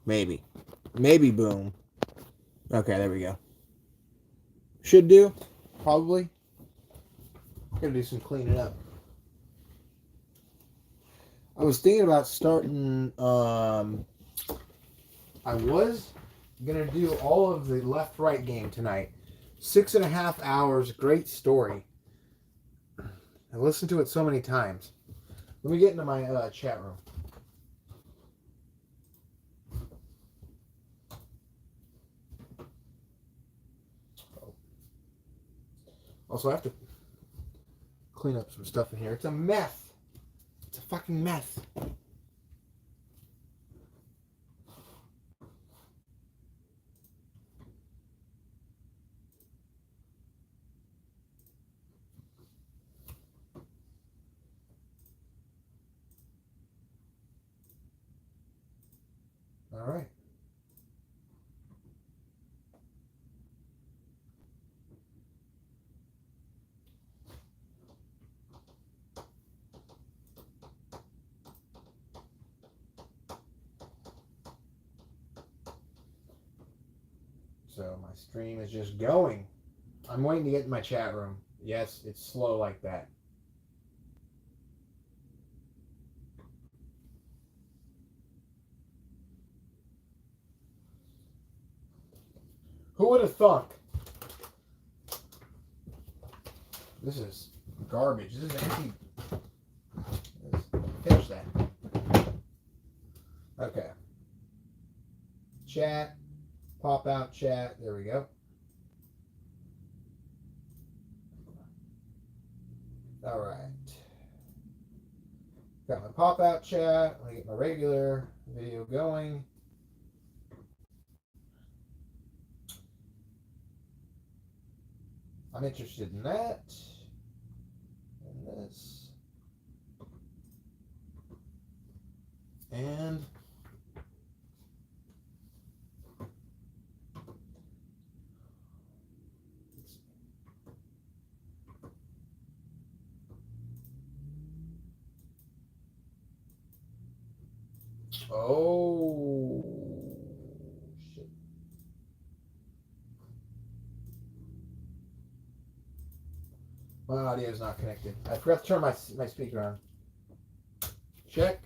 Maybe. Maybe boom. Okay, there we go. Should do. Probably. Gotta do some cleaning up. I was thinking about starting. I was gonna do all of the left-right game tonight. 6.5 hours. Great story. I listened to it so many times. Let me get into my chat room. Also, I have to clean up some stuff in here. It's a mess. It's a fucking mess. All right. So my stream is just going. I'm waiting to get in my chat room. Yes, it's slow like that. Who would have thunk? This is garbage. This is empty. Finish that. Okay. Chat. Pop out chat. There we go. All right. Got my pop out chat. Let me get my regular video going. I'm interested in that. And this. And oh shit. My audio is not connected. I forgot to turn my speaker on. Check.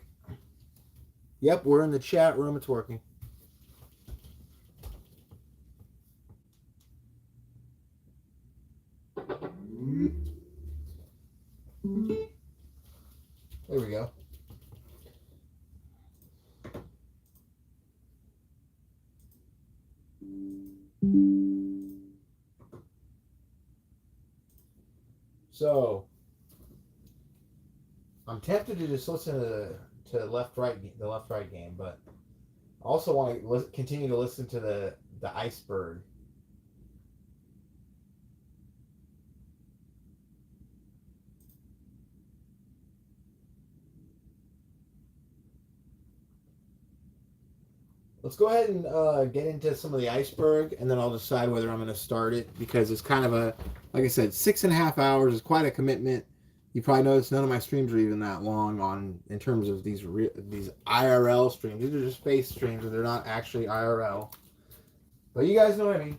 Yep, we're in the chat room. It's working. There we go. So I'm tempted to just listen to the left right game, but I also want to continue to listen to the iceberg. Let's go ahead and get into some of the iceberg, and then I'll decide whether I'm going to start it, because it's kind of a, like I said, 6.5 hours is quite a commitment. You probably noticed none of my streams are even that long in terms of these IRL streams. These are just face streams, and they're not actually IRL. But you guys know what I mean.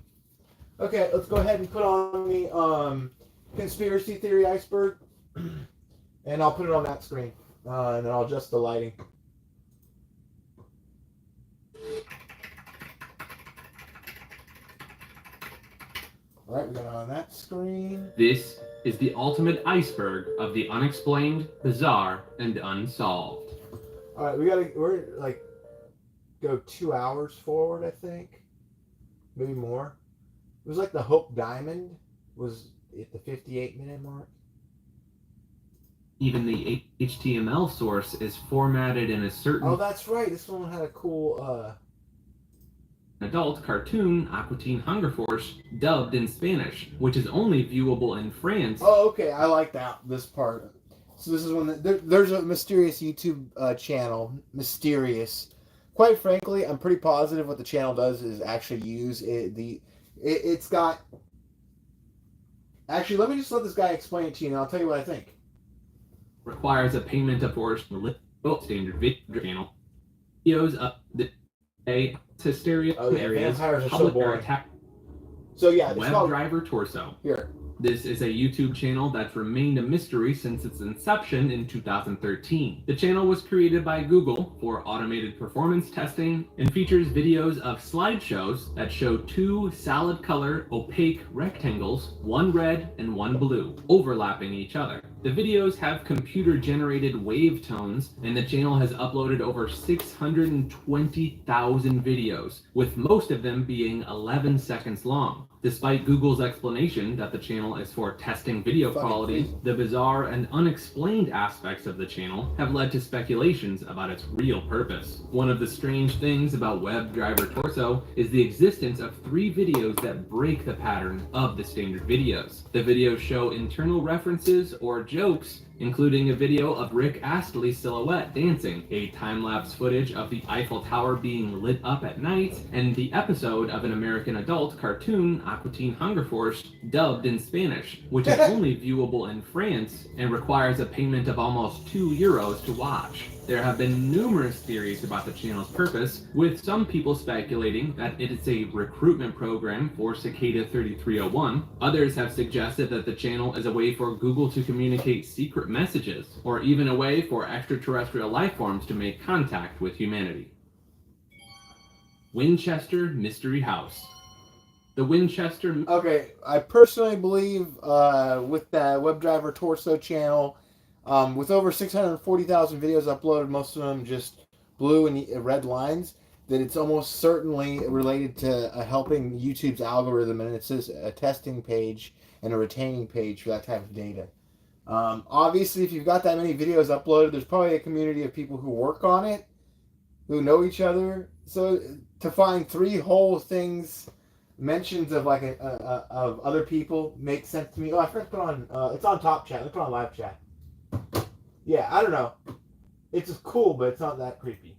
Okay, let's go ahead and put on the conspiracy theory iceberg, and I'll put it on that screen, and then I'll adjust the lighting. All right, we got it on that screen. This is the ultimate iceberg of the unexplained, bizarre, and unsolved. All right, we're like go 2 hours forward, I think, maybe more. It was like the Hope Diamond was at the 58-minute mark. Even the HTML source is formatted in a certain... Oh, that's right. This one had a cool... adult cartoon, Aqua Teen Hunger Force, dubbed in Spanish, which is only viewable in France. Oh, okay. I like this part. So this is when there's a mysterious YouTube channel. Mysterious. Quite frankly, I'm pretty positive what the channel does is actually use it's got... Actually, let me just let this guy explain it to you, and I'll tell you what I think. Requires a payment of course standard video channel. Videos up the A hysteria Oh, yeah, areas, vampires are so public are boring. attacked. So yeah, it's Web called driver torso. here. This is a YouTube channel that's remained a mystery since its inception in 2013. The channel was created by Google for automated performance testing and features videos of slideshows that show two solid color opaque rectangles, one red and one blue, overlapping each other. The videos have computer generated wave tones, and the channel has uploaded over 620,000 videos, with most of them being 11 seconds long. Despite Google's explanation that the channel is for testing video quality, the bizarre and unexplained aspects of the channel have led to speculations about its real purpose. One of the strange things about Web Driver Torso is the existence of 3 videos that break the pattern of the standard videos. The videos show internal references or jokes, including a video of Rick Astley's silhouette dancing, a time-lapse footage of the Eiffel Tower being lit up at night, and the episode of an American adult cartoon, Aqua Teen Hunger Force, dubbed in Spanish, which is only viewable in France and requires a payment of almost €2 to watch. There have been numerous theories about the channel's purpose, with some people speculating that it is a recruitment program for Cicada 3301. Others have suggested that the channel is a way for Google to communicate secret messages, or even a way for extraterrestrial life forms to make contact with humanity. Winchester Mystery House. The Winchester... Okay, I personally believe with the WebDriver Torso channel, with over 640,000 videos uploaded, most of them just blue and red lines, that it's almost certainly related to helping YouTube's algorithm, and it's a testing page and a retaining page for that type of data. Obviously, if you've got that many videos uploaded, there's probably a community of people who work on it, who know each other. So to find 3 whole things, mentions of like of other people, makes sense to me. Oh, I forgot to put on. It's on Top Chat. Let's put on Live Chat. Yeah, I don't know. It's just cool, but it's not that creepy.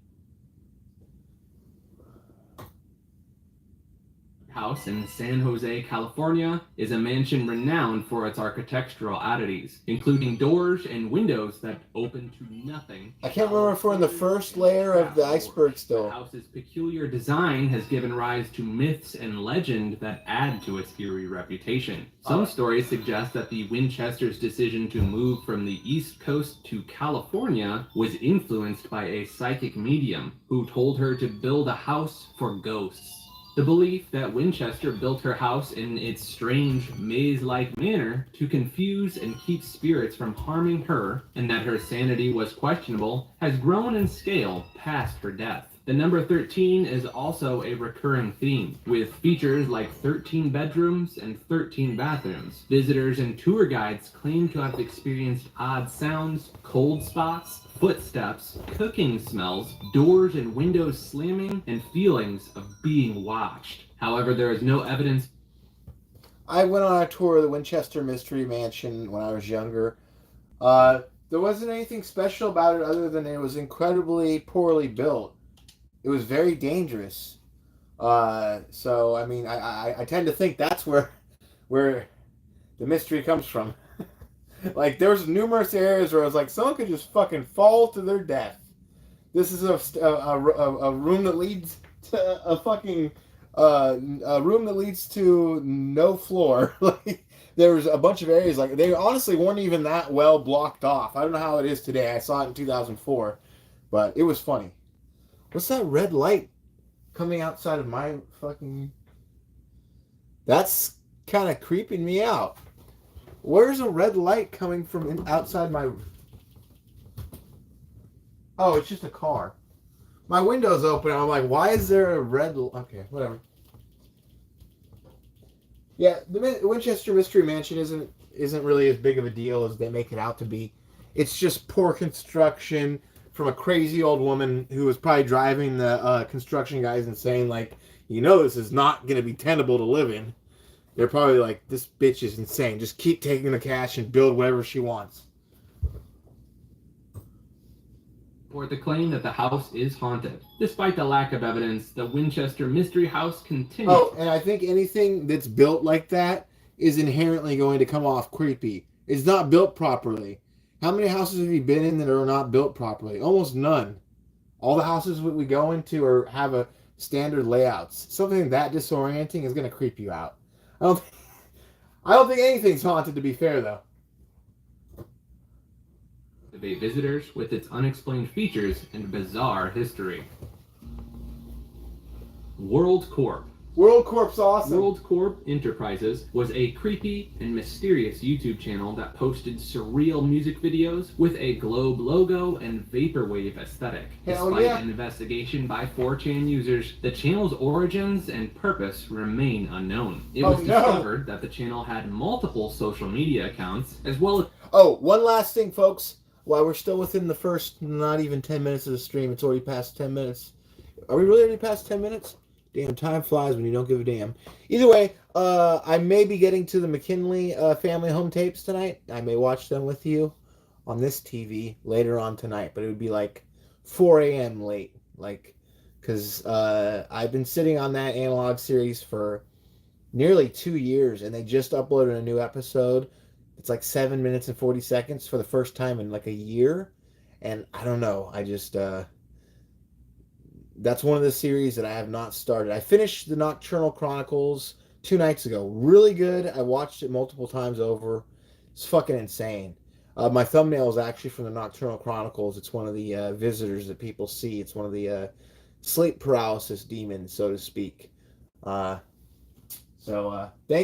House in San Jose, California, is a mansion renowned for its architectural oddities, including doors and windows that open to nothing. I can't remember if we're in the first layer of the iceberg still. The house's peculiar design has given rise to myths and legend that add to its eerie reputation. Some stories suggest that the Winchesters' decision to move from the East Coast to California was influenced by a psychic medium who told her to build a house for ghosts. The belief that Winchester built her house in its strange, maze-like manner to confuse and keep spirits from harming her, and that her sanity was questionable, has grown in scale past her death. The number 13 is also a recurring theme, with features like 13 bedrooms and 13 bathrooms. Visitors and tour guides claim to have experienced odd sounds, cold spots, footsteps, cooking smells, doors and windows slamming, and feelings of being watched. However, there is no evidence. I went on a tour of the Winchester Mystery Mansion when I was younger. There wasn't anything special about it other than it was incredibly poorly built. It was very dangerous. So, I mean, I tend to think that's where the mystery comes from. Like, there was numerous areas where I was like, someone could just fucking fall to their death. This is a room that leads to a fucking a room that leads to no floor. Like, there was a bunch of areas, like, they honestly weren't even that well blocked off. I don't know how it is today. I saw it in 2004, but it was funny. What's that red light coming outside of my fucking... That's kind of creeping me out. Where's a red light coming from outside my... Oh, it's just a car. My window's open. I'm like, why is there a red... Okay, whatever. Yeah, the Winchester Mystery Mansion isn't really as big of a deal as they make it out to be. It's just poor construction from a crazy old woman who was probably driving the construction guys and saying, like, you know, this is not going to be tenable to live in. They're probably like, this bitch is insane. Just keep taking the cash and build whatever she wants. For the claim that the house is haunted. Despite the lack of evidence, the Winchester Mystery House continues. Oh, and I think anything that's built like that is inherently going to come off creepy. It's not built properly. How many houses have you been in that are not built properly? Almost none. All the houses that we go into have a standard layouts. Something that disorienting is going to creep you out. I don't think anything's haunted, to be fair, though. Captivate visitors with its unexplained features and bizarre history. World Corp. World Corp's awesome. World Corp Enterprises was a creepy and mysterious YouTube channel that posted surreal music videos with a globe logo and vaporwave aesthetic. Hell Despite yeah. an investigation by 4chan users, the channel's origins and purpose remain unknown. It was discovered that the channel had multiple social media accounts, as well as... Oh, one last thing, folks. While we're still within the first not even 10 minutes of the stream, it's already past 10 minutes. Are we really already past 10 minutes? Damn, time flies when you don't give a damn. Either way, I may be getting to the McKinley family home tapes tonight. I may watch them with you on this TV later on tonight, but it would be like 4 a.m. late. Like, because I've been sitting on that analog series for nearly 2 years, and they just uploaded a new episode. It's like 7 minutes and 40 seconds for the first time in like a year. And I don't know. I just... that's one of the series that I have not started. I finished the Nocturnal Chronicles 2 nights ago. Really good. I watched it multiple times over. It's fucking insane. My thumbnail is actually from the Nocturnal Chronicles. It's one of the visitors that people see. It's one of the sleep paralysis demons, so to speak. Thank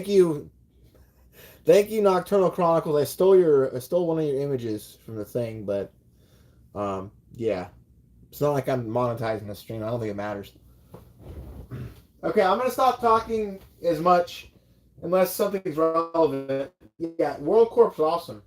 you. Thank you, Nocturnal Chronicles. I stole one of your images from the thing, but yeah. It's not like I'm monetizing the stream. I don't think it matters. Okay, I'm going to stop talking as much unless something's relevant. Yeah, World Corp's awesome.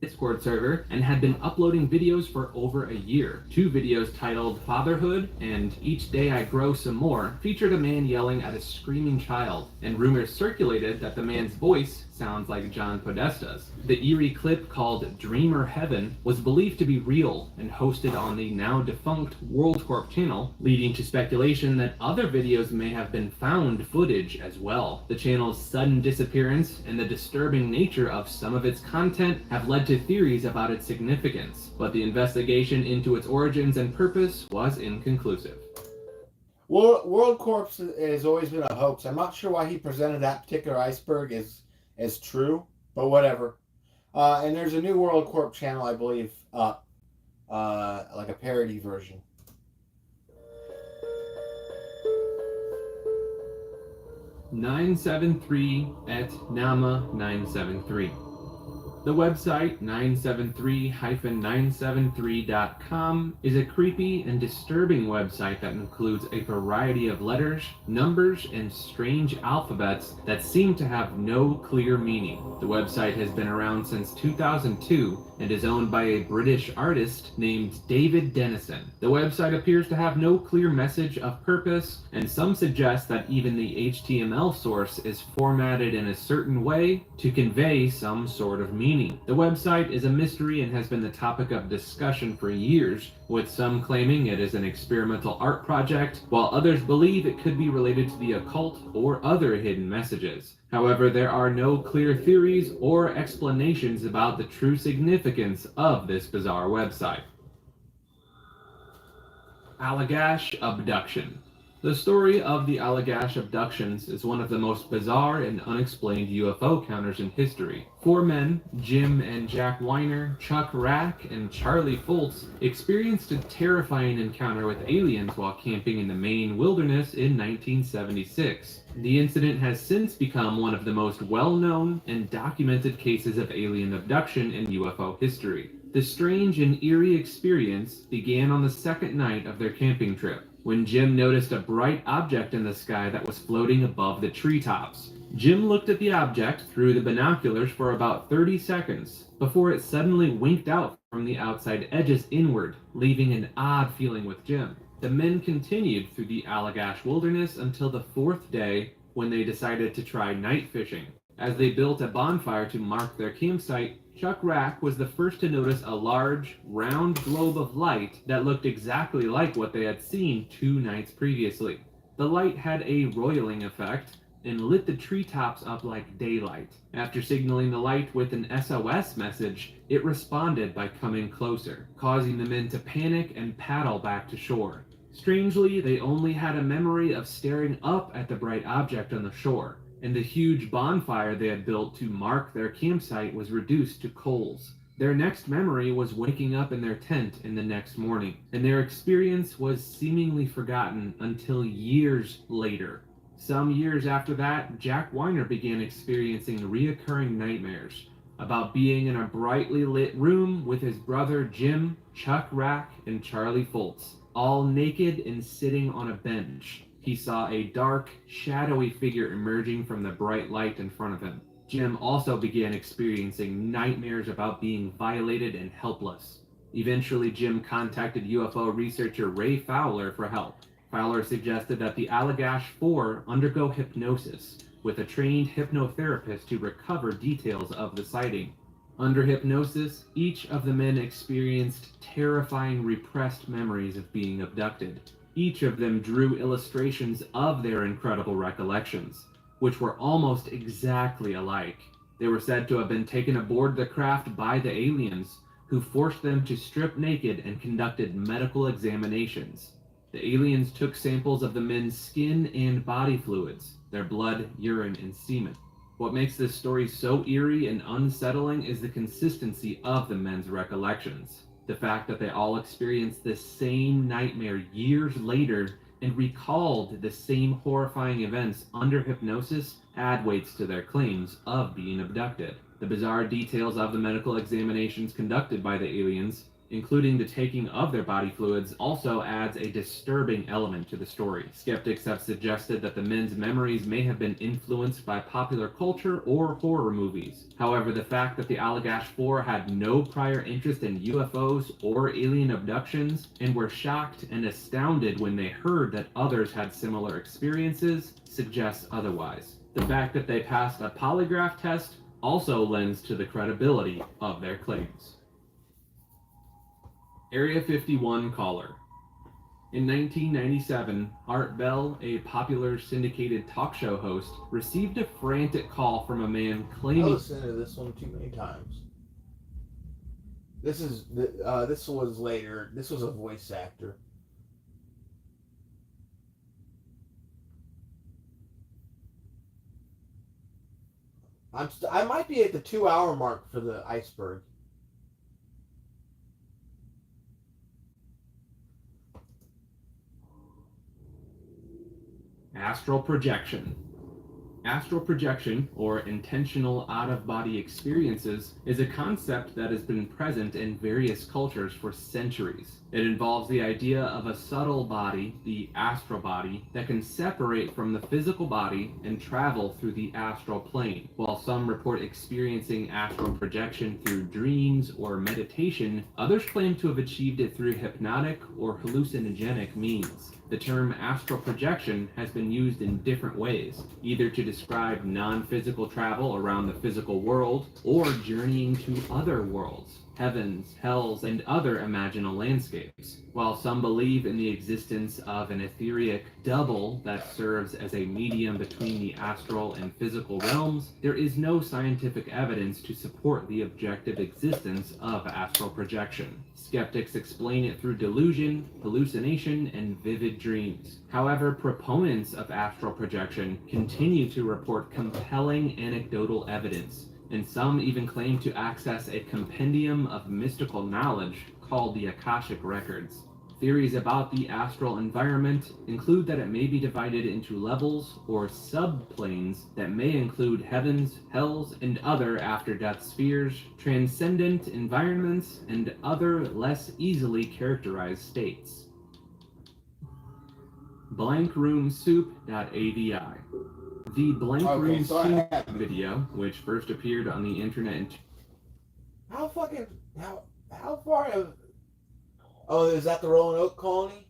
Discord server and had been uploading videos for over a year. 2 videos titled Fatherhood and Each Day I Grow Some More featured a man yelling at a screaming child, and rumors circulated that the man's voice sounds like John Podesta's. The eerie clip called Dreamer Heaven was believed to be real and hosted on the now defunct World Corp channel, leading to speculation that other videos may have been found footage as well. The channel's sudden disappearance and the disturbing nature of some of its content have led to theories about its significance, but the investigation into its origins and purpose was inconclusive. World Corp has always been a hoax. I'm not sure why he presented that particular iceberg as true, but whatever. And there's a new World Corp channel, I believe, up, like a parody version. (973) at Nama 973. The website 973-973.com is a creepy and disturbing website that includes a variety of letters, numbers, and strange alphabets that seem to have no clear meaning. The website has been around since 2002 and is owned by a British artist named David Dennison. The website appears to have no clear message of purpose, and some suggest that even the HTML source is formatted in a certain way to convey some sort of meaning. The website is a mystery and has been the topic of discussion for years, with some claiming it is an experimental art project, while others believe it could be related to the occult or other hidden messages. However, there are no clear theories or explanations about the true significance of this bizarre website. Allagash Abduction. The story of the Allagash abductions is one of the most bizarre and unexplained UFO encounters in history. 4 men, Jim and Jack Weiner, Chuck Rack, and Charlie Foltz, experienced a terrifying encounter with aliens while camping in the Maine wilderness in 1976. The incident has since become one of the most well-known and documented cases of alien abduction in UFO history. The strange and eerie experience began on the second night of their camping trip, when Jim noticed a bright object in the sky that was floating above the treetops. Jim looked at the object through the binoculars for about 30 seconds, before it suddenly winked out from the outside edges inward, leaving an odd feeling with Jim. The men continued through the Allagash wilderness until the 4th day, when they decided to try night fishing. As they built a bonfire to mark their campsite, Chuck Rack was the first to notice a large, round globe of light that looked exactly like what they had seen 2 nights previously. The light had a roiling effect and lit the treetops up like daylight. After signaling the light with an SOS message, it responded by coming closer, causing the men to panic and paddle back to shore. Strangely, they only had a memory of staring up at the bright object on the shore, and the huge bonfire they had built to mark their campsite was reduced to coals. Their next memory was waking up in their tent in the next morning, and their experience was seemingly forgotten until years later. Some years after that, Jack Weiner began experiencing reoccurring nightmares about being in a brightly lit room with his brother Jim, Chuck Rack, and Charlie Foltz, all naked and sitting on a bench. He saw a dark, shadowy figure emerging from the bright light in front of him. Jim also began experiencing nightmares about being violated and helpless. Eventually, Jim contacted UFO researcher Ray Fowler for help. Fowler suggested that the Allagash 4 undergo hypnosis with a trained hypnotherapist to recover details of the sighting. Under hypnosis, each of the men experienced terrifying repressed memories of being abducted. Each of them drew illustrations of their incredible recollections, which were almost exactly alike. They were said to have been taken aboard the craft by the aliens, who forced them to strip naked and conducted medical examinations. The aliens took samples of the men's skin and body fluids, their blood, urine, and semen. What makes this story so eerie and unsettling is the consistency of the men's recollections. The fact that they all experienced this same nightmare years later and recalled the same horrifying events under hypnosis add weights to their claims of being abducted. The bizarre details of the medical examinations conducted by the aliens, including the taking of their body fluids, also adds a disturbing element to the story. Skeptics have suggested that the men's memories may have been influenced by popular culture or horror movies. However, the fact that the Allagash 4 had no prior interest in UFOs or alien abductions and were shocked and astounded when they heard that others had similar experiences suggests otherwise. The fact that they passed a polygraph test also lends to the credibility of their claims. Area 51 caller. In 1997, Art Bell, a popular syndicated talk show host, received a frantic call from a man claiming... I listened to this one too many times. This was later. This was a voice actor. I might be at the 2-hour mark for the iceberg. Astral projection. Astral projection, or intentional out-of-body experiences, is a concept that has been present in various cultures for centuries. It involves the idea of a subtle body, the astral body, that can separate from the physical body and travel through the astral plane. While some report experiencing astral projection through dreams or meditation, others claim to have achieved it through hypnotic or hallucinogenic means. The term astral projection has been used in different ways, either to describe non-physical travel around the physical world or journeying to other worlds, heavens, hells, and other imaginal landscapes. While some believe in the existence of an etheric double that serves as a medium between the astral and physical realms, there is no scientific evidence to support the objective existence of astral projection. Skeptics explain it through delusion, hallucination, and vivid dreams. However, proponents of astral projection continue to report compelling anecdotal evidence, and some even claim to access a compendium of mystical knowledge called the Akashic Records. Theories about the astral environment include that it may be divided into levels or subplanes that may include heavens, hells, and other after-death spheres, transcendent environments, and other less easily characterized states. Blankroomsoup.avi. The Blank Room Soup video, which first appeared on the internet in... How far have... Oh, is that the Rolling Oak Colony?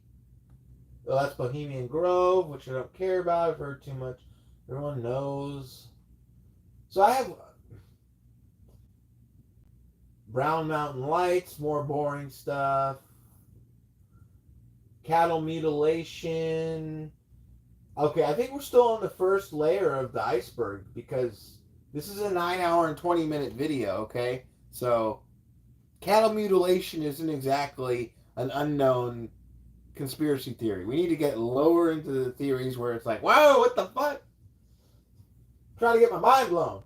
Oh, that's Bohemian Grove, which I don't care about. I've heard too much. Everyone knows. So I have Brown Mountain Lights, more boring stuff. Cattle mutilation. Okay, I think we're still on the first layer of the iceberg because this is a 9-hour and 20-minute video, okay? So cattle mutilation isn't exactly an unknown conspiracy theory. We need to get lower into the theories where it's like, whoa, what the fuck? I'm trying to get my mind blown.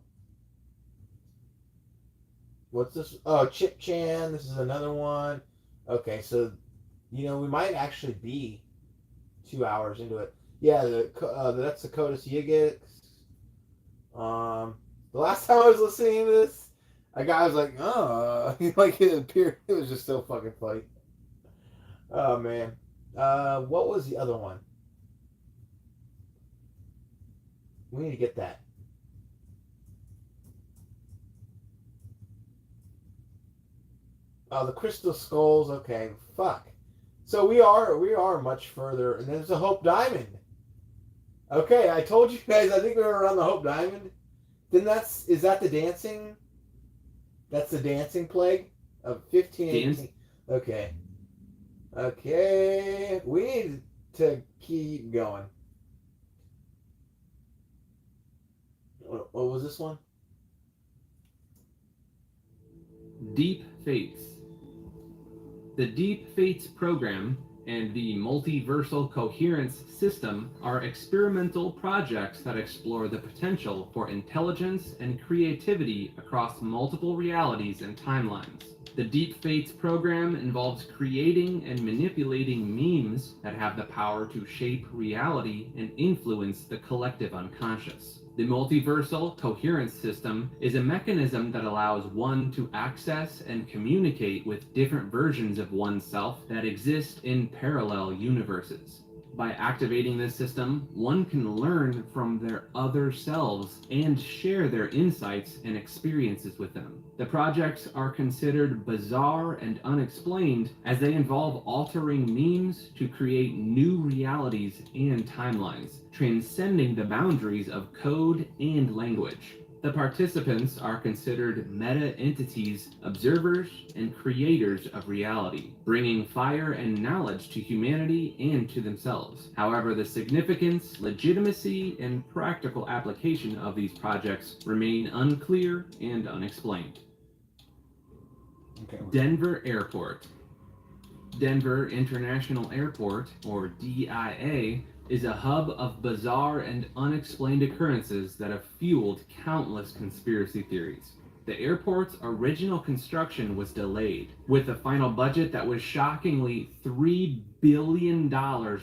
What's this? Oh, Chip Chan. This is another one. Okay, so, we might actually be 2 hours into it. Yeah, that's the Codus Yigix. The last time I was listening to this, a guy was like, oh, like it appeared. It was just so fucking funny. Oh, man. What was the other one? We need to get that. Oh, the Crystal Skulls. Okay, fuck. So we are much further, and there's a Hope Diamond. Okay, I told you guys. I think we were around the Hope Diamond. Then is that the dancing? That's the dancing plague of 1518. Okay. Okay, we need to keep going. What was this one? Deep Fates. The Deep Fates program and the Multiversal Coherence System are experimental projects that explore the potential for intelligence and creativity across multiple realities and timelines. The Deep Fates program involves creating and manipulating memes that have the power to shape reality and influence the collective unconscious. The Multiversal Coherence System is a mechanism that allows one to access and communicate with different versions of oneself that exist in parallel universes. By activating this system, one can learn from their other selves and share their insights and experiences with them. The projects are considered bizarre and unexplained as they involve altering memes to create new realities and timelines, transcending the boundaries of code and language. The participants are considered meta-entities, observers, and creators of reality, bringing fire and knowledge to humanity and to themselves. However, the significance, legitimacy, and practical application of these projects remain unclear and unexplained. Okay. Denver Airport. Denver International Airport, or DIA, is a hub of bizarre and unexplained occurrences that have fueled countless conspiracy theories. The airport's original construction was delayed, with a final budget that was shockingly $3 billion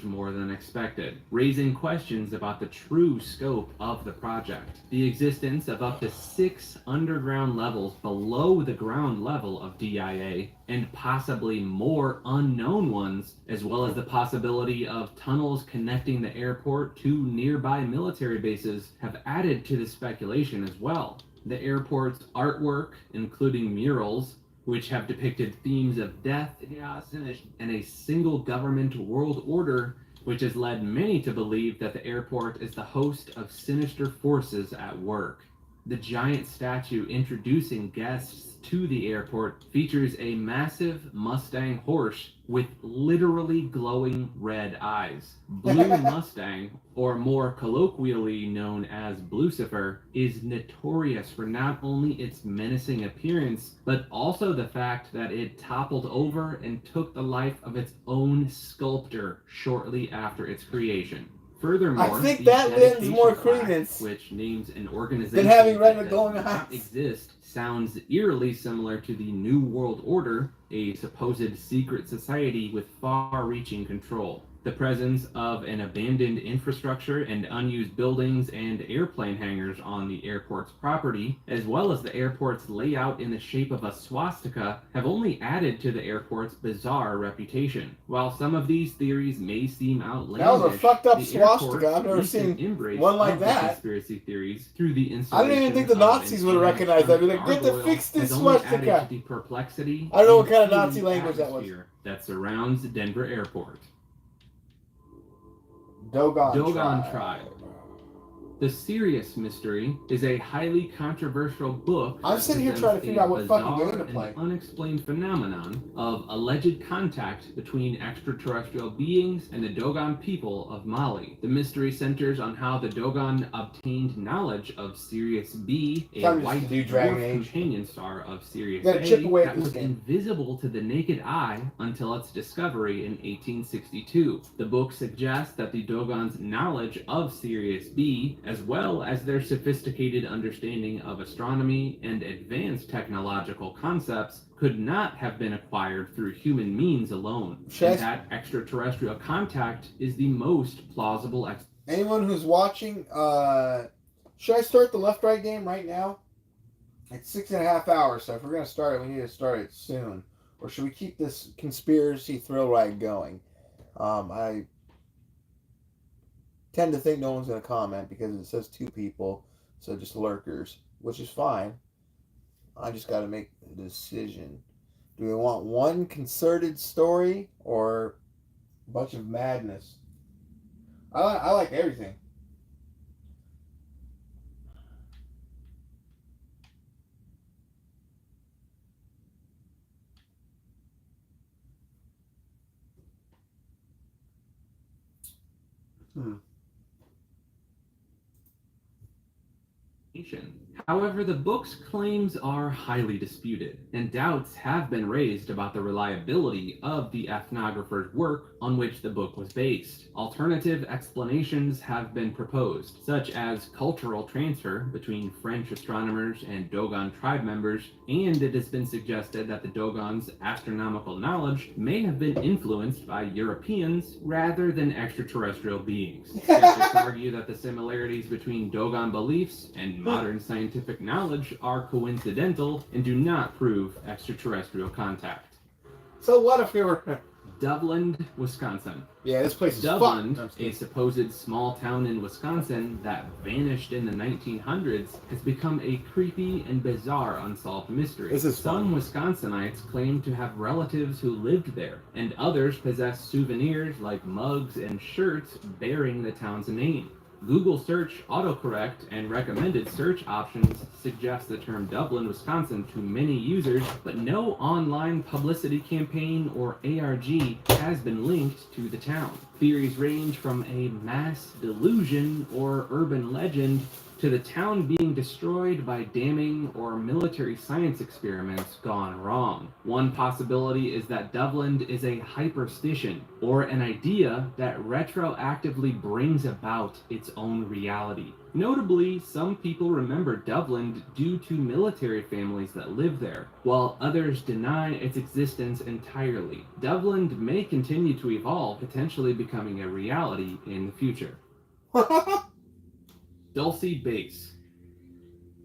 more than expected, raising questions about the true scope of the project. The existence of up to 6 underground levels below the ground level of DIA, and possibly more unknown ones, as well as the possibility of tunnels connecting the airport to nearby military bases, have added to the speculation as well. The airport's artwork, including murals, which have depicted themes of death, chaos, and a single government world order, which has led many to believe that the airport is the host of sinister forces at work. The giant statue introducing guests to the airport features a massive Mustang horse with literally glowing red eyes. Blue Mustang, or more colloquially known as Blucifer, is notorious for not only its menacing appearance, but also the fact that it toppled over and took the life of its own sculptor shortly after its creation. Furthermore, I think that lends more credence, which names an organization than having red that and glowing does not eyes. exist, sounds eerily similar to the New World Order, a supposed secret society with far-reaching control. The presence of an abandoned infrastructure and unused buildings and airplane hangars on the airport's property, as well as the airport's layout in the shape of a swastika, have only added to the airport's bizarre reputation. While some of these theories may seem outlandish, that was a fucked up the swastika. I've never recent seen embrace one like of the that. conspiracy theories through the I don't even think the Nazis would have recognized that. They'd be like, get to fix this swastika. The perplexity I don't know what kind of Nazi language that was. That surrounds Denver Airport. Dogon Tribe. The Sirius Mystery is a highly controversial book. I'm sitting here trying to figure out what fucking game to play. An unexplained phenomenon of alleged contact between extraterrestrial beings and the Dogon people of Mali. The mystery centers on how the Dogon obtained knowledge of Sirius B, a white dwarf companion star of Sirius A, that was invisible to the naked eye until its discovery in 1862. The book suggests that the Dogon's knowledge of Sirius B, as well as their sophisticated understanding of astronomy and advanced technological concepts, could not have been acquired through human means alone, and that extraterrestrial contact is the most plausible explanation. Anyone who's watching, should I start the left-right game right now? It's 6.5 hours, so if we're going to start it, we need to start it soon. Or should we keep this conspiracy thrill ride going? I tend to think no one's going to comment because it says 2 people, so just lurkers, which is fine. I just got to make a decision. Do we want one concerted story or a bunch of madness? I like everything. However, the book's claims are highly disputed, and doubts have been raised about the reliability of the ethnographer's work on which the book was based. Alternative explanations have been proposed, such as cultural transfer between French astronomers and Dogon tribe members, and it has been suggested that the Dogon's astronomical knowledge may have been influenced by Europeans rather than extraterrestrial beings. Skeptics argue that the similarities between Dogon beliefs and modern scientific knowledge are coincidental and do not prove extraterrestrial contact. So what if we were... Dublin, Wisconsin. Yeah, this place is Dublin, a supposed small town in Wisconsin that vanished in the 1900s, has become a creepy and bizarre unsolved mystery. Some Wisconsinites claim to have relatives who lived there, and others possess souvenirs like mugs and shirts bearing the town's name. Google search autocorrect and recommended search options suggest the term Dublin, Wisconsin to many users, but no online publicity campaign or ARG has been linked to the town. Theories range from a mass delusion or urban legend to the town being destroyed by damming or military science experiments gone wrong. One possibility is that Dublin is a hyperstition, or an idea that retroactively brings about its own reality. Notably, some people remember Dublin due to military families that live there, while others deny its existence entirely. Dublin may continue to evolve, potentially becoming a reality in the future. Dulce Base.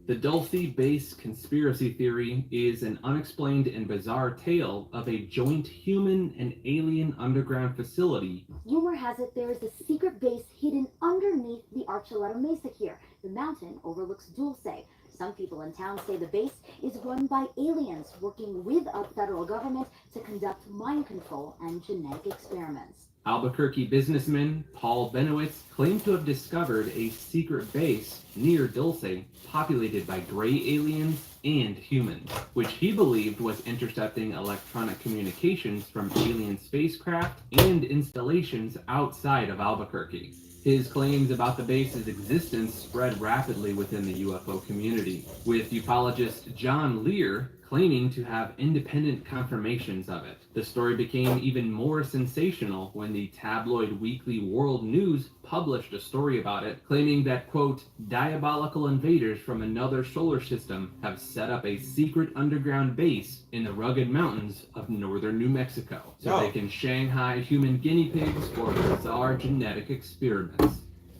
The Dulce Base conspiracy theory is an unexplained and bizarre tale of a joint human and alien underground facility. Rumor has it there is a secret base hidden underneath the Archuleta Mesa here. The mountain overlooks Dulce. Some people in town say the base is run by aliens working with our federal government to conduct mind control and genetic experiments. Albuquerque businessman Paul Benowitz claimed to have discovered a secret base near Dulce populated by gray aliens and humans, which he believed was intercepting electronic communications from alien spacecraft and installations outside of Albuquerque. His claims about the base's existence spread rapidly within the UFO community, with ufologist John Lear claiming to have independent confirmations of it. The story became even more sensational when the tabloid weekly World News published a story about it, claiming that, quote, diabolical invaders from another solar system have set up a secret underground base in the rugged mountains of northern New Mexico, so they can Shanghai human guinea pigs for bizarre genetic experiments.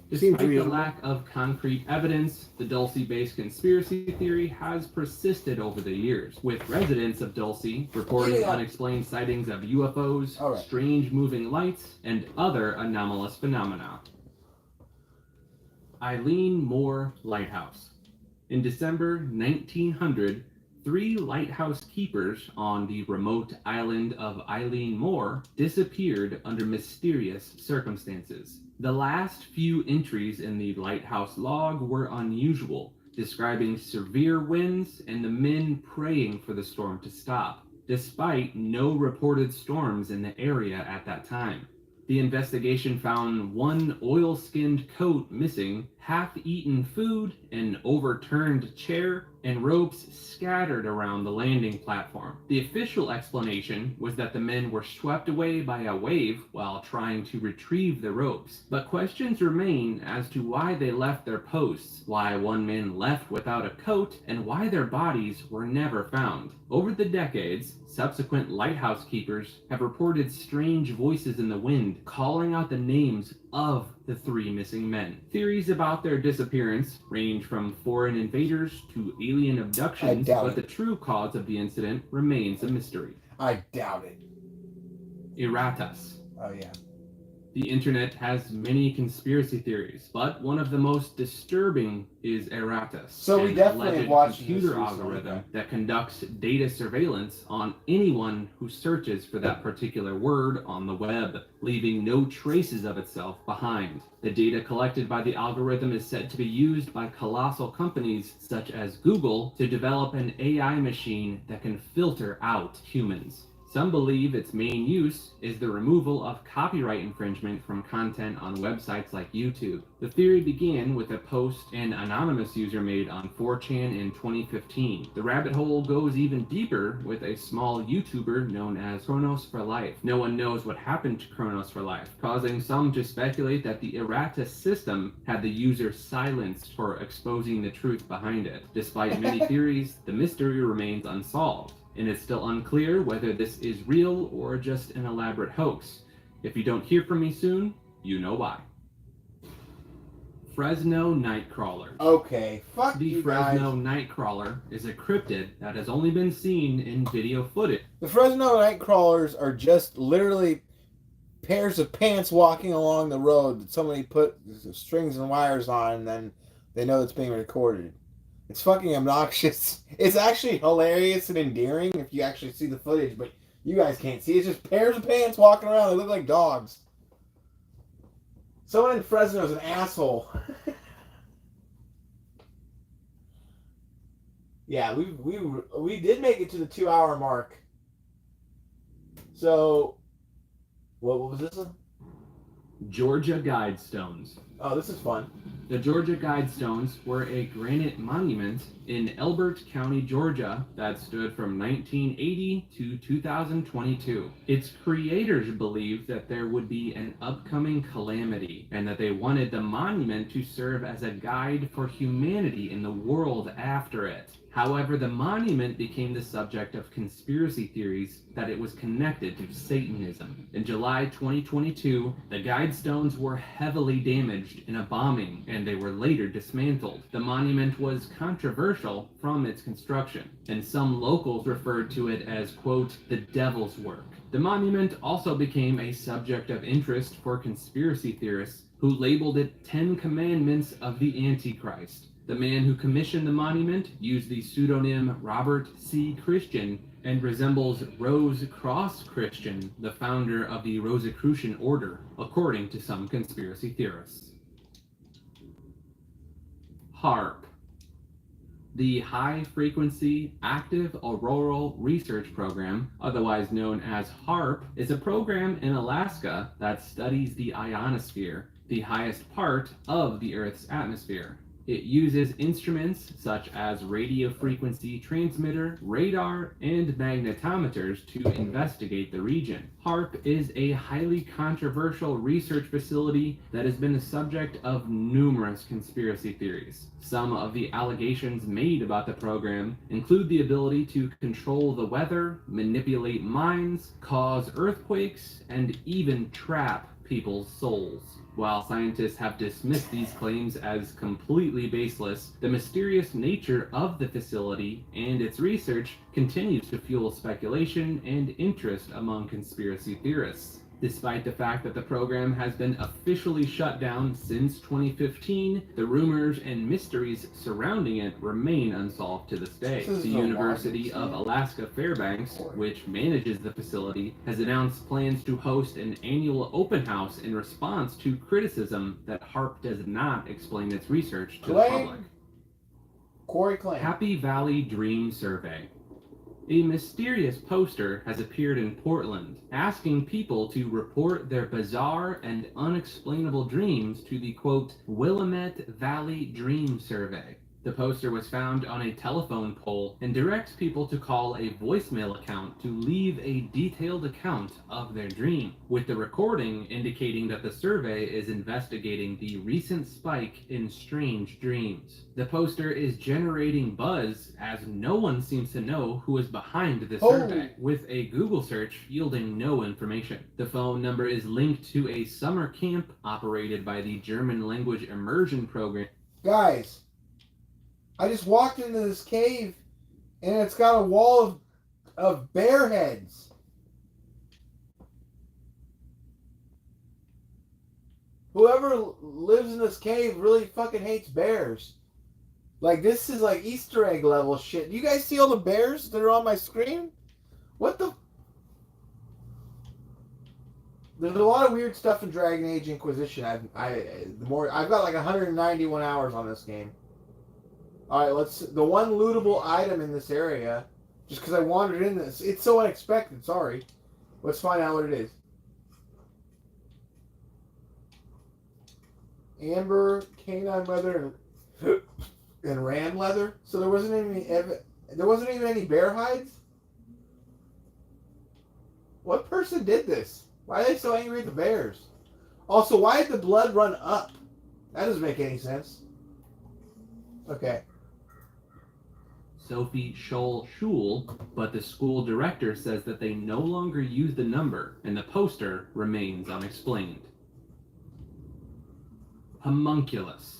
Despite the lack of concrete evidence, the Dulce Base conspiracy theory has persisted over the years, with residents of Dulce reporting unexplained sightings of UFOs, strange moving lights, and other anomalous phenomena. Eileen Moore Lighthouse. In December 1900, 3 lighthouse keepers on the remote island of Eileen Moore disappeared under mysterious circumstances. The last few entries in the lighthouse log were unusual, describing severe winds and the men praying for the storm to stop, despite no reported storms in the area at that time. The investigation found one oil-skinned coat missing, half-eaten food, an overturned chair, and ropes scattered around the landing platform. The official explanation was that the men were swept away by a wave while trying to retrieve the ropes, but questions remain as to why they left their posts, why one man left without a coat, and why their bodies were never found. Over the decades, subsequent lighthouse keepers have reported strange voices in the wind, calling out the names of the 3 missing men. Theories about their disappearance range from foreign invaders to alien abductions, but the true cause of the incident remains a mystery. I doubt it. Erratus. Oh, yeah. The internet has many conspiracy theories, but one of the most disturbing is Erratus. So we definitely watched a computer algorithm that conducts data surveillance on anyone who searches for that particular word on the web, leaving no traces of itself behind. The data collected by the algorithm is said to be used by colossal companies such as Google to develop an AI machine that can filter out humans. Some believe its main use is the removal of copyright infringement from content on websites like YouTube. The theory began with a post an anonymous user made on 4chan in 2015. The rabbit hole goes even deeper with a small YouTuber known as Chronos for Life. No one knows what happened to Chronos for Life, causing some to speculate that the Erratus system had the user silenced for exposing the truth behind it. Despite many theories, the mystery remains unsolved, and it's still unclear whether this is real or just an elaborate hoax. If you don't hear from me soon, you know why. Fresno Nightcrawler. Okay, fuck the you Fresno guys. Nightcrawler is a cryptid that has only been seen in video footage. The Fresno Nightcrawlers are just literally pairs of pants walking along the road that somebody put strings and wires on, and then they know it's being recorded. It's fucking obnoxious. It's actually hilarious and endearing if you actually see the footage, but you guys can't see. It's just pairs of pants walking around. They look like dogs. Someone in Fresno is an asshole. Yeah, we did make it to the 2-hour mark. So, what was this one? Georgia Guidestones. Oh, this is fun. The Georgia Guidestones were a granite monument in Elbert County, Georgia that stood from 1980 to 2022. Its creators believed that there would be an upcoming calamity and that they wanted the monument to serve as a guide for humanity in the world after it. However, the monument became the subject of conspiracy theories that it was connected to Satanism. In July 2022, the Guidestones were heavily damaged in a bombing, and they were later dismantled. The monument was controversial from its construction, and some locals referred to it as, quote, the devil's work. The monument also became a subject of interest for conspiracy theorists who labeled it 10 Commandments of the Antichrist. The man who commissioned the monument used the pseudonym Robert C. Christian and resembles Rose Cross Christian, the founder of the Rosicrucian order, according to some conspiracy theorists. HAARP. The High Frequency Active Auroral Research Program, otherwise known as HAARP, is a program in Alaska that studies the ionosphere, the highest part of the Earth's atmosphere. It uses instruments such as radio frequency transmitter, radar, and magnetometers to investigate the region. HAARP is a highly controversial research facility that has been the subject of numerous conspiracy theories. Some of the allegations made about the program include the ability to control the weather, manipulate minds, cause earthquakes, and even trap people's souls. While scientists have dismissed these claims as completely baseless, the mysterious nature of the facility and its research continues to fuel speculation and interest among conspiracy theorists. Despite the fact that the program has been officially shut down since 2015, the rumors and mysteries surrounding it remain unsolved to this day. The University of Alaska Fairbanks, which manages the facility, has announced plans to host an annual open house in response to criticism that HARP does not explain its research to the public. Corey Clay. Happy Valley Dream Survey. A mysterious poster has appeared in Portland, asking people to report their bizarre and unexplainable dreams to the, quote, Willamette Valley Dream Survey. The poster was found on a telephone pole and directs people to call a voicemail account to leave a detailed account of their dream, with the recording indicating that the survey is investigating the recent spike in strange dreams. The poster is generating buzz as no one seems to know who is behind the survey, with a Google search yielding no information. The phone number is linked to a summer camp operated by the German language immersion program. Guys, I just walked into this cave and it's got a wall of bear heads. Whoever lives in this cave really fucking hates bears. Like, this is like Easter egg level shit. You guys see all the bears that are on my screen? What the? There's a lot of weird stuff in Dragon Age Inquisition. I've got like 191 hours on this game. All right, the one lootable item in this area, just because I wandered in this, it's so unexpected. Sorry. Let's find out what it is. Amber, canine leather, and ram leather. So there wasn't even any bear hides. What person did this? Why are they so angry at the bears? Also, why did the blood run up? That doesn't make any sense. Okay. Sophie Scholl, but the school director says that they no longer use the number, and the poster remains unexplained. Homunculus.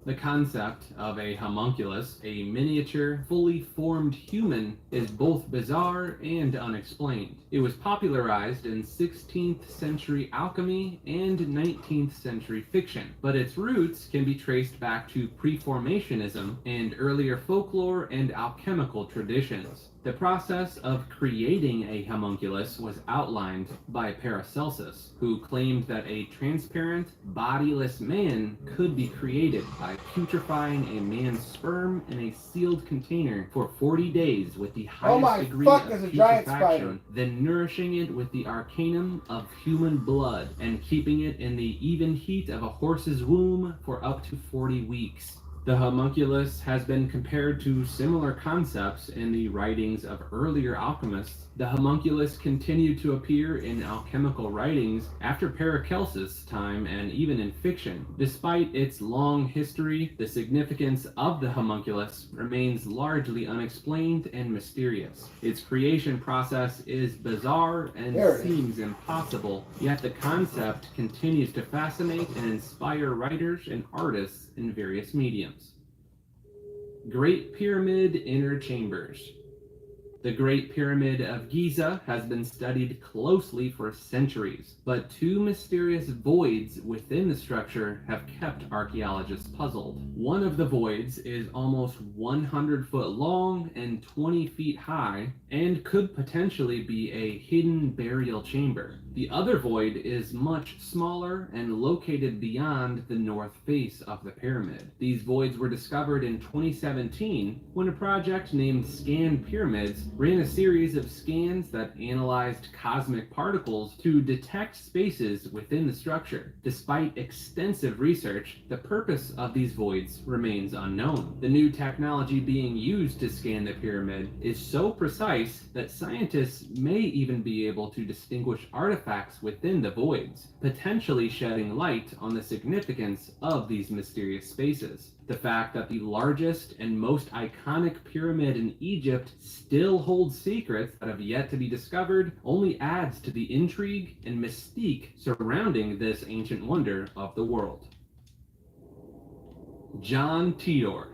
The concept of a homunculus, a miniature, fully formed human, is both bizarre and unexplained. It was popularized in 16th century alchemy and 19th century fiction, but its roots can be traced back to preformationism and earlier folklore and alchemical traditions. The process of creating a homunculus was outlined by Paracelsus, who claimed that a transparent, bodiless man could be created by putrefying a man's sperm in a sealed container for 40 days with the highest degree of putrefaction, then nourishing it with the arcanum of human blood and keeping it in the even heat of a horse's womb for up to 40 weeks. The homunculus has been compared to similar concepts in the writings of earlier alchemists. The homunculus continued to appear in alchemical writings after Paracelsus' time and even in fiction. Despite its long history, the significance of the homunculus remains largely unexplained and mysterious. Its creation process is bizarre and seems impossible, yet the concept continues to fascinate and inspire writers and artists in various mediums. Great Pyramid Inner Chambers. The Great Pyramid of Giza has been studied closely for centuries, but two mysterious voids within the structure have kept archaeologists puzzled. One of the voids is almost 100 foot long and 20 feet high, and could potentially be a hidden burial chamber. The other void is much smaller and located beyond the north face of the pyramid. These voids were discovered in 2017 when a project named Scan Pyramids ran a series of scans that analyzed cosmic particles to detect spaces within the structure. Despite extensive research, the purpose of these voids remains unknown. The new technology being used to scan the pyramid is so precise that scientists may even be able to distinguish artifacts within the voids, potentially shedding light on the significance of these mysterious spaces. The fact that the largest and most iconic pyramid in Egypt still holds secrets that have yet to be discovered only adds to the intrigue and mystique surrounding this ancient wonder of the world. John Titor.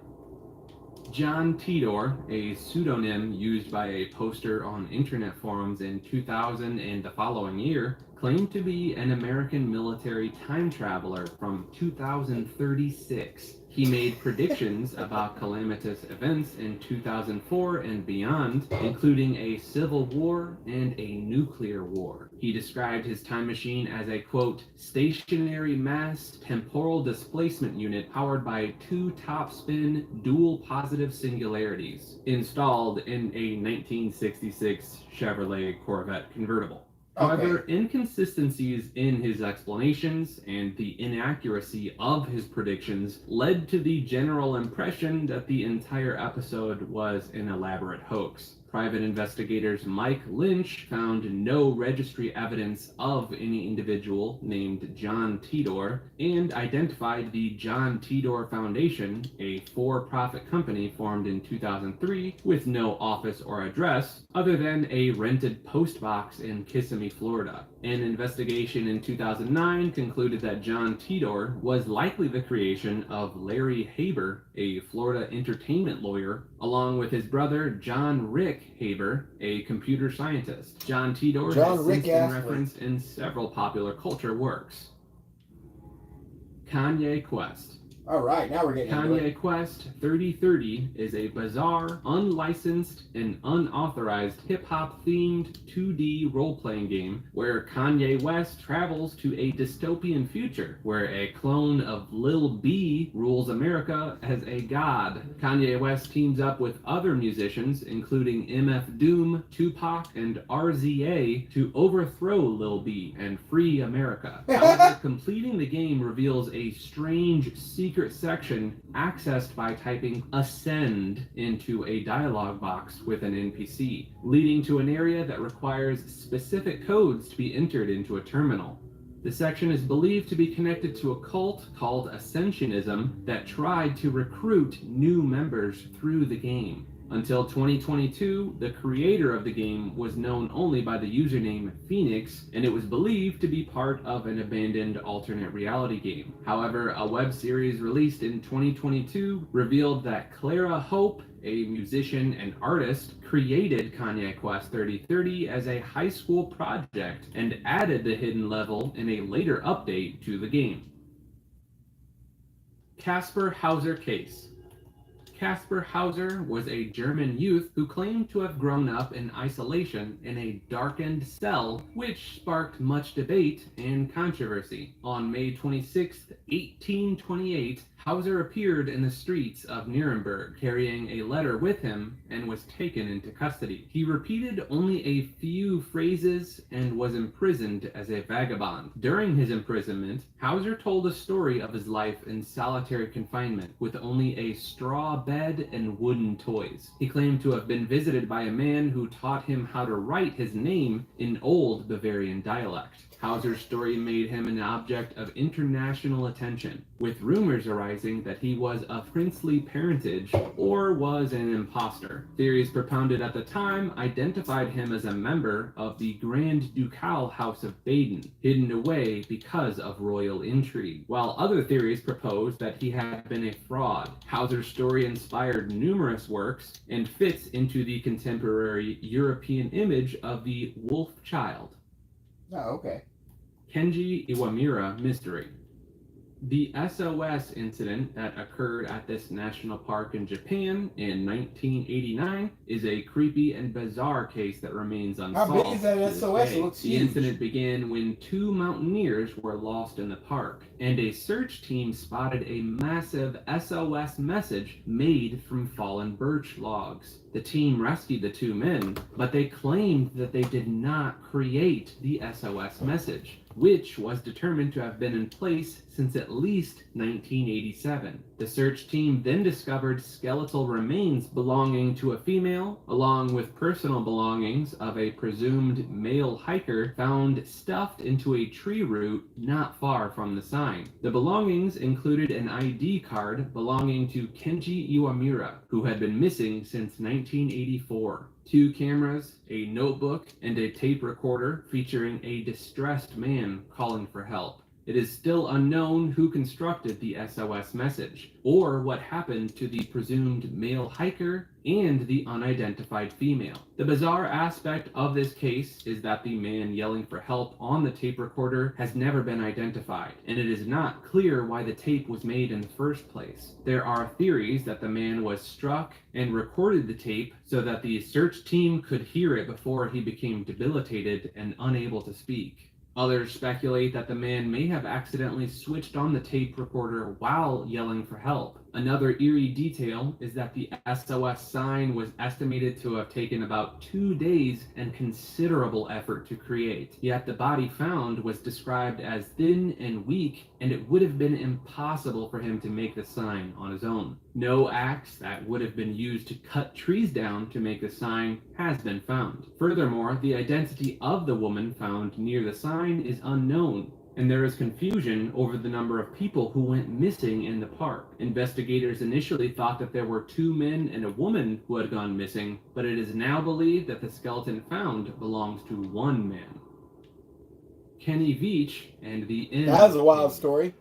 John Titor, a pseudonym used by a poster on internet forums in 2000 and the following year, claimed to be an American military time traveler from 2036. He made predictions about calamitous events in 2004 and beyond, including a civil war and a nuclear war. He described his time machine as a, quote, stationary mass temporal displacement unit powered by 2 top-spin dual positive singularities, installed in a 1966 Chevrolet Corvette convertible. However, inconsistencies in his explanations and the inaccuracy of his predictions led to the general impression that the entire episode was an elaborate hoax. Private investigators Mike Lynch found no registry evidence of any individual named John Tidor and identified the John Tidor Foundation, a for-profit company formed in 2003 with no office or address other than a rented post box in Kissimmee, Florida. An investigation in 2009 concluded that John Tidor was likely the creation of Larry Haber, a Florida entertainment lawyer, along with his brother John Rick Haber, a computer scientist. John Tidor has since been referenced in several popular culture works. Kanye Quest. All right, now we're getting into it. Kanye Quest 3030 is a bizarre, unlicensed, and unauthorized hip-hop themed 2D role-playing game where Kanye West travels to a dystopian future where a clone of Lil B rules America as a god. Kanye West teams up with other musicians, including MF Doom, Tupac, and RZA, to overthrow Lil B and free America. However, completing the game reveals a strange secret section accessed by typing ascend into a dialog box with an NPC, leading to an area that requires specific codes to be entered into a terminal. The section is believed to be connected to a cult called Ascensionism that tried to recruit new members through the game. Until 2022, the creator of the game was known only by the username Phoenix, and it was believed to be part of an abandoned alternate reality game. However, a web series released in 2022 revealed that Clara Hope, a musician and artist, created Kanye Quest 3030 as a high school project and added the hidden level in a later update to the game. Kasper Hauser Case. Kasper Hauser was a German youth who claimed to have grown up in isolation in a darkened cell, which sparked much debate and controversy. On May 26, 1828, Hauser appeared in the streets of Nuremberg, carrying a letter with him, and was taken into custody. He repeated only a few phrases and was imprisoned as a vagabond. During his imprisonment, Hauser told a story of his life in solitary confinement, with only a straw bed and wooden toys. He claimed to have been visited by a man who taught him how to write his name in Old Bavarian dialect. Hauser's story made him an object of international attention, with rumors arising that he was of princely parentage or was an impostor. Theories propounded at the time identified him as a member of the Grand Ducal House of Baden, hidden away because of royal intrigue, while other theories proposed that he had been a fraud. Hauser's story inspired numerous works and fits into the contemporary European image of the wolf child. Oh, okay. Kenji Iwamura mystery. The SOS incident that occurred at this national park in Japan in 1989 is a creepy and bizarre case that remains unsolved. How big is that SOS? It looks The huge. incident began when 2 mountaineers were lost in the park, and a search team spotted a massive SOS message made from fallen birch logs. The team rescued the 2 men, but they claimed that they did not create the SOS message, which was determined to have been in place since at least 1987. The search team then discovered skeletal remains belonging to a female, along with personal belongings of a presumed male hiker found stuffed into a tree root not far from the sign. The belongings included an ID card belonging to Kenji Iwamura, who had been missing since 1984. 2 cameras, a notebook, and a tape recorder featuring a distressed man calling for help. It is still unknown who constructed the SOS message, or what happened to the presumed male hiker and the unidentified female. The bizarre aspect of this case is that the man yelling for help on the tape recorder has never been identified, and it is not clear why the tape was made in the first place. There are theories that the man was struck and recorded the tape so that the search team could hear it before he became debilitated and unable to speak. Others speculate that the man may have accidentally switched on the tape recorder while yelling for help. Another eerie detail is that the SOS sign was estimated to have taken about 2 days and considerable effort to create. Yet the body found was described as thin and weak, and it would have been impossible for him to make the sign on his own. No axe that would have been used to cut trees down to make the sign has been found. Furthermore, the identity of the woman found near the sign is unknown, and there is confusion over the number of people who went missing in the park. Investigators initially thought that there were 2 men and a woman who had gone missing, but it is now believed that the skeleton found belongs to 1 man. Kenny Veach and the End. That's a wild story.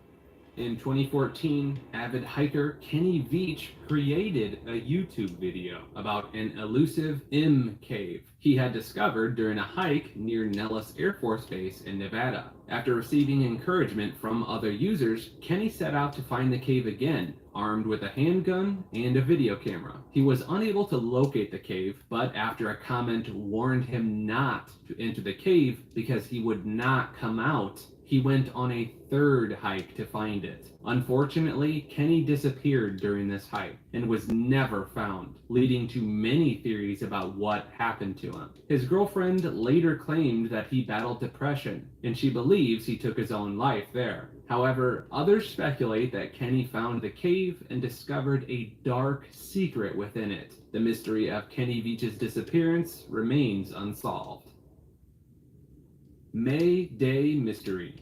In 2014, avid hiker Kenny Veach created a YouTube video about an elusive M cave he had discovered during a hike near Nellis Air Force Base in Nevada. After receiving encouragement from other users, Kenny set out to find the cave again, armed with a handgun and a video camera. He was unable to locate the cave, but after a comment warned him not to enter the cave because he would not come out, he went on a 3rd hike to find it. Unfortunately, Kenny disappeared during this hike and was never found, leading to many theories about what happened to him. His girlfriend later claimed that he battled depression, and she believes he took his own life there. However, others speculate that Kenny found the cave and discovered a dark secret within it. The mystery of Kenny Veach's disappearance remains unsolved. May Day Mystery.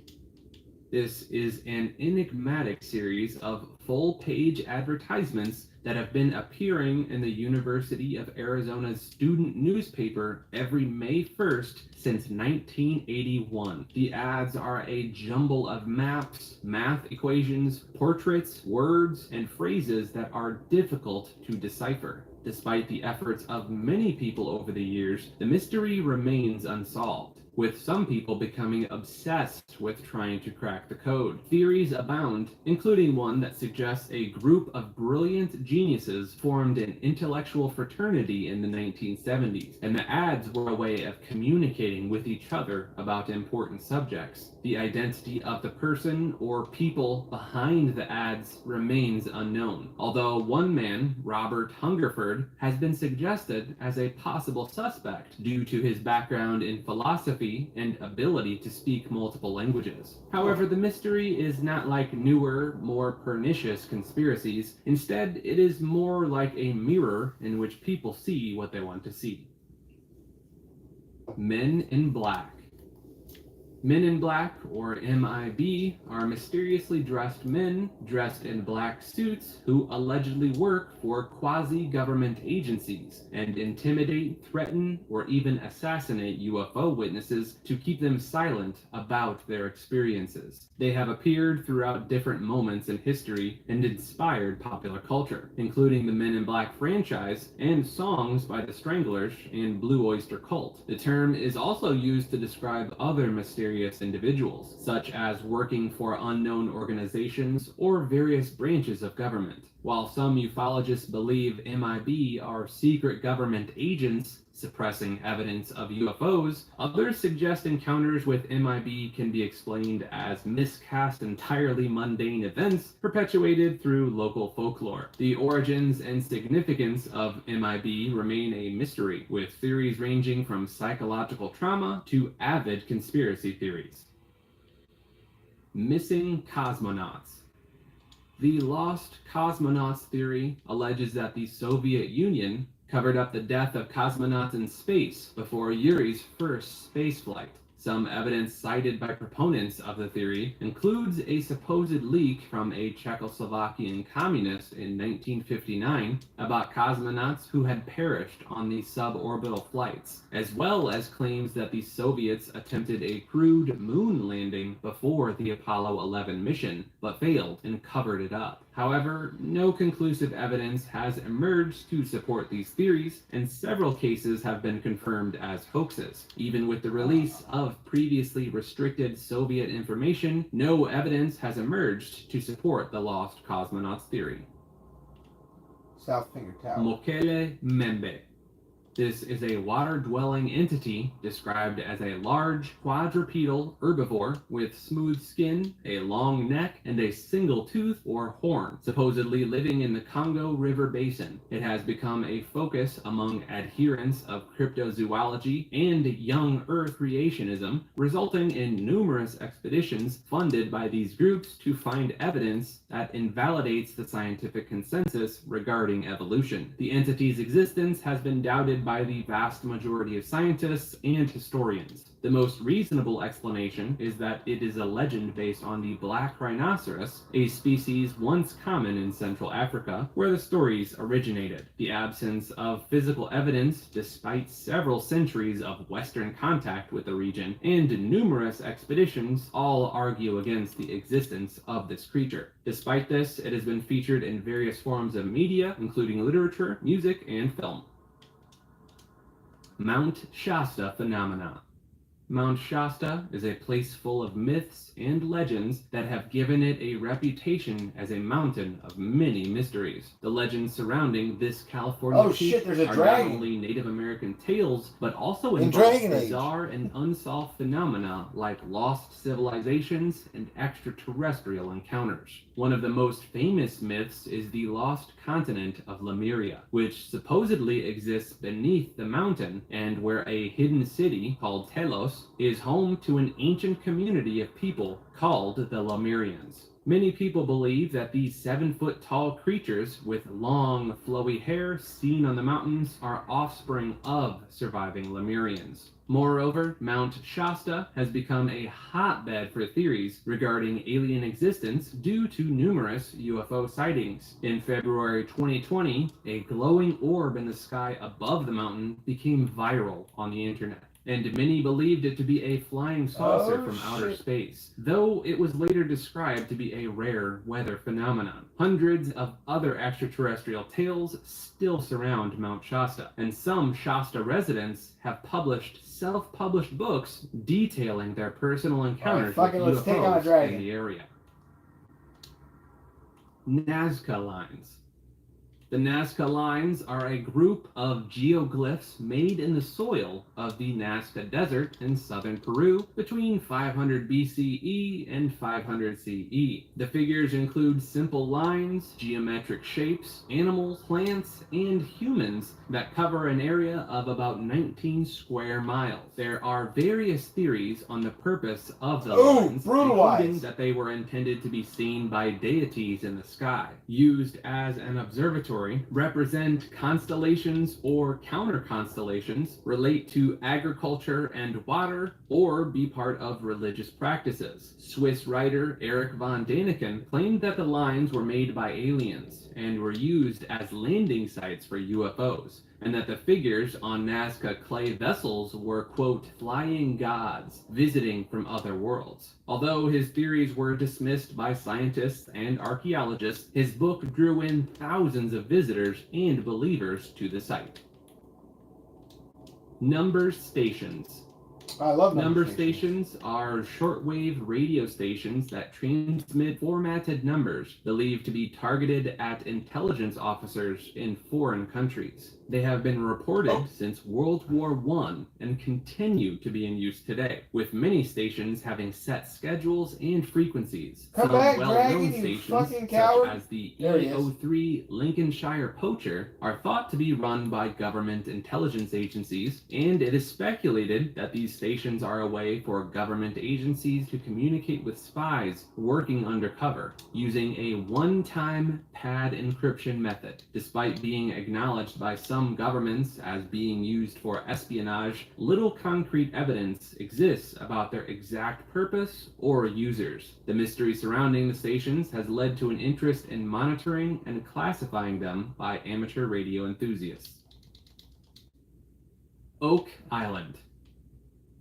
This is an enigmatic series of full-page advertisements that have been appearing in the University of Arizona's student newspaper every May 1st since 1981. The ads are a jumble of maps, math equations, portraits, words, and phrases that are difficult to decipher. Despite the efforts of many people over the years, the mystery remains unsolved, with some people becoming obsessed with trying to crack the code. Theories abound, including one that suggests a group of brilliant geniuses formed an intellectual fraternity in the 1970s, and the ads were a way of communicating with each other about important subjects. The identity of the person or people behind the ads remains unknown, although one man, Robert Hungerford, has been suggested as a possible suspect due to his background in philosophy and ability to speak multiple languages. However, the mystery is not like newer, more pernicious conspiracies. Instead, it is more like a mirror in which people see what they want to see. Men in Black. Men in Black, or MIB, are mysteriously dressed men dressed in black suits who allegedly work for quasi-government agencies and intimidate, threaten, or even assassinate UFO witnesses to keep them silent about their experiences. They have appeared throughout different moments in history and inspired popular culture, including the Men in Black franchise and songs by the Stranglers and Blue Oyster Cult. The term is also used to describe other mysterious individuals, such as working for unknown organizations or various branches of government. While some ufologists believe MIB are secret government agents suppressing evidence of UFOs, others suggest encounters with MIB can be explained as miscast, entirely mundane events perpetuated through local folklore. The origins and significance of MIB remain a mystery, with theories ranging from psychological trauma to avid conspiracy theories. Missing cosmonauts. The lost cosmonauts theory alleges that the Soviet Union covered up the death of cosmonauts in space before Yuri's first spaceflight. Some evidence cited by proponents of the theory includes a supposed leak from a Czechoslovakian communist in 1959 about cosmonauts who had perished on the suborbital flights, as well as claims that the Soviets attempted a crewed moon landing before the Apollo 11 mission, but failed and covered it up. However, no conclusive evidence has emerged to support these theories, and several cases have been confirmed as hoaxes. Even with the release of previously restricted Soviet information, no evidence has emerged to support the lost cosmonauts theory. South Finger Tower. Mokele Membe. This is a water-dwelling entity described as a large quadrupedal herbivore with smooth skin, a long neck, and a single tooth or horn, supposedly living in the Congo River Basin. It has become a focus among adherents of cryptozoology and young Earth creationism, resulting in numerous expeditions funded by these groups to find evidence that invalidates the scientific consensus regarding evolution. The entity's existence has been doubted by the vast majority of scientists and historians. The most reasonable explanation is that it is a legend based on the black rhinoceros, a species once common in Central Africa, where the stories originated. The absence of physical evidence, despite several centuries of Western contact with the region and numerous expeditions, all argue against the existence of this creature. Despite this, it has been featured in various forms of media, including literature, music, and film. Mount Shasta phenomena. Mount Shasta is a place full of myths and legends that have given it a reputation as a mountain of many mysteries. The legends surrounding this California peak there's a are dragon. not only Native American tales, but also In involve Dragon Age. bizarre and unsolved phenomena like lost civilizations and extraterrestrial encounters. One of the most famous myths is the lost continent of Lemuria, which supposedly exists beneath the mountain and where a hidden city called Telos is home to an ancient community of people called the Lemurians. Many people believe that these 7-foot-tall creatures with long, flowy hair seen on the mountains are offspring of surviving Lemurians. Moreover, Mount Shasta has become a hotbed for theories regarding alien existence due to numerous UFO sightings. In February 2020, a glowing orb in the sky above the mountain became viral on the internet, and many believed it to be a flying saucer from outer space, though it was later described to be a rare weather phenomenon. Hundreds of other extraterrestrial tales still surround Mount Shasta, and some Shasta residents have published self-published books detailing their personal encounters with UFOs in the area. Nazca Lines. The Nazca Lines are a group of geoglyphs made in the soil of the Nazca Desert in southern Peru between 500 BCE and 500 CE. The figures include simple lines, geometric shapes, animals, plants, and humans that cover an area of about 19 square miles. There are various theories on the purpose of the lines, including that they were intended to be seen by deities in the sky, used as an observatory, represent constellations or counter-constellations, relate to agriculture and water, or be part of religious practices. Swiss writer Erich von Däniken claimed that the lines were made by aliens and were used as landing sites for UFOs, and that the figures on Nazca clay vessels were, quote, flying gods visiting from other worlds. Although his theories were dismissed by scientists and archaeologists, his book drew in thousands of visitors and believers to the site. Number stations. I love number stations are shortwave radio stations that transmit formatted numbers believed to be targeted at intelligence officers in foreign countries. They have been reported since World War I and continue to be in use today, with many stations having set schedules and frequencies. Some well-known stations, such as the E03 Lincolnshire Poacher, are thought to be run by government intelligence agencies, and it is speculated that these These stations are a way for government agencies to communicate with spies working undercover using a one-time pad encryption method. Despite being acknowledged by some governments as being used for espionage, little concrete evidence exists about their exact purpose or users. The mystery surrounding the stations has led to an interest in monitoring and classifying them by amateur radio enthusiasts. Oak Island.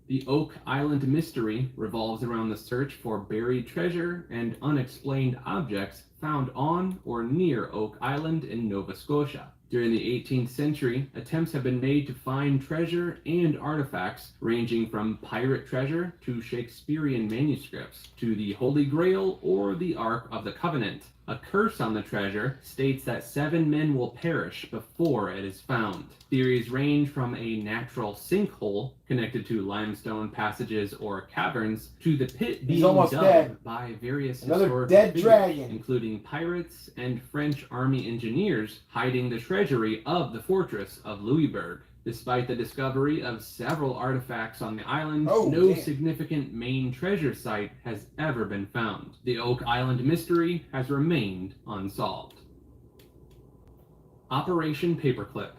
The Oak Island mystery revolves around the search for buried treasure and unexplained objects found on or near Oak Island in Nova Scotia. During the 18th century, attempts have been made to find treasure and artifacts ranging from pirate treasure to Shakespearean manuscripts to the Holy Grail or the Ark of the Covenant. A curse on the treasure states that 7 men will perish before it is found. Theories range from a natural sinkhole connected to limestone passages or caverns to the pit being dug dead by various Another historical dead figures, dragon, including pirates and French army engineers hiding the treasury of the fortress of Louisbourg. Despite the discovery of several artifacts on the island, no significant main treasure site has ever been found. The Oak Island mystery has remained unsolved. Operation Paperclip.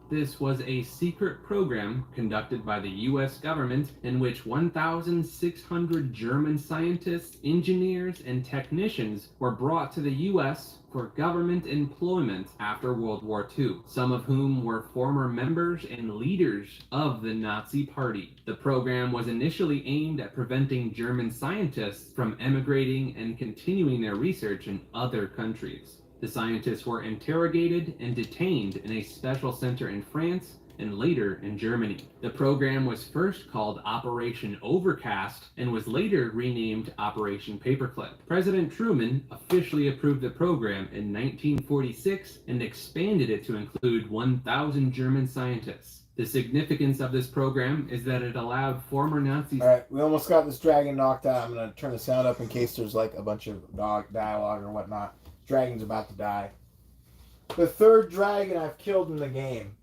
This was a secret program conducted by the US government in which 1,600 German scientists, engineers, and technicians were brought to the US for government employment after World War II, some of whom were former members and leaders of the Nazi Party. The program was initially aimed at preventing German scientists from emigrating and continuing their research in other countries. The scientists were interrogated and detained in a special center in France and later in Germany. The program was first called Operation Overcast and was later renamed Operation Paperclip. President Truman officially approved the program in 1946 and expanded it to include 1,000 German scientists. The significance of this program is that it allowed former Nazis... Alright, we almost got this dragon knocked out. I'm going to turn the sound up in case there's like a bunch of dialogue or whatnot. Dragon's about to die. The third dragon I've killed in the game,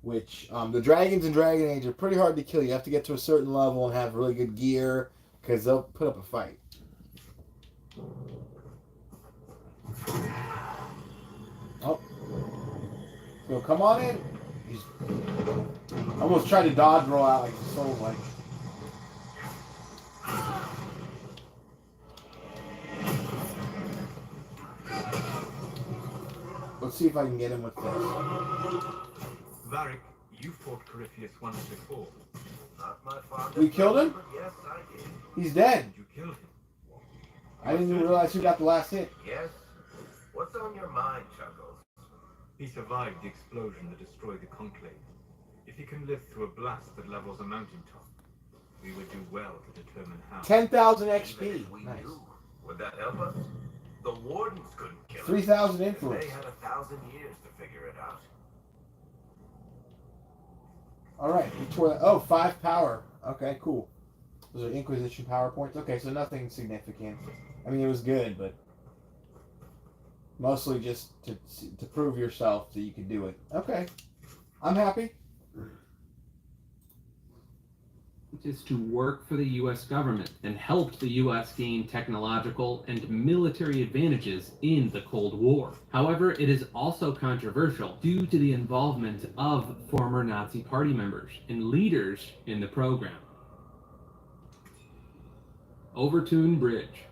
which the dragons in Dragon Age are pretty hard to kill. You have to get to a certain level and have really good gear because they'll put up a fight. Oh. So come on in. He's almost tried to dodge roll out like the soul like. Let's see if I can get him with this. Varric, you fought Corypheus once before. Not my father. We killed him? Yes, I did. He's dead. Did you kill him? I didn't even realize who got the last hit. Yes. What's on your mind, Chuckles? He survived the explosion that destroyed the Conclave. If he can live through a blast that levels a mountaintop, we would do well to determine how. 10,000 Even XP. if we Nice. knew, would that help us? The Wardens couldn't kill him. 3,000 And influence. they had 1,000 years to figure it out. Alright, we tore that. Oh, 5 power. Okay, cool. Those are Inquisition power points. Okay, so nothing significant. I mean, it was good, but mostly just to prove yourself that you could do it. Okay. I'm happy. Is to work for the US government and helped the US gain technological and military advantages in the Cold War. However, it is also controversial due to the involvement of former Nazi Party members and leaders in the program. Overtoun Bridge.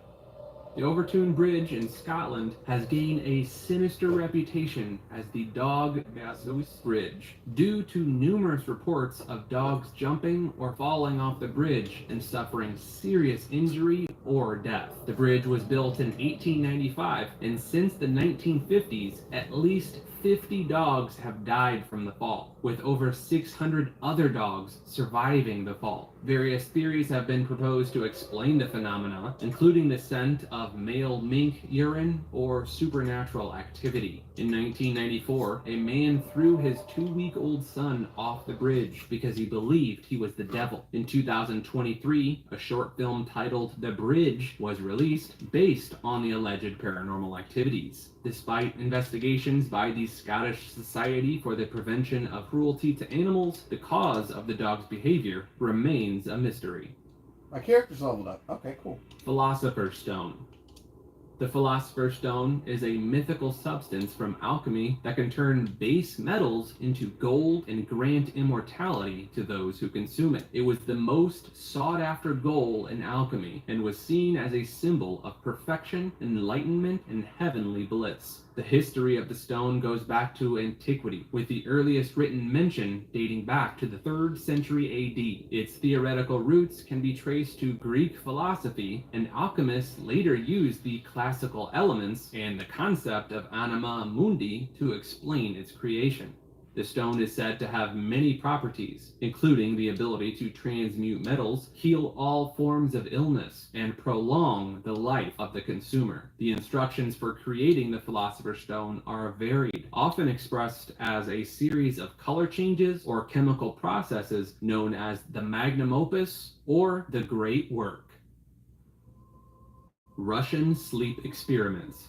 The Overtoun Bridge in Scotland has gained a sinister reputation as the Dog Basus Bridge, due to numerous reports of dogs jumping or falling off the bridge and suffering serious injury or death. The bridge was built in 1895, and since the 1950s, at least 50 dogs have died from the fall, with over 600 other dogs surviving the fall. Various theories have been proposed to explain the phenomena, including the scent of male mink urine or supernatural activity. In 1994, a man threw his 2-week-old son off the bridge because he believed he was the devil. In 2023, a short film titled The Bridge was released based on the alleged paranormal activities. Despite investigations by the Scottish Society for the Prevention of Cruelty to Animals, the cause of the dog's behavior remains a mystery. My character's leveled up. Okay, cool. Philosopher's Stone. The Philosopher's Stone is a mythical substance from alchemy that can turn base metals into gold and grant immortality to those who consume it. It was the most sought-after goal in alchemy and was seen as a symbol of perfection, enlightenment, and heavenly bliss. The history of the stone goes back to antiquity, with the earliest written mention dating back to the 3rd century AD. Its theoretical roots can be traced to Greek philosophy, and alchemists later used the classical elements and the concept of anima mundi to explain its creation. The stone is said to have many properties, including the ability to transmute metals, heal all forms of illness, and prolong the life of the consumer. The instructions for creating the Philosopher's Stone are varied, often expressed as a series of color changes or chemical processes known as the magnum opus or the great work. Russian sleep experiments.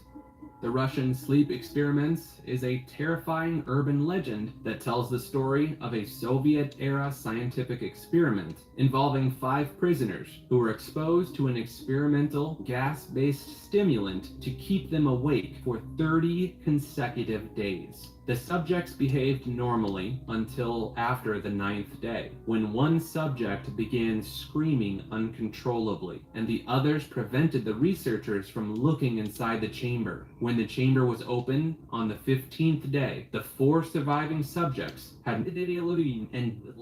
The Russian sleep experiments is a terrifying urban legend that tells the story of a Soviet-era scientific experiment involving 5 prisoners who were exposed to an experimental gas-based stimulant to keep them awake for 30 consecutive days. The subjects behaved normally until after the 9th day, when one subject began screaming uncontrollably, and the others prevented the researchers from looking inside the chamber. When the chamber was opened on the 15th day, the 4 surviving subjects had and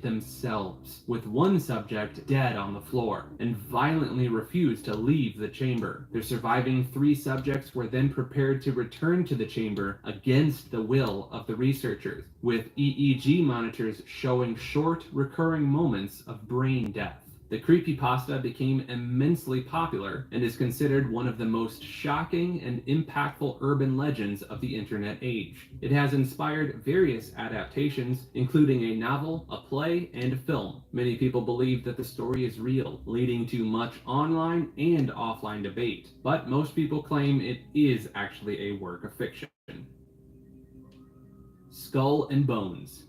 themselves, with one subject dead on the floor, and violently refused to leave the chamber. The surviving 3 subjects were then prepared to return to the chamber against the will of the researchers, with EEG monitors showing short, recurring moments of brain death. The creepypasta became immensely popular and is considered one of the most shocking and impactful urban legends of the internet age. It has inspired various adaptations, including a novel, a play, and a film. Many people believe that the story is real, leading to much online and offline debate, but most people claim it is actually a work of fiction. Skull and Bones.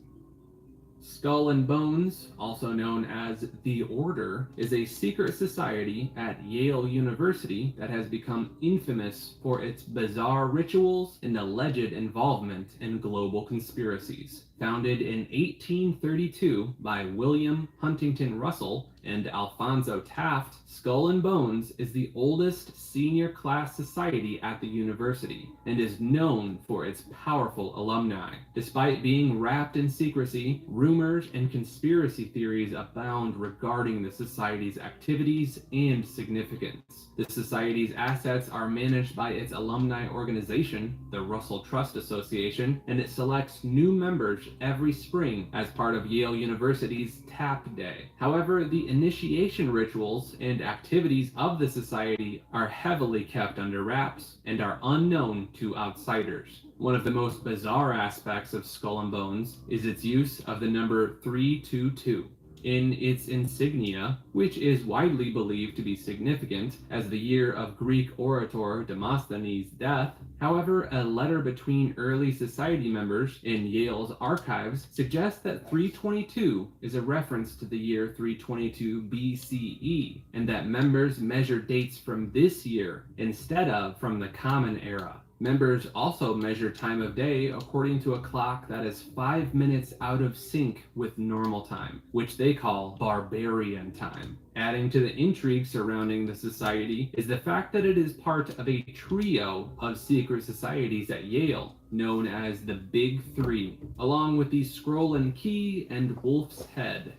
Skull and Bones, also known as The Order, is a secret society at Yale University that has become infamous for its bizarre rituals and alleged involvement in global conspiracies. Founded in 1832 by William Huntington Russell and Alphonso Taft, Skull and Bones is the oldest senior class society at the university and is known for its powerful alumni. Despite being wrapped in secrecy, rumors and conspiracy theories abound regarding the society's activities and significance. The society's assets are managed by its alumni organization, the Russell Trust Association, and it selects new members every spring as part of Yale University's Tap Day. However, the initiation rituals and activities of the society are heavily kept under wraps and are unknown to outsiders. One of the most bizarre aspects of Skull and Bones is its use of the number 322 in its insignia, which is widely believed to be significant as the year of Greek orator Demosthenes' death. However, a letter between early society members in Yale's archives suggests that 322 is a reference to the year 322 BCE, and that members measure dates from this year instead of from the Common Era. Members also measure time of day according to a clock that is 5 minutes out of sync with normal time, which they call barbarian time. Adding to the intrigue surrounding the society is the fact that it is part of a trio of secret societies at Yale, known as the Big Three, along with the Scroll and Key and Wolf's Head.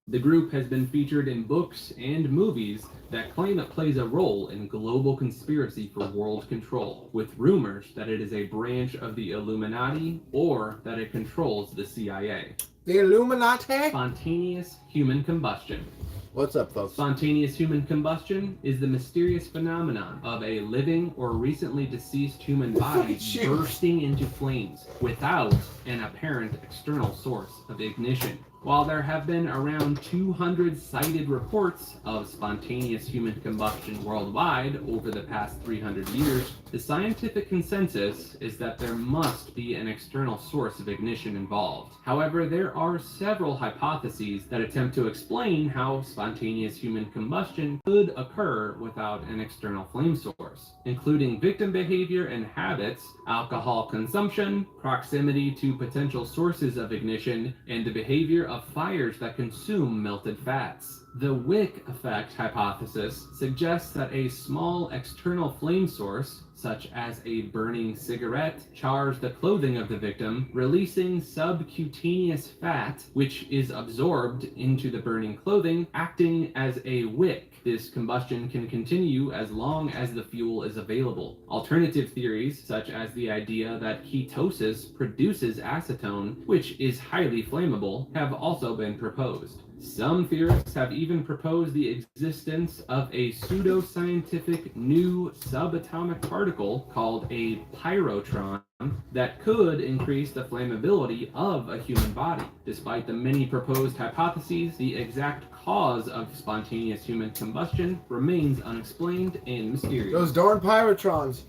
The group has been featured in books and movies that claim it plays a role in global conspiracy for world control, with rumors that it is a branch of the Illuminati or that it controls the CIA. The Illuminati? Spontaneous human combustion. What's up, folks? Spontaneous human combustion is the mysterious phenomenon of a living or recently deceased human body bursting into flames without an apparent external source of ignition. While there have been around 200 cited reports of spontaneous human combustion worldwide over the past 300 years, the scientific consensus is that there must be an external source of ignition involved. However, there are several hypotheses that attempt to explain how spontaneous human combustion could occur without an external flame source, including victim behavior and habits, alcohol consumption, proximity to potential sources of ignition, and the behavior of fires that consume melted fats. The wick effect hypothesis suggests that a small external flame source, such as a burning cigarette, chars the clothing of the victim, releasing subcutaneous fat, which is absorbed into the burning clothing, acting as a wick. This combustion can continue as long as the fuel is available. Alternative theories, such as the idea that ketosis produces acetone, which is highly flammable, have also been proposed. Some theorists have even proposed the existence of a pseudoscientific new subatomic particle called a pyrotron that could increase the flammability of a human body. Despite the many proposed hypotheses, the exact cause of spontaneous human combustion remains unexplained and mysterious. Those darn pyrotrons.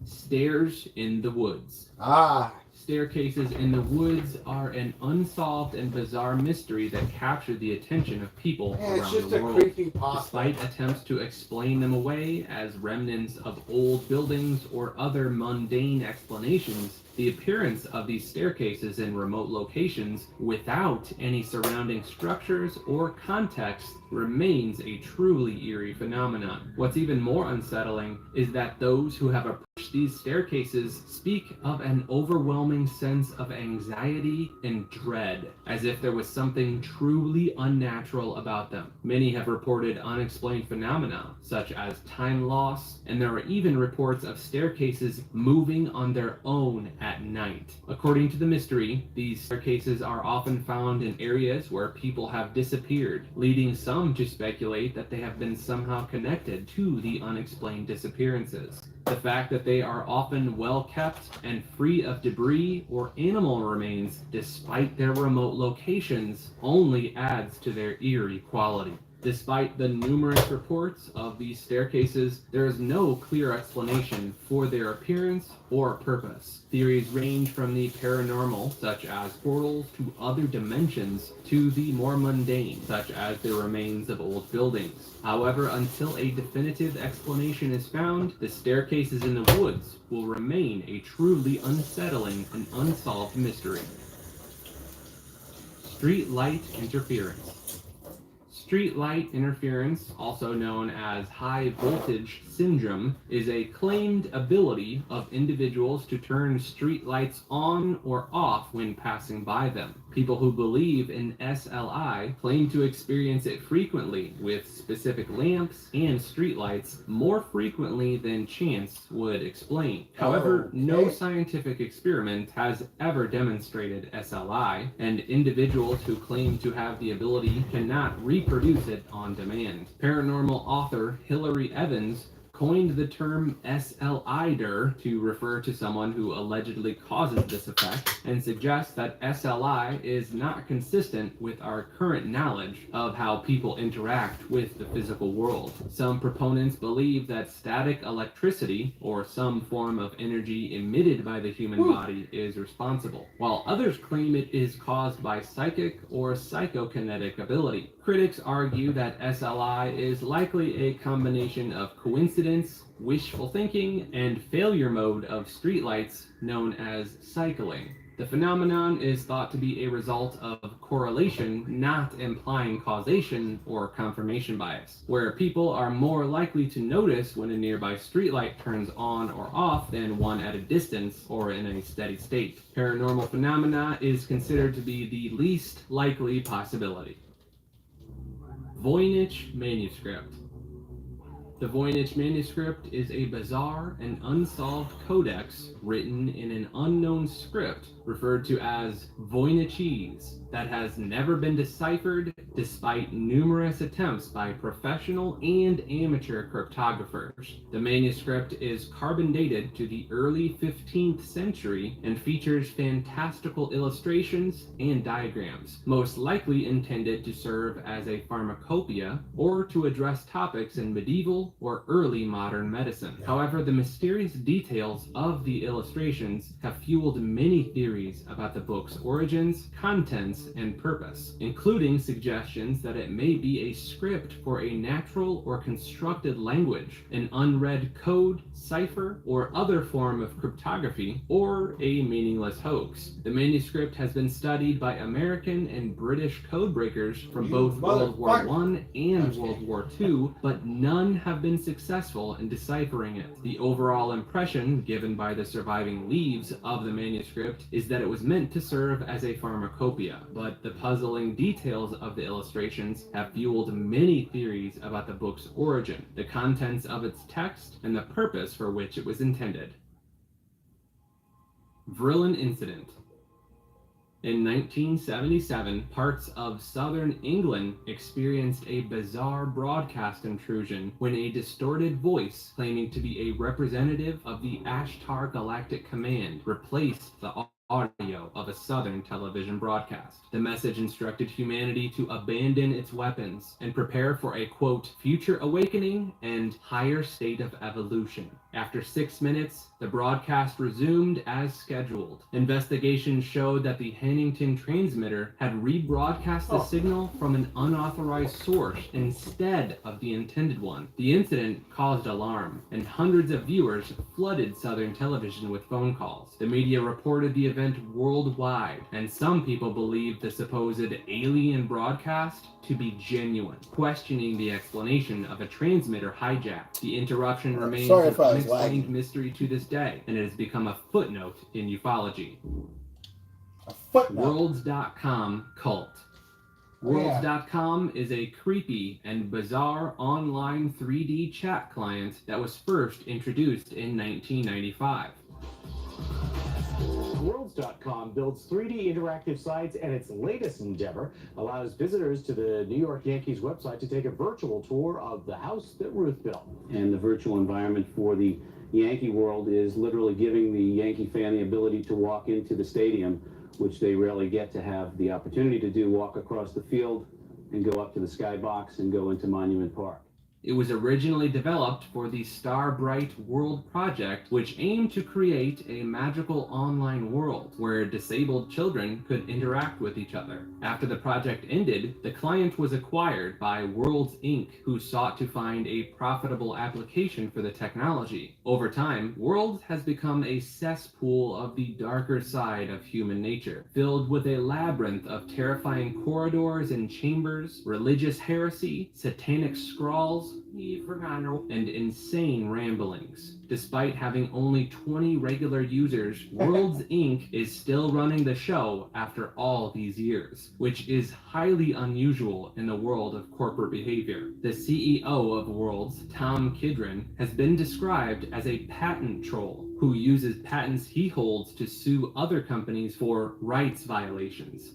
Stairs in the woods. Ah. Staircases in the woods are an unsolved and bizarre mystery that capture the attention of people around the world. Despite attempts to explain them away as remnants of old buildings or other mundane explanations, the appearance of these staircases in remote locations without any surrounding structures or context remains a truly eerie phenomenon. What's even more unsettling is that those who have approached these staircases speak of an overwhelming sense of anxiety and dread, as if there was something truly unnatural about them. Many have reported unexplained phenomena, such as time loss, and there are even reports of staircases moving on their own at night. According to the mystery, these staircases are often found in areas where people have disappeared, leading some to speculate that they have been somehow connected to the unexplained disappearances. The fact that they are often well kept and free of debris or animal remains despite their remote locations only adds to their eerie quality. Despite the numerous reports of these staircases, there is no clear explanation for their appearance or purpose. Theories range from the paranormal, such as portals to other dimensions, to the more mundane, such as the remains of old buildings. However, until a definitive explanation is found, the staircases in the woods will remain a truly unsettling and unsolved mystery. Street light interference. Street light interference, also known as high voltage syndrome, is a claimed ability of individuals to turn street lights on or off when passing by them. People who believe in SLI claim to experience it frequently with specific lamps and streetlights more frequently than chance would explain. However, no scientific experiment has ever demonstrated SLI, and individuals who claim to have the ability cannot reproduce it on demand. Paranormal author Hilary Evans coined the term SLIder to refer to someone who allegedly causes this effect, and suggests that SLI is not consistent with our current knowledge of how people interact with the physical world. Some proponents believe that static electricity, or some form of energy emitted by the human body, is responsible, while others claim it is caused by psychic or psychokinetic ability. Critics argue that SLI is likely a combination of coincidence, wishful thinking, and failure mode of streetlights known as cycling. The phenomenon is thought to be a result of correlation, not implying causation or confirmation bias, where people are more likely to notice when a nearby streetlight turns on or off than one at a distance or in a steady state. Paranormal phenomena is considered to be the least likely possibility. Voynich manuscript. The Voynich manuscript is a bizarre and unsolved codex written in an unknown script referred to as Voynichese that has never been deciphered despite numerous attempts by professional and amateur cryptographers. The manuscript is carbon dated to the early 15th century and features fantastical illustrations and diagrams, most likely intended to serve as a pharmacopoeia or to address topics in medieval or early modern medicine. However, the mysterious details of the illustrations have fueled many theories about the book's origins, contents, and purpose, including suggestions that it may be a script for a natural or constructed language, an unread code, cipher, or other form of cryptography, or a meaningless hoax. The manuscript has been studied by American and British codebreakers from both World War I and World War II, but none have been successful in deciphering it. The overall impression given by the surviving leaves of the manuscript is that it was meant to serve as a pharmacopoeia, but the puzzling details of the illustrations have fueled many theories about the book's origin, the contents of its text, and the purpose for which it was intended. Vrillin Incident. In 1977, parts of southern England experienced a bizarre broadcast intrusion when a distorted voice claiming to be a representative of the Ashtar Galactic Command replaced the audio of a southern television broadcast. The message instructed humanity to abandon its weapons and prepare for a, quote, future awakening and higher state of evolution. After 6 minutes, the broadcast resumed as scheduled. Investigations showed that the Hannington transmitter had rebroadcast the signal from an unauthorized source instead of the intended one. The incident caused alarm, and hundreds of viewers flooded Southern television with phone calls. The media reported the event worldwide, and some people believed the supposed alien broadcast to be genuine, questioning the explanation of a transmitter hijack. The interruption remains an unexplained mystery to this day, and it has become a footnote in ufology. Worlds.com cult. Worlds.com is a creepy and bizarre online 3D chat client that was first introduced in 1995. Worlds.com builds 3D interactive sites, and its latest endeavor allows visitors to the New York Yankees website to take a virtual tour of the house that Ruth built. And the virtual environment for the Yankee world is literally giving the Yankee fan the ability to walk into the stadium, which they rarely get to have the opportunity to do, walk across the field and go up to the skybox and go into Monument Park. It was originally developed for the Starbright World project, which aimed to create a magical online world where disabled children could interact with each other. After the project ended, the client was acquired by Worlds Inc., who sought to find a profitable application for the technology. Over time, Worlds has become a cesspool of the darker side of human nature, filled with a labyrinth of terrifying corridors and chambers, religious heresy, satanic scrawls, and insane ramblings. Despite having only 20 regular users, Worlds Inc. is still running the show after all these years, which is highly unusual in the world of corporate behavior. The CEO of Worlds, Tom Kidron, has been described as a patent troll who uses patents he holds to sue other companies for rights violations.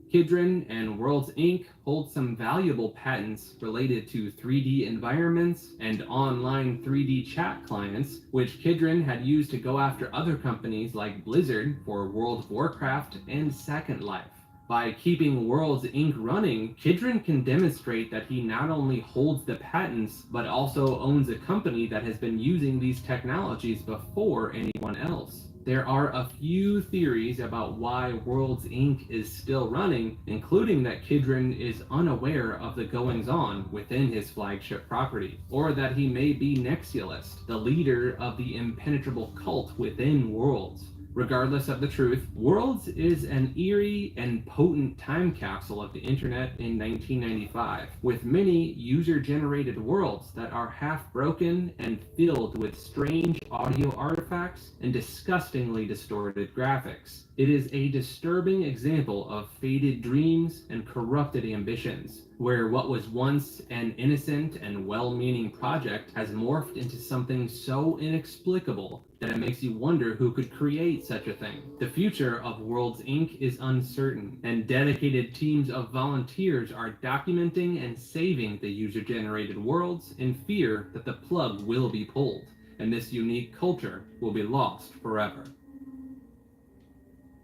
Kidron and Worlds Inc. hold some valuable patents related to 3D environments and online 3D chat clients, which Kidron had used to go after other companies like Blizzard for World of Warcraft and Second Life. By keeping Worlds Inc. running, Kidron can demonstrate that he not only holds the patents, but also owns a company that has been using these technologies before anyone else. There are a few theories about why Worlds Inc. is still running, including that Kidron is unaware of the goings-on within his flagship property, or that he may be Nexialist, the leader of the impenetrable cult within Worlds. Regardless of the truth, Worlds is an eerie and potent time capsule of the internet in 1995, with many user-generated worlds that are half-broken and filled with strange audio artifacts and disgustingly distorted graphics. It is a disturbing example of faded dreams and corrupted ambitions, where what was once an innocent and well-meaning project has morphed into something so inexplicable that it makes you wonder who could create such a thing. The future of Worlds Inc. is uncertain, and dedicated teams of volunteers are documenting and saving the user-generated worlds in fear that the plug will be pulled, and this unique culture will be lost forever.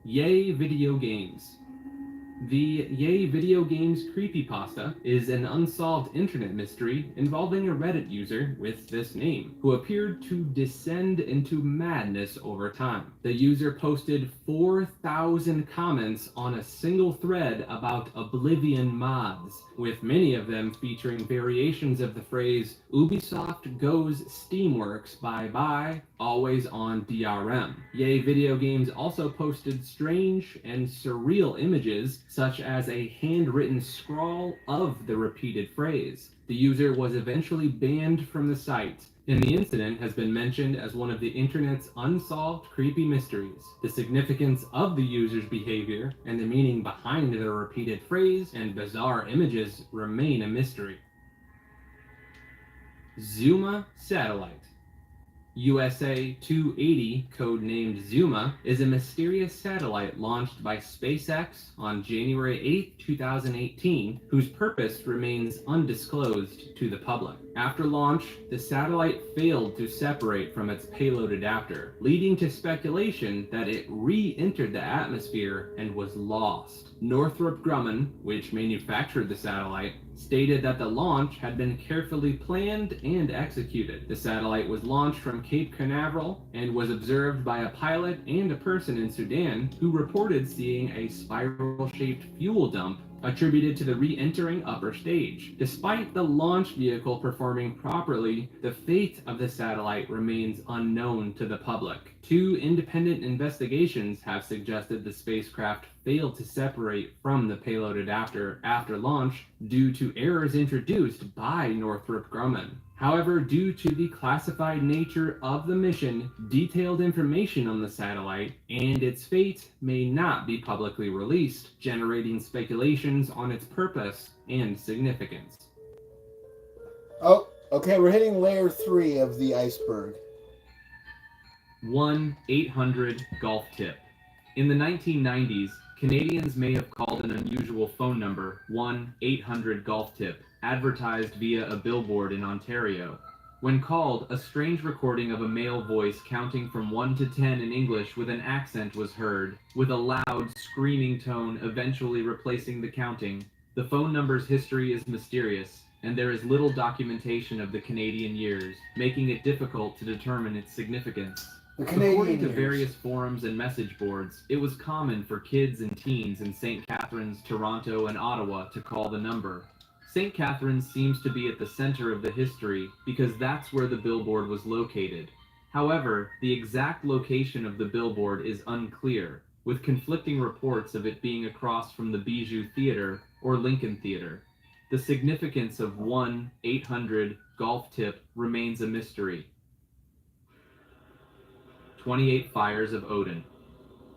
Yay Video Games. The Yay Video Games creepypasta is an unsolved internet mystery involving a Reddit user with this name, who appeared to descend into madness over time. The user posted 4,000 comments on a single thread about Oblivion mods, with many of them featuring variations of the phrase "Ubisoft goes Steamworks bye-bye, always on DRM." Yay Video Games also posted strange and surreal images, such as a handwritten scrawl of the repeated phrase. The user was eventually banned from the site, and the incident has been mentioned as one of the internet's unsolved creepy mysteries. The significance of the user's behavior and the meaning behind the repeated phrase and bizarre images remain a mystery. Zuma Satellite. USA 280, codenamed Zuma, is a mysterious satellite launched by SpaceX on January 8, 2018, whose purpose remains undisclosed to the public. After launch, the satellite failed to separate from its payload adapter, leading to speculation that it re-entered the atmosphere and was lost. Northrop Grumman, which manufactured the satellite, stated that the launch had been carefully planned and executed. The satellite was launched from Cape Canaveral and was observed by a pilot and a person in Sudan who reported seeing a spiral-shaped fuel dump attributed to the re-entering upper stage. Despite the launch vehicle performing properly, the fate of the satellite remains unknown to the public. 2 independent investigations have suggested the spacecraft failed to separate from the payload adapter after launch due to errors introduced by Northrop Grumman. However, due to the classified nature of the mission, detailed information on the satellite and its fate may not be publicly released, generating speculations on its purpose and significance. Oh, okay, we're hitting layer 3 of the iceberg. 1-800-GOLF tip. In the 1990s, Canadians may have called an unusual phone number, 1-800-GOLF tip, advertised via a billboard in Ontario. When called, a strange recording of a male voice counting from 1 to 10 in English with an accent was heard, with a loud, screaming tone eventually replacing the counting. The phone number's history is mysterious, and there is little documentation of the Canadian years, making it difficult to determine its significance. According to various forums and message boards, it was common for kids and teens in St. Catharines, Toronto, and Ottawa to call the number. St. Catharines seems to be at the center of the history because that's where the billboard was located. However, the exact location of the billboard is unclear, with conflicting reports of it being across from the Bijou Theatre or Lincoln Theatre. The significance of 1-800-GOLF tip remains a mystery. 28 Fires of Odin.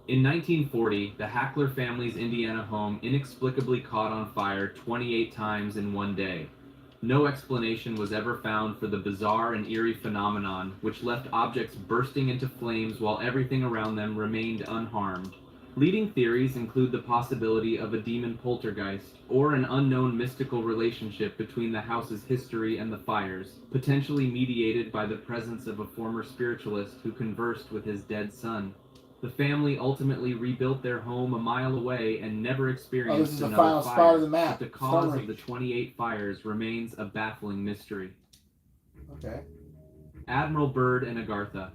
In 1940, the Hackler family's Indiana home inexplicably caught on fire 28 times in one day. No explanation was ever found for the bizarre and eerie phenomenon, which left objects bursting into flames while everything around them remained unharmed. Leading theories include the possibility of a demon poltergeist, or an unknown mystical relationship between the house's history and the fires, potentially mediated by the presence of a former spiritualist who conversed with his dead son. The family ultimately rebuilt their home a mile away and never experienced another fire, but the cause of the 28 fires remains a baffling mystery. Okay. Admiral Byrd and Agartha.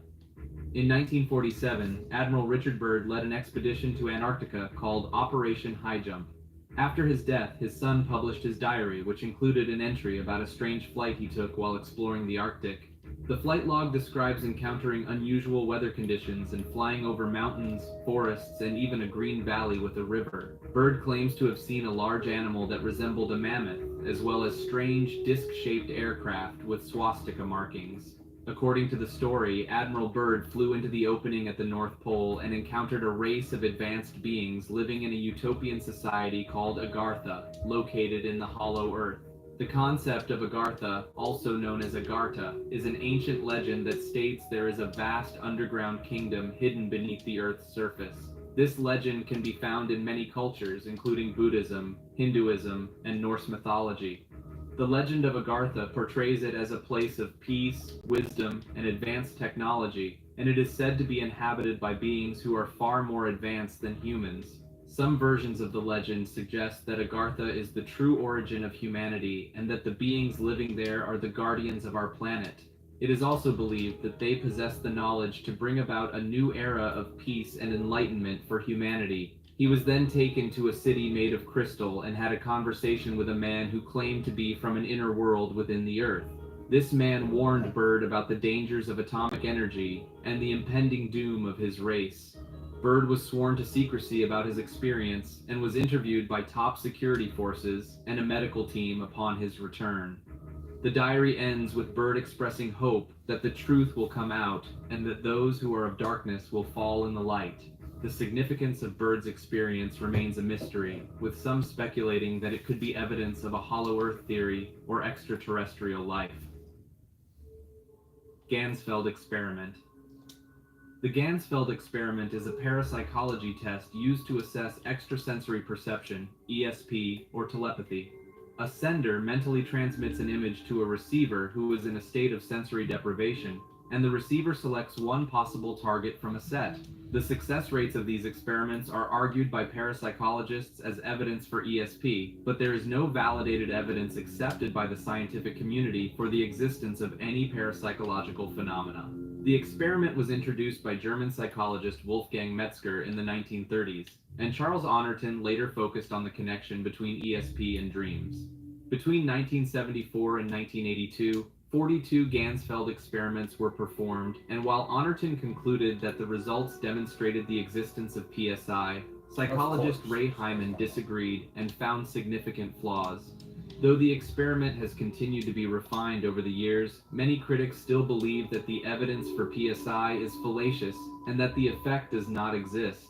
In 1947, Admiral Richard Byrd led an expedition to Antarctica called Operation High Jump. After his death, his son published his diary, which included an entry about a strange flight he took while exploring the Arctic. The flight log describes encountering unusual weather conditions and flying over mountains, forests, and even a green valley with a river. Byrd claims to have seen a large animal that resembled a mammoth, as well as strange disc-shaped aircraft with swastika markings. According to the story, Admiral Byrd flew into the opening at the North Pole and encountered a race of advanced beings living in a utopian society called Agartha, located in the Hollow Earth. The concept of Agartha, also known as Agartha, is an ancient legend that states there is a vast underground kingdom hidden beneath the Earth's surface. This legend can be found in many cultures, including Buddhism, Hinduism, and Norse mythology. The legend of Agartha portrays it as a place of peace, wisdom, and advanced technology, and it is said to be inhabited by beings who are far more advanced than humans. Some versions of the legend suggest that Agartha is the true origin of humanity and that the beings living there are the guardians of our planet. It is also believed that they possess the knowledge to bring about a new era of peace and enlightenment for humanity. He was then taken to a city made of crystal and had a conversation with a man who claimed to be from an inner world within the earth. This man warned Byrd about the dangers of atomic energy and the impending doom of his race. Byrd was sworn to secrecy about his experience and was interviewed by top security forces and a medical team upon his return. The diary ends with Byrd expressing hope that the truth will come out and that those who are of darkness will fall in the light. The significance of Byrd's experience remains a mystery, with some speculating that it could be evidence of a hollow earth theory or extraterrestrial life. Ganzfeld experiment. The Ganzfeld experiment is a parapsychology test used to assess extrasensory perception, ESP, or telepathy. A sender mentally transmits an image to a receiver who is in a state of sensory deprivation, and the receiver selects one possible target from a set. The success rates of these experiments are argued by parapsychologists as evidence for ESP, but there is no validated evidence accepted by the scientific community for the existence of any parapsychological phenomena. The experiment was introduced by German psychologist Wolfgang Metzger in the 1930s, and Charles Honorton later focused on the connection between ESP and dreams. Between 1974 and 1982, 42 Ganzfeld experiments were performed, and while Honorton concluded that the results demonstrated the existence of PSI, psychologist Ray Hyman disagreed and found significant flaws. Though the experiment has continued to be refined over the years, many critics still believe that the evidence for PSI is fallacious and that the effect does not exist.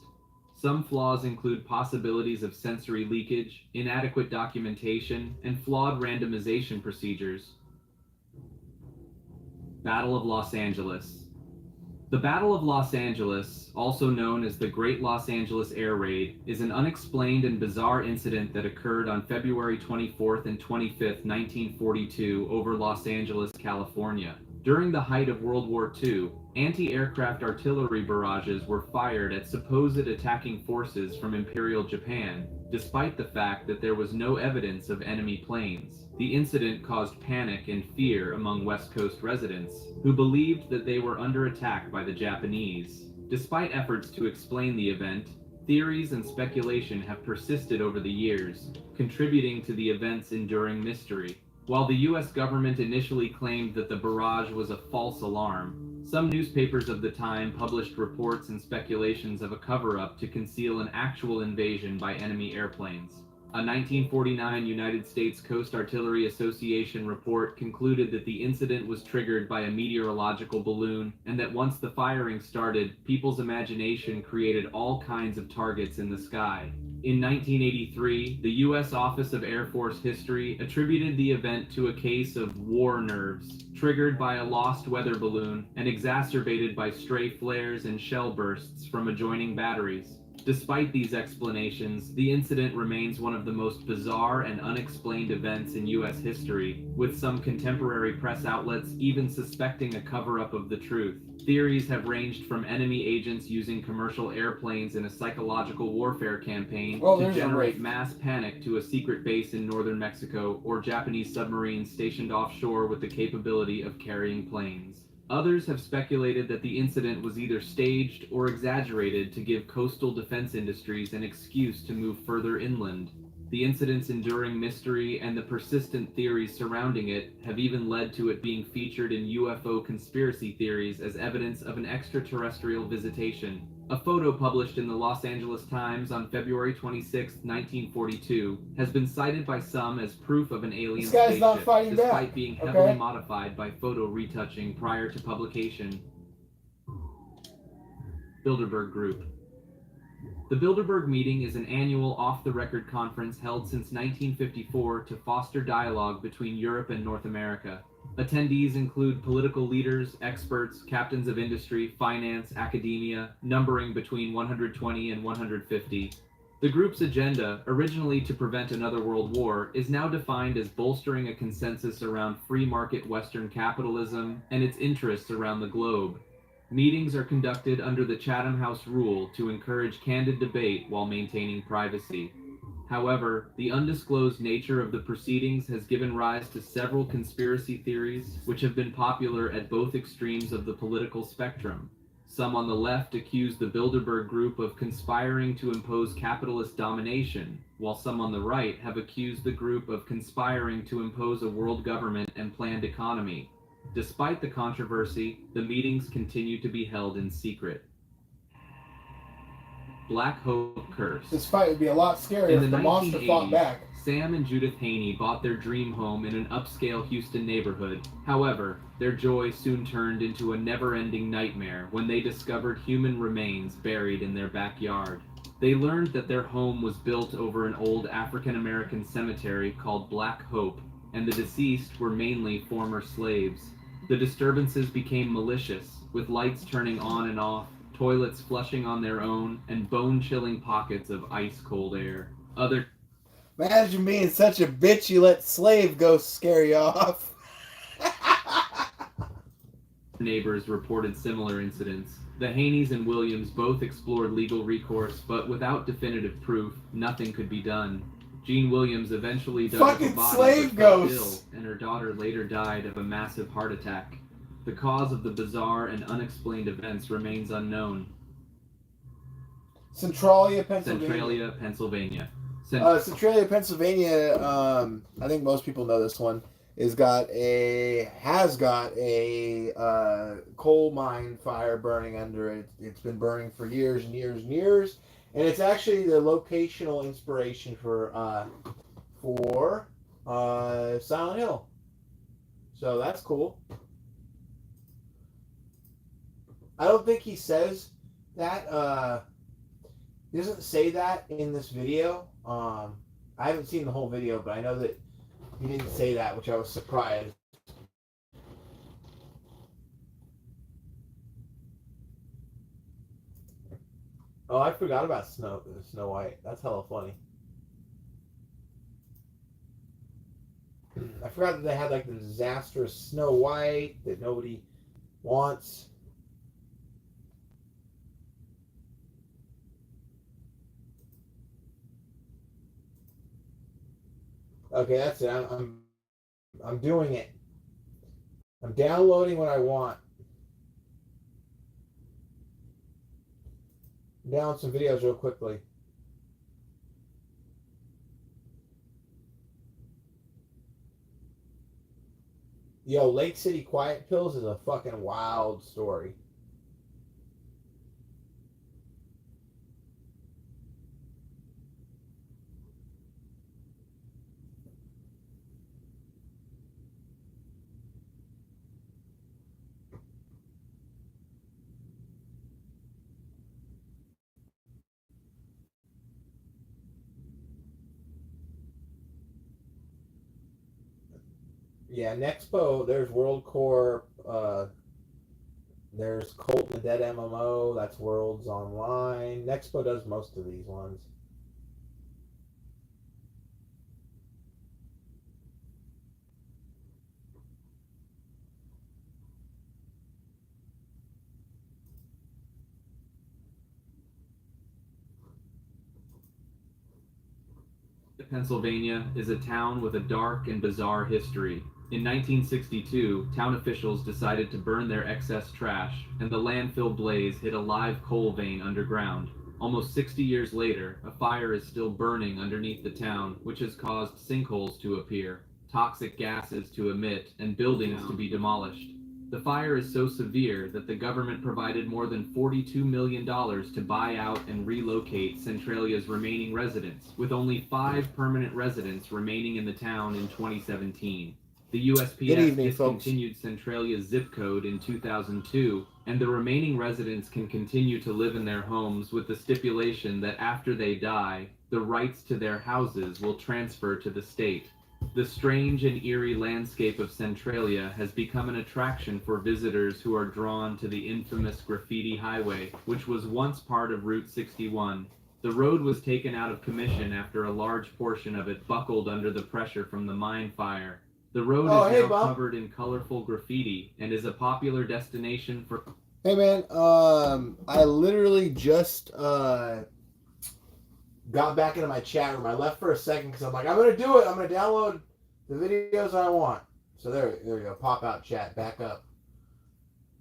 Some flaws include possibilities of sensory leakage, inadequate documentation, and flawed randomization procedures. Battle of Los Angeles. The Battle of Los Angeles, also known as the Great Los Angeles Air Raid, is an unexplained and bizarre incident that occurred on February 24th and 25th, 1942 over Los Angeles, California. During the height of World War II, anti-aircraft artillery barrages were fired at supposed attacking forces from Imperial Japan, despite the fact that there was no evidence of enemy planes. The incident caused panic and fear among West Coast residents, who believed that they were under attack by the Japanese. Despite efforts to explain the event, theories and speculation have persisted over the years, contributing to the event's enduring mystery. While the U.S. government initially claimed that the barrage was a false alarm, some newspapers of the time published reports and speculations of a cover-up to conceal an actual invasion by enemy airplanes. A 1949 United States Coast Artillery Association report concluded that the incident was triggered by a meteorological balloon, and that once the firing started, people's imagination created all kinds of targets in the sky. In 1983, the U.S. Office of Air Force History attributed the event to a case of war nerves, triggered by a lost weather balloon and exacerbated by stray flares and shell bursts from adjoining batteries. Despite these explanations, the incident remains one of the most bizarre and unexplained events in U.S. history, with some contemporary press outlets even suspecting a cover-up of the truth. Theories have ranged from enemy agents using commercial airplanes in a psychological warfare campaign to generate mass panic to a secret base in northern Mexico, or Japanese submarines stationed offshore with the capability of carrying planes. Others have speculated that the incident was either staged or exaggerated to give coastal defense industries an excuse to move further inland. The incident's enduring mystery and the persistent theories surrounding it have even led to it being featured in UFO conspiracy theories as evidence of an extraterrestrial visitation. A photo published in the Los Angeles Times on February 26, 1942, has been cited by some as proof of an alien This guy's not spaceship, fighting despite back. being heavily Okay. modified by photo retouching prior to publication. Bilderberg Group. The Bilderberg meeting is an annual off-the-record conference held since 1954 to foster dialogue between Europe and North America. Attendees include political leaders, experts, captains of industry, finance, academia, numbering between 120 and 150. The group's agenda, originally to prevent another world war, is now defined as bolstering a consensus around free market Western capitalism and its interests around the globe. Meetings are conducted under the Chatham House rule to encourage candid debate while maintaining privacy. However, the undisclosed nature of the proceedings has given rise to several conspiracy theories, which have been popular at both extremes of the political spectrum. Some on the left accuse the Bilderberg Group of conspiring to impose capitalist domination, while some on the right have accused the group of conspiring to impose a world government and planned economy. Despite the controversy, the meetings continue to be held in secret. Black Hope Curse. This fight would be a lot scarier In if the the monster fought 1980s, back. Sam and Judith Haney bought their dream home in an upscale Houston neighborhood. However, their joy soon turned into a never-ending nightmare when they discovered human remains buried in their backyard. They learned that their home was built over an old African-American cemetery called Black Hope, and the deceased were mainly former slaves. The disturbances became malicious, with lights turning on and off, toilets flushing on their own, and bone-chilling pockets of ice-cold air. Other Imagine being such a bitch you let slave ghosts scare you off. neighbors reported similar incidents. The Haneys and Williams both explored legal recourse, but without definitive proof, nothing could be done. Jean Williams eventually dug up a Fucking body slave but fell ghosts. ill, and her daughter later died of a massive heart attack. The cause of the bizarre and unexplained events remains unknown. Centralia, Pennsylvania. Centralia, Pennsylvania. Centralia, Pennsylvania. I think most people know this one. Has got a coal mine fire burning under it. It's been burning for years and years and years, and it's actually the locational inspiration for Silent Hill. So that's cool. I don't think he says that. He doesn't say that in this video. I haven't seen the whole video, but I know that he didn't say that, which I was surprised. Oh, I forgot about Snow White. That's hella funny. I forgot that they had like the disastrous Snow White that nobody wants. Okay, that's it. I'm doing it. I'm downloading what I want. Download some videos real quickly. Yo, Lake City Quiet Pills is a fucking wild story. Yeah, Nexpo, there's World Corp, there's Cult the Dead MMO, that's Worlds Online. Nexpo does most of these ones. Pennsylvania is a town with a dark and bizarre history. In 1962, town officials decided to burn their excess trash, and the landfill blaze hit a live coal vein underground. Almost 60 years later, a fire is still burning underneath the town, which has caused sinkholes to appear, toxic gases to emit, and buildings to be demolished. The fire is so severe that the government provided more than $42 million to buy out and relocate Centralia's remaining residents, with only 5 permanent residents remaining in the town in 2017. The USPS discontinued Centralia's zip code in 2002, and the remaining residents can continue to live in their homes with the stipulation that after they die, the rights to their houses will transfer to the state. The strange and eerie landscape of Centralia has become an attraction for visitors who are drawn to the infamous graffiti highway, which was once part of Route 61. The road was taken out of commission after a large portion of it buckled under the pressure from the mine fire. The road is now covered in colorful graffiti and is a popular destination for... Hey man, I literally just got back into my chat room. I left for a second because I'm like, I'm going to do it. I'm going to download the videos I want. So there we go. Pop out chat. Back up.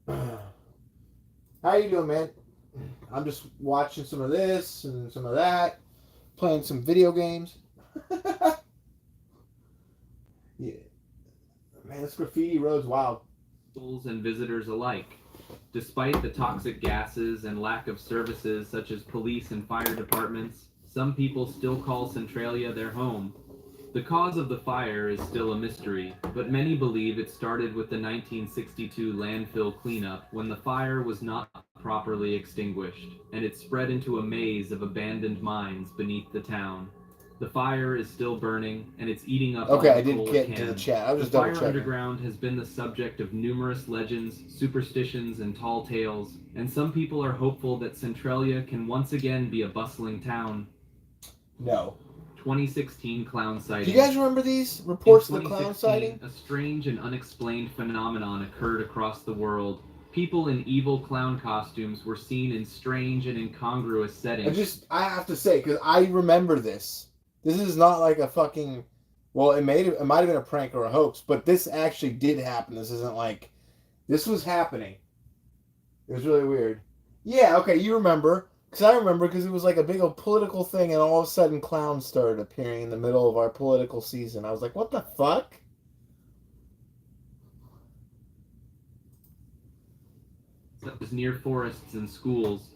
How you doing, man? I'm just watching some of this and some of that. Playing some video games. Yeah. Man, this graffiti road's wild. And visitors alike. Despite the toxic gases and lack of services such as police and fire departments, some people still call Centralia their home. The cause of the fire is still a mystery, but many believe it started with the 1962 landfill cleanup when the fire was not properly extinguished, and it spread into a maze of abandoned mines beneath the town. The fire is still burning, and it's eating up all the coal it can. Okay, I didn't get into the chat. I was just double checking. The fire underground has been the subject of numerous legends, superstitions, and tall tales, and some people are hopeful that Centralia can once again be a bustling town. No. 2016 clown sighting. Do you guys remember these reports of the clown sighting? A strange and unexplained phenomenon occurred across the world. People in evil clown costumes were seen in strange and incongruous settings. I have to say, because I remember this. This is not like a fucking... Well, it might have been a prank or a hoax, but this actually did happen. This isn't like... This was happening. It was really weird. Yeah, okay, you remember. Because I remember because it was like a big old political thing, and all of a sudden clowns started appearing in the middle of our political season. I was like, what the fuck? Such as near forests and schools.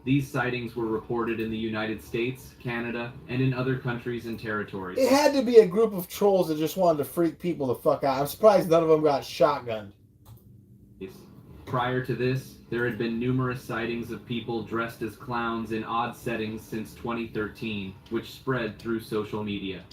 These sightings were reported in the United States, Canada, and in other countries and territories. It had to be a group of trolls that just wanted to freak people the fuck out. I'm surprised none of them got shotgunned. Prior to this, there had been numerous sightings of people dressed as clowns in odd settings since 2013, which spread through social media.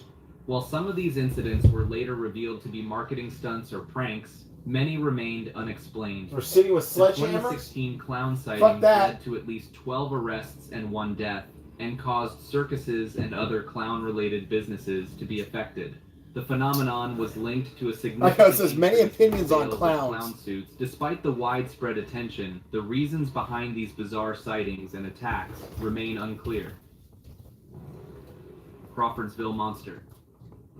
While some of these incidents were later revealed to be marketing stunts or pranks, many remained unexplained. We're sitting with sledgehammers? The 2016 clown sightings led to at least 12 arrests and 1 death, and caused circuses and other clown-related businesses to be affected. The phenomenon was linked to a significant many opinions on clowns. Clown suits. Despite the widespread attention, the reasons behind these bizarre sightings and attacks remain unclear. Crawfordsville Monster.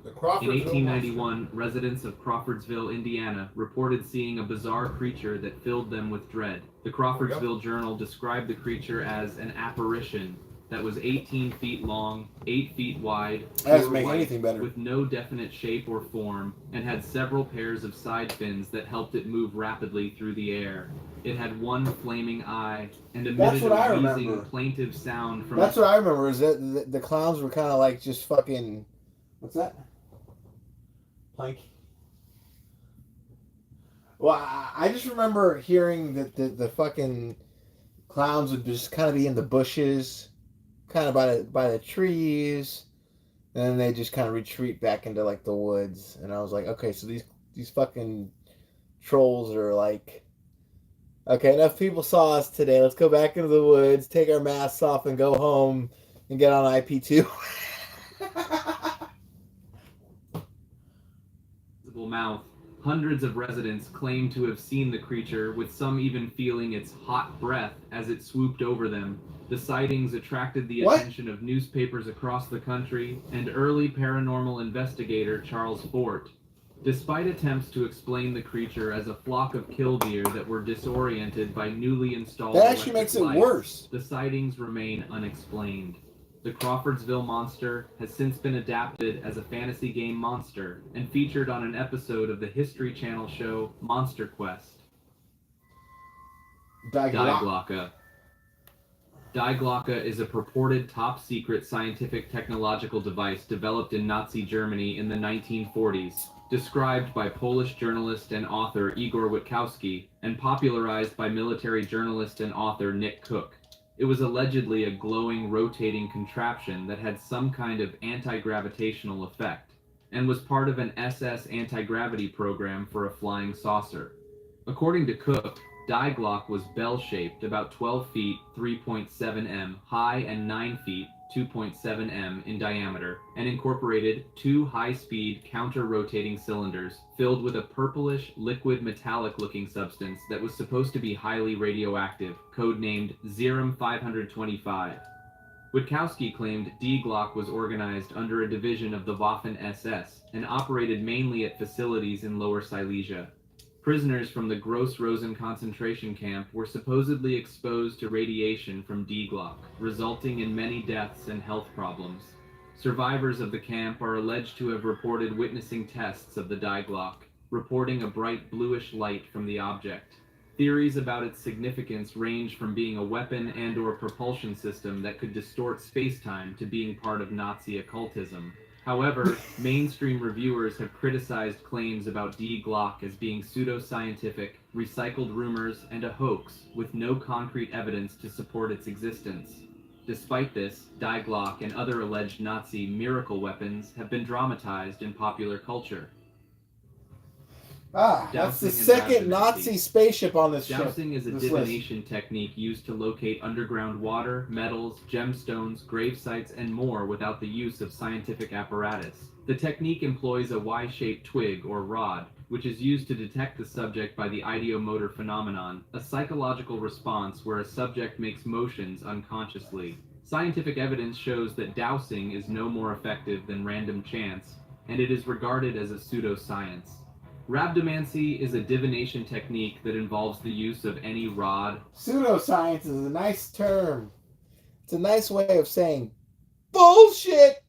In 1891, residents of Crawfordsville, Indiana, reported seeing a bizarre creature that filled them with dread. The Crawfordsville Journal described the creature as an apparition that was 18 feet long, 8 feet wide, with no definite shape or form, and had several pairs of side fins that helped it move rapidly through the air. It had 1 flaming eye and emitted a wheezing, plaintive sound from... That's what I remember, is that the clowns were kind of like just fucking... What's that? Plank? Well, I just remember hearing that the fucking clowns would just kind of be in the bushes, kind of by the trees, and then they just kind of retreat back into like the woods. And I was like, okay, so these fucking trolls are like, okay, enough people saw us today. Let's go back into the woods, take our masks off, and go home and get on IP2. Mouth. Hundreds of residents claim to have seen the creature, with some even feeling its hot breath as it swooped over them. The sightings attracted the attention of newspapers across the country, and early paranormal investigator Charles Fort Despite attempts to explain the creature as a flock of killdeer that were disoriented by newly installed That actually electric makes it lights, worse. the sightings remain unexplained. The Crawfordsville monster has since been adapted as a fantasy game monster and featured on an episode of the History Channel show Monster Quest. Diglocka. Diglocka is a purported top-secret scientific technological device developed in Nazi Germany in the 1940s, described by Polish journalist and author Igor Witkowski, and popularized by military journalist and author Nick Cook. It was allegedly a glowing, rotating contraption that had some kind of anti-gravitational effect, and was part of an SS anti-gravity program for a flying saucer. According to Cook, Diglock was bell-shaped, about 12 feet 3.7 m high and 9 feet 2.7 m in diameter, and incorporated two high-speed counter-rotating cylinders filled with a purplish, liquid metallic-looking substance that was supposed to be highly radioactive, codenamed Zerum 525. Witkowski claimed D-Glock was organized under a division of the Waffen-SS and operated mainly at facilities in Lower Silesia. Prisoners from the Gross-Rosen concentration camp were supposedly exposed to radiation from D-Glock, resulting in many deaths and health problems. Survivors of the camp are alleged to have reported witnessing tests of the Die-Glock, reporting a bright bluish light from the object. Theories about its significance range from being a weapon and/or propulsion system that could distort space-time to being part of Nazi occultism. However, mainstream reviewers have criticized claims about D-Glock as being pseudoscientific, recycled rumors, and a hoax, with no concrete evidence to support its existence. Despite this, Die-Glock and other alleged Nazi miracle weapons have been dramatized in popular culture. That's the second Nazi spaceship on this ship. Dowsing is a divination technique used to locate underground water, metals, gemstones, grave sites, and more without the use of scientific apparatus. The technique employs a Y-shaped twig or rod, which is used to detect the subject by the ideomotor phenomenon, a psychological response where a subject makes motions unconsciously. Scientific evidence shows that dowsing is no more effective than random chance, and it is regarded as a pseudoscience. Rhabdomancy is a divination technique that involves the use of any rod. Pseudoscience is a nice term. It's a nice way of saying bullshit.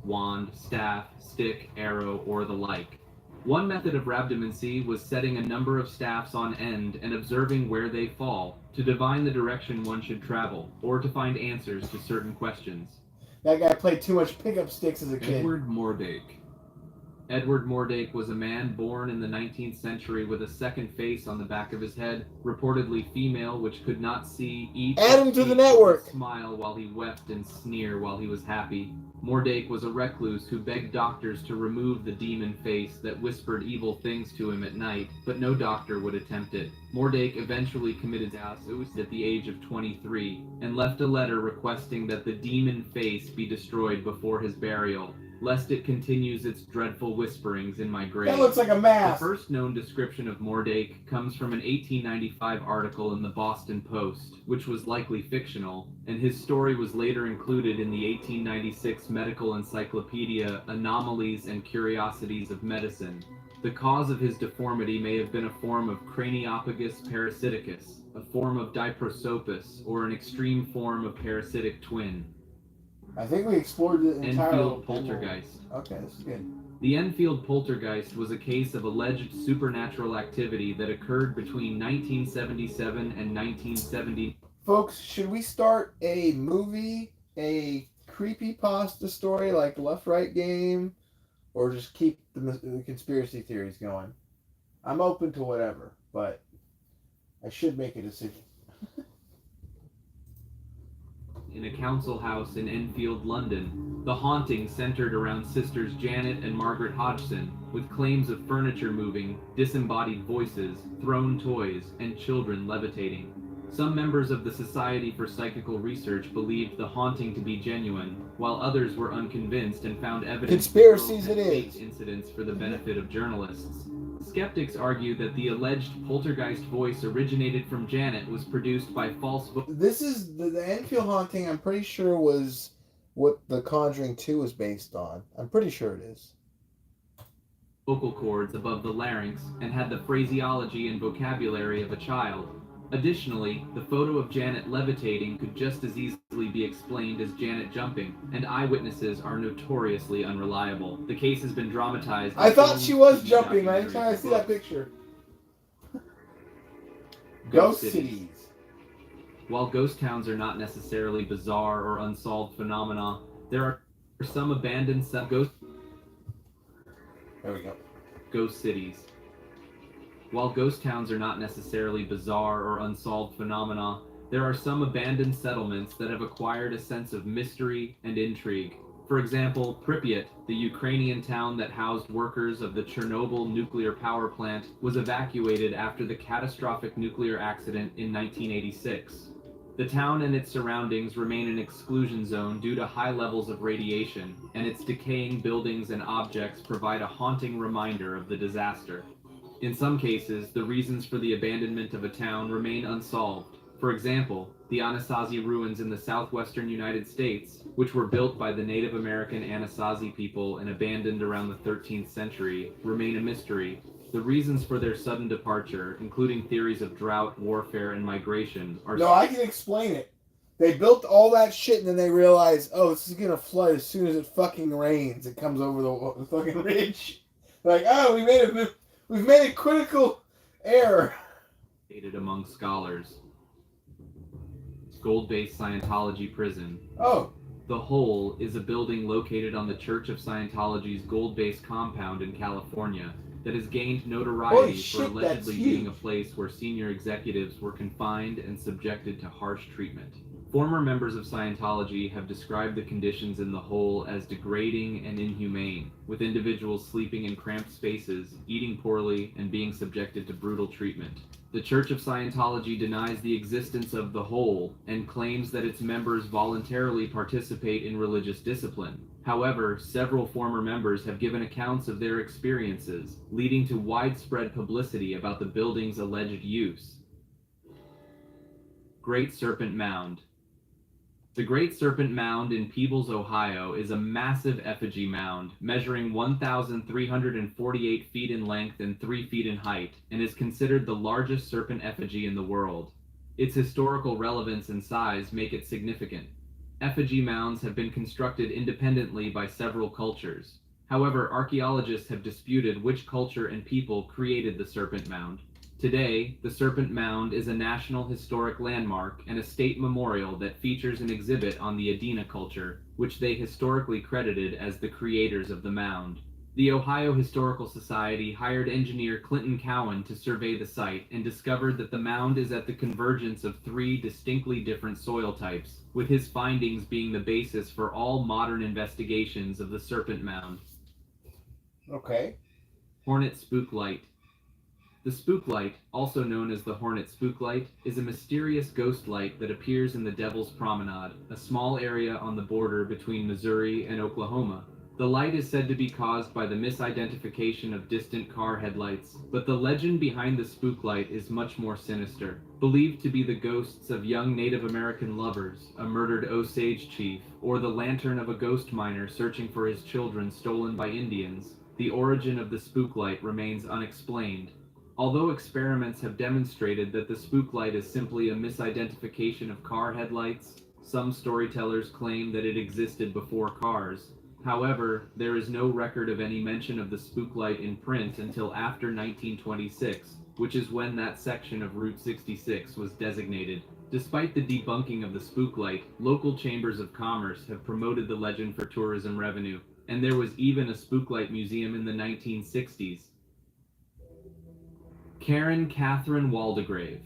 Wand, staff, stick, arrow, or the like. One method of rhabdomancy was setting a number of staffs on end and observing where they fall to divine the direction one should travel, or to find answers to certain questions. That guy played too much pickup sticks as a kid. Edward Mordache. Edward Mordache was a man born in the 19th century with a second face on the back of his head, reportedly female, which could not see, eat, Add him to the network. Smile while he wept and sneer while he was happy. Mordache was a recluse who begged doctors to remove the demon face that whispered evil things to him at night, but no doctor would attempt it. Mordache eventually committed suicide at the age of 23 and left a letter requesting that the demon face be destroyed before his burial, lest it continues its dreadful whisperings in my grave. That looks like a mask. The first known description of Mordache comes from an 1895 article in the Boston Post, which was likely fictional, and his story was later included in the 1896 medical encyclopedia Anomalies and Curiosities of Medicine. The cause of his deformity may have been a form of Craniopagus parasiticus, a form of diprosopus, or an extreme form of parasitic twin. I think we explored the entire... Enfield poltergeist. Okay, this is good. The Enfield poltergeist was a case of alleged supernatural activity that occurred between 1977 and 1970. Folks, should we start a movie, a creepypasta story like Left Right Game, or just keep the conspiracy theories going? I'm open to whatever, but I should make a decision. In a council house in Enfield, London. The haunting centered around sisters Janet and Margaret Hodgson, with claims of furniture moving, disembodied voices, thrown toys, and children levitating. Some members of the Society for Psychical Research believed the haunting to be genuine, while others were unconvinced and found evidence Conspiracies it fake is. incidents for the benefit of journalists. Skeptics argue that the alleged poltergeist voice originated from Janet was produced by false... This is the Enfield haunting, I'm pretty sure, was what The Conjuring 2 is based on. I'm pretty sure it is. Vocal cords above the larynx and had the phraseology and vocabulary of a child. Additionally, the photo of Janet levitating could just as easily be explained as Janet jumping, and eyewitnesses are notoriously unreliable. The case has been dramatized. I thought she was TV jumping, man. documentaries, Anytime I and see that books. picture. Ghost cities. While ghost towns are not necessarily bizarre or unsolved phenomena, there are some abandoned ghost There we go. Ghost cities. While ghost towns are not necessarily bizarre or unsolved phenomena, there are some abandoned settlements that have acquired a sense of mystery and intrigue. For example, Pripyat, the Ukrainian town that housed workers of the Chernobyl nuclear power plant, was evacuated after the catastrophic nuclear accident in 1986. The town and its surroundings remain an exclusion zone due to high levels of radiation, and its decaying buildings and objects provide a haunting reminder of the disaster. In some cases, the reasons for the abandonment of a town remain unsolved. For example, the Anasazi ruins in the southwestern United States, which were built by the Native American Anasazi people and abandoned around the 13th century, remain a mystery. The reasons for their sudden departure, including theories of drought, warfare, and migration, are... No, I can explain it. They built all that shit and then they realized, oh, this is gonna flood as soon as it fucking rains. It comes over the fucking ridge. Like, oh, we've made a critical error. Among scholars. Gold-based Scientology prison. Oh. The Hole is a building located on the Church of Scientology's gold-based compound in California that has gained notoriety for allegedly being a place where senior executives were confined and subjected to harsh treatment. Former members of Scientology have described the conditions in the Hole as degrading and inhumane, with individuals sleeping in cramped spaces, eating poorly, and being subjected to brutal treatment. The Church of Scientology denies the existence of the Hole and claims that its members voluntarily participate in religious discipline. However, several former members have given accounts of their experiences, leading to widespread publicity about the building's alleged use. Great Serpent Mound. The Great Serpent Mound in Peebles, Ohio is a massive effigy mound measuring 1,348 feet in length and 3 feet in height, and is considered the largest serpent effigy in the world. Its historical relevance and size make it significant. Effigy mounds have been constructed independently by several cultures. However, archaeologists have disputed which culture and people created the Serpent Mound. Today, the Serpent Mound is a National Historic Landmark and a state memorial that features an exhibit on the Adena culture, which they historically credited as the creators of the mound. The Ohio Historical Society hired engineer Clinton Cowan to survey the site and discovered that the mound is at the convergence of 3 distinctly different soil types, with his findings being the basis for all modern investigations of the Serpent Mound. Okay. Hornet Spook Light. The Spook Light, also known as the Hornet Spook Light, is a mysterious ghost light that appears in the Devil's Promenade, a small area on the border between Missouri and Oklahoma. The light is said to be caused by the misidentification of distant car headlights, but the legend behind the spook light is much more sinister. Believed to be the ghosts of young Native American lovers, a murdered Osage chief, or the lantern of a ghost miner searching for his children stolen by Indians, the origin of the spook light remains unexplained. Although experiments have demonstrated that the spook light is simply a misidentification of car headlights, some storytellers claim that it existed before cars. However, there is no record of any mention of the spook light in print until after 1926, which is when that section of Route 66 was designated. Despite the debunking of the spook light, local chambers of commerce have promoted the legend for tourism revenue, and there was even a spook light museum in the 1960s. Karen Catherine Waldegrave.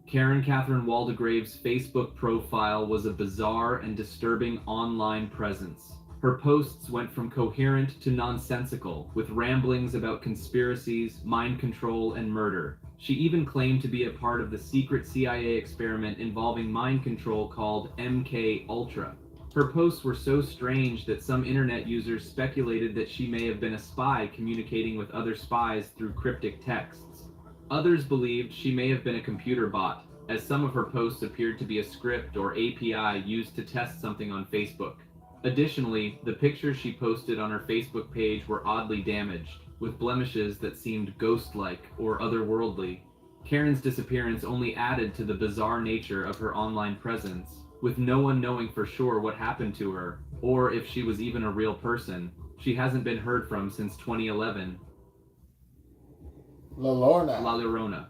Karen Catherine Waldegrave's Facebook profile was a bizarre and disturbing online presence. Her posts went from coherent to nonsensical, with ramblings about conspiracies, mind control, and murder. She even claimed to be a part of the secret CIA experiment involving mind control called MK Ultra. Her posts were so strange that some internet users speculated that she may have been a spy communicating with other spies through cryptic texts. Others believed she may have been a computer bot, as some of her posts appeared to be a script or API used to test something on Facebook. Additionally, the pictures she posted on her Facebook page were oddly damaged, with blemishes that seemed ghost-like or otherworldly. Karen's disappearance only added to the bizarre nature of her online presence, with no one knowing for sure what happened to her, or if she was even a real person. She hasn't been heard from since 2011. La Lorna. La Llorona.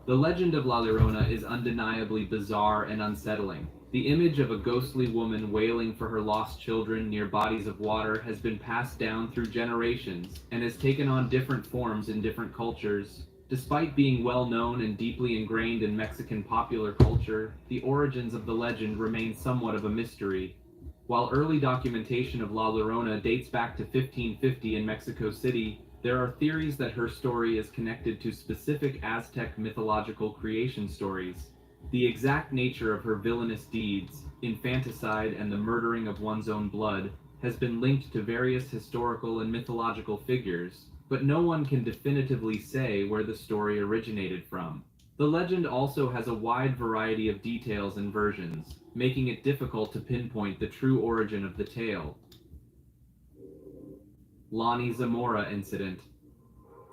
The legend of La Llorona is undeniably bizarre and unsettling. The image of a ghostly woman wailing for her lost children near bodies of water has been passed down through generations and has taken on different forms in different cultures. Despite being well known and deeply ingrained in Mexican popular culture, the origins of the legend remain somewhat of a mystery. While early documentation of La Llorona dates back to 1550 in Mexico City, there are theories that her story is connected to specific Aztec mythological creation stories. The exact nature of her villainous deeds, infanticide and the murdering of one's own blood, has been linked to various historical and mythological figures, but no one can definitively say where the story originated from. The legend also has a wide variety of details and versions, making it difficult to pinpoint the true origin of the tale. Lonnie Zamora Incident.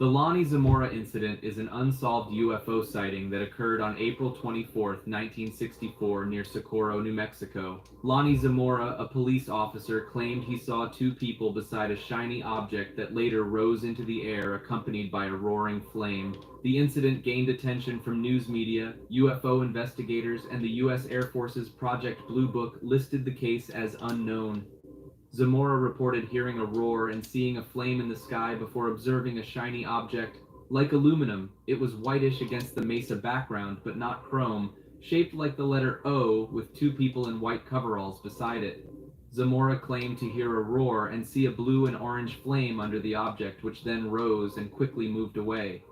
The Lonnie Zamora incident is an unsolved UFO sighting that occurred on April 24, 1964, near Socorro, New Mexico. Lonnie Zamora, a police officer, claimed he saw two people beside a shiny object that later rose into the air accompanied by a roaring flame. The incident gained attention from news media. UFO investigators and the U.S. Air Force's Project Blue Book listed the case as unknown. Zamora reported hearing a roar and seeing a flame in the sky before observing a shiny object. Like aluminum, it was whitish against the mesa background, but not chrome, shaped like the letter O with two people in white coveralls beside it. Zamora claimed to hear a roar and see a blue and orange flame under the object, which then rose and quickly moved away.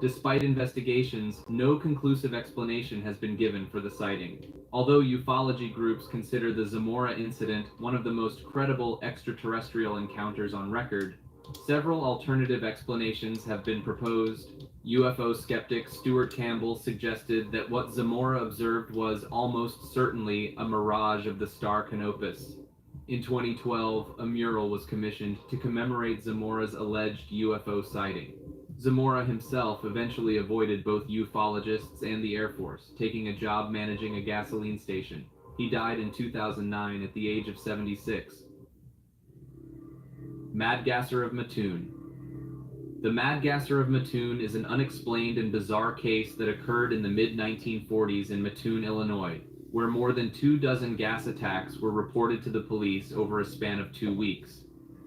Despite investigations, no conclusive explanation has been given for the sighting. Although ufology groups consider the Zamora incident one of the most credible extraterrestrial encounters on record, several alternative explanations have been proposed. UFO skeptic Stuart Campbell suggested that what Zamora observed was almost certainly a mirage of the star Canopus. In 2012, a mural was commissioned to commemorate Zamora's alleged UFO sighting. Zamora himself eventually avoided both ufologists and the Air Force, taking a job managing a gasoline station. He died in 2009 at the age of 76. Mad Gasser of Mattoon. The Mad Gasser of Mattoon is an unexplained and bizarre case that occurred in the mid-1940s in Mattoon, Illinois, where more than 24 gas attacks were reported to the police over a span of 2 weeks.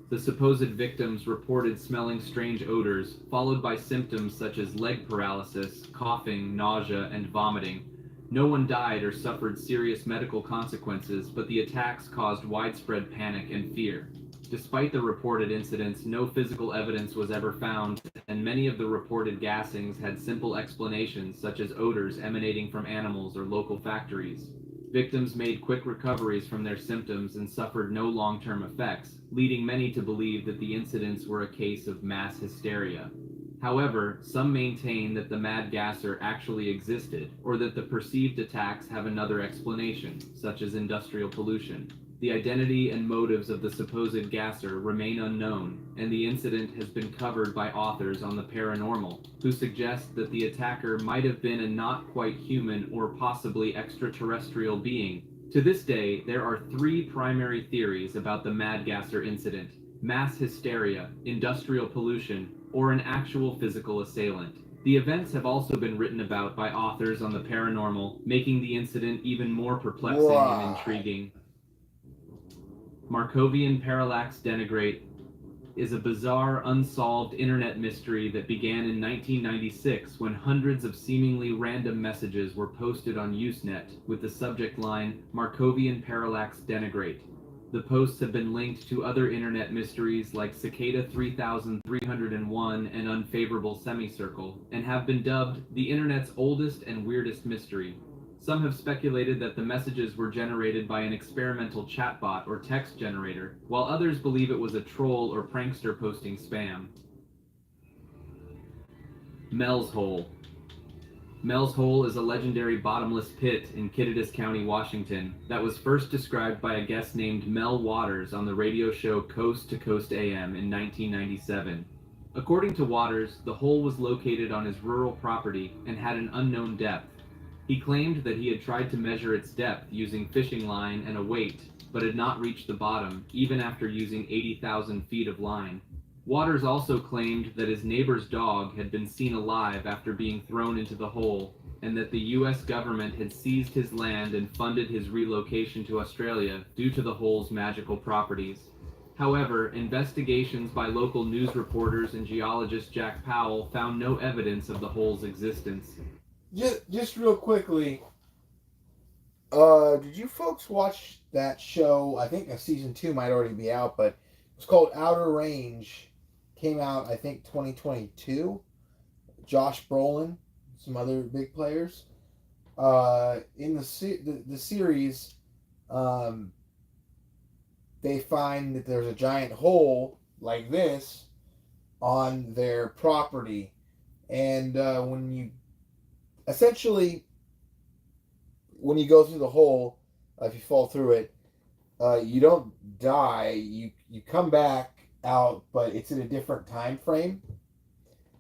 The supposed victims reported smelling strange odors, followed by symptoms such as leg paralysis, coughing, nausea, and vomiting. No one died or suffered serious medical consequences, but the attacks caused widespread panic and fear. Despite the reported incidents, no physical evidence was ever found, and many of the reported gassings had simple explanations such as odors emanating from animals or local factories. Victims made quick recoveries from their symptoms and suffered no long-term effects, leading many to believe that the incidents were a case of mass hysteria. However, some maintain that the Mad Gasser actually existed, or that the perceived attacks have another explanation, such as industrial pollution. The identity and motives of the supposed gasser remain unknown, and the incident has been covered by authors on the paranormal, who suggest that the attacker might have been a not quite human or possibly extraterrestrial being. To this day, there are 3 primary theories about the Mad Gasser incident: mass hysteria, industrial pollution, or an actual physical assailant. The events have also been written about by authors on the paranormal, making the incident even more perplexing and intriguing. Markovian Parallax Denigrate is a bizarre, unsolved internet mystery that began in 1996 when hundreds of seemingly random messages were posted on Usenet with the subject line, Markovian Parallax Denigrate. The posts have been linked to other internet mysteries like Cicada 3301 and Unfavorable Semicircle, and have been dubbed the internet's oldest and weirdest mystery. Some have speculated that the messages were generated by an experimental chatbot or text generator, while others believe it was a troll or prankster posting spam. Mel's Hole. Mel's Hole is a legendary bottomless pit in Kittitas County, Washington, that was first described by a guest named Mel Waters on the radio show Coast to Coast AM in 1997. According to Waters, the hole was located on his rural property and had an unknown depth. He claimed that he had tried to measure its depth using fishing line and a weight, but had not reached the bottom, even after using 80,000 feet of line. Waters also claimed that his neighbor's dog had been seen alive after being thrown into the hole, and that the U.S. government had seized his land and funded his relocation to Australia due to the hole's magical properties. However, investigations by local news reporters and geologist Jack Powell found no evidence of the hole's existence. Just real quickly, did you folks watch that show? I think season 2 might already be out, but it's called Outer Range. Came out, I think, 2022. Josh Brolin, some other big players. In the series, they find that there's a giant hole like this on their property, and when you go through the hole, if you fall through it, you don't die. You come back out, but it's in a different time frame.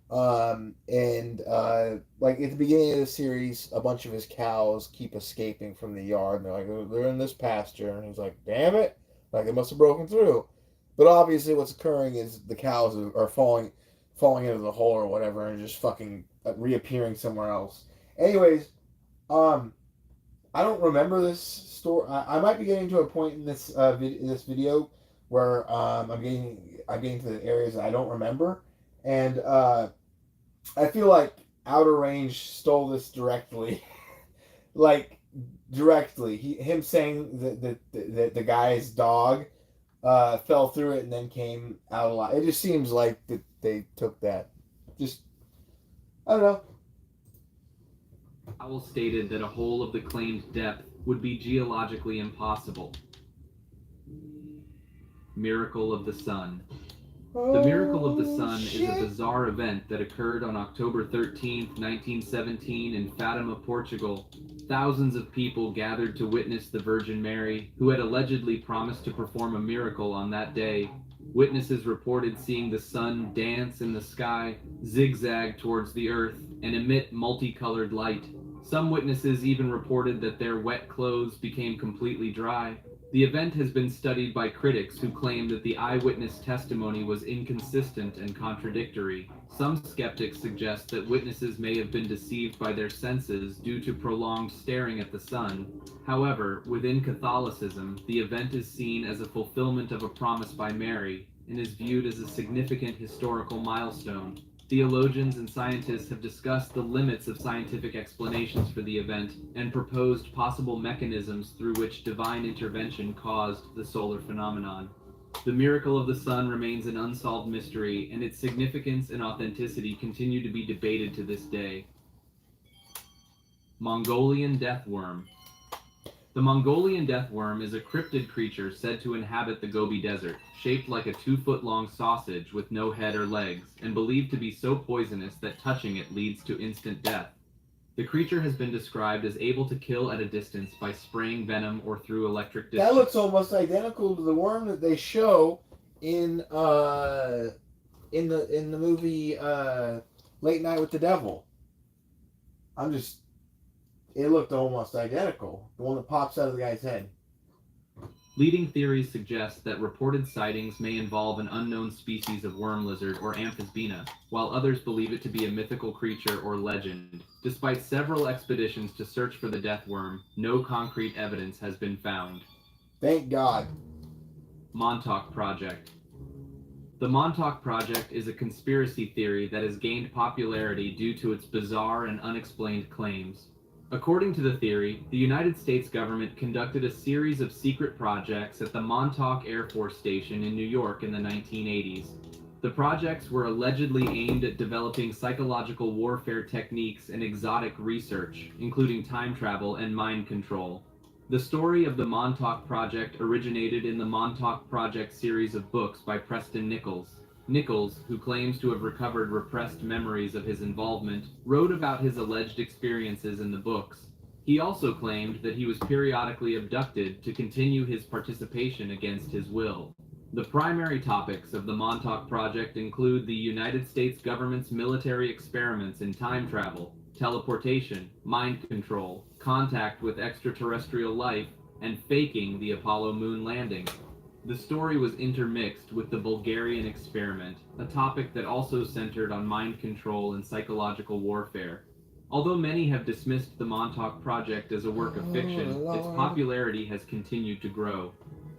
Like at the beginning of the series, a bunch of his cows keep escaping from the yard, and they're like, they're in this pasture, and he's like, damn it, like they must have broken through. But obviously what's occurring is the cows are falling into the hole or whatever, and just fucking reappearing somewhere else. Anyways, I don't remember this story. I might be getting to a point in this video where I'm getting to the areas that I don't remember, and I feel like Outer Range stole this directly, like directly. Him saying that the guy's dog fell through it and then came out alive. It just seems like that they took that. Just, I don't know. Powell stated that a hole of the claimed depth would be geologically impossible. Miracle of the Sun. The Miracle of the Sun is a bizarre event that occurred on October 13, 1917 in Fatima, Portugal. Thousands of people gathered to witness the Virgin Mary, who had allegedly promised to perform a miracle on that day. Witnesses reported seeing the sun dance in the sky, zigzag towards the earth, and emit multicolored light. Some witnesses even reported that their wet clothes became completely dry. The event has been studied by critics who claim that the eyewitness testimony was inconsistent and contradictory. Some skeptics suggest that witnesses may have been deceived by their senses due to prolonged staring at the sun. However, within Catholicism, the event is seen as a fulfillment of a promise by Mary and is viewed as a significant historical milestone. Theologians and scientists have discussed the limits of scientific explanations for the event and proposed possible mechanisms through which divine intervention caused the solar phenomenon. The miracle of the sun remains an unsolved mystery, and its significance and authenticity continue to be debated to this day. Mongolian death worm. The Mongolian death worm is a cryptid creature said to inhabit the Gobi Desert, shaped like a 2-foot-long sausage with no head or legs, and believed to be so poisonous that touching it leads to instant death. The creature has been described as able to kill at a distance by spraying venom or through electric discharge. That looks almost identical to the worm that they show in the movie Late Night with the Devil. It looked almost identical. The one that pops out of the guy's head. Leading theories suggest that reported sightings may involve an unknown species of worm lizard or amphisbaena, while others believe it to be a mythical creature or legend. Despite several expeditions to search for the death worm, no concrete evidence has been found. Thank God. Montauk Project. The Montauk Project is a conspiracy theory that has gained popularity due to its bizarre and unexplained claims. According to the theory, the United States government conducted a series of secret projects at the Montauk Air Force Station in New York in the 1980s. The projects were allegedly aimed at developing psychological warfare techniques and exotic research, including time travel and mind control. The story of the Montauk Project originated in the Montauk Project series of books by Preston Nichols. Nichols, who claims to have recovered repressed memories of his involvement, wrote about his alleged experiences in the books. He also claimed that he was periodically abducted to continue his participation against his will. The primary topics of the Montauk Project include the United States government's military experiments in time travel, teleportation, mind control, contact with extraterrestrial life, and faking the Apollo moon landing. The story was intermixed with the Bulgarian experiment, a topic that also centered on mind control and psychological warfare. Although many have dismissed the Montauk Project as a work of fiction, its popularity has continued to grow.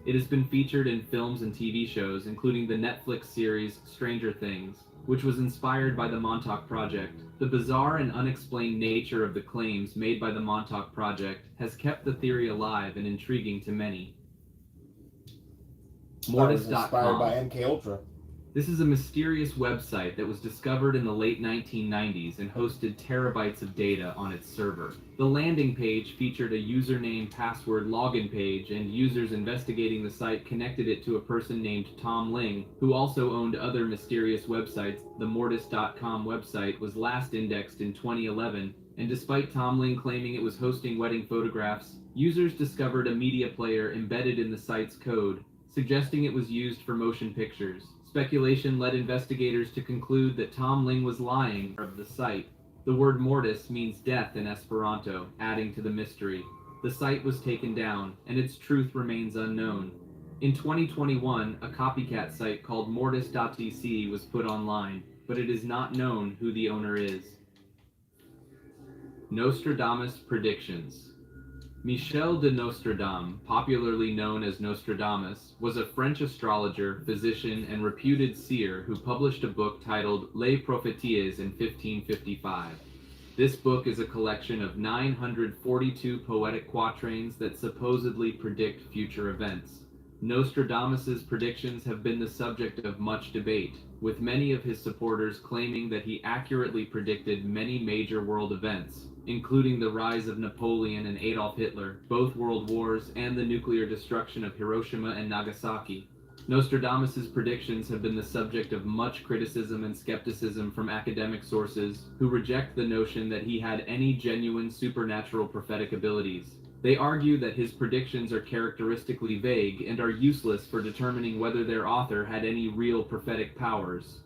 It has been featured in films and TV shows, including the Netflix series Stranger Things, which was inspired by the Montauk Project. The bizarre and unexplained nature of the claims made by the Montauk Project has kept the theory alive and intriguing to many. Inspired by Mortis.com. MKUltra. This is a mysterious website that was discovered in the late 1990s and hosted terabytes of data on its server. The landing page featured a username password login page, and users investigating the site connected it to a person named Tom Ling, who also owned other mysterious websites. The Mortis.com website was last indexed in 2011, and despite Tom Ling claiming it was hosting wedding photographs, users discovered a media player embedded in the site's code, suggesting it was used for motion pictures. Speculation led investigators to conclude that Tom Ling was lying of the site. The word mortis means death in Esperanto, adding to the mystery. The site was taken down, and its truth remains unknown. In 2021, a copycat site called mortis.dc was put online, but it is not known who the owner is. Nostradamus predictions. Michel de Nostradam, popularly known as Nostradamus, was a French astrologer, physician, and reputed seer who published a book titled Les Prophéties in 1555. This book is a collection of 942 poetic quatrains that supposedly predict future events. Nostradamus's predictions have been the subject of much debate, with many of his supporters claiming that he accurately predicted many major world events, including the rise of Napoleon and Adolf Hitler, both world wars, and the nuclear destruction of Hiroshima and Nagasaki. Nostradamus's predictions have been the subject of much criticism and skepticism from academic sources who reject the notion that he had any genuine supernatural prophetic abilities. They argue that his predictions are characteristically vague and are useless for determining whether their author had any real prophetic powers.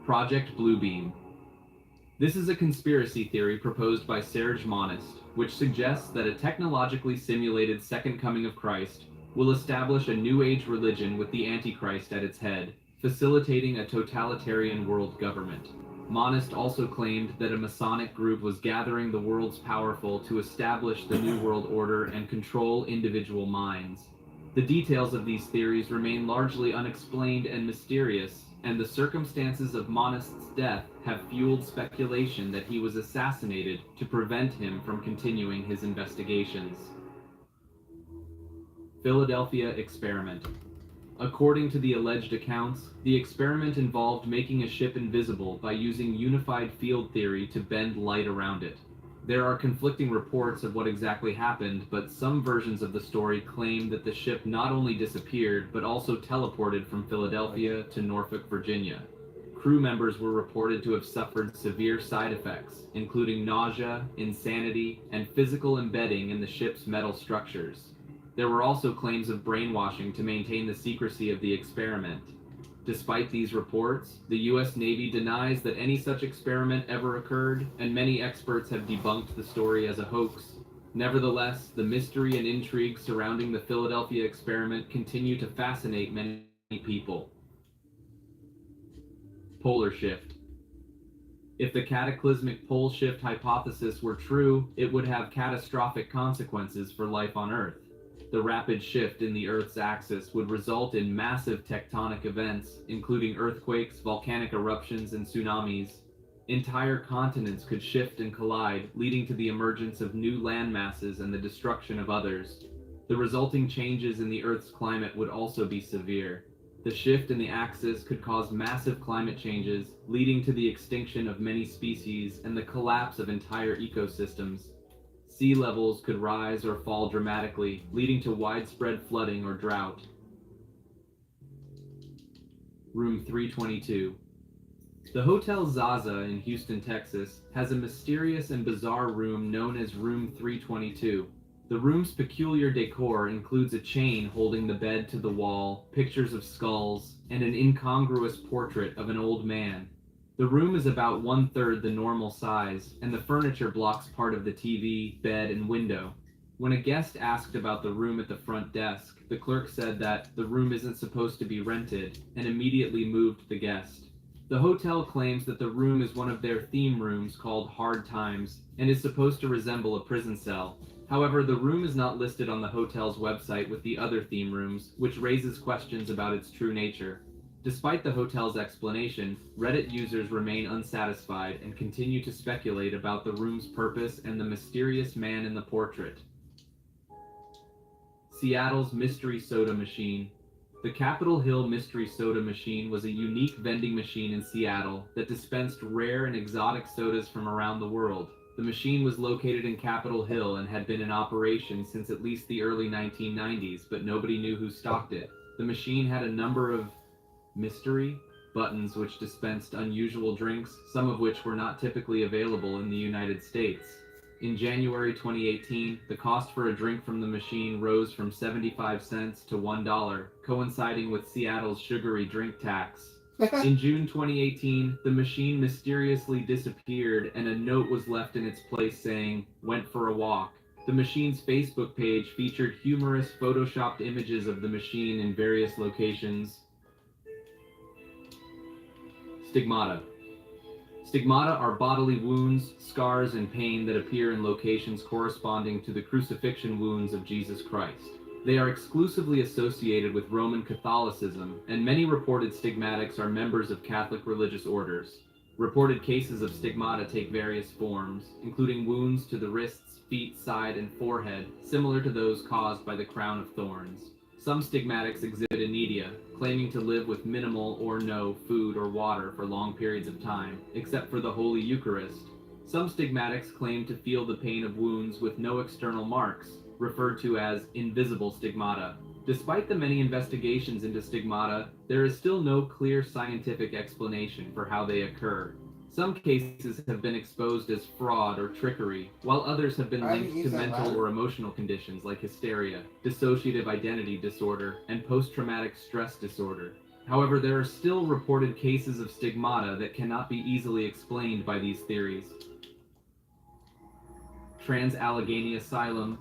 Project Bluebeam. This is a conspiracy theory proposed by Serge Monist, which suggests that a technologically simulated second coming of Christ will establish a New Age religion with the Antichrist at its head, facilitating a totalitarian world government. Monist also claimed that a Masonic group was gathering the world's powerful to establish the New World Order and control individual minds. The details of these theories remain largely unexplained and mysterious, and the circumstances of Monist's death have fueled speculation that he was assassinated to prevent him from continuing his investigations. Philadelphia Experiment. According to the alleged accounts, the experiment involved making a ship invisible by using unified field theory to bend light around it. There are conflicting reports of what exactly happened, but some versions of the story claim that the ship not only disappeared, but also teleported from Philadelphia to Norfolk, Virginia. Crew members were reported to have suffered severe side effects, including nausea, insanity, and physical embedding in the ship's metal structures. There were also claims of brainwashing to maintain the secrecy of the experiment. Despite these reports, the U.S. Navy denies that any such experiment ever occurred, and many experts have debunked the story as a hoax. Nevertheless, the mystery and intrigue surrounding the Philadelphia experiment continue to fascinate many people. Polar shift. If the cataclysmic pole shift hypothesis were true, it would have catastrophic consequences for life on Earth. The rapid shift in the Earth's axis would result in massive tectonic events, including earthquakes, volcanic eruptions, and tsunamis. Entire continents could shift and collide, leading to the emergence of new land masses and the destruction of others. The resulting changes in the Earth's climate would also be severe. The shift in the axis could cause massive climate changes, leading to the extinction of many species and the collapse of entire ecosystems. Sea levels could rise or fall dramatically, leading to widespread flooding or drought. Room 322. The Hotel Zaza in Houston, Texas, has a mysterious and bizarre room known as Room 322. The room's peculiar decor includes a chain holding the bed to the wall, pictures of skulls, and an incongruous portrait of an old man. The room is about 1/3 the normal size, and the furniture blocks part of the TV, bed, and window. When a guest asked about the room at the front desk, the clerk said that the room isn't supposed to be rented, and immediately moved the guest. The hotel claims that the room is one of their theme rooms called Hard Times, and is supposed to resemble a prison cell. However, the room is not listed on the hotel's website with the other theme rooms, which raises questions about its true nature. Despite the hotel's explanation, Reddit users remain unsatisfied and continue to speculate about the room's purpose and the mysterious man in the portrait. Seattle's Mystery Soda Machine. The Capitol Hill Mystery Soda Machine was a unique vending machine in Seattle that dispensed rare and exotic sodas from around the world. The machine was located in Capitol Hill and had been in operation since at least the early 1990s, but nobody knew who stocked it. The machine had a number of mystery buttons which dispensed unusual drinks, some of which were not typically available in the United States. In January 2018, the cost for a drink from the machine rose from 75 cents to $1, coinciding with Seattle's sugary drink tax. In June 2018, the machine mysteriously disappeared and a note was left in its place saying, "Went for a walk." The machine's Facebook page featured humorous photoshopped images of the machine in various locations. Stigmata. Stigmata are bodily wounds, scars, and pain that appear in locations corresponding to the crucifixion wounds of Jesus Christ. They are exclusively associated with Roman Catholicism, and many reported stigmatics are members of Catholic religious orders. Reported cases of stigmata take various forms, including wounds to the wrists, feet, side, and forehead, similar to those caused by the crown of thorns. Some stigmatics exhibit anedia, claiming to live with minimal or no food or water for long periods of time, except for the Holy Eucharist. Some stigmatics claim to feel the pain of wounds with no external marks, referred to as invisible stigmata. Despite the many investigations into stigmata, there is still no clear scientific explanation for how they occur. Some cases have been exposed as fraud or trickery, while others have been linked to mental or emotional conditions like hysteria, dissociative identity disorder, and post-traumatic stress disorder. However, there are still reported cases of stigmata that cannot be easily explained by these theories. Trans-Allegheny Asylum.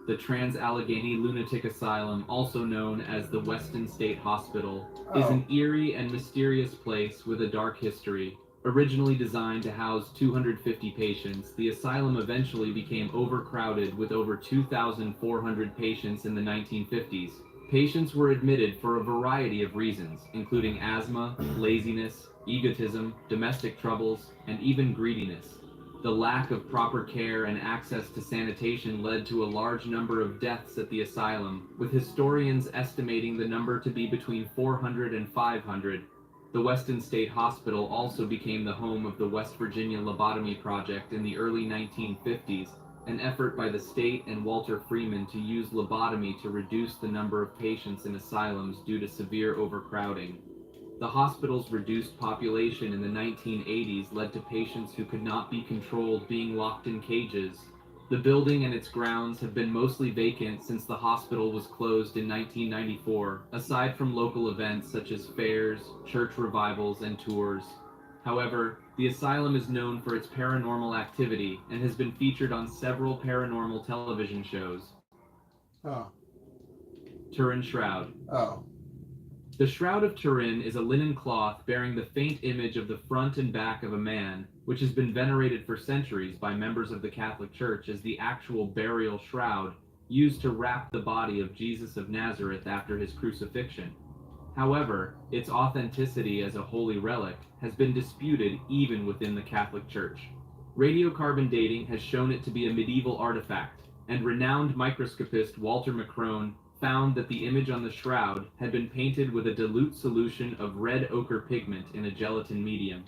The Trans-Allegheny Lunatic Asylum, also known as the Weston State Hospital, is an eerie and mysterious place with a dark history. Originally designed to house 250 patients, the asylum eventually became overcrowded with over 2,400 patients in the 1950s. Patients were admitted for a variety of reasons, including asthma, laziness, egotism, domestic troubles, and even greediness. The lack of proper care and access to sanitation led to a large number of deaths at the asylum, with historians estimating the number to be between 400 and 500. The Weston State Hospital also became the home of the West Virginia Lobotomy Project in the early 1950s, an effort by the state and Walter Freeman to use lobotomy to reduce the number of patients in asylums due to severe overcrowding. The hospital's reduced population in the 1980s led to patients who could not be controlled being locked in cages. The building and its grounds have been mostly vacant since the hospital was closed in 1994, aside from local events such as fairs, church revivals, and tours. However, the asylum is known for its paranormal activity and has been featured on several paranormal television shows. Turin Shroud. The Shroud of Turin is a linen cloth bearing the faint image of the front and back of a man, which has been venerated for centuries by members of the Catholic Church as the actual burial shroud used to wrap the body of Jesus of Nazareth after his crucifixion. However, its authenticity as a holy relic has been disputed even within the Catholic Church. Radiocarbon dating has shown it to be a medieval artifact, and renowned microscopist Walter McCrone found that the image on the shroud had been painted with a dilute solution of red ochre pigment in a gelatin medium.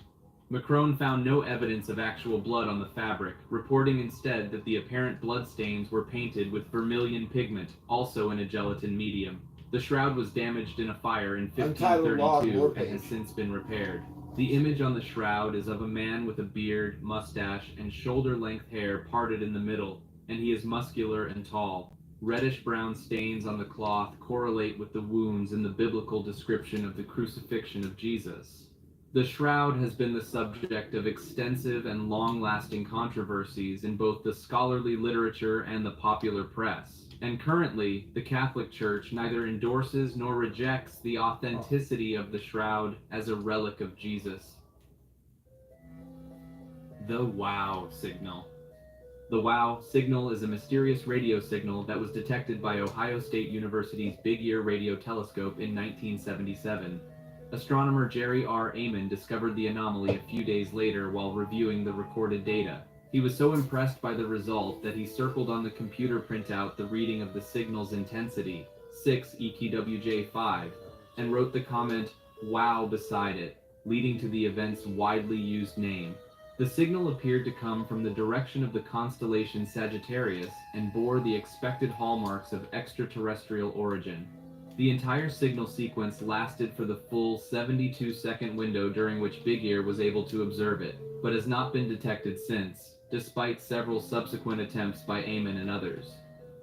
McCrone found no evidence of actual blood on the fabric, reporting instead that the apparent blood stains were painted with vermilion pigment, also in a gelatin medium. The shroud was damaged in a fire in Untitled Log 1532 Lore and has page. since been repaired. The image on the shroud is of a man with a beard, mustache, and shoulder-length hair parted in the middle, and he is muscular and tall. Reddish-brown stains on the cloth correlate with the wounds in the biblical description of the crucifixion of Jesus. The shroud has been the subject of extensive and long-lasting controversies in both the scholarly literature and the popular press. And currently, the Catholic Church neither endorses nor rejects the authenticity of the shroud as a relic of Jesus. The WOW signal. The WOW signal is a mysterious radio signal that was detected by Ohio State University's Big Ear Radio Telescope in 1977. Astronomer Jerry R. Amon discovered the anomaly a few days later while reviewing the recorded data. He was so impressed by the result that he circled on the computer printout the reading of the signal's intensity, 6 EQWJ5, and wrote the comment, "WOW" beside it, leading to the event's widely used name. The signal appeared to come from the direction of the constellation Sagittarius and bore the expected hallmarks of extraterrestrial origin. The entire signal sequence lasted for the full 72-second window during which Big Ear was able to observe it, but has not been detected since, despite several subsequent attempts by Amon and others.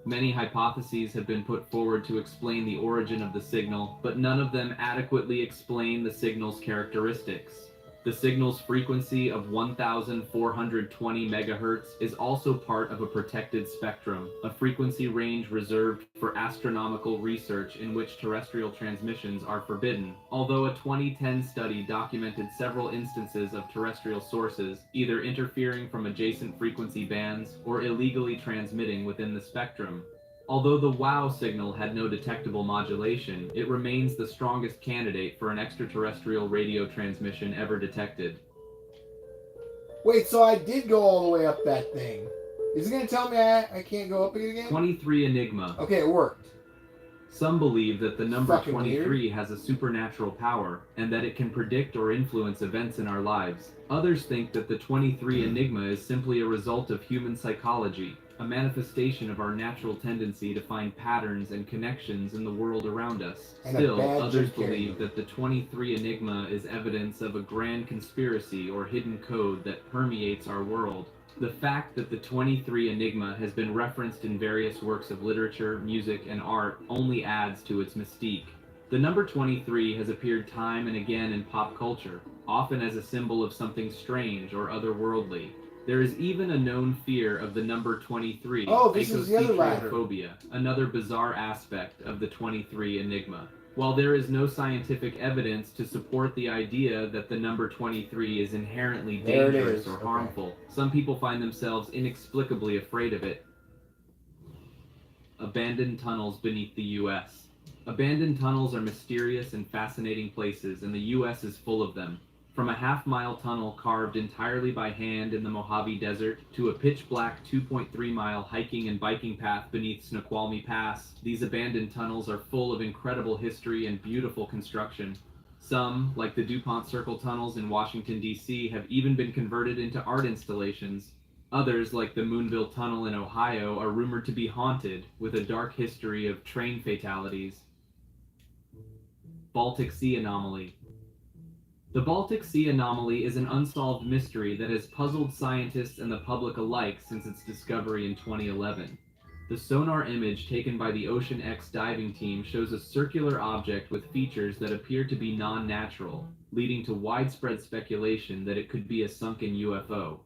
Many hypotheses have been put forward to explain the origin of the signal, but none of them adequately explain the signal's characteristics. The signal's frequency of 1,420 MHz is also part of a protected spectrum, a frequency range reserved for astronomical research in which terrestrial transmissions are forbidden, although a 2010 study documented several instances of terrestrial sources either interfering from adjacent frequency bands or illegally transmitting within the spectrum. Although the WOW signal had no detectable modulation, it remains the strongest candidate for an extraterrestrial radio transmission ever detected. Wait, so I did go all the way up that thing. Is it going to tell me I can't go up it again? 23 Enigma. Okay, it worked. Some believe that the number Fucking 23 weird. has a supernatural power, and that it can predict or influence events in our lives. Others think that the 23 Enigma is simply a result of human psychology, a manifestation of our natural tendency to find patterns and connections in the world around us. And a Still, bad others Jim Carrey believe movie. that the 23 Enigma is evidence of a grand conspiracy or hidden code that permeates our world. The fact that the 23 Enigma has been referenced in various works of literature, music, and art only adds to its mystique. The number 23 has appeared time and again in pop culture, often as a symbol of something strange or otherworldly. There is even a known fear of the number 23, Oh, this is the other rider. phobia, another bizarre aspect of the 23 Enigma. While there is no scientific evidence to support the idea that the number 23 is inherently There it dangerous is. or Okay. harmful, some people find themselves inexplicably afraid of it. Abandoned tunnels beneath the U.S. Abandoned tunnels are mysterious and fascinating places, and the U.S. is full of them. From a half-mile tunnel carved entirely by hand in the Mojave Desert to a pitch-black 2.3-mile hiking and biking path beneath Snoqualmie Pass, these abandoned tunnels are full of incredible history and beautiful construction. Some, like the DuPont Circle tunnels in Washington, D.C., have even been converted into art installations. Others, like the Moonville Tunnel in Ohio, are rumored to be haunted, with a dark history of train fatalities. Baltic Sea Anomaly. The Baltic Sea anomaly is an unsolved mystery that has puzzled scientists and the public alike since its discovery in 2011. The sonar image taken by the Ocean X diving team shows a circular object with features that appear to be non-natural, leading to widespread speculation that it could be a sunken UFO.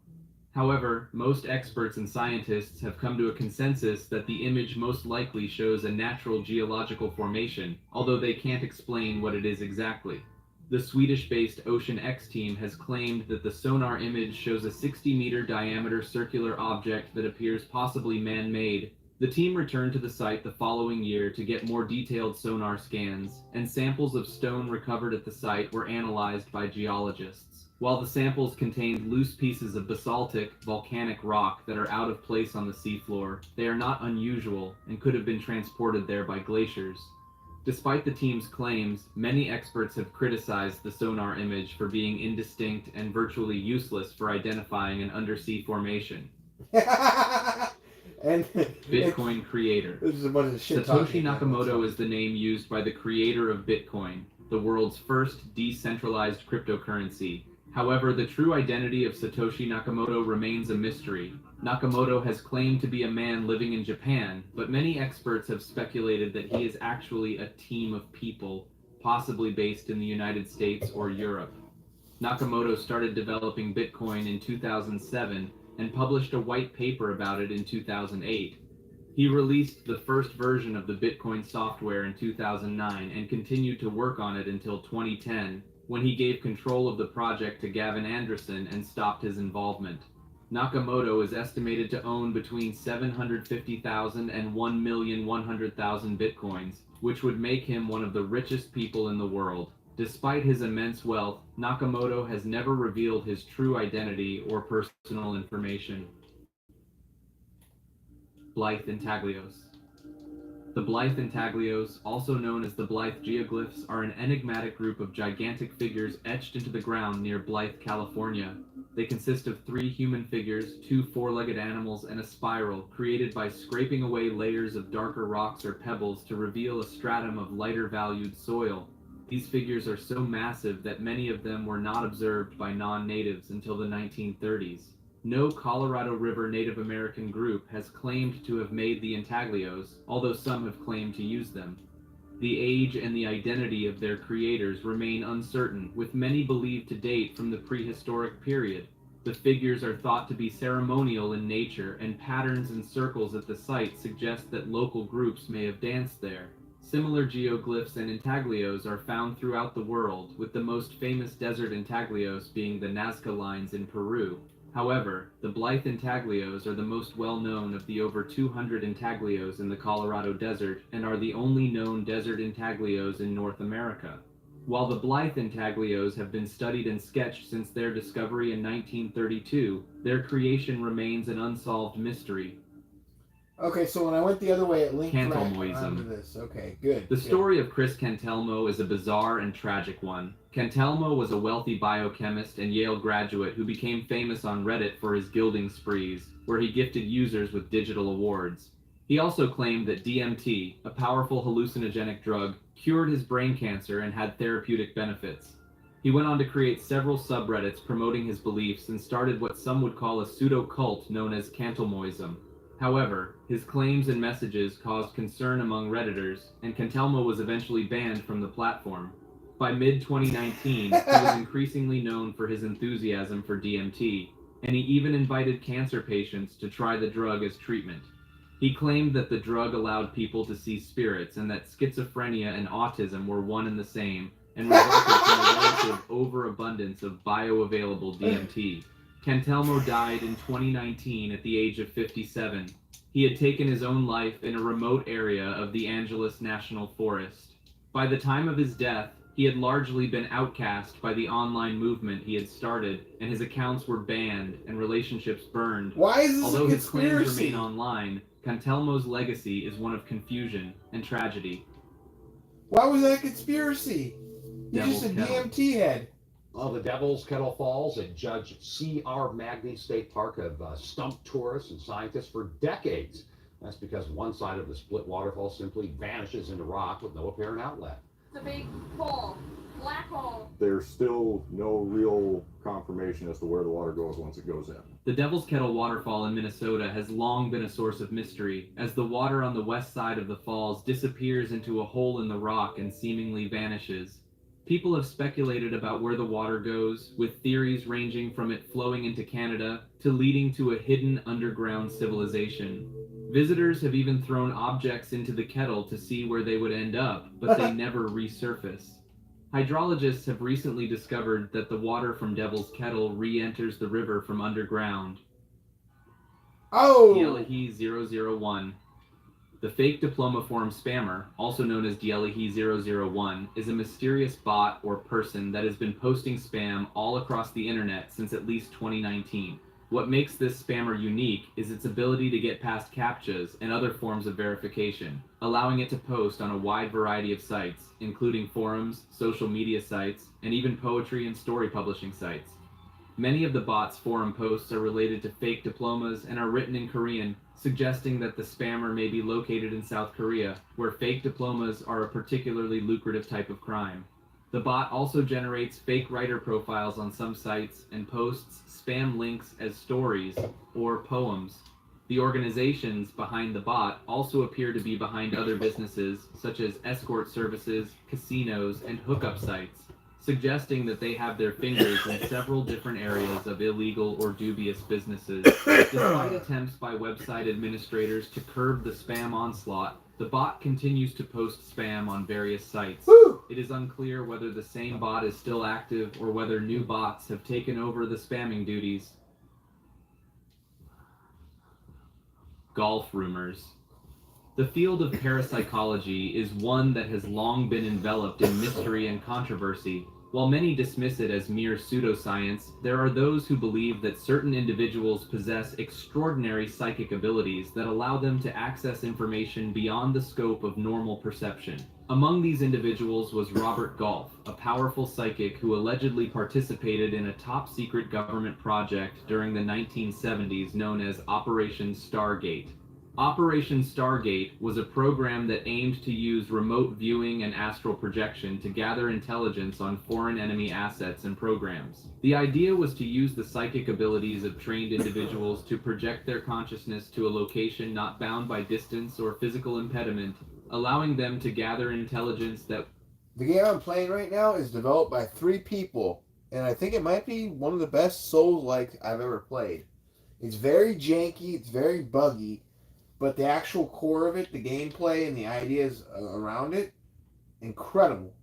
However, most experts and scientists have come to a consensus that the image most likely shows a natural geological formation, although they can't explain what it is exactly. The Swedish-based Ocean X team has claimed that the sonar image shows a 60-meter diameter circular object that appears possibly man-made. The team returned to the site the following year to get more detailed sonar scans, and samples of stone recovered at the site were analyzed by geologists. While the samples contained loose pieces of basaltic, volcanic rock that are out of place on the seafloor, they are not unusual and could have been transported there by glaciers. Despite the team's claims, many experts have criticized the sonar image for being indistinct and virtually useless for identifying an undersea formation. And Bitcoin creator. This is a bunch of shit Satoshi talking. Nakamoto is the name used by the creator of Bitcoin, the world's first decentralized cryptocurrency. However, the true identity of Satoshi Nakamoto remains a mystery. Nakamoto has claimed to be a man living in Japan, but many experts have speculated that he is actually a team of people, possibly based in the United States or Europe. Nakamoto started developing Bitcoin in 2007 and published a white paper about it in 2008. He released the first version of the Bitcoin software in 2009 and continued to work on it until 2010, when he gave control of the project to Gavin Andresen and stopped his involvement. Nakamoto is estimated to own between 750,000 and 1,100,000 Bitcoins, which would make him one of the richest people in the world. Despite his immense wealth, Nakamoto has never revealed his true identity or personal information. Blythe Intaglios. The Blythe Intaglios, also known as the Blythe Geoglyphs, are an enigmatic group of gigantic figures etched into the ground near Blythe, California. They consist of 3 human figures, 2 four-legged animals, and a spiral, created by scraping away layers of darker rocks or pebbles to reveal a stratum of lighter-valued soil. These figures are so massive that many of them were not observed by non-natives until the 1930s. No Colorado River Native American group has claimed to have made the intaglios, although some have claimed to use them. The age and the identity of their creators remain uncertain, with many believed to date from the prehistoric period. The figures are thought to be ceremonial in nature, and patterns and circles at the site suggest that local groups may have danced there. Similar geoglyphs and intaglios are found throughout the world, with the most famous desert intaglios being the Nazca lines in Peru. However, the Blythe intaglios are the most well-known of the over 200 intaglios in the Colorado Desert and are the only known desert intaglios in North America. While the Blythe intaglios have been studied and sketched since their discovery in 1932, their creation remains an unsolved mystery. Okay, so when I went the other way, it linked right Cantelmoism. onto this. Okay, good. The good. story of Chris Cantelmo is a bizarre and tragic one. Cantelmo was a wealthy biochemist and Yale graduate who became famous on Reddit for his gilding sprees, where he gifted users with digital awards. He also claimed that DMT, a powerful hallucinogenic drug, cured his brain cancer and had therapeutic benefits. He went on to create several subreddits promoting his beliefs and started what some would call a pseudo-cult known as Cantelmoism. However, his claims and messages caused concern among Redditors, and Cantelmo was eventually banned from the platform. By mid-2019, he was increasingly known for his enthusiasm for DMT, and he even invited cancer patients to try the drug as treatment. He claimed that the drug allowed people to see spirits and that schizophrenia and autism were one and the same, and resulted from a relative overabundance of bioavailable DMT. Cantelmo died in 2019 at the age of 57. He had taken his own life in a remote area of the Angeles National Forest. By the time of his death, he had largely been outcast by the online movement he had started, and his accounts were banned and relationships burned. Why is this Although a his claims conspiracy? remain online, Cantelmo's legacy is one of confusion and tragedy. Why was that a conspiracy? You're Devil's just a Kettle. DMT head. Well, the Devil's Kettle Falls and Judge C.R. Magny State Park have stumped tourists and scientists for decades. That's because one side of the split waterfall simply vanishes into rock with no apparent outlet. It's a big hole, black hole. There's still no real confirmation as to where the water goes once it goes in. The Devil's Kettle waterfall in Minnesota has long been a source of mystery, as the water on the west side of the falls disappears into a hole in the rock and seemingly vanishes. People have speculated about where the water goes, with theories ranging from it flowing into Canada to leading to a hidden underground civilization. Visitors have even thrown objects into the kettle to see where they would end up, but they never resurface. Hydrologists have recently discovered that the water from Devil's Kettle re-enters the river from underground. Oh! Dielehi 001. The fake diploma form spammer, also known as Dielehi 001, is a mysterious bot or person that has been posting spam all across the internet since at least 2019. What makes this spammer unique is its ability to get past CAPTCHAs and other forms of verification, allowing it to post on a wide variety of sites, including forums, social media sites, and even poetry and story publishing sites. Many of the bot's forum posts are related to fake diplomas and are written in Korean, suggesting that the spammer may be located in South Korea, where fake diplomas are a particularly lucrative type of crime. The bot also generates fake writer profiles on some sites and posts spam links as stories or poems. The organizations behind the bot also appear to be behind other businesses, such as escort services, casinos, and hookup sites, suggesting that they have their fingers in several different areas of illegal or dubious businesses. Despite attempts by website administrators to curb the spam onslaught, the bot continues to post spam on various sites. Woo! It is unclear whether the same bot is still active or whether new bots have taken over the spamming duties. Golf rumors. The field of parapsychology is one that has long been enveloped in mystery and controversy. While many dismiss it as mere pseudoscience, there are those who believe that certain individuals possess extraordinary psychic abilities that allow them to access information beyond the scope of normal perception. Among these individuals was Robert Golf, a powerful psychic who allegedly participated in a top-secret government project during the 1970s known as Operation Stargate. Operation Stargate was a program that aimed to use remote viewing and astral projection to gather intelligence on foreign enemy assets and programs. The idea was to use the psychic abilities of trained individuals to project their consciousness to a location not bound by distance or physical impediment, allowing them to gather intelligence that... The game I'm playing right now is developed by 3 people, and I think it might be one of the best Souls-like I've ever played. It's very janky, it's very buggy, but the actual core of it, the gameplay and the ideas around it, incredible.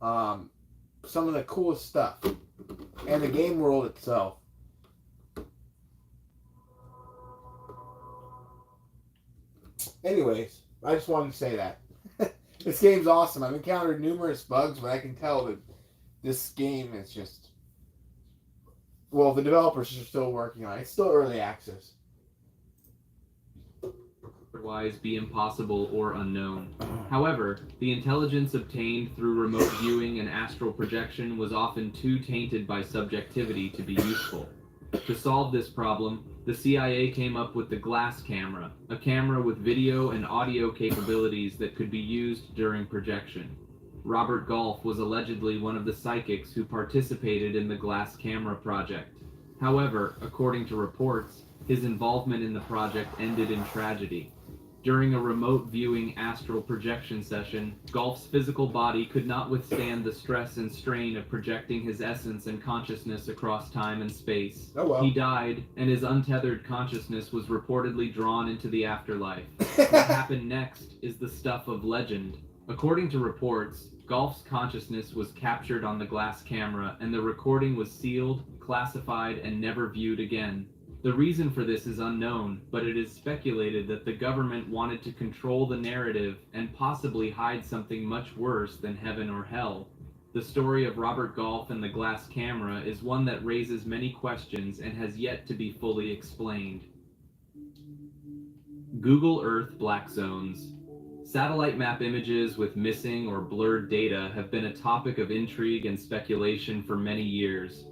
Some of the coolest stuff. And the game world itself. Anyways, I just wanted to say that. This game's awesome. I've encountered numerous bugs, but I can tell that this game is just... Well, the developers are still working on it. It's still early access. Otherwise be impossible or unknown. However, the intelligence obtained through remote viewing and astral projection was often too tainted by subjectivity to be useful. To solve this problem, the CIA came up with the glass camera, a camera with video and audio capabilities that could be used during projection. Robert Golf was allegedly one of the psychics who participated in the glass camera project. However, according to reports, his involvement in the project ended in tragedy. During a remote viewing astral projection session, Golf's physical body could not withstand the stress and strain of projecting his essence and consciousness across time and space. Oh well. He died, and his untethered consciousness was reportedly drawn into the afterlife. What happened next is the stuff of legend. According to reports, Golf's consciousness was captured on the glass camera, and the recording was sealed, classified, and never viewed again. The reason for this is unknown, but it is speculated that the government wanted to control the narrative and possibly hide something much worse than heaven or hell. The story of Robert Golf and the glass camera is one that raises many questions and has yet to be fully explained. Google Earth black zones. Satellite map images with missing or blurred data have been a topic of intrigue and speculation for many years.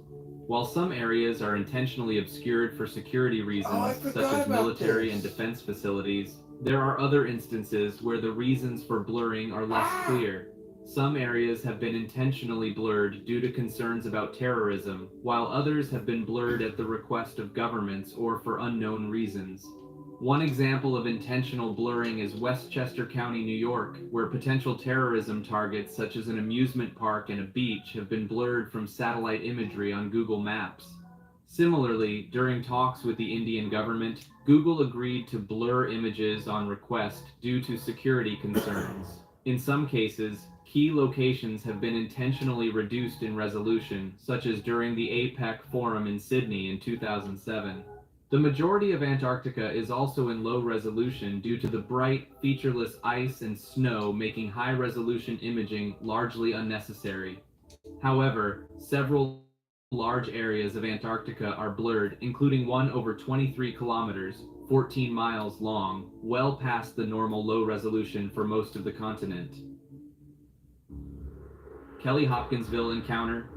While some areas are intentionally obscured for security reasons, such as military and defense facilities, there are other instances where the reasons for blurring are less clear. Some areas have been intentionally blurred due to concerns about terrorism, while others have been blurred at the request of governments or for unknown reasons. One example of intentional blurring is Westchester County, New York, where potential terrorism targets such as an amusement park and a beach have been blurred from satellite imagery on Google Maps. Similarly, during talks with the Indian government, Google agreed to blur images on request due to security concerns. In some cases, key locations have been intentionally reduced in resolution, such as during the APEC Forum in Sydney in 2007. The majority of Antarctica is also in low resolution due to the bright, featureless ice and snow making high-resolution imaging largely unnecessary. However, several large areas of Antarctica are blurred, including one over 23 kilometers, 14 miles long, well past the normal low resolution for most of the continent. Kelly Hopkinsville encounter.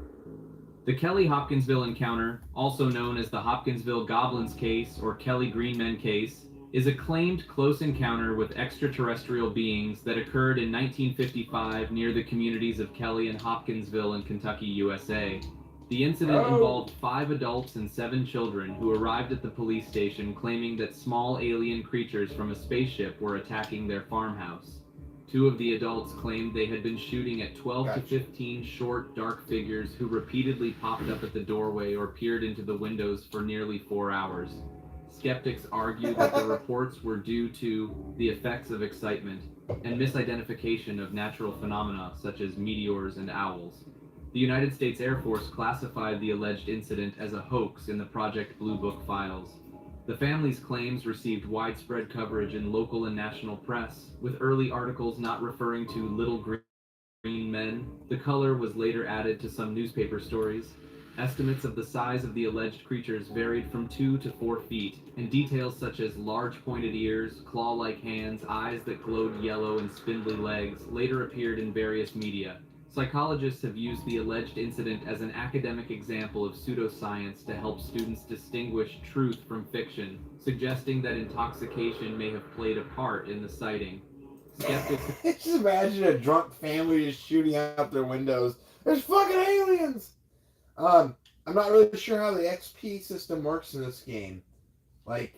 The Kelly-Hopkinsville encounter, also known as the Hopkinsville Goblins case or Kelly Green Men case, is a claimed close encounter with extraterrestrial beings that occurred in 1955 near the communities of Kelly and Hopkinsville in Kentucky, USA. The incident involved 5 adults and 7 children who arrived at the police station claiming that small alien creatures from a spaceship were attacking their farmhouse. 2 of the adults claimed they had been shooting at 12 to 15 short, dark figures who repeatedly popped up at the doorway or peered into the windows for nearly 4 hours. Skeptics argue that the reports were due to the effects of excitement and misidentification of natural phenomena such as meteors and owls. The United States Air Force classified the alleged incident as a hoax in the Project Blue Book files. The family's claims received widespread coverage in local and national press, with early articles not referring to little green men. The color was later added to some newspaper stories. Estimates of the size of the alleged creatures varied from 2 to 4 feet, and details such as large pointed ears, claw-like hands, eyes that glowed yellow, and spindly legs later appeared in various media. Psychologists have used the alleged incident as an academic example of pseudoscience to help students distinguish truth from fiction, suggesting that intoxication may have played a part in the sighting. Skeptics... Just imagine a drunk family just shooting out their windows. There's fucking aliens! I'm not really sure how the XP system works in this game. Like,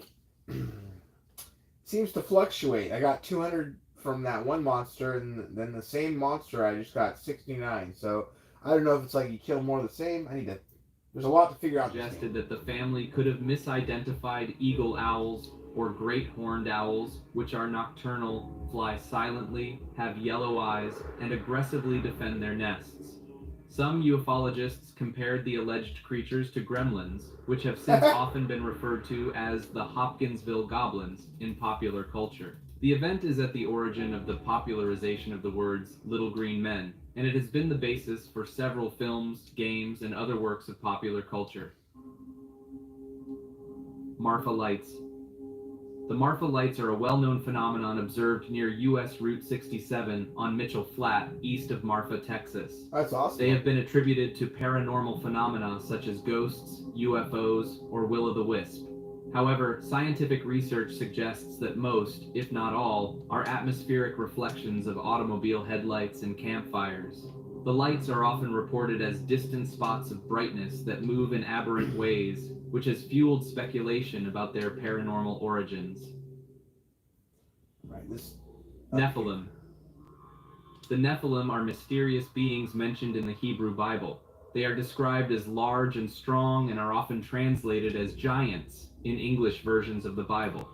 seems to fluctuate. I got 200 from that one monster, and then the same monster I just got 69. So I don't know if it's like you kill more of the same. There's a lot to figure out. Suggested that the family could have misidentified eagle owls or great horned owls, which are nocturnal, fly silently, have yellow eyes, and aggressively defend their nests. Some ufologists compared the alleged creatures to gremlins, which have since often been referred to as the Hopkinsville Goblins in popular culture. The event is at the origin of the popularization of the words little green men, and it has been the basis for several films, games, and other works of popular culture. Marfa Lights. The Marfa Lights are a well-known phenomenon observed near U.S. Route 67 on Mitchell Flat, east of Marfa, Texas. That's awesome. They have been attributed to paranormal phenomena such as ghosts, UFOs, or will-o'-the-wisp. However, scientific research suggests that most, if not all, are atmospheric reflections of automobile headlights and campfires. The lights are often reported as distant spots of brightness that move in aberrant ways, which has fueled speculation about their paranormal origins. Right, Nephilim. The Nephilim are mysterious beings mentioned in the Hebrew Bible. They are described as large and strong and are often translated as giants in English versions of the Bible.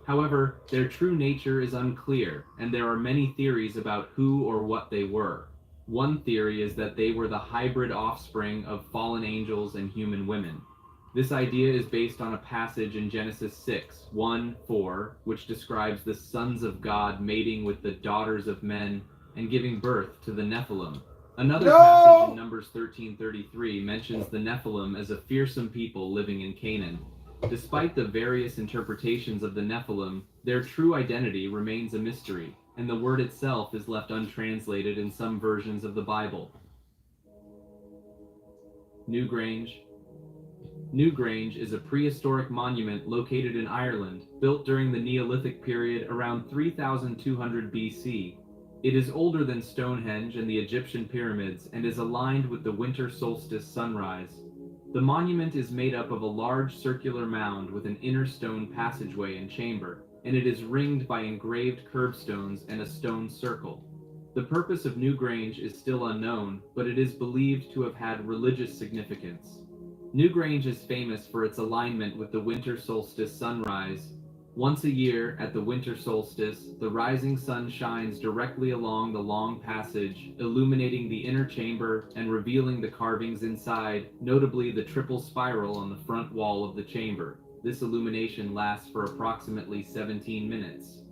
However, their true nature is unclear, and there are many theories about who or what they were. One theory is that they were the hybrid offspring of fallen angels and human women. This idea is based on a passage in Genesis 6:1-4, which describes the sons of God mating with the daughters of men and giving birth to the Nephilim. Another passage in Numbers 13:33 mentions the Nephilim as a fearsome people living in Canaan. Despite the various interpretations of the Nephilim, their true identity remains a mystery, and the word itself is left untranslated in some versions of the Bible. Newgrange. Newgrange is a prehistoric monument located in Ireland, built during the Neolithic period around 3200 BC. It is older than Stonehenge and the Egyptian pyramids and is aligned with the winter solstice sunrise. The monument is made up of a large circular mound with an inner stone passageway and chamber, and it is ringed by engraved curbstones and a stone circle. The purpose of Newgrange is still unknown, but it is believed to have had religious significance. Newgrange is famous for its alignment with the winter solstice sunrise. Once a year, at the winter solstice, the rising sun shines directly along the long passage, illuminating the inner chamber and revealing the carvings inside, notably the triple spiral on the front wall of the chamber. This illumination lasts for approximately 17 minutes.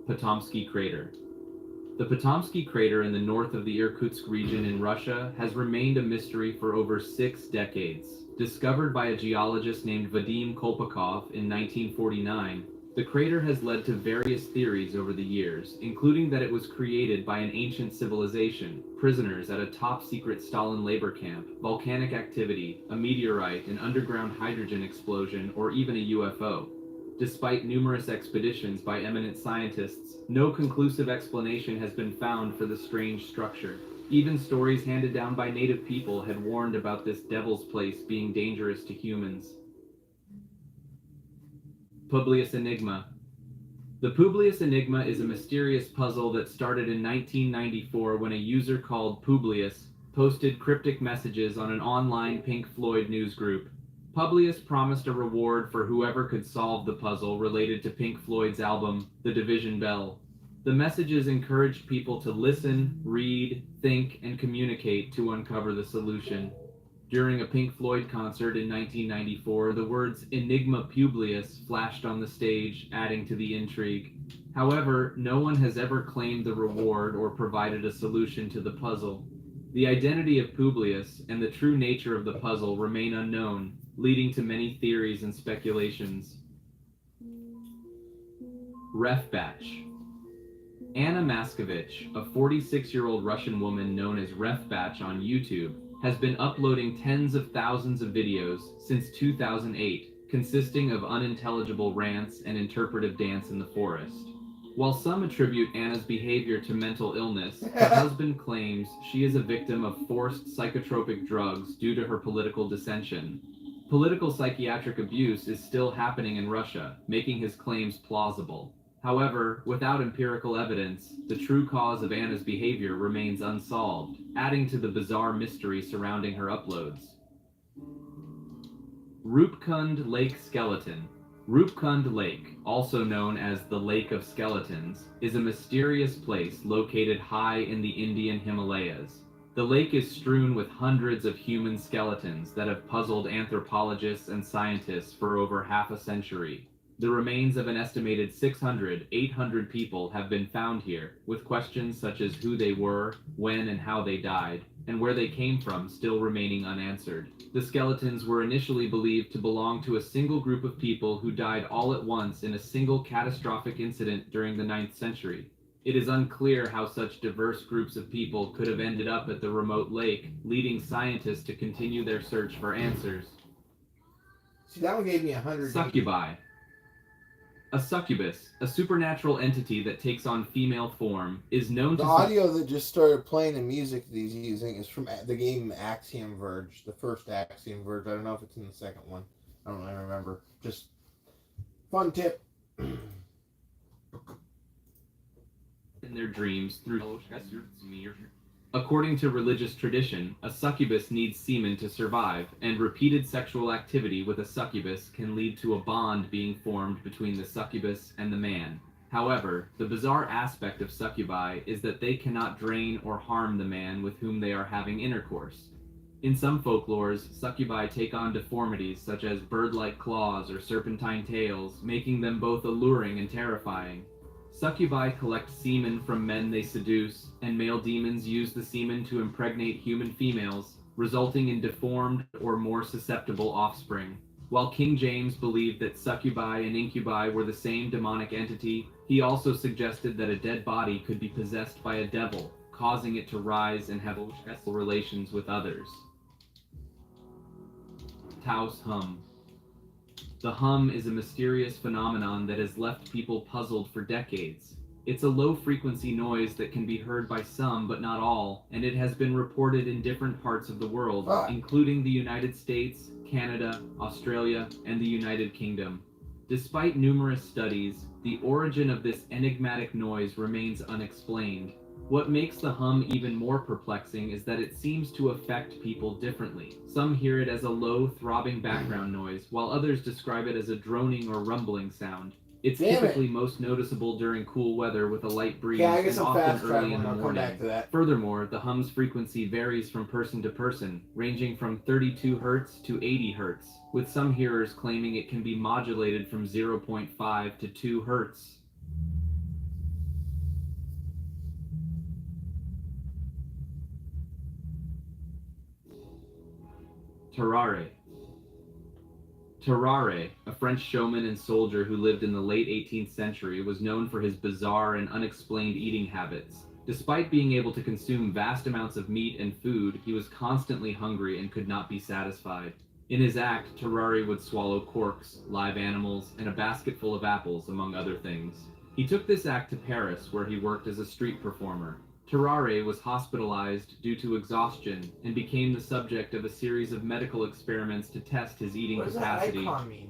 Potomsky Crater. The Potomsky Crater in the north of the Irkutsk region in Russia has remained a mystery for over 6 decades. Discovered by a geologist named Vadim Kolpakov in 1949, The crater has led to various theories over the years, including that it was created by an ancient civilization, prisoners at a top-secret Stalin labor camp, volcanic activity, a meteorite, an underground hydrogen explosion, or even a UFO. Despite numerous expeditions by eminent scientists, no conclusive explanation has been found for the strange structure. Even stories handed down by native people had warned about this devil's place being dangerous to humans. Publius Enigma. The Publius Enigma is a mysterious puzzle that started in 1994 when a user called Publius posted cryptic messages on an online Pink Floyd news group. Publius promised a reward for whoever could solve the puzzle related to Pink Floyd's album, The Division Bell. The messages encouraged people to listen, read, think, and communicate to uncover the solution. During a Pink Floyd concert in 1994, the words Enigma Publius flashed on the stage, adding to the intrigue. However, no one has ever claimed the reward or provided a solution to the puzzle. The identity of Publius and the true nature of the puzzle remain unknown, leading to many theories and speculations. Ref Batch. Anna Maskovich, a 46-year-old Russian woman known as Ref Batch on YouTube, has been uploading tens of thousands of videos since 2008, consisting of unintelligible rants and interpretive dance in the forest. While some attribute Anna's behavior to mental illness, her husband claims she is a victim of forced psychotropic drugs due to her political dissension. Political psychiatric abuse is still happening in Russia, making his claims plausible. However, without empirical evidence, the true cause of Anna's behavior remains unsolved, adding to the bizarre mystery surrounding her uploads. Rupkund Lake Skeleton. Rupkund Lake, also known as the Lake of Skeletons, is a mysterious place located high in the Indian Himalayas. The lake is strewn with hundreds of human skeletons that have puzzled anthropologists and scientists for over half a century. The remains of an estimated 800 people have been found here, with questions such as who they were, when and how they died, and where they came from still remaining unanswered. The skeletons were initially believed to belong to a single group of people who died all at once in a single catastrophic incident during the 9th century. It is unclear how such diverse groups of people could have ended up at the remote lake, leading scientists to continue their search for answers. See, that one gave me 100. Succubi. A succubus, a supernatural entity that takes on female form, is known The to... audio that just started playing, the music that he's using, is from the game Axiom Verge, the first Axiom Verge. I don't know if it's in the second one. I don't really remember. Just fun tip. in their dreams through... According to religious tradition, a succubus needs semen to survive, and repeated sexual activity with a succubus can lead to a bond being formed between the succubus and the man. However, the bizarre aspect of succubi is that they cannot drain or harm the man with whom they are having intercourse. In some folklores, succubi take on deformities such as bird-like claws or serpentine tails, making them both alluring and terrifying. Succubi collect semen from men they seduce, and male demons use the semen to impregnate human females, resulting in deformed or more susceptible offspring. While King James believed that succubi and incubi were the same demonic entity, he also suggested that a dead body could be possessed by a devil, causing it to rise and have sexual relations with others. Taos hum. The hum is a mysterious phenomenon that has left people puzzled for decades. It's a low-frequency noise that can be heard by some but not all, and it has been reported in different parts of the world, including the United States, Canada, Australia, and the United Kingdom. Despite numerous studies, the origin of this enigmatic noise remains unexplained. What makes the hum even more perplexing is that it seems to affect people differently. Some hear it as a low, throbbing background noise, while others describe it as a droning or rumbling sound. It's typically most noticeable during cool weather with a light breeze, and often early in the morning. Furthermore, the hum's frequency varies from person to person, ranging from 32 Hz to 80 Hz, with some hearers claiming it can be modulated from 0.5 to 2 Hz. Terrare. Tarare, a French showman and soldier who lived in the late 18th century, was known for his bizarre and unexplained eating habits. Despite being able to consume vast amounts of meat and food, he was constantly hungry and could not be satisfied. In his act, Tarare would swallow corks, live animals, and a basket full of apples, among other things. He took this act to Paris, where he worked as a street performer. Tarare was hospitalized due to exhaustion and became the subject of a series of medical experiments to test his eating capacity.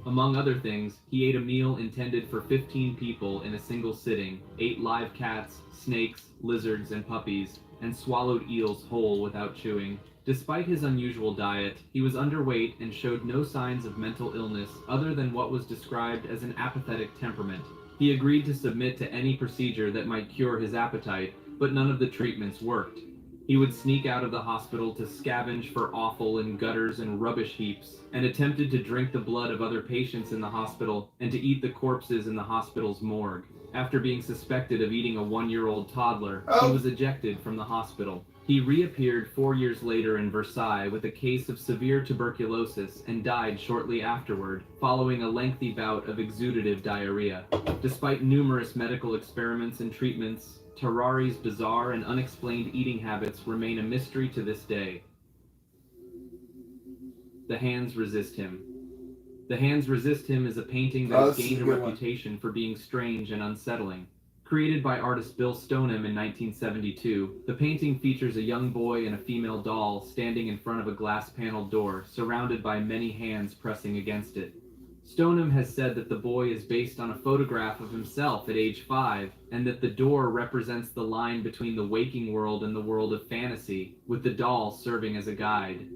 Among other things, he ate a meal intended for 15 people in a single sitting, ate live cats, snakes, lizards, and puppies, and swallowed eels whole without chewing. Despite his unusual diet, he was underweight and showed no signs of mental illness other than what was described as an apathetic temperament. He agreed to submit to any procedure that might cure his appetite, but none of the treatments worked. He would sneak out of the hospital to scavenge for offal in gutters and rubbish heaps, and attempted to drink the blood of other patients in the hospital and to eat the corpses in the hospital's morgue. After being suspected of eating a 1-year-old toddler, he was ejected from the hospital. He reappeared 4 years later in Versailles with a case of severe tuberculosis and died shortly afterward, following a lengthy bout of exudative diarrhea. Despite numerous medical experiments and treatments, Tarare's bizarre and unexplained eating habits remain a mystery to this day. The Hands Resist Him. The Hands Resist Him is a painting that has gained a reputation for being strange and unsettling. Created by artist Bill Stoneham in 1972, the painting features a young boy and a female doll standing in front of a glass-paneled door, surrounded by many hands pressing against it. Stoneham has said that the boy is based on a photograph of himself at age 5, and that the door represents the line between the waking world and the world of fantasy, with the doll serving as a guide.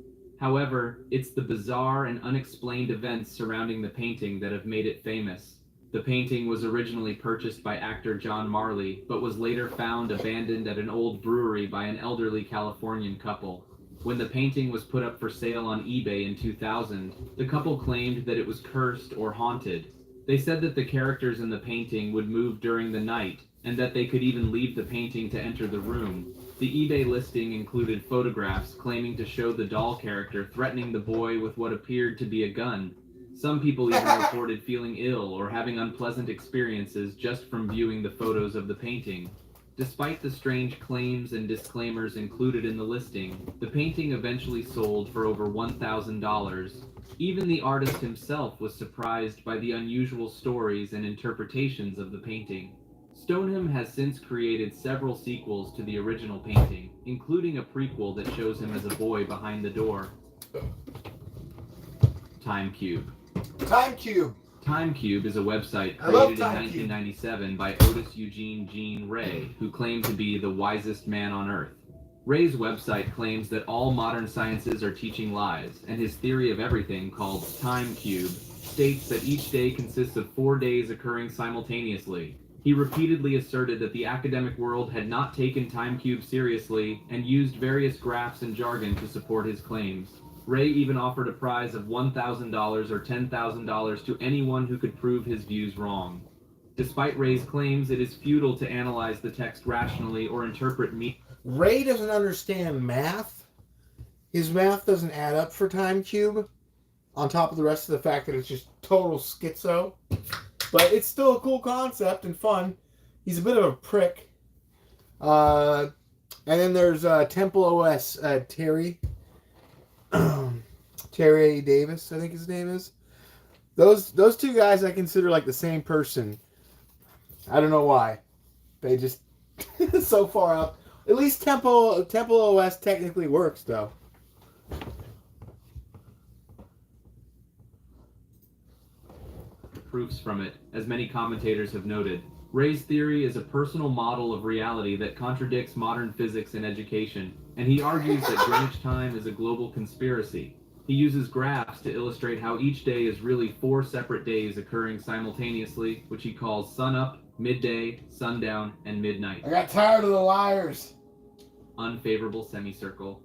However, it's the bizarre and unexplained events surrounding the painting that have made it famous. The painting was originally purchased by actor John Marley, but was later found abandoned at an old brewery by an elderly Californian couple. When the painting was put up for sale on eBay in 2000, the couple claimed that it was cursed or haunted. They said that the characters in the painting would move during the night, and that they could even leave the painting to enter the room. The eBay listing included photographs claiming to show the doll character threatening the boy with what appeared to be a gun. Some people even reported feeling ill or having unpleasant experiences just from viewing the photos of the painting. Despite the strange claims and disclaimers included in the listing, the painting eventually sold for over $1,000. Even the artist himself was surprised by the unusual stories and interpretations of the painting. Stoneham has since created several sequels to the original painting, including a prequel that shows him as a boy behind the door. Time Cube. Time Cube. Time Cube is a website created in 1997 by Otis Eugene Jean Ray, who claimed to be the wisest man on Earth. Ray's website claims that all modern sciences are teaching lies, and his theory of everything, called Time Cube, states that each day consists of 4 days occurring simultaneously. He repeatedly asserted that the academic world had not taken Time Cube seriously and used various graphs and jargon to support his claims. Ray even offered a prize of $1,000 or $10,000 to anyone who could prove his views wrong. Despite Ray's claims, it is futile to analyze the text rationally or interpret Ray doesn't understand math. His math doesn't add up for Time Cube, on top of the rest of the fact that it's just total schizo. But it's still a cool concept and fun. He's a bit of a prick. And then there's Temple OS, Terry Davis, I think his name is. Those two guys I consider like the same person. I don't know why. They just so far up. At least Temple OS technically works though. proofs from it, as many commentators have noted. Ray's theory is a personal model of reality that contradicts modern physics and education, and he argues that Greenwich time is a global conspiracy. He uses graphs to illustrate how each day is really 4 separate days occurring simultaneously, which he calls sunup, midday, sundown, and midnight. I got tired of the liars. Unfavorable semicircle.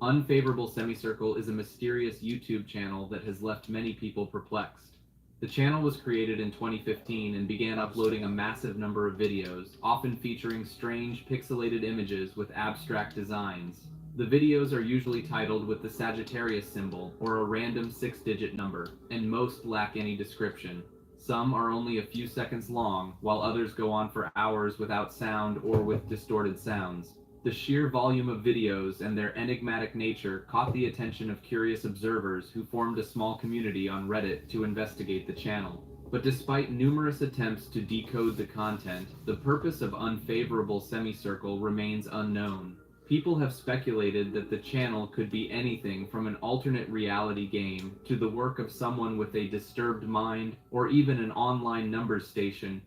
Unfavorable Semicircle is a mysterious YouTube channel that has left many people perplexed. The channel was created in 2015 and began uploading a massive number of videos, often featuring strange pixelated images with abstract designs. The videos are usually titled with the Sagittarius symbol or a random 6-digit number, and most lack any description. Some are only a few seconds long, while others go on for hours without sound or with distorted sounds. The sheer volume of videos and their enigmatic nature caught the attention of curious observers who formed a small community on Reddit to investigate the channel. But despite numerous attempts to decode the content, the purpose of Unfavorable Semicircle remains unknown. People have speculated that the channel could be anything from an alternate reality game to the work of someone with a disturbed mind, or even an online numbers station.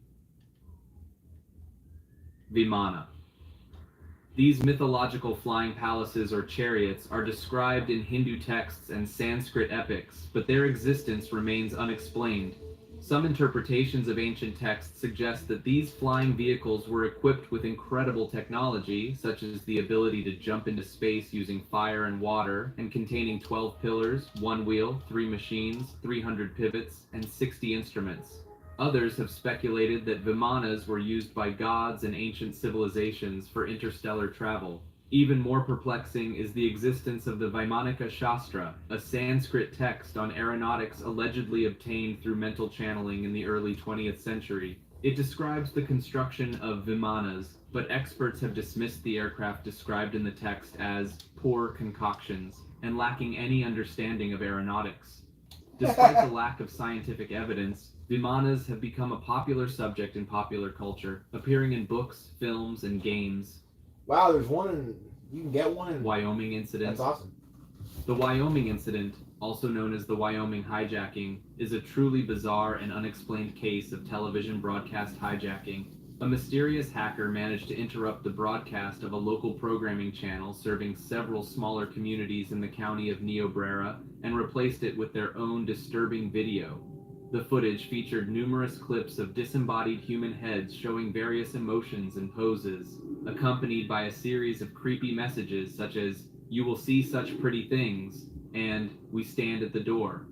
Vimana. These mythological flying palaces or chariots are described in Hindu texts and Sanskrit epics, but their existence remains unexplained. Some interpretations of ancient texts suggest that these flying vehicles were equipped with incredible technology, such as the ability to jump into space using fire and water, and containing 12 pillars, 1 wheel, 3 machines, 300 pivots, and 60 instruments. Others have speculated that Vimanas were used by gods and ancient civilizations for interstellar travel. Even more perplexing is the existence of the Vaimanika Shastra, a Sanskrit text on aeronautics allegedly obtained through mental channeling in the early 20th century. It describes the construction of Vimanas, but experts have dismissed the aircraft described in the text as poor concoctions and lacking any understanding of aeronautics. Despite the lack of scientific evidence, Vimanas have become a popular subject in popular culture, appearing in books, films, and games. Wow, there's one in, you can get one in Wyoming incident. That's awesome. The Wyoming incident, also known as the Wyoming hijacking, is a truly bizarre and unexplained case of television broadcast hijacking. A mysterious hacker managed to interrupt the broadcast of a local programming channel serving several smaller communities in the county of Niobrara and replaced it with their own disturbing video. The footage featured numerous clips of disembodied human heads showing various emotions and poses, accompanied by a series of creepy messages such as, "You will see such pretty things," and "We stand at the door."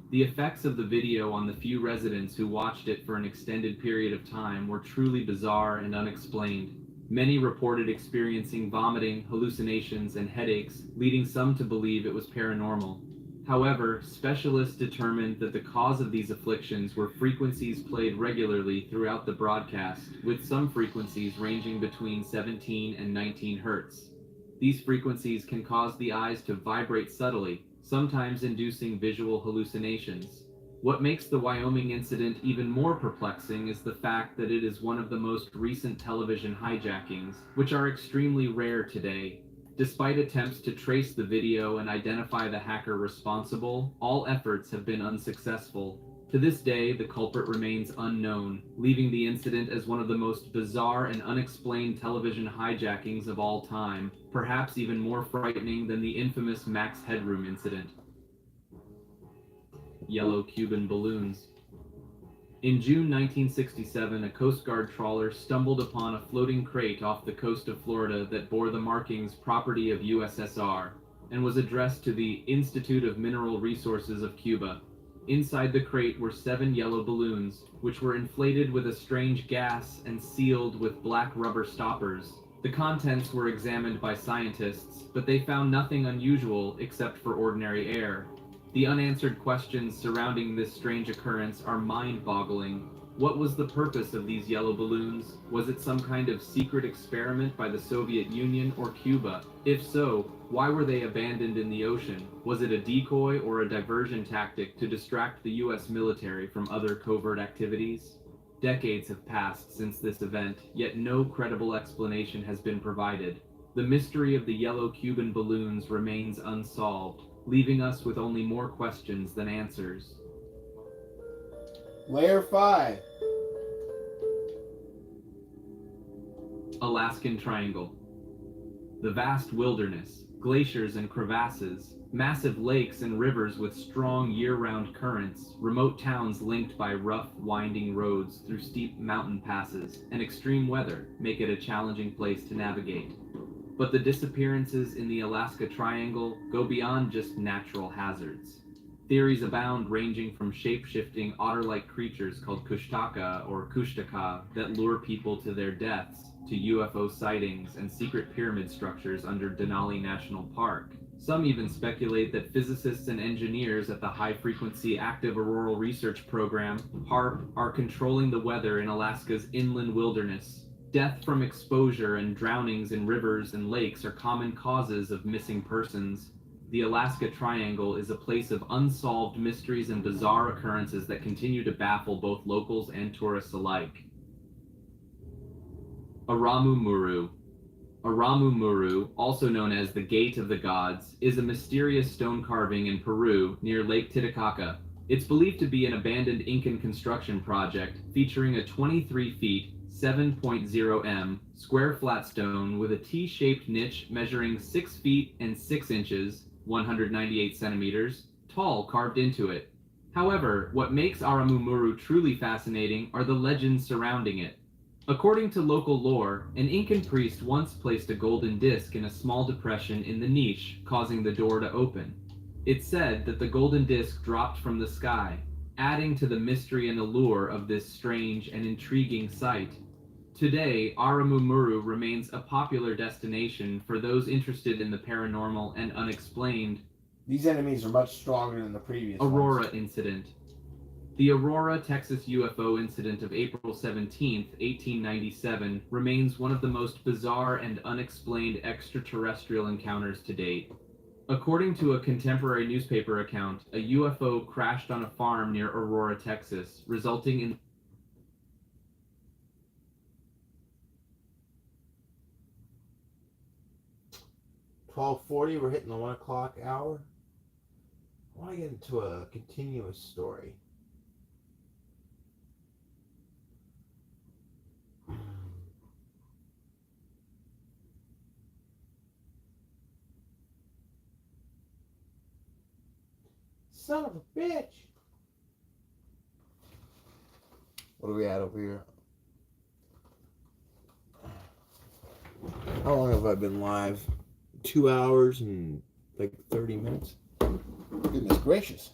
The effects of the video on the few residents who watched it for an extended period of time were truly bizarre and unexplained. Many reported experiencing vomiting, hallucinations, and headaches, leading some to believe it was paranormal. However, specialists determined that the cause of these afflictions were frequencies played regularly throughout the broadcast, with some frequencies ranging between 17 and 19 Hz. These frequencies can cause the eyes to vibrate subtly, sometimes inducing visual hallucinations. What makes the Wyoming incident even more perplexing is the fact that it is one of the most recent television hijackings, which are extremely rare today. Despite attempts to trace the video and identify the hacker responsible, all efforts have been unsuccessful. To this day, the culprit remains unknown, leaving the incident as one of the most bizarre and unexplained television hijackings of all time, perhaps even more frightening than the infamous Max Headroom incident. Yellow Cuban balloons. In June 1967, a Coast Guard trawler stumbled upon a floating crate off the coast of Florida that bore the markings "Property of USSR" and was addressed to the Institute of Mineral Resources of Cuba. Inside the crate were 7 yellow balloons, which were inflated with a strange gas and sealed with black rubber stoppers. The contents were examined by scientists, but they found nothing unusual except for ordinary air. The unanswered questions surrounding this strange occurrence are mind-boggling. What was the purpose of these yellow balloons? Was it some kind of secret experiment by the Soviet Union or Cuba? If so, why were they abandoned in the ocean? Was it a decoy or a diversion tactic to distract the US military from other covert activities? Decades have passed since this event, yet no credible explanation has been provided. The mystery of the yellow Cuban balloons remains unsolved, leaving us with only more questions than answers. Layer 5. Alaskan Triangle. The vast wilderness, glaciers and crevasses, massive lakes and rivers with strong year-round currents, remote towns linked by rough, winding roads through steep mountain passes, and extreme weather make it a challenging place to navigate. But the disappearances in the Alaska Triangle go beyond just natural hazards. Theories abound, ranging from shape-shifting otter-like creatures called kushtaka or kushtaka that lure people to their deaths, to UFO sightings and secret pyramid structures under Denali National Park. Some even speculate that physicists and engineers at the High Frequency Active Auroral Research Program, HAARP, are controlling the weather in Alaska's inland wilderness. Death from exposure and drownings in rivers and lakes are common causes of missing persons. The Alaska Triangle is a place of unsolved mysteries and bizarre occurrences that continue to baffle both locals and tourists alike. Aramumuru. Aramumuru, also known as the Gate of the Gods, is a mysterious stone carving in Peru near Lake Titicaca. It's believed to be an abandoned Incan construction project featuring a 23 feet, 7.0 m square flat stone with a T-shaped niche measuring 6 feet and 6 inches, 198 centimeters, tall carved into it. However, what makes Aramumuru truly fascinating are the legends surrounding it. According to local lore, an Incan priest once placed a golden disc in a small depression in the niche, causing the door to open. It's said that the golden disc dropped from the sky, adding to the mystery and allure of this strange and intriguing site. Today, Aramumuru remains a popular destination for those interested in the paranormal and unexplained. These enemies are much stronger than the previous Aurora ones. Incident. The Aurora, Texas UFO incident of April 17, 1897 remains one of the most bizarre and unexplained extraterrestrial encounters to date. According to a contemporary newspaper account, a UFO crashed on a farm near Aurora, Texas, resulting in 12:40, we're hitting the 1 o'clock hour. I want to get into a continuous story. Son of a bitch! What are we at over here? How long have I been live? 2 hours and like 30 minutes? Goodness gracious.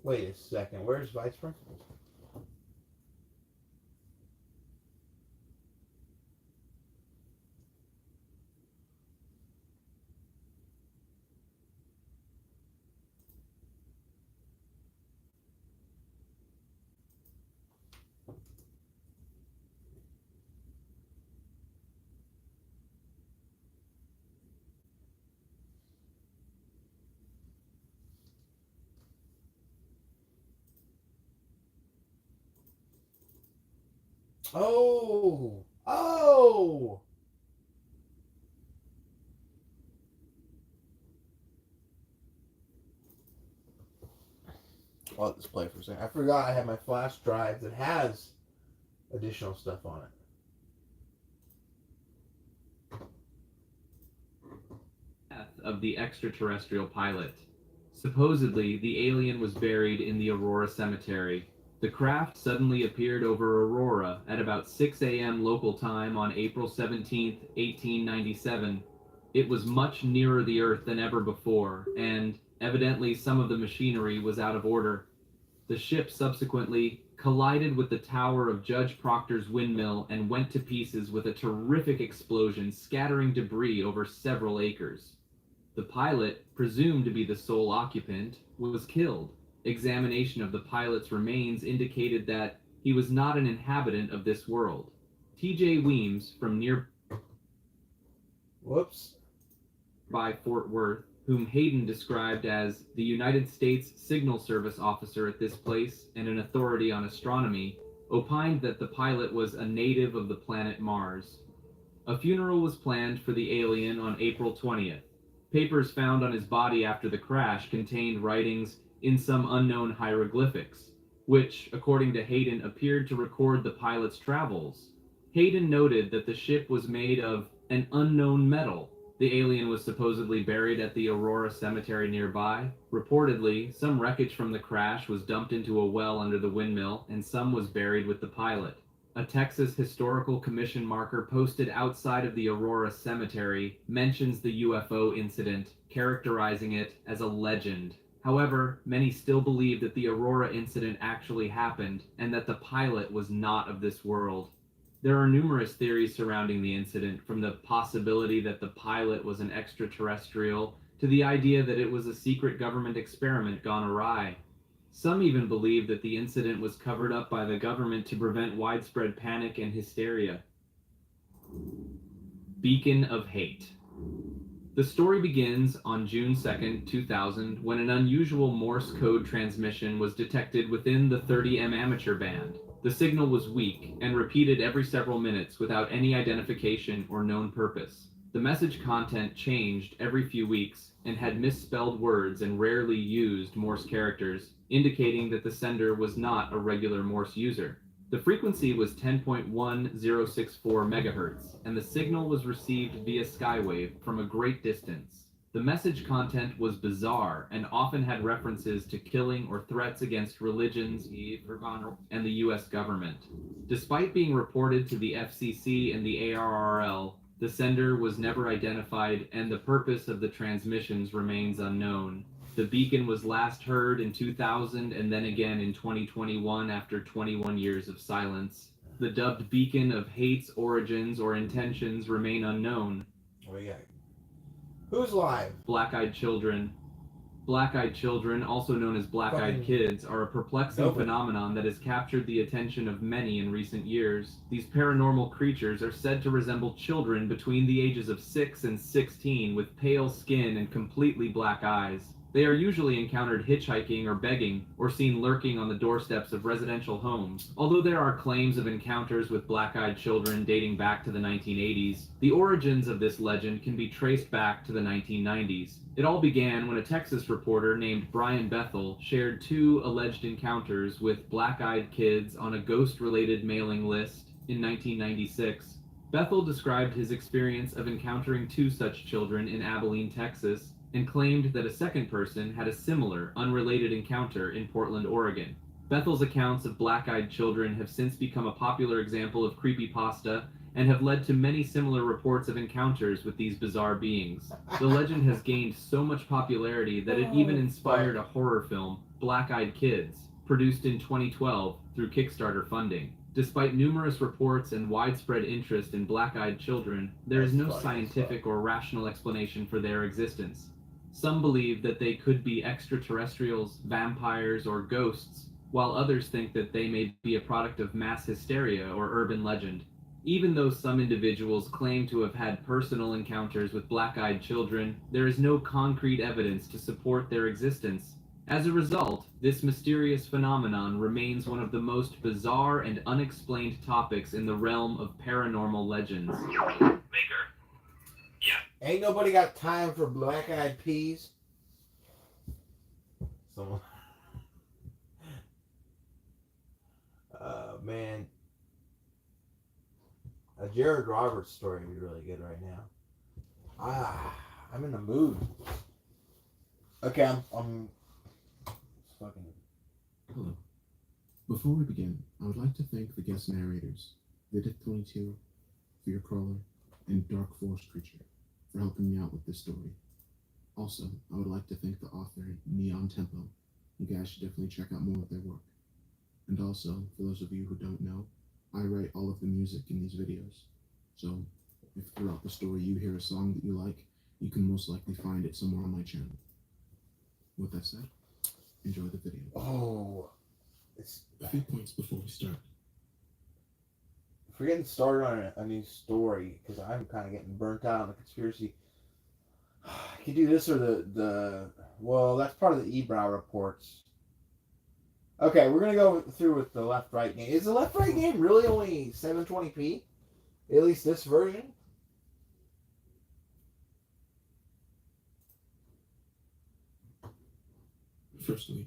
Wait a second, where's Vice Principal? Oh! Oh! I'll let this play for a second. I forgot I had my flash drive that has additional stuff on it. Death of the extraterrestrial pilot. Supposedly, the alien was buried in the Aurora Cemetery. The craft suddenly appeared over Aurora at about 6 a.m. local time on April 17, 1897. It was much nearer the Earth than ever before, and evidently some of the machinery was out of order. The ship subsequently collided with the tower of Judge Proctor's windmill and went to pieces with a terrific explosion, scattering debris over several acres. The pilot, presumed to be the sole occupant, was killed. Examination of the pilot's remains indicated that he was not an inhabitant of this world. T.J. Weems from nearby Fort Worth, whom Hayden described as the United States Signal Service officer at this place and an authority on astronomy, opined that the pilot was a native of the planet Mars. A funeral was planned for the alien on April 20th. Papers found on his body after the crash contained writings in some unknown hieroglyphics, which, according to Hayden, appeared to record the pilot's travels. Hayden noted that the ship was made of an unknown metal. The alien was supposedly buried at the Aurora Cemetery nearby. Reportedly, some wreckage from the crash was dumped into a well under the windmill, and some was buried with the pilot. A Texas Historical Commission marker posted outside of the Aurora Cemetery mentions the UFO incident, characterizing it as a legend. However, many still believe that the Aurora incident actually happened and that the pilot was not of this world. There are numerous theories surrounding the incident, from the possibility that the pilot was an extraterrestrial to the idea that it was a secret government experiment gone awry. Some even believe that the incident was covered up by the government to prevent widespread panic and hysteria. Beacon of Hate. The story begins on June 2nd, 2000, when an unusual Morse code transmission was detected within the 30M amateur band. The signal was weak and repeated every several minutes without any identification or known purpose. The message content changed every few weeks and had misspelled words and rarely used Morse characters, indicating that the sender was not a regular Morse user. The frequency was 10.1064 megahertz, and the signal was received via skywave from a great distance. The message content was bizarre and often had references to killing or threats against religions and the US government. Despite being reported to the FCC and the ARRL, the sender was never identified and the purpose of the transmissions remains unknown. The beacon was last heard in 2000 and then again in 2021 after 21 years of silence. The dubbed Beacon of Hate's origins or intentions remain unknown. What do you got? Who's live? Black-eyed children. Black-eyed children, also known as black-eyed kids, are a perplexing phenomenon that has captured the attention of many in recent years. These paranormal creatures are said to resemble children between the ages of 6 and 16 with pale skin and completely black eyes. They are usually encountered hitchhiking or begging, or seen lurking on the doorsteps of residential homes. Although there are claims of encounters with black-eyed children dating back to the 1980s, the origins of this legend can be traced back to the 1990s. It all began when a Texas reporter named Brian Bethel shared 2 alleged encounters with black-eyed kids on a ghost-related mailing list in 1996. Bethel described his experience of encountering 2 such children in Abilene, Texas, and claimed that a second person had a similar, unrelated encounter in Portland, Oregon. Bethel's accounts of black-eyed children have since become a popular example of creepypasta and have led to many similar reports of encounters with these bizarre beings. The legend has gained so much popularity that it even inspired a horror film, Black-Eyed Kids, produced in 2012 through Kickstarter funding. Despite numerous reports and widespread interest in black-eyed children, there is no scientific or rational explanation for their existence. Some believe that they could be extraterrestrials, vampires, or ghosts, while others think that they may be a product of mass hysteria or urban legend. Even though some individuals claim to have had personal encounters with black-eyed children, there is no concrete evidence to support their existence. As a result, this mysterious phenomenon remains one of the most bizarre and unexplained topics in the realm of paranormal legends. Maker. Yeah. Ain't nobody got time for black-eyed peas. Someone. Man. A Jared Roberts story would be really good right now. I'm in the mood. Okay, I'm fucking. Hello. Before we begin, I would like to thank the guest narrators, Vidith22, Fear Crawler, and Dark Force Creature for helping me out with this story. Also, I would like to thank the author, Neon Tempo. You guys should definitely check out more of their work. And also, for those of you who don't know, I write all of the music in these videos. So, if throughout the story you hear a song that you like, you can most likely find it somewhere on my channel. With that said, enjoy the video. Oh, A few points before we start. If we're getting started on a new story, because I'm kind of getting burnt out on the conspiracy, I could do this or well, that's part of the Ebrow reports. Okay, we're gonna go through with the left-right game. Is the left-right game really only 720p? At least this version? Firstly,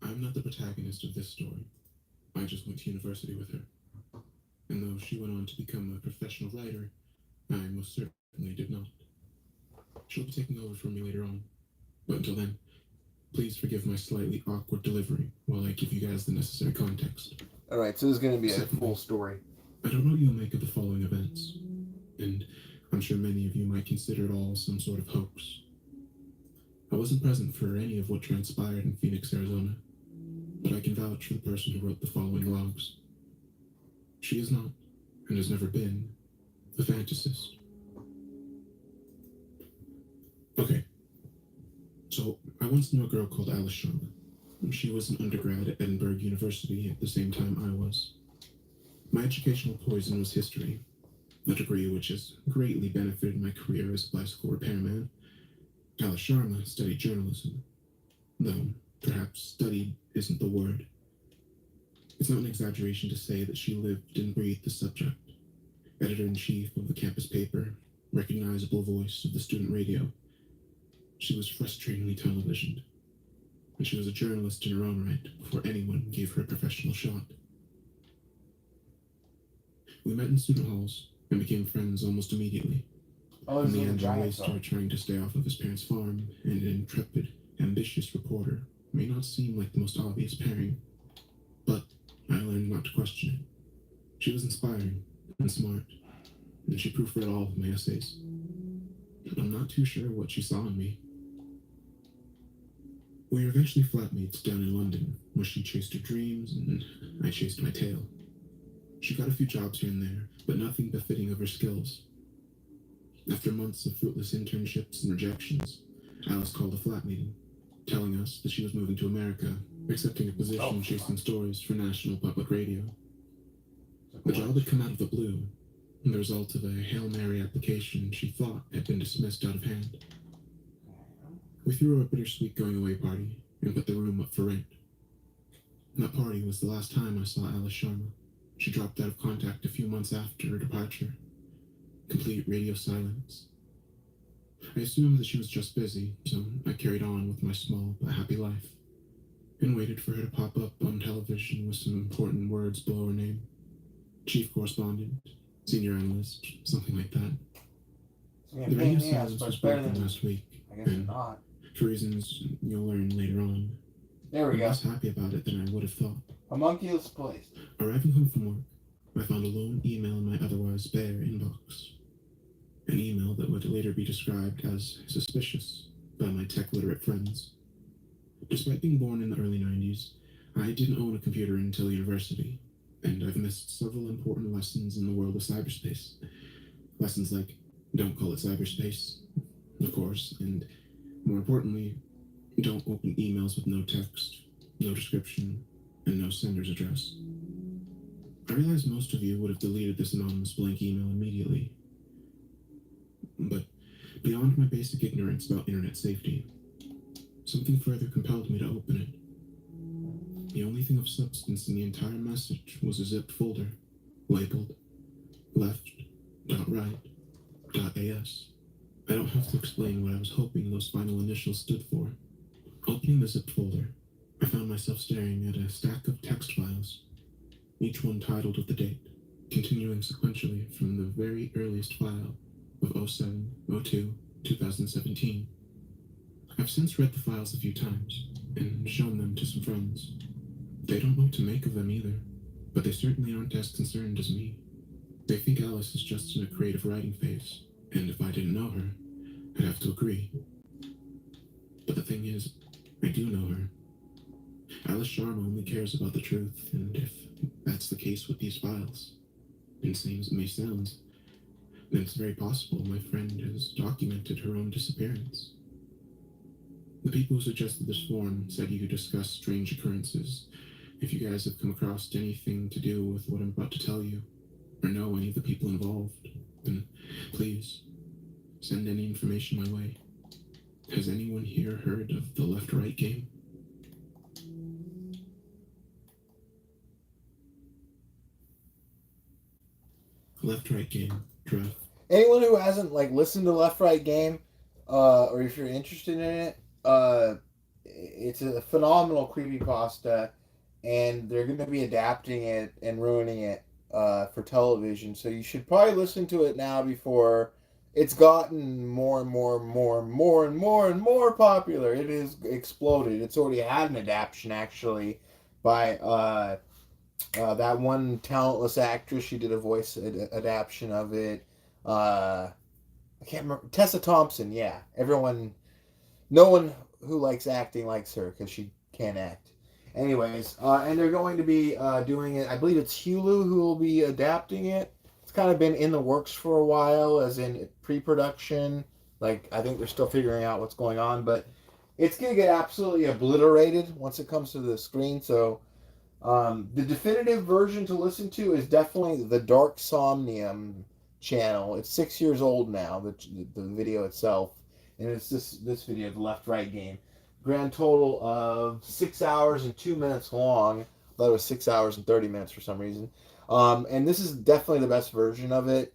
I'm not the protagonist of this story. I just went to university with her. And though she went on to become a professional writer, I most certainly did not. She'll be taking over from me later on. But until then, please forgive my slightly awkward delivery while I give you guys the necessary context. Alright, so this is going to be a Secondly, full story. I don't know what you'll make of the following events, and I'm sure many of you might consider it all some sort of hoax. I wasn't present for any of what transpired in Phoenix, Arizona, but I can vouch for the person who wrote the following logs. She is not, and has never been, a fantasist. Okay, so I once knew a girl called Alice Sharma. She was an undergrad at Edinburgh University at the same time I was. My educational poison was history, a degree which has greatly benefited my career as a bicycle repairman. Alice Sharma studied journalism, though perhaps studied isn't the word. It's not an exaggeration to say that she lived and breathed the subject. Editor-in-chief of the campus paper, recognizable voice of the student radio. She was frustratingly televisioned, and she was a journalist in her own right before anyone gave her a professional shot. We met in student halls and became friends almost immediately. In the end, I raced her trying to stay off of his parents' farm, and an intrepid, ambitious reporter may not seem like the most obvious pairing, but I learned not to question it. She was inspiring and smart, and she proofread all of my essays. I'm not too sure what she saw in me. We were eventually flatmates down in London, where she chased her dreams and I chased my tail. She got a few jobs here and there, but nothing befitting of her skills. After months of fruitless internships and rejections, Alice called a flat meeting, telling us that she was moving to America, accepting a position chasing stories for National Public Radio. The job had come out of the blue, the result of a Hail Mary application she thought had been dismissed out of hand. We threw her a bittersweet going-away party and put the room up for rent. That party was the last time I saw Alice Sharma. She dropped out of contact a few months after her departure. Complete radio silence. I assumed that she was just busy, so I carried on with my small but happy life, and waited for her to pop up on television with some important words below her name. Chief correspondent, senior analyst, something like that. The radio silence was broken last week, and for reasons you'll learn later on, There we I'm go. less happy about it than I would have thought. Homunculus place. Arriving home from work, I found a lone email in my otherwise bare inbox. An email that would later be described as suspicious by my tech-literate friends. Despite being born in the early 90s, I didn't own a computer until university, and I've missed several important lessons in the world of cyberspace. Lessons like, don't call it cyberspace, of course, and more importantly, don't open emails with no text, no description, and no sender's address. I realize most of you would have deleted this anonymous blank email immediately. But beyond my basic ignorance about internet safety, something further compelled me to open it. The only thing of substance in the entire message was a zipped folder, labeled left.right.as. I don't have to explain what I was hoping those final initials stood for. Opening the zipped folder, I found myself staring at a stack of text files, each one titled with the date, continuing sequentially from the very earliest file of 07/02/2017. I've since read the files a few times and shown them to some friends. They don't know what to make of them either, but they certainly aren't as concerned as me. They think Alice is just in a creative writing phase, and if I didn't know her, I'd have to agree. But the thing is, I do know her. Alice Sharma only cares about the truth, and if that's the case with these files, insane as it may sound, then it's very possible my friend has documented her own disappearance. The people who suggested this forum said you could discuss strange occurrences. If you guys have come across anything to do with what I'm about to tell you, or know any of the people involved, then please send any information my way. Has anyone here heard of the left-right game? Left-right game, draft. Anyone who hasn't like listened to Left Right Game, or if you're interested in it, it's a phenomenal creepypasta, and they're going to be adapting it and ruining it for television. So you should probably listen to it now before it's gotten more and more and more and more and more and more popular. It has exploded. It's already had an adaptation actually by that one talentless actress. She did a voice adaptation of it. I can't remember. Tessa Thompson. Yeah, no one who likes acting likes her because she can't act. Anyways, and they're going to be doing it. I believe it's Hulu who will be adapting it. It's kind of been in the works for a while, as in pre-production. Like, I think they're still figuring out what's going on, but it's going to get absolutely obliterated once it comes to the screen. So, the definitive version to listen to is definitely the Dark Somnium channel. It's 6 years old now, the video itself. And it's this video, the Left Right Game. Grand total of 6 hours and 2 minutes long. I thought it was 6 hours and 30 minutes for some reason. And this is definitely the best version of it.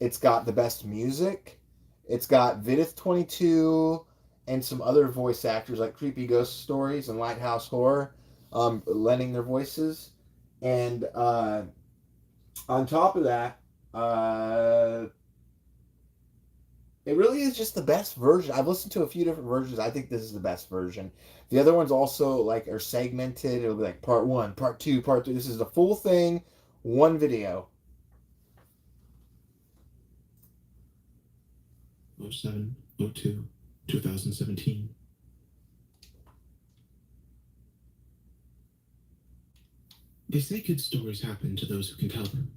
It's got the best music. It's got Vidith22 and some other voice actors like Creepy Ghost Stories and Lighthouse Horror lending their voices. And on top of that, it really is just the best version. I've listened to a few different versions. I think this is the best version. The other ones also like are segmented. It'll be like part 1, part 2, part 3. This is the full thing, one video. 07, 02, 2017. They say good stories happen to those who can tell them.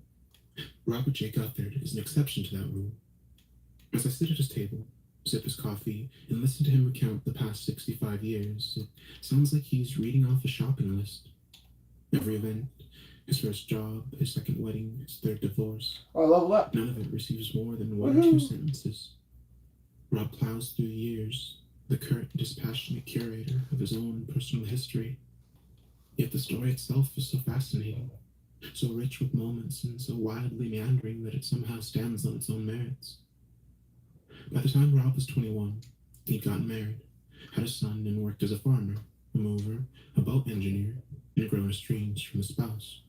Robert J. Guthard is an exception to that rule. As I sit at his table, sip his coffee, and listen to him recount the past 65 years, it sounds like he's reading off a shopping list. Every event, his first job, his second wedding, his third divorce. Oh, I leveled up. None of it receives more than 1 or 2 sentences. Rob plows through the years, the curt, dispassionate curator of his own personal history. Yet the story itself is so fascinating, so rich with moments and so wildly meandering that it somehow stands on its own merits. By the time Rob was 21, he'd gotten married, had a son, and worked as a farmer, a mover, a boat engineer, and grown estranged from a spouse.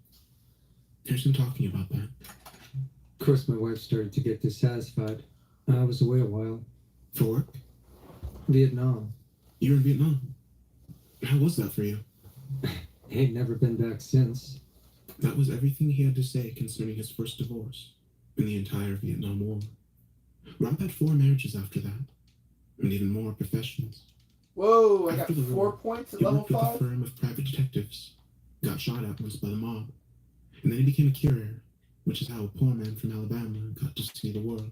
Here's him talking about that. Of course, my wife started to get dissatisfied. I was away a while. For work? Vietnam. You were in Vietnam? How was that for you? Ain't never been back since. That was everything he had to say concerning his first divorce in the entire Vietnam War. Rob had 4 marriages after that, and even more professions. Whoa, I After got the 4 war, points at he level worked with 5? a firm of private detectives, got shot at once by the mob, and then he became a curator, which is how a poor man from Alabama got to see the world.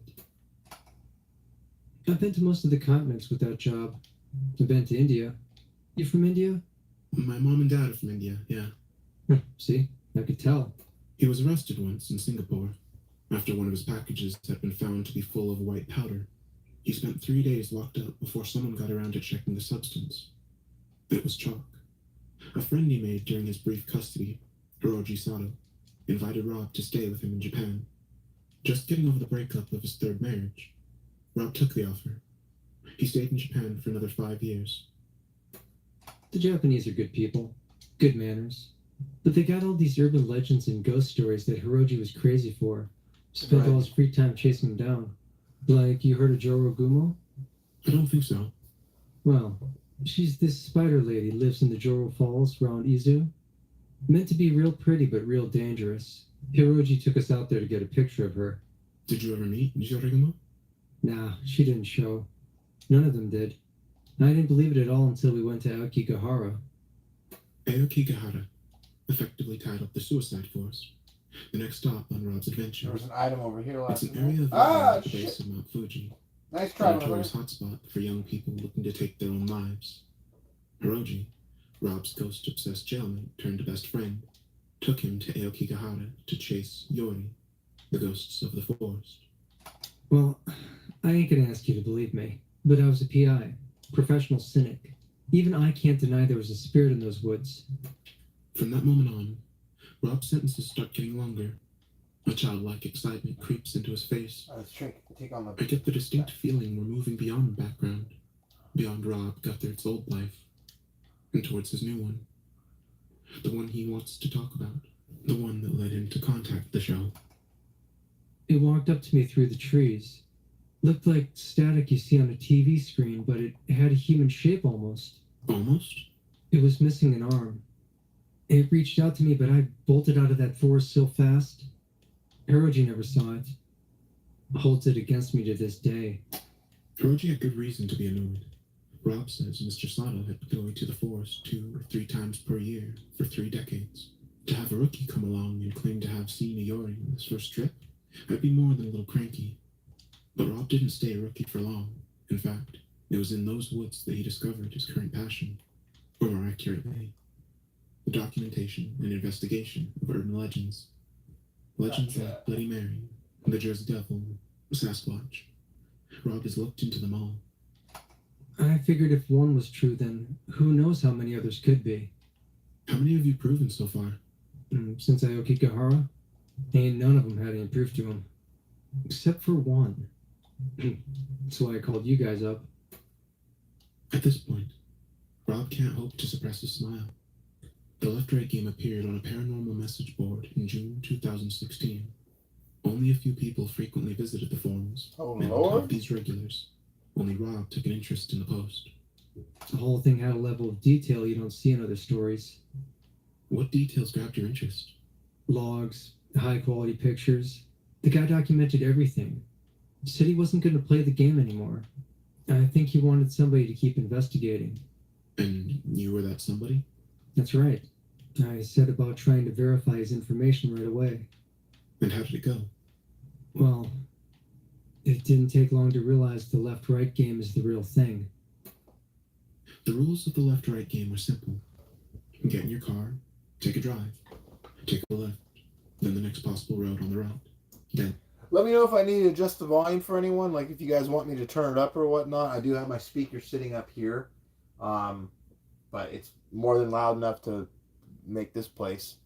I've been to most of the continents with that job. I've been to India. You from India? My mom and dad are from India, yeah. See, I could tell. He was arrested once in Singapore, after one of his packages had been found to be full of white powder. He spent 3 days locked up before someone got around to checking the substance. It was chalk. A friend he made during his brief custody, Hiroji Sato, invited Rob to stay with him in Japan. Just getting over the breakup of his 3rd marriage, Rob took the offer. He stayed in Japan for another 5 years. The Japanese are good people, good manners. But they got all these urban legends and ghost stories that Hiroji was crazy for. Spent all his free time chasing them down. Like, you heard of Joro Gumo? I don't think so. Well, she's this spider lady, lives in the Joro Falls around Izu. Meant to be real pretty, but real dangerous. Hiroji took us out there to get a picture of her. Did you ever meet Joro? Nah, she didn't show. None of them did. I didn't believe it at all until we went to Aokigahara. Aokigahara, effectively titled the Suicide Force, the next stop on Rob's adventure. There was an item over here last It's an area of at the base of Mount Fuji. Nice try, a notorious hotspot for young people looking to take their own lives. Hiroji, Rob's ghost-obsessed jailmate turned best friend, took him to Aokigahara to chase Yori, the ghosts of the forest. Well, I ain't gonna ask you to believe me, but I was a PI, professional cynic. Even I can't deny there was a spirit in those woods. From that moment on, Rob's sentences start getting longer. A childlike excitement creeps into his face. Let's take on the... I get the distinct feeling we're moving beyond background, beyond Rob Guthard's old life, and towards his new one. The one he wants to talk about. The one that led him to contact the show. It walked up to me through the trees. Looked like static you see on a TV screen, but it had a human shape almost. Almost? It was missing an arm. It reached out to me, but I bolted out of that forest so fast. Hiroji never saw it. Holds it against me to this day. Hiroji had good reason to be annoyed. Rob says Mr. Sato had been going to the forest 2 or 3 times per year for 3 decades. To have a rookie come along and claim to have seen a Yori on his first trip, I'd be more than a little cranky. But Rob didn't stay a rookie for long. In fact, it was in those woods that he discovered his current passion, or more accurately, the documentation and investigation of urban legends. Legends like Bloody Mary, the Jersey Devil, Sasquatch. Rob has looked into them all. I figured if one was true, then who knows how many others could be. How many have you proven so far? Since Aokigahara, ain't none of them had any proof to him. Except for one. That's why I called you guys up. At this point, Rob can't hope to suppress a smile. The left-right game appeared on a paranormal message board in June 2016. Only a few people frequently visited the forums, and of these regulars, only Rob took an interest in the post. The whole thing had a level of detail you don't see in other stories. What details grabbed your interest? Logs, high-quality pictures. The guy documented everything. Said he wasn't going to play the game anymore. I think he wanted somebody to keep investigating. And you were that somebody? That's right. I set about trying to verify his information right away. And how did it go? Well, it didn't take long to realize the left-right game is the real thing. The rules of the left-right game are simple. Get in your car, take a drive, take a left, then the next possible road on the route. Then let me know if I need to adjust the volume for anyone, like if you guys want me to turn it up or whatnot. I do have my speaker sitting up here, but it's more than loud enough to make this place.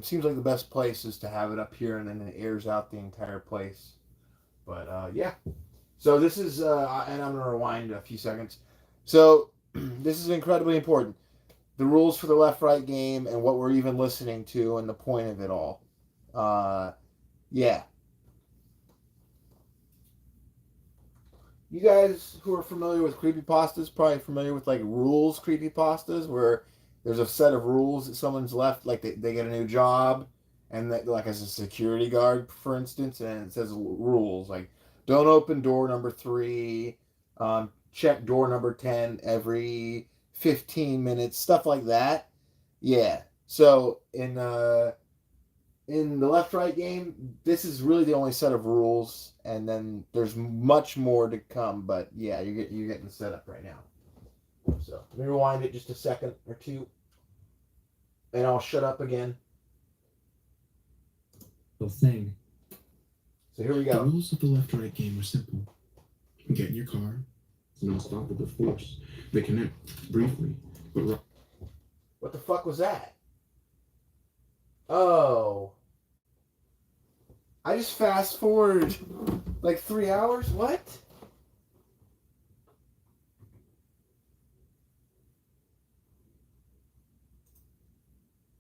Seems like the best place is to have it up here and then it airs out the entire place. But yeah, so this is, and I'm going to rewind a few seconds. So this is incredibly important. The rules for the left-right game and what we're even listening to and the point of it all. Yeah. You guys who are familiar with creepypastas probably familiar with like rules creepypastas where there's a set of rules that someone's left, like they get a new job and that, like as a security guard, for instance, and it says rules like don't open door number 3, check door number 10 every 15 minutes, stuff like that. Yeah. So in the left-right game, this is really the only set of rules, and then there's much more to come. But yeah, you're getting the setup right now. So let me rewind it just a second or two, and I'll shut up again. The thing. So here we go. The rules of the left-right game are simple. Get in your car. It's an unstoppable force. They connect briefly, but what the fuck was that? Oh. I just fast forward like 3 hours? What?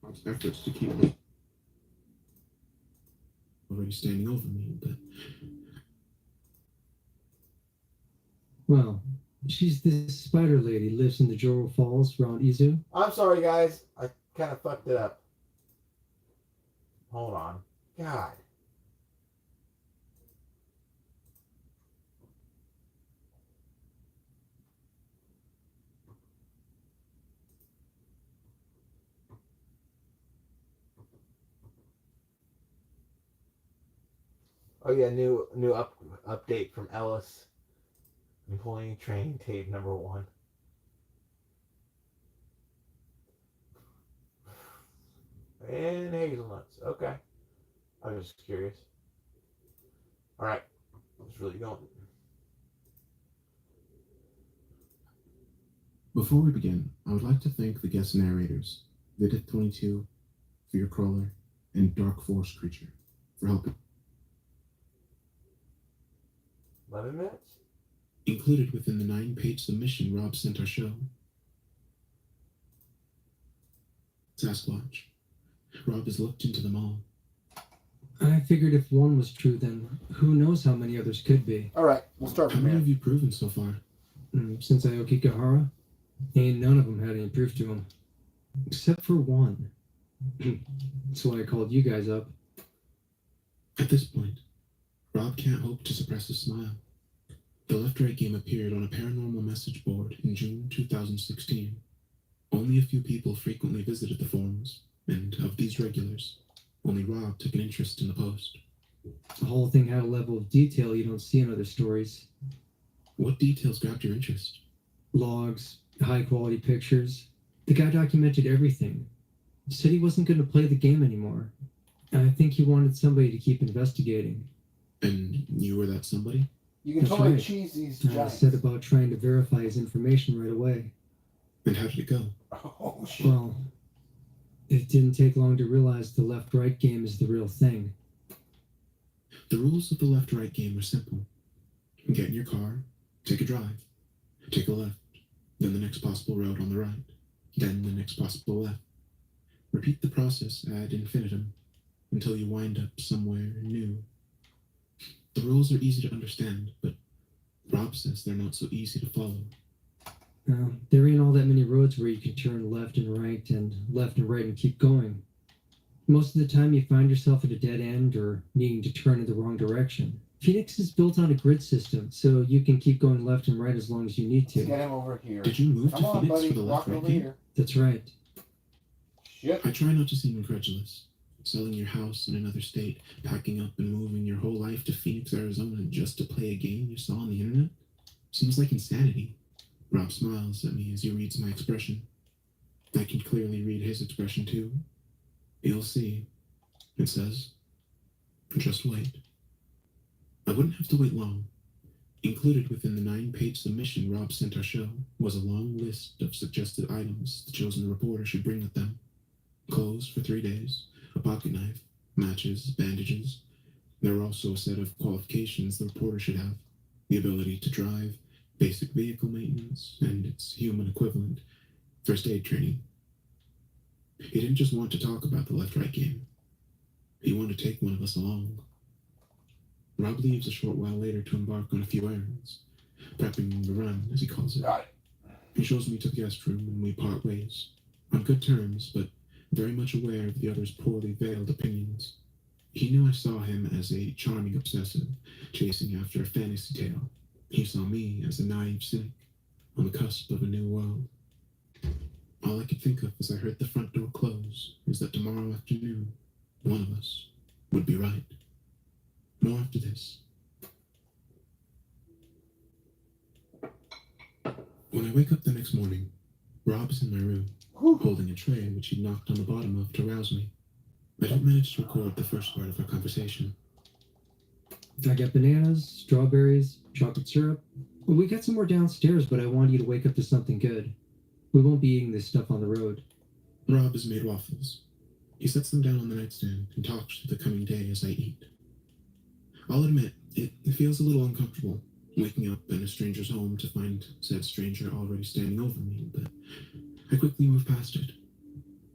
Rob's efforts to keep already standing over me, but Well, she's this spider lady, lives in the Joro Falls around Izu. I'm sorry, guys. I kind of fucked it up. Hold on. God. Oh yeah, new update from Ellis. Employee training tape number 1. And hazelnuts. Okay. I was just curious. Alright. It's really going. before we begin, I would like to thank the guest narrators, Vidith22, Fear Crawler, and Dark Force Creature, for helping. 11 minutes? Included within the 9-page submission Rob sent our show. Sasquatch. Rob has looked into them all. I figured if one was true, then who knows how many others could be. All right, we'll start How from many here. have you proven so far? Since Aokigahara, ain't none of them had any proof to them. Except for one. That's why I called you guys up. At this point, Rob can't hope to suppress a smile. The left-right game appeared on a paranormal message board in June 2016. Only a few people frequently visited the forums, and of these regulars, only Rob took an interest in the post. The whole thing had a level of detail you don't see in other stories. What details grabbed your interest? Logs, high-quality pictures. The guy documented everything. Said he wasn't going to play the game anymore. I think he wanted somebody to keep investigating. And you were that somebody? You can That's totally right. cheese these I giants. said about trying to verify his information right away. And how did it go? Oh, shit. Well, it didn't take long to realize the left-right game is the real thing. The rules of the left-right game are simple. Get in your car, take a drive, take a left, then the next possible road on the right, then the next possible left. Repeat the process ad infinitum until you wind up somewhere new. The rules are easy to understand, but Rob says they're not so easy to follow. There ain't all that many roads where you can turn left and right and keep going. Most of the time you find yourself at a dead end or needing to turn in the wrong direction. Phoenix is built on a grid system, so you can keep going left and right as long as you need Let's get to. him over here. Did you move Come to on, Phoenix buddy. for the Walk left-right over game? here. That's right. Shit. I try not to seem incredulous. Selling your house in another state, packing up and moving your whole life to Phoenix, Arizona just to play a game you saw on the internet? Seems like insanity. Rob smiles at me as he reads my expression. I can clearly read his expression too. You'll see. It says, just wait. I wouldn't have to wait long. Included within the 9-page submission Rob sent our show was a long list of suggested items the chosen reporter should bring with them. Clothes for 3 days, a pocket knife, matches, bandages. There were also a set of qualifications the reporter should have. The ability to drive, basic vehicle maintenance, and its human equivalent, first aid training. He didn't just want to talk about the left-right game. He wanted to take one of us along. Rob leaves a short while later to embark on a few errands, prepping the run, as he calls it. Got it. He shows me to the guest room and we part ways, on good terms, but very much aware of the other's poorly veiled opinions. He knew I saw him as a charming obsessive, chasing after a fantasy tale. He saw me as a naive cynic, on the cusp of a new world. All I could think of as I heard the front door close is that tomorrow afternoon, one of us would be right. More after this. When I wake up the next morning, Rob's in my room, holding a tray which he knocked on the bottom of to rouse me. I don't manage to record the first part of our conversation. I got bananas, strawberries, chocolate syrup. Well, we got some more downstairs, but I want you to wake up to something good. We won't be eating this stuff on the road. Rob has made waffles. He sets them down on the nightstand and talks through the coming day as I eat. I'll admit, it feels a little uncomfortable, waking up in a stranger's home to find said stranger already standing over me, but I quickly move past it.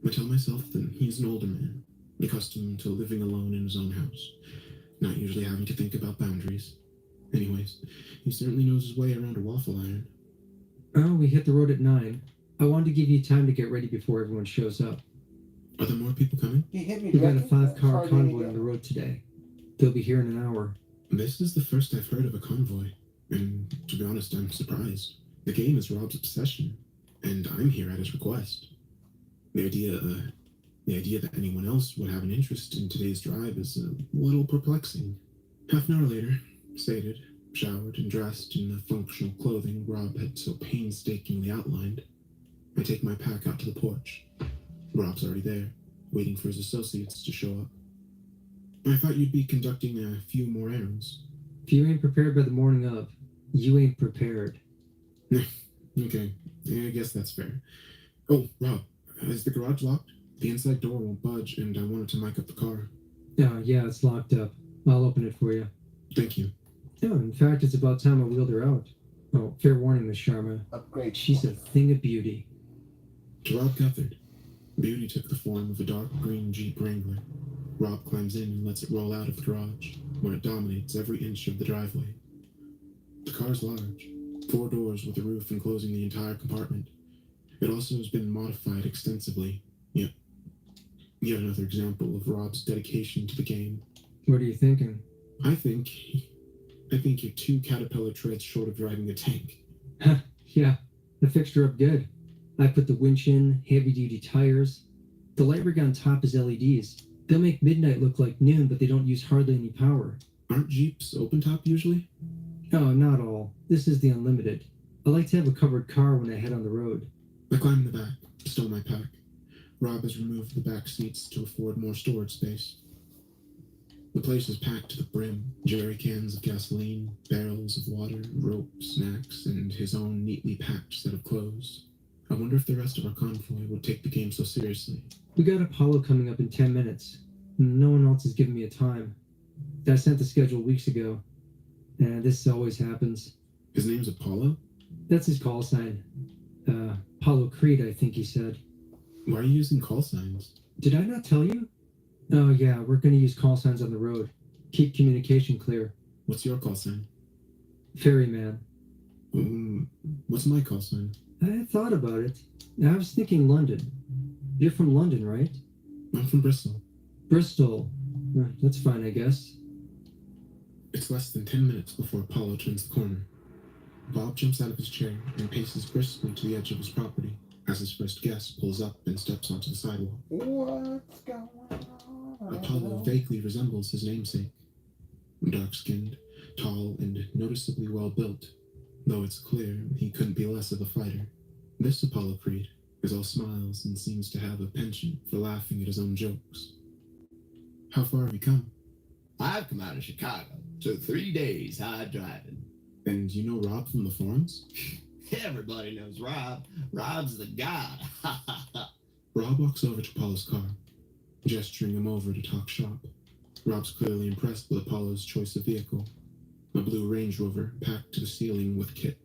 I tell myself that he's an older man, accustomed to living alone in his own house, not usually having to think about boundaries. Anyways, he certainly knows his way around a waffle iron. Oh, we hit the road at 9. I wanted to give you time to get ready before everyone shows up. Are there more people coming? He hit me. We got a directly. 5-car Sorry, convoy Danny. on the road today. They'll be here in an hour. This is the first I've heard of a convoy, and to be honest, I'm surprised. The game is Rob's obsession, and I'm here at his request. The idea that anyone else would have an interest in today's drive is a little perplexing. Half an hour later, sated, showered, and dressed in the functional clothing Rob had so painstakingly outlined, I take my pack out to the porch. Rob's already there, waiting for his associates to show up. I thought you'd be conducting a few more errands. If you ain't prepared by the morning of, you ain't prepared. Okay, yeah, I guess that's fair. Oh, Rob, is the garage locked? The inside door won't budge, and I wanted to mic up the car. Oh, yeah, it's locked up. I'll open it for you. Thank you. No, in fact, it's about time I wheeled her out. Oh, fair warning, Miss Sharma. Upgrade. She's a thing of beauty. To Rob Guthard, Beauty took the form of a dark green Jeep Wrangler. Rob climbs in and lets it roll out of the garage, where it dominates every inch of the driveway. The car's large, 4 doors with a roof enclosing the entire compartment. It also has been modified extensively. Yet another example of Rob's dedication to the game. What are you thinking? I think you're 2 caterpillar treads short of driving a tank. Yeah, I fixed her up good. I put the winch in, heavy-duty tires. The light rig on top is LEDs. They'll make midnight look like noon, but they don't use hardly any power. Aren't Jeeps open top usually? Oh, not all. This is the Unlimited. I like to have a covered car when I head on the road. I climb in the back, stow my pack. Rob has removed the back seats to afford more storage space. The place is packed to the brim. Jerry cans of gasoline, barrels of water, rope, snacks, and his own neatly packed set of clothes. I wonder if the rest of our convoy would take the game so seriously. We got Apollo coming up in 10 minutes. No one else has given me a time. I sent the schedule weeks ago. And this always happens. His name's Apollo? That's his call sign. Apollo Creed, I think he said. Why are you using call signs? Did I not tell you? Oh, yeah, we're going to use call signs on the road. Keep communication clear. What's your call sign? Ferryman. What's my call sign? I thought about it. I was thinking London. You're from London, right? I'm from Bristol. Bristol. That's fine, I guess. It's less than 10 minutes before Apollo turns the corner. Bob jumps out of his chair and paces briskly to the edge of his property as his first guest pulls up and steps onto the sidewalk. What's going on? Apollo vaguely resembles his namesake. Dark-skinned, tall, and noticeably well-built, though it's clear he couldn't be less of a fighter. This Apollo Creed is all smiles and seems to have a penchant for laughing at his own jokes. How far have you come? I've come out of Chicago, so 3 days hard driving. And you know Rob from the forums? Everybody knows Rob. Rob's the god. Rob walks over to Apollo's car, gesturing him over to talk shop. Rob's clearly impressed with Apollo's choice of vehicle, a blue Range Rover packed to the ceiling with kit.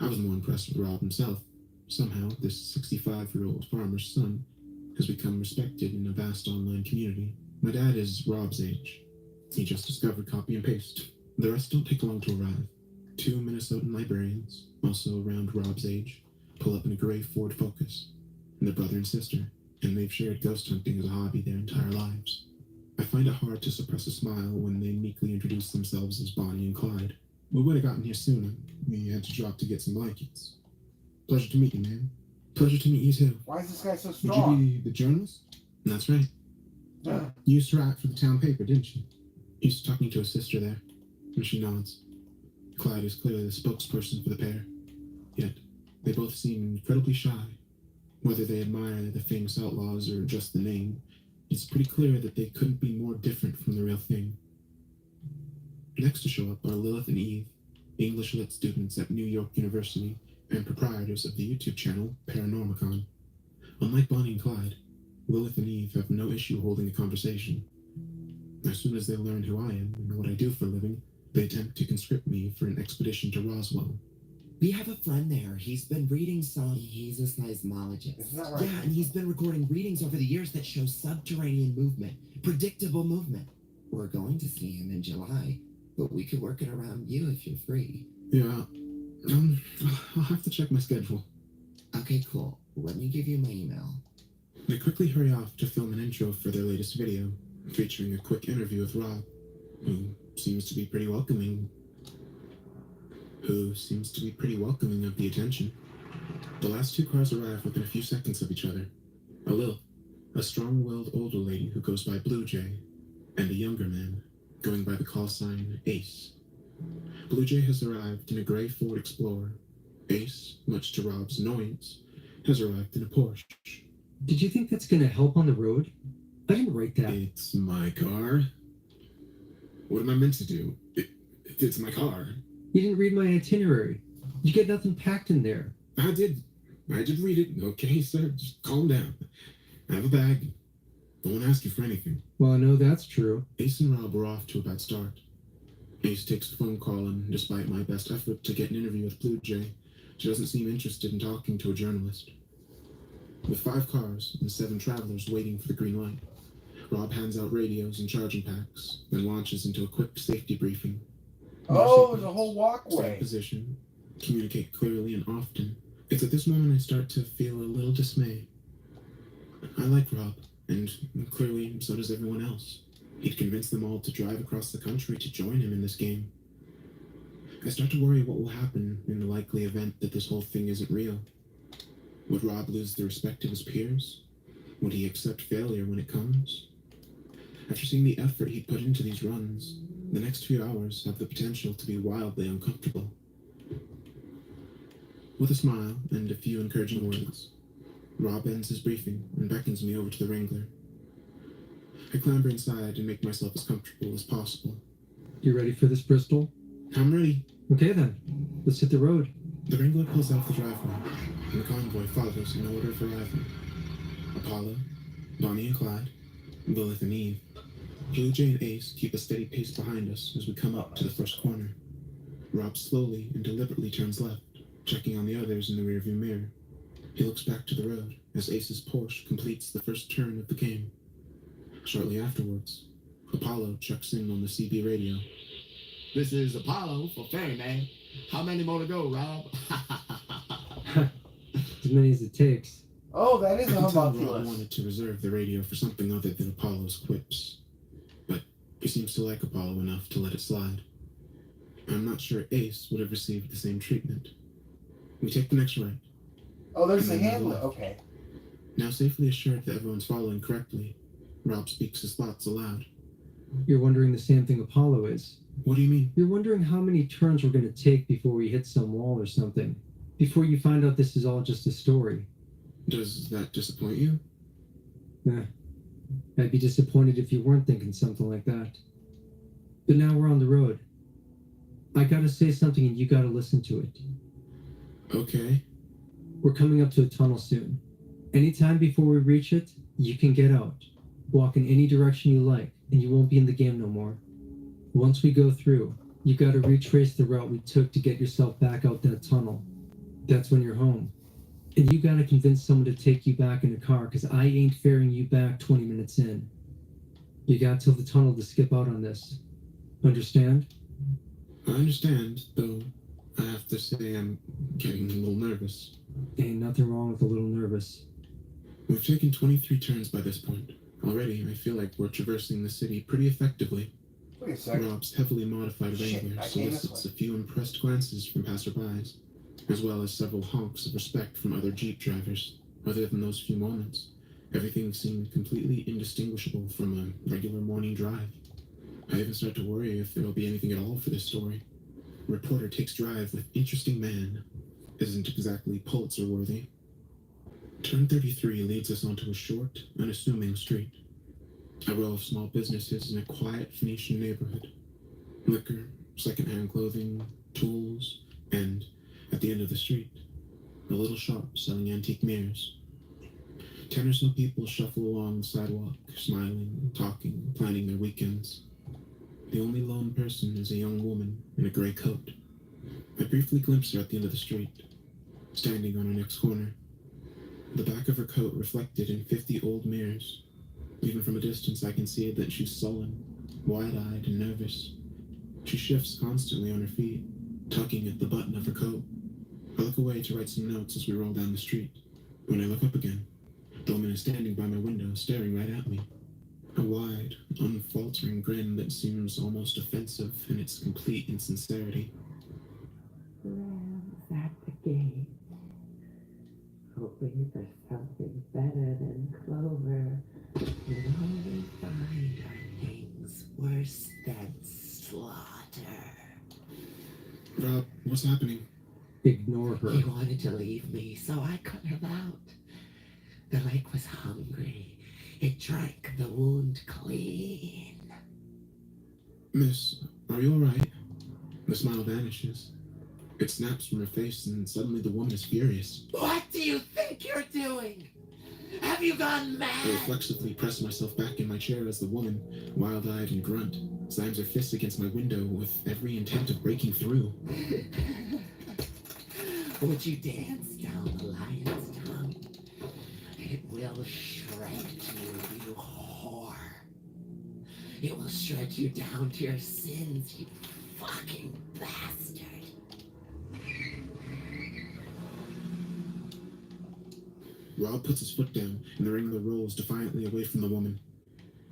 I was more impressed with Rob himself. Somehow, this 65-year-old farmer's son has become respected in a vast online community. My dad is Rob's age. He just discovered copy and paste. The rest don't take long to arrive. 2 Minnesotan librarians, also around Rob's age, pull up in a gray Ford Focus. They're brother and sister, and they've shared ghost hunting as a hobby their entire lives. I find it hard to suppress a smile when they meekly introduce themselves as Bonnie and Clyde. We would have gotten here sooner. We had to drop to get some blankets. Pleasure to meet you, man. Pleasure to meet you, too. Why is this guy so Would strong? you be the journalist? That's right. You used to write for the town paper, didn't you? He's talking to his sister there, and she nods. Clyde is clearly the spokesperson for the pair. Yet, they both seem incredibly shy. Whether they admire the famous outlaws or just the name, it's pretty clear that they couldn't be more different from the real thing. Next to show up are Lilith and Eve, English Lit students at New York University and proprietors of the YouTube channel Paranormicon. Unlike Bonnie and Clyde, Lilith and Eve have no issue holding a conversation. As soon as they learn who I am and what I do for a living, they attempt to conscript me for an expedition to Roswell. We have a friend there. He's been reading some... He's a seismologist. Isn't that right? Yeah, and he's been recording readings over the years that show subterranean movement, predictable movement. We're going to see him in July, but we could work it around you if you're free. Yeah, I'll have to check my schedule. Okay, cool. Let me give you my email. They quickly hurry off to film an intro for their latest video, featuring a quick interview with Rob, who seems to be pretty welcoming of the attention. The last 2 cars arrive within a few seconds of each other. A Lil, a strong-willed older lady who goes by Blue Jay, and a younger man, going by the call sign Ace. Blue Jay has arrived in a gray Ford Explorer. Ace, much to Rob's annoyance, has arrived in a Porsche. Did you think that's going to help on the road? I didn't write that. It's my car. What am I meant to do? It's my car. You didn't read my itinerary. You get nothing packed in there. I did read it. Okay, sir, just calm down. I have a bag. I won't ask you for anything. Well, I know that's true. Ace and Rob were off to a bad start. Ace takes the phone call, and despite my best effort to get an interview with Blue Jay, she doesn't seem interested in talking to a journalist. With 5 cars and 7 travelers waiting for the green light, Rob hands out radios and charging packs, then launches into a quick safety briefing. Oh, there's a whole Stay walkway. in position, communicate clearly and often. It's at this moment I start to feel a little dismay. I like Rob, and clearly so does everyone else. He'd convinced them all to drive across the country to join him in this game. I start to worry what will happen in the likely event that this whole thing isn't real. Would Rob lose the respect of his peers? Would he accept failure when it comes? After seeing the effort he put into these runs, the next few hours have the potential to be wildly uncomfortable. With a smile and a few encouraging words, Rob ends his briefing and beckons me over to the Wrangler. I clamber inside and make myself as comfortable as possible. You ready for this, Bristol? I'm ready. Okay then, let's hit the road. The Wrangler pulls out the driveway, and the convoy follows in order of arrival. Apollo, Bonnie and Clyde, Lilith and Eve. Blue Jay and Ace keep a steady pace behind us as we come up to the first corner. Rob slowly and deliberately turns left, checking on the others in the rearview mirror. He looks back to the road as Ace's Porsche completes the first turn of the game. Shortly afterwards, Apollo checks in on the CB radio. This is Apollo for Ferry Man. How many more to go, Rob? As many as it takes. Oh, that is I a can tell Rob homunculus. wanted to reserve the radio for something other than Apollo's quips, but he seems to like Apollo enough to let it slide. I'm not sure Ace would have received the same treatment. We take the next right. Oh, there's the And then handle. left. Okay. Now safely assured that everyone's following correctly, Rob speaks his thoughts aloud. You're wondering the same thing Apollo is. What do you mean? You're wondering how many turns we're going to take before we hit some wall or something. Before you find out this is all just a story. Does that disappoint you? Nah. I'd be disappointed if you weren't thinking something like that. But now we're on the road. I gotta say something and you gotta listen to it. Okay. We're coming up to a tunnel soon. Anytime before we reach it, you can get out. Walk in any direction you like, and you won't be in the game no more. Once we go through, you gotta retrace the route we took to get yourself back out that tunnel. That's when you're home. And you gotta convince someone to take you back in a car, because I ain't ferrying you back 20 minutes in. You got till the tunnel to skip out on this. Understand? I understand, though I have to say I'm getting a little nervous. Ain't nothing wrong with a little nervous. We've taken 23 turns by this point. Already, I feel like we're traversing the city pretty effectively. Wait a second. Rob's heavily modified Shit, Wrangler I came this solicits way. a few impressed glances from passerbys, as well as several honks of respect from other Jeep drivers. Other than those few moments, everything seemed completely indistinguishable from a regular morning drive. I even start to worry if there'll be anything at all for this story. Reporter takes drive with interesting man. Isn't exactly Pulitzer-worthy. Turn 33 leads us onto a short, unassuming street. A row of small businesses in a quiet Phoenician neighborhood. Liquor, secondhand clothing, tools, and, at the end of the street, a little shop selling antique mirrors. 10 or so people shuffle along the sidewalk, smiling, talking, planning their weekends. The only lone person is a young woman in a gray coat. I briefly glimpse her at the end of the street, standing on her next corner. The back of her coat reflected in 50 old mirrors. Even from a distance, I can see that she's sullen, wide-eyed, and nervous. She shifts constantly on her feet, tugging at the button of her coat. I look away to write some notes as we roll down the street. When I look up again, the woman is standing by my window, staring right at me. A wide, unfaltering grin that seems almost offensive in its complete insincerity. Lambs at the gate, hoping for something better than clover. And all we find are things worse than slaughter. Rob, what's happening? Ignore her. He wanted to leave me, so I cut him out. The lake was hungry. It drank the wound clean. Miss, are you alright? The smile vanishes. It snaps from her face, and suddenly the woman is furious. What do you think you're doing? Have you gone I mad? reflexively press myself back in my chair as the woman, wild-eyed and grunt, slams her fists against my window with every intent of breaking through. Would you dance down the lion's tongue? It will shred you, you whore. It will shred you down to your sins, you fucking bastard. Rob puts his foot down, and the wrangler rolls defiantly away from the woman.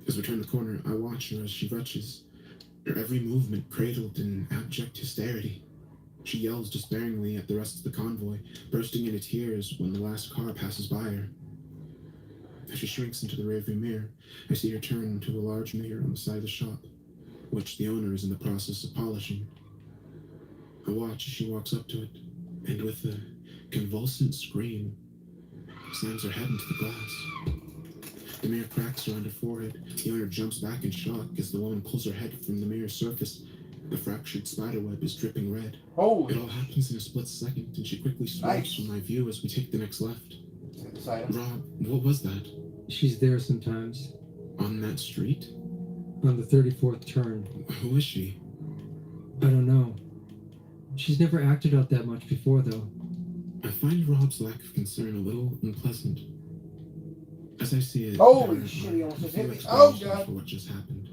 As we turn the corner, I watch her as she retches, her every movement cradled in abject hysterity. She yells despairingly at the rest of the convoy, bursting into tears when the last car passes by her. As she shrinks into the rearview mirror, I see her turn to a large mirror on the side of the shop, which the owner is in the process of polishing. I watch as she walks up to it, and with a convulsant scream, slams her head into the glass. The mirror cracks around her forehead. The owner jumps back in shock as the woman pulls her head from the mirror's surface. The fractured spiderweb is dripping red. Holy. It all happens in a split second, and she quickly swerves from my view as we take the next left. Rob, what was that? She's there sometimes. On that street? On the 34th turn. Who is she? I don't know. She's never acted out that much before, though. I find Rob's lack of concern a little unpleasant. As I see it, Holy shit, he almost hit me. Oh, God. For what just happened,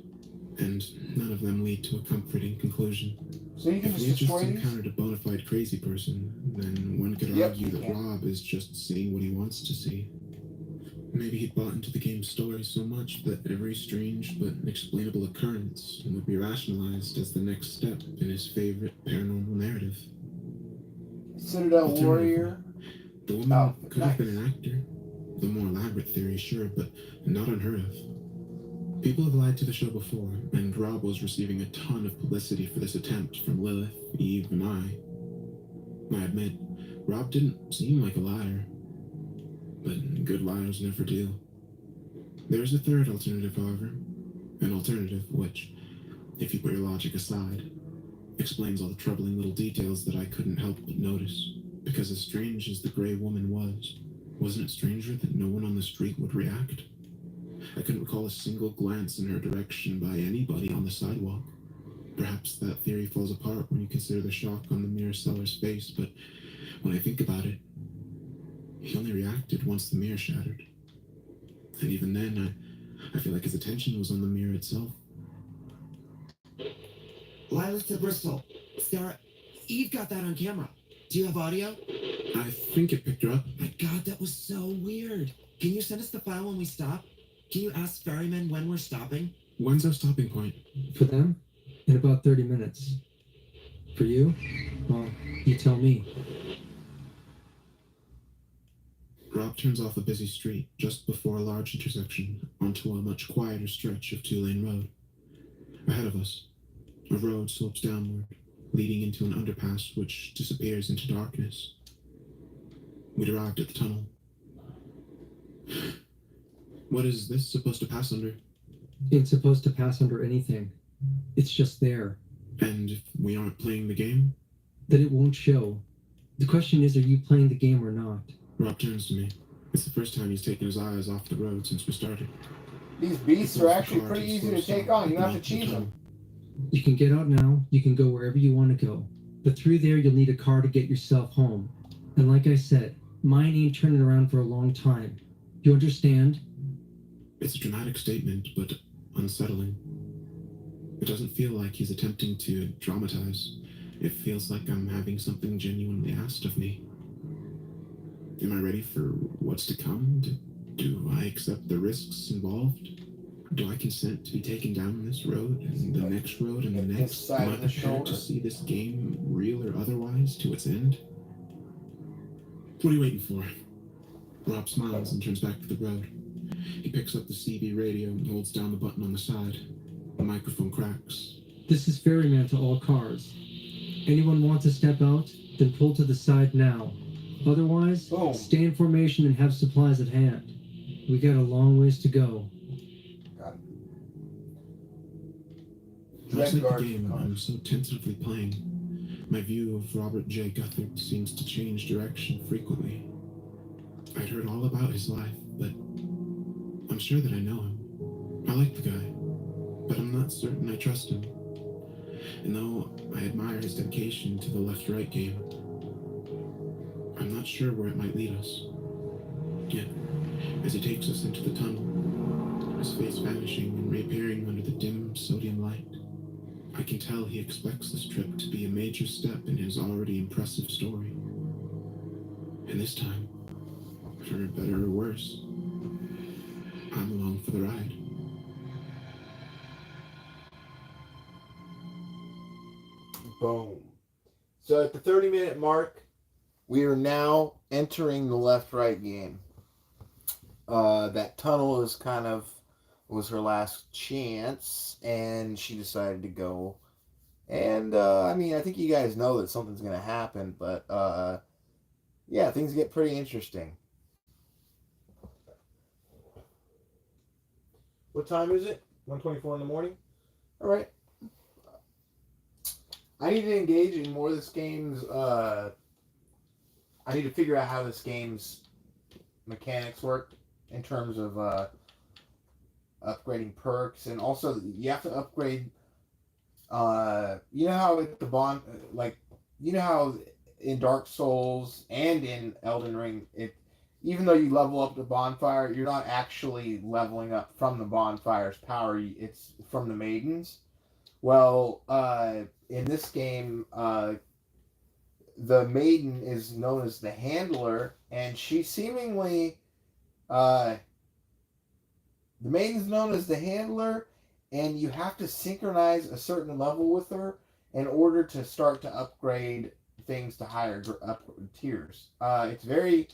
and none of them lead to a comforting conclusion. So you can If we just had just destroy these? encountered a bona fide crazy person, then one could argue that Rob is just seeing what he wants to see. Maybe he'd bought into the game's story so much that every strange but explainable occurrence would be rationalized as the next step in his favorite paranormal narrative. Citadel Warrior. The woman could have been an actor. The more elaborate theory, sure, but not unheard of. People have lied to the show before, and Rob was receiving a ton of publicity for this attempt from Lilith, Eve, and I admit, Rob didn't seem like a liar. But good liars never do. There's a third alternative, however. An alternative which, if you put your logic aside, explains all the troubling little details that I couldn't help but notice. Because as strange as the gray woman was, wasn't it stranger that no one on the street would react? I couldn't recall a single glance in her direction by anybody on the sidewalk. Perhaps that theory falls apart when you consider the shock on the mirror seller's face, but when I think about it, he only reacted once the mirror shattered. And even then, I feel like his attention was on the mirror itself. Lila to Bristol. Sarah, Eve got that on camera. Do you have audio? I think it picked her up. My God, that was so weird. Can you send us the file when we stop? Can you ask ferrymen when we're stopping? When's our stopping point? For them? In about 30 minutes. For you? Well, you tell me. Rob turns off a busy street just before a large intersection onto a much quieter stretch of two-lane road. Ahead of us, a road slopes downward, leading into an underpass which disappears into darkness. We'd arrived at the tunnel. What is this supposed to pass under? It's supposed to pass under anything. It's just there. And if we aren't playing the game? That it won't show. The question is, are you playing the game or not? Rob turns to me. It's the first time he's taken his eyes off the road since we started. These beasts are actually pretty easy to take on. You don't have to cheese them. You can get out now. You can go wherever you want to go. But through there, you'll need a car to get yourself home. And like I said, mine ain't turning around for a long time. You understand? It's a dramatic statement, but unsettling. It doesn't feel like he's attempting to dramatize. It feels like I'm having something genuinely asked of me. Am I ready for what's to come? Do I accept the risks involved? Do I consent to be taken down this road, and the next road, and the next? Am I prepared to see this game, real or otherwise, to its end? What are you waiting for? Rob smiles and turns back to the road. He picks up the CB radio and holds down the button on the side. The microphone cracks. This is ferryman to all cars. Anyone want to step out? Then pull to the side now. Otherwise, stay in formation and have supplies at hand. We got a long ways to go. Much like the game I'm so tentatively playing, my view of Robert J. Guthert seems to change direction frequently. I'd heard all about his life, but I'm sure that I know him. I like the guy, but I'm not certain I trust him. And though I admire his dedication to the left-right game, I'm not sure where it might lead us. Yet, as he takes us into the tunnel, his face vanishing and reappearing under the dim sodium light, I can tell he expects this trip to be a major step in his already impressive story. And this time, for better or worse, I'm along for the ride. Boom. So at the 30-minute mark, we are now entering the left-right game. That tunnel is was her last chance, and she decided to go. And, I mean, I think you guys know that something's going to happen, but, yeah, things get pretty interesting. What time is it? 1:24 in the morning? All right. I need to engage in more of this game's, I need to figure out how this game's mechanics work in terms of, upgrading perks, and also you have to upgrade, you know how at the you know how in Dark Souls and in Elden Ring, even though you level up the bonfire, you're not actually leveling up from the bonfire's power, it's from the maidens. Well, in this game, the maiden is known as the handler, and she seemingly, the maiden's known as the handler, and you have to synchronize a certain level with her in order to start to upgrade things to higher tiers. It's very,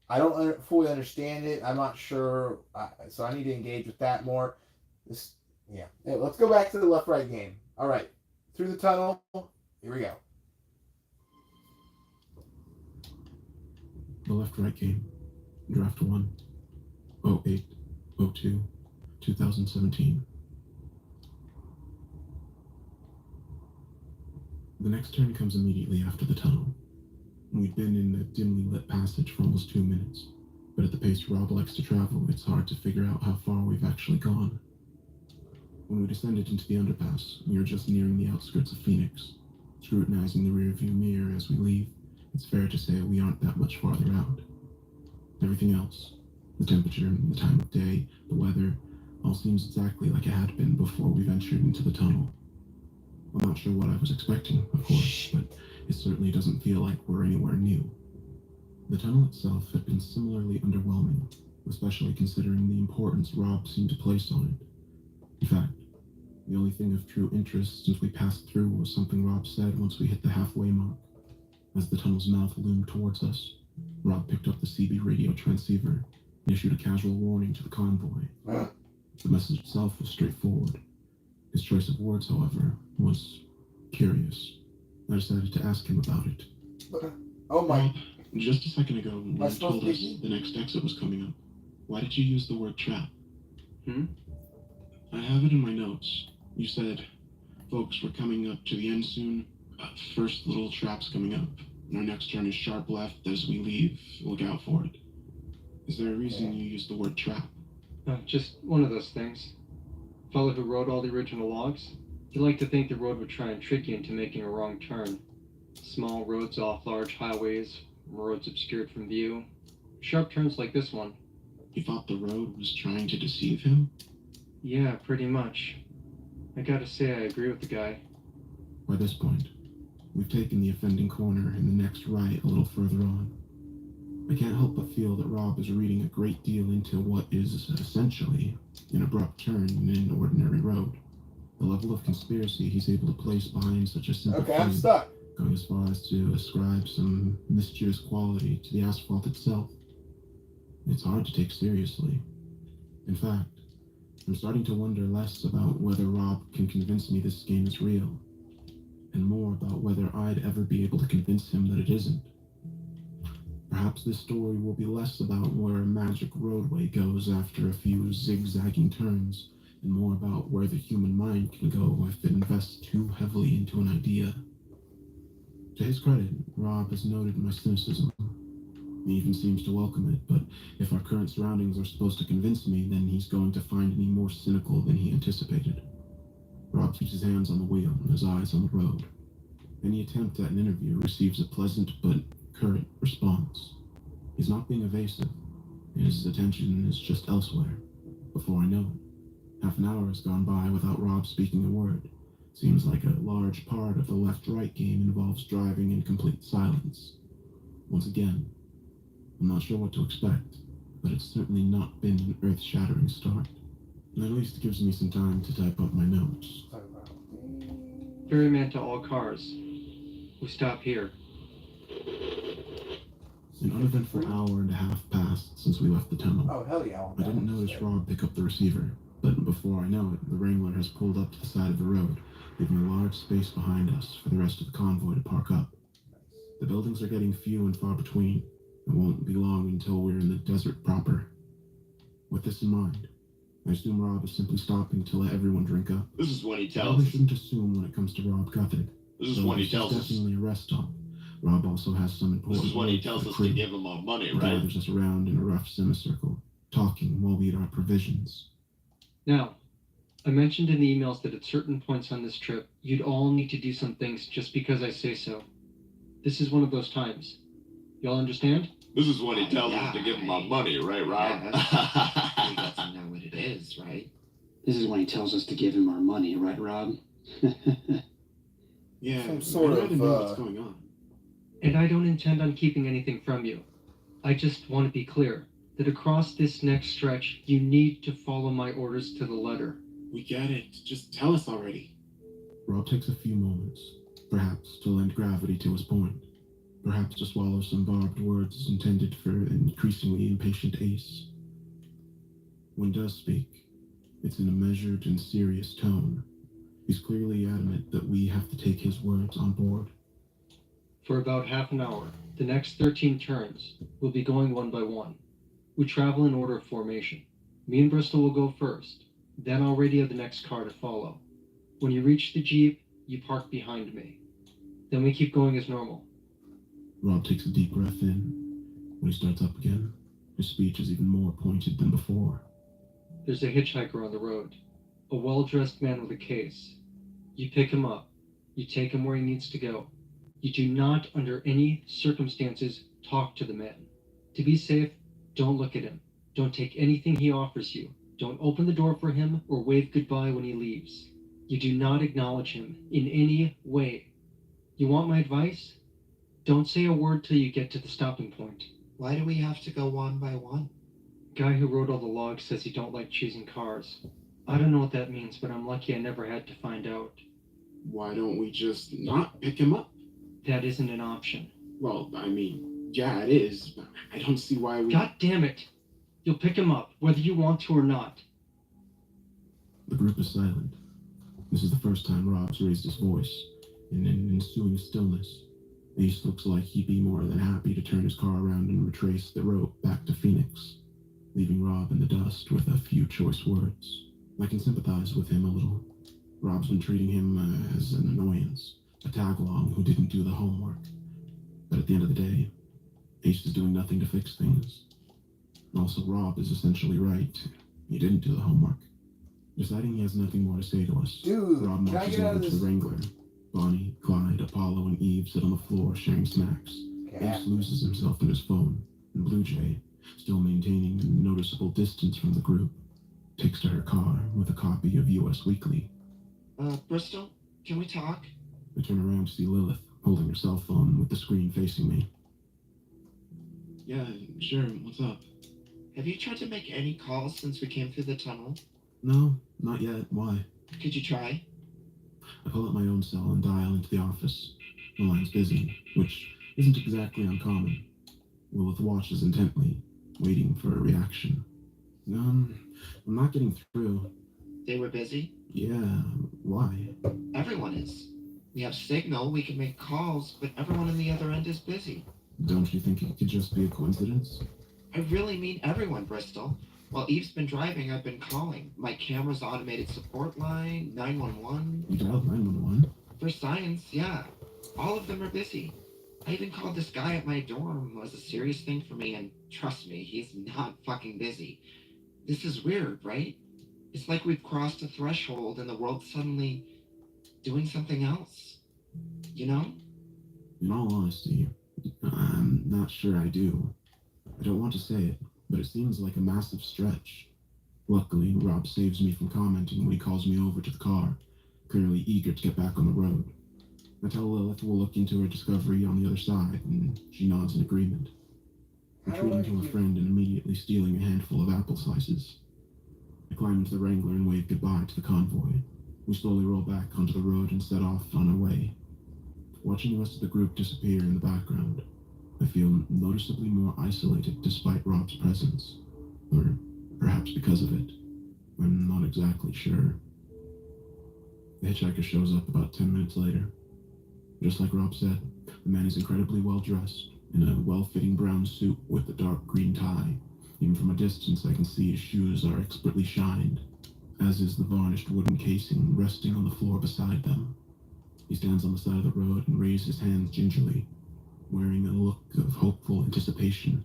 I don't fully understand it. I'm not sure, so I need to engage with that more. Yeah. Hey, let's go back to the left-right game. All right. Through the tunnel. Here we go. The left-right game. Draft 1. 08-02, 2017. The next turn comes immediately after the tunnel. We'd been in the dimly lit passage for almost 2 minutes, but at the pace Rob likes to travel, it's hard to figure out how far we've actually gone. When we descended into the underpass, we were just nearing the outskirts of Phoenix. Scrutinizing the rearview mirror as we leave, it's fair to say we aren't that much farther out. Everything else, the temperature, the time of day, the weather, all seems exactly like it had been before we ventured into the tunnel. I'm not sure what I was expecting, of course, but it certainly doesn't feel like we're anywhere new. The tunnel itself had been similarly underwhelming, especially considering the importance Rob seemed to place on it. In fact, the only thing of true interest since we passed through was something Rob said once we hit the halfway mark. As the tunnel's mouth loomed towards us, Rob picked up the CB radio transceiver and issued a casual warning to the convoy. The message itself was straightforward. His choice of words, however, was curious. I decided to ask him about it. Oh my... Rob, just a second ago, when you told us the next exit was coming up, why did you use the word trap? I have it in my notes. You said, folks, we're coming up to the end soon. First little trap's coming up. Our next turn is sharp left as we leave. Look out for it. Is there a reason you used the word trap? Just one of those things. Fellow who wrote all the original logs, he liked to think the road would try and trick you into making a wrong turn. Small roads off large highways, roads obscured from view. Sharp turns like this one. You thought the road was trying to deceive him? Yeah, pretty much. I gotta say I agree with the guy. By this point, we've taken the offending corner and the next right a little further on. I can't help but feel that Rob is reading a great deal into what is essentially an abrupt turn in an ordinary road. The level of conspiracy he's able to place behind such a simple Okay, I'm thing, stuck. going as far as to ascribe some mischievous quality to the asphalt itself. It's hard to take seriously. In fact, I'm starting to wonder less about whether Rob can convince me this game is real, and more about whether I'd ever be able to convince him that it isn't. Perhaps this story will be less about where a magic roadway goes after a few zigzagging turns, and more about where the human mind can go if it invests too heavily into an idea. To his credit, Rob has noted my cynicism. He even seems to welcome it, but if our current surroundings are supposed to convince me, then he's going to find me more cynical than he anticipated. Rob keeps his hands on the wheel and his eyes on the road. Any attempt at an interview receives a pleasant but curt response. He's not being evasive. His attention is just elsewhere. Before I know it, half an hour has gone by without Rob speaking a word. Seems like a large part of the left-right game involves driving in complete silence. Once again, I'm not sure what to expect, but it's certainly not been an earth-shattering start. And at least it gives me some time to type up my notes. Ferryman to all cars. We stop here. An uneventful hour and a half passed since we left the tunnel. Oh, hell yeah. I didn't notice Rob pick up the receiver, but before I know it, the Wrangler has pulled up to the side of the road, leaving a large space behind us for the rest of the convoy to park up. The buildings are getting few and far between. It won't be long until we're in the desert proper. With this in mind, I assume Rob is simply stopping to let everyone drink up. This is what he I tells probably us. shouldn't assume when it comes to Rob Guthard. This is what he tells us. Definitely a rest stop. Rob also has some important. This is what he words for tells the us crew. to give him our money, He right? gathers us around in a rough semicircle, talking while we eat our provisions. Now, I mentioned in the emails that at certain points on this trip, you'd all need to do some things just because I say so. This is one of those times. Y'all understand? This is what he tells us to give him our money, right, Rob? We got to know what it is, right? This is when he tells us to give him our money, right, Rob? Yeah, Some sort I'd of, rather know what's going on. And I don't intend on keeping anything from you. I just want to be clear that across this next stretch, you need to follow my orders to the letter. We get it. Just tell us already. Rob takes a few moments, perhaps to lend gravity to his point, perhaps to swallow some barbed words intended for an increasingly impatient Ace. When he does speak, it's in a measured and serious tone. He's clearly adamant that we have to take his words on board. For about half an hour, the next 13 turns, we'll be going one by one. We travel in order of formation. Me and Bristol will go first, then I'll radio the next car to follow. When you reach the Jeep, you park behind me. Then we keep going as normal. Rob takes a deep breath in. When he starts up again, his speech is even more pointed than before. There's a hitchhiker on the road, a well-dressed man with a case. You pick him up. You take him where he needs to go. You do not, under any circumstances, talk to the man. To be safe, don't look at him. Don't take anything he offers you. Don't open the door for him or wave goodbye when he leaves. You do not acknowledge him in any way. You want my advice? Don't say a word till you get to the stopping point. Why do we have to go one by one? Guy who wrote all the logs says he don't like choosing cars. I don't know what that means, but I'm lucky I never had to find out. Why don't we just not pick him up? That isn't an option. Well, I mean, yeah, it is. But I don't see why we... God damn it! You'll pick him up, whether you want to or not. The group is silent. This is the first time Rob's raised his voice. In an ensuing stillness, Ace looks like he'd be more than happy to turn his car around and retrace the route back to Phoenix, leaving Rob in the dust with a few choice words. I can sympathize with him a little. Rob's been treating him as an annoyance, a tag-along who didn't do the homework. But at the end of the day, Ace is doing nothing to fix things. Also, Rob is essentially right. He didn't do the homework. Deciding he has nothing more to say to us, Dude, Rob can I marches get out over of to this? the Wrangler. Bonnie, Clyde, Apollo, and Eve sit on the floor sharing snacks. Ace loses himself in his phone, and Blue Jay, still maintaining a noticeable distance from the group, takes to her car with a copy of U.S. Weekly. Bristol, can we talk? I turn around to see Lilith, holding her cell phone with the screen facing me. Yeah, sure, what's up? Have you tried to make any calls since we came through the tunnel? No, not yet. Why? Could you try? I pull out my own cell and dial into the office. The line's busy, which isn't exactly uncommon. Lilith watches intently, waiting for a reaction. I'm not getting through. They were busy? Yeah, why? Everyone is. We have signal, we can make calls, but everyone on the other end is busy. Don't you think it could just be a coincidence? I really mean everyone, Bristol. While Eve's been driving, I've been calling. My camera's automated support line, 911. You dialed 911? For science, yeah. All of them are busy. I even called this guy at my dorm who has a serious thing for me, and trust me, he's not fucking busy. This is weird, right? It's like we've crossed a threshold and the world's suddenly doing something else. You know? In all honesty, I'm not sure I do. I don't want to say it, but it seems like a massive stretch. Luckily, Rob saves me from commenting when he calls me over to the car, clearly eager to get back on the road. I tell Lilith we'll look into her discovery on the other side, and she nods in agreement. Retreating to a friend and immediately stealing a handful of apple slices. I climb into the Wrangler and wave goodbye to the convoy. We slowly roll back onto the road and set off on our way. Watching the rest of the group disappear in the background, I feel noticeably more isolated despite Rob's presence. Or perhaps because of it. I'm not exactly sure. The hitchhiker shows up about 10 minutes later. Just like Rob said, the man is incredibly well dressed, in a well-fitting brown suit with a dark green tie. Even from a distance I can see his shoes are expertly shined, as is the varnished wooden casing resting on the floor beside them. He stands on the side of the road and raises his hands gingerly, wearing a look of hopeful anticipation.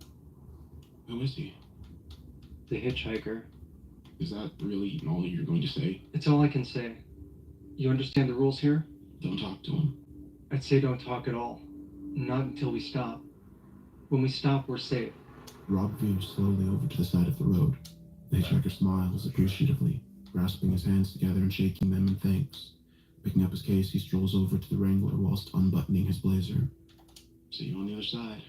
Who is he? The hitchhiker. Is that really all you're going to say? It's all I can say. You understand the rules here? Don't talk to him. I'd say don't talk at all. Not until we stop. When we stop, we're safe. Rob veers slowly over to the side of the road. The hitchhiker smiles appreciatively, grasping his hands together and shaking them in thanks. Picking up his case, he strolls over to the Wrangler whilst unbuttoning his blazer. See you on the other side.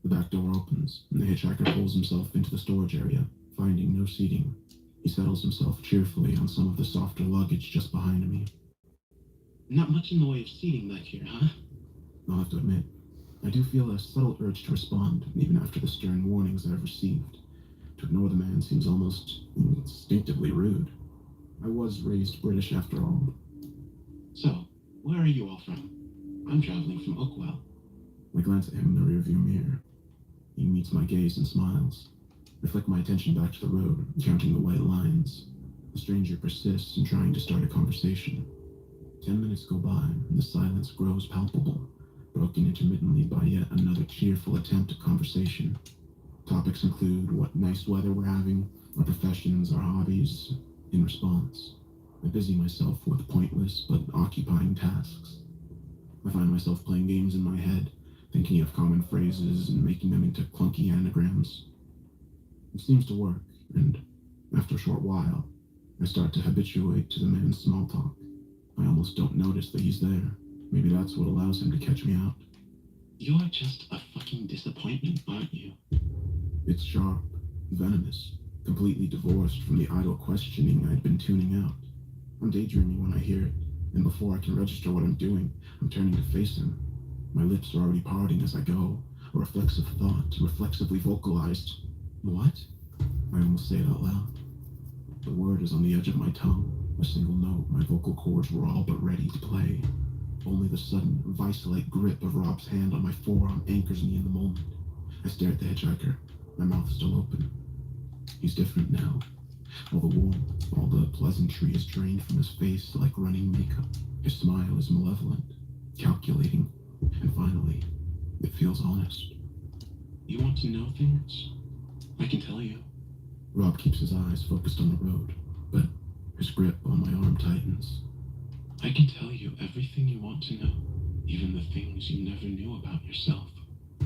The back door opens, and the hitchhiker pulls himself into the storage area, finding no seating. He settles himself cheerfully on some of the softer luggage just behind me. Not much in the way of seating back here, huh? I'll have to admit, I do feel a subtle urge to respond, even after the stern warnings I've received. To ignore the man seems almost instinctively rude. I was raised British after all. So, where are you all from? I'm traveling from Oakwell. I glance at him in the rearview mirror. He meets my gaze and smiles. I flick my attention back to the road, counting the white lines. The stranger persists in trying to start a conversation. 10 minutes go by, and the silence grows palpable, broken intermittently by yet another cheerful attempt at conversation. Topics include what nice weather we're having, our professions, our hobbies. In response, I busy myself with pointless but occupying tasks. I find myself playing games in my head, thinking of common phrases and making them into clunky anagrams. It seems to work, and after a short while, I start to habituate to the man's small talk. I almost don't notice that he's there. Maybe that's what allows him to catch me out. You're just a fucking disappointment, aren't you? It's sharp, venomous, completely divorced from the idle questioning I'd been tuning out. I'm daydreaming when I hear it, and before I can register what I'm doing, I'm turning to face him. My lips are already parting as I go, a reflexive thought, reflexively vocalized. What? I almost say it out loud. The word is on the edge of my tongue, a single note my vocal cords were all but ready to play. Only the sudden, vice-like grip of Rob's hand on my forearm anchors me in the moment. I stare at the hitchhiker, my mouth still open. He's different now. All the warmth, all the pleasantry is drained from his face like running makeup. His smile is malevolent, calculating, and finally, it feels honest. You want to know things? I can tell you. Rob keeps his eyes focused on the road, but his grip on my arm tightens. I can tell you everything you want to know, even the things you never knew about yourself.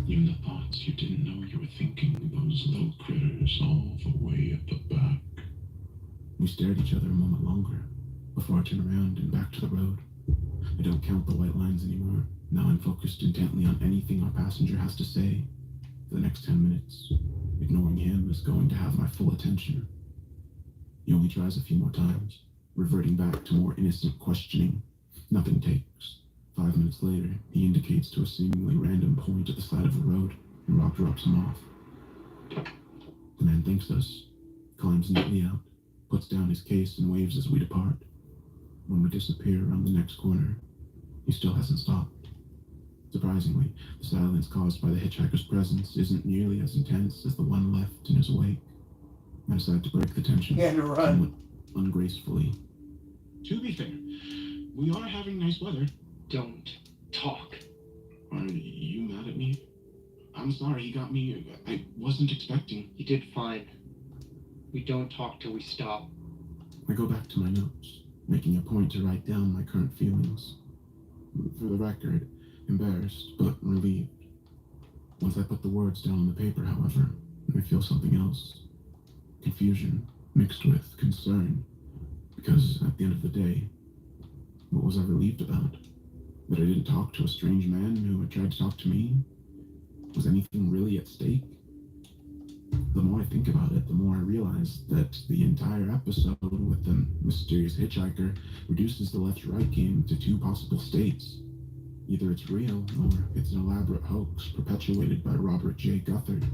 Even the thoughts you didn't know you were thinking, those little critters all the way at the back. We stare at each other a moment longer, before I turn around and back to the road. I don't count the white lines anymore. Now I'm focused intently on anything our passenger has to say. For the next 10 minutes, ignoring him is going to have my full attention. He only tries a few more times, reverting back to more innocent questioning. Nothing takes. 5 minutes later, he indicates to a seemingly random point at the side of the road, and Rob drops him off. The man thanks us, climbs neatly out, puts down his case, and waves as we depart. When we disappear around the next corner, he still hasn't stopped. Surprisingly, the silence caused by the hitchhiker's presence isn't nearly as intense as the one left in his wake. I decide to break the tension, somewhat ungracefully. To be fair, we are having nice weather. Don't talk. Are you mad at me? I'm sorry, he got me. I wasn't expecting. You did fine. We don't talk till we stop. I go back to my notes, making a point to write down my current feelings. For the record, embarrassed, but relieved. Once I put the words down on the paper, however, I feel something else. Confusion, mixed with concern. Because at the end of the day, what was I relieved about? That I didn't talk to a strange man who had tried to talk to me? Was anything really at stake? The more I think about it, the more I realize that the entire episode with the mysterious hitchhiker reduces the left-right game to two possible states. Either it's real, or it's an elaborate hoax perpetuated by Robert J. Guthard.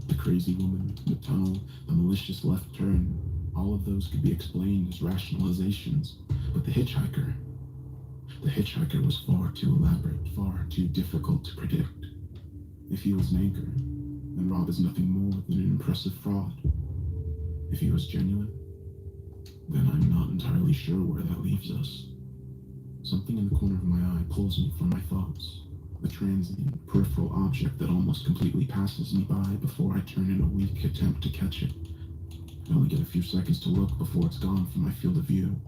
The crazy woman, the tunnel, the malicious left turn, all of those could be explained as rationalizations. But the hitchhiker was far too elaborate, far too difficult to predict. If he was an anchor, then Rob is nothing more than an impressive fraud. If he was genuine, then I'm not entirely sure where that leaves us. Something in the corner of my eye pulls me from my thoughts, a transient, peripheral object that almost completely passes me by before I turn in a weak attempt to catch it. I only get a few seconds to look before it's gone from my field of view.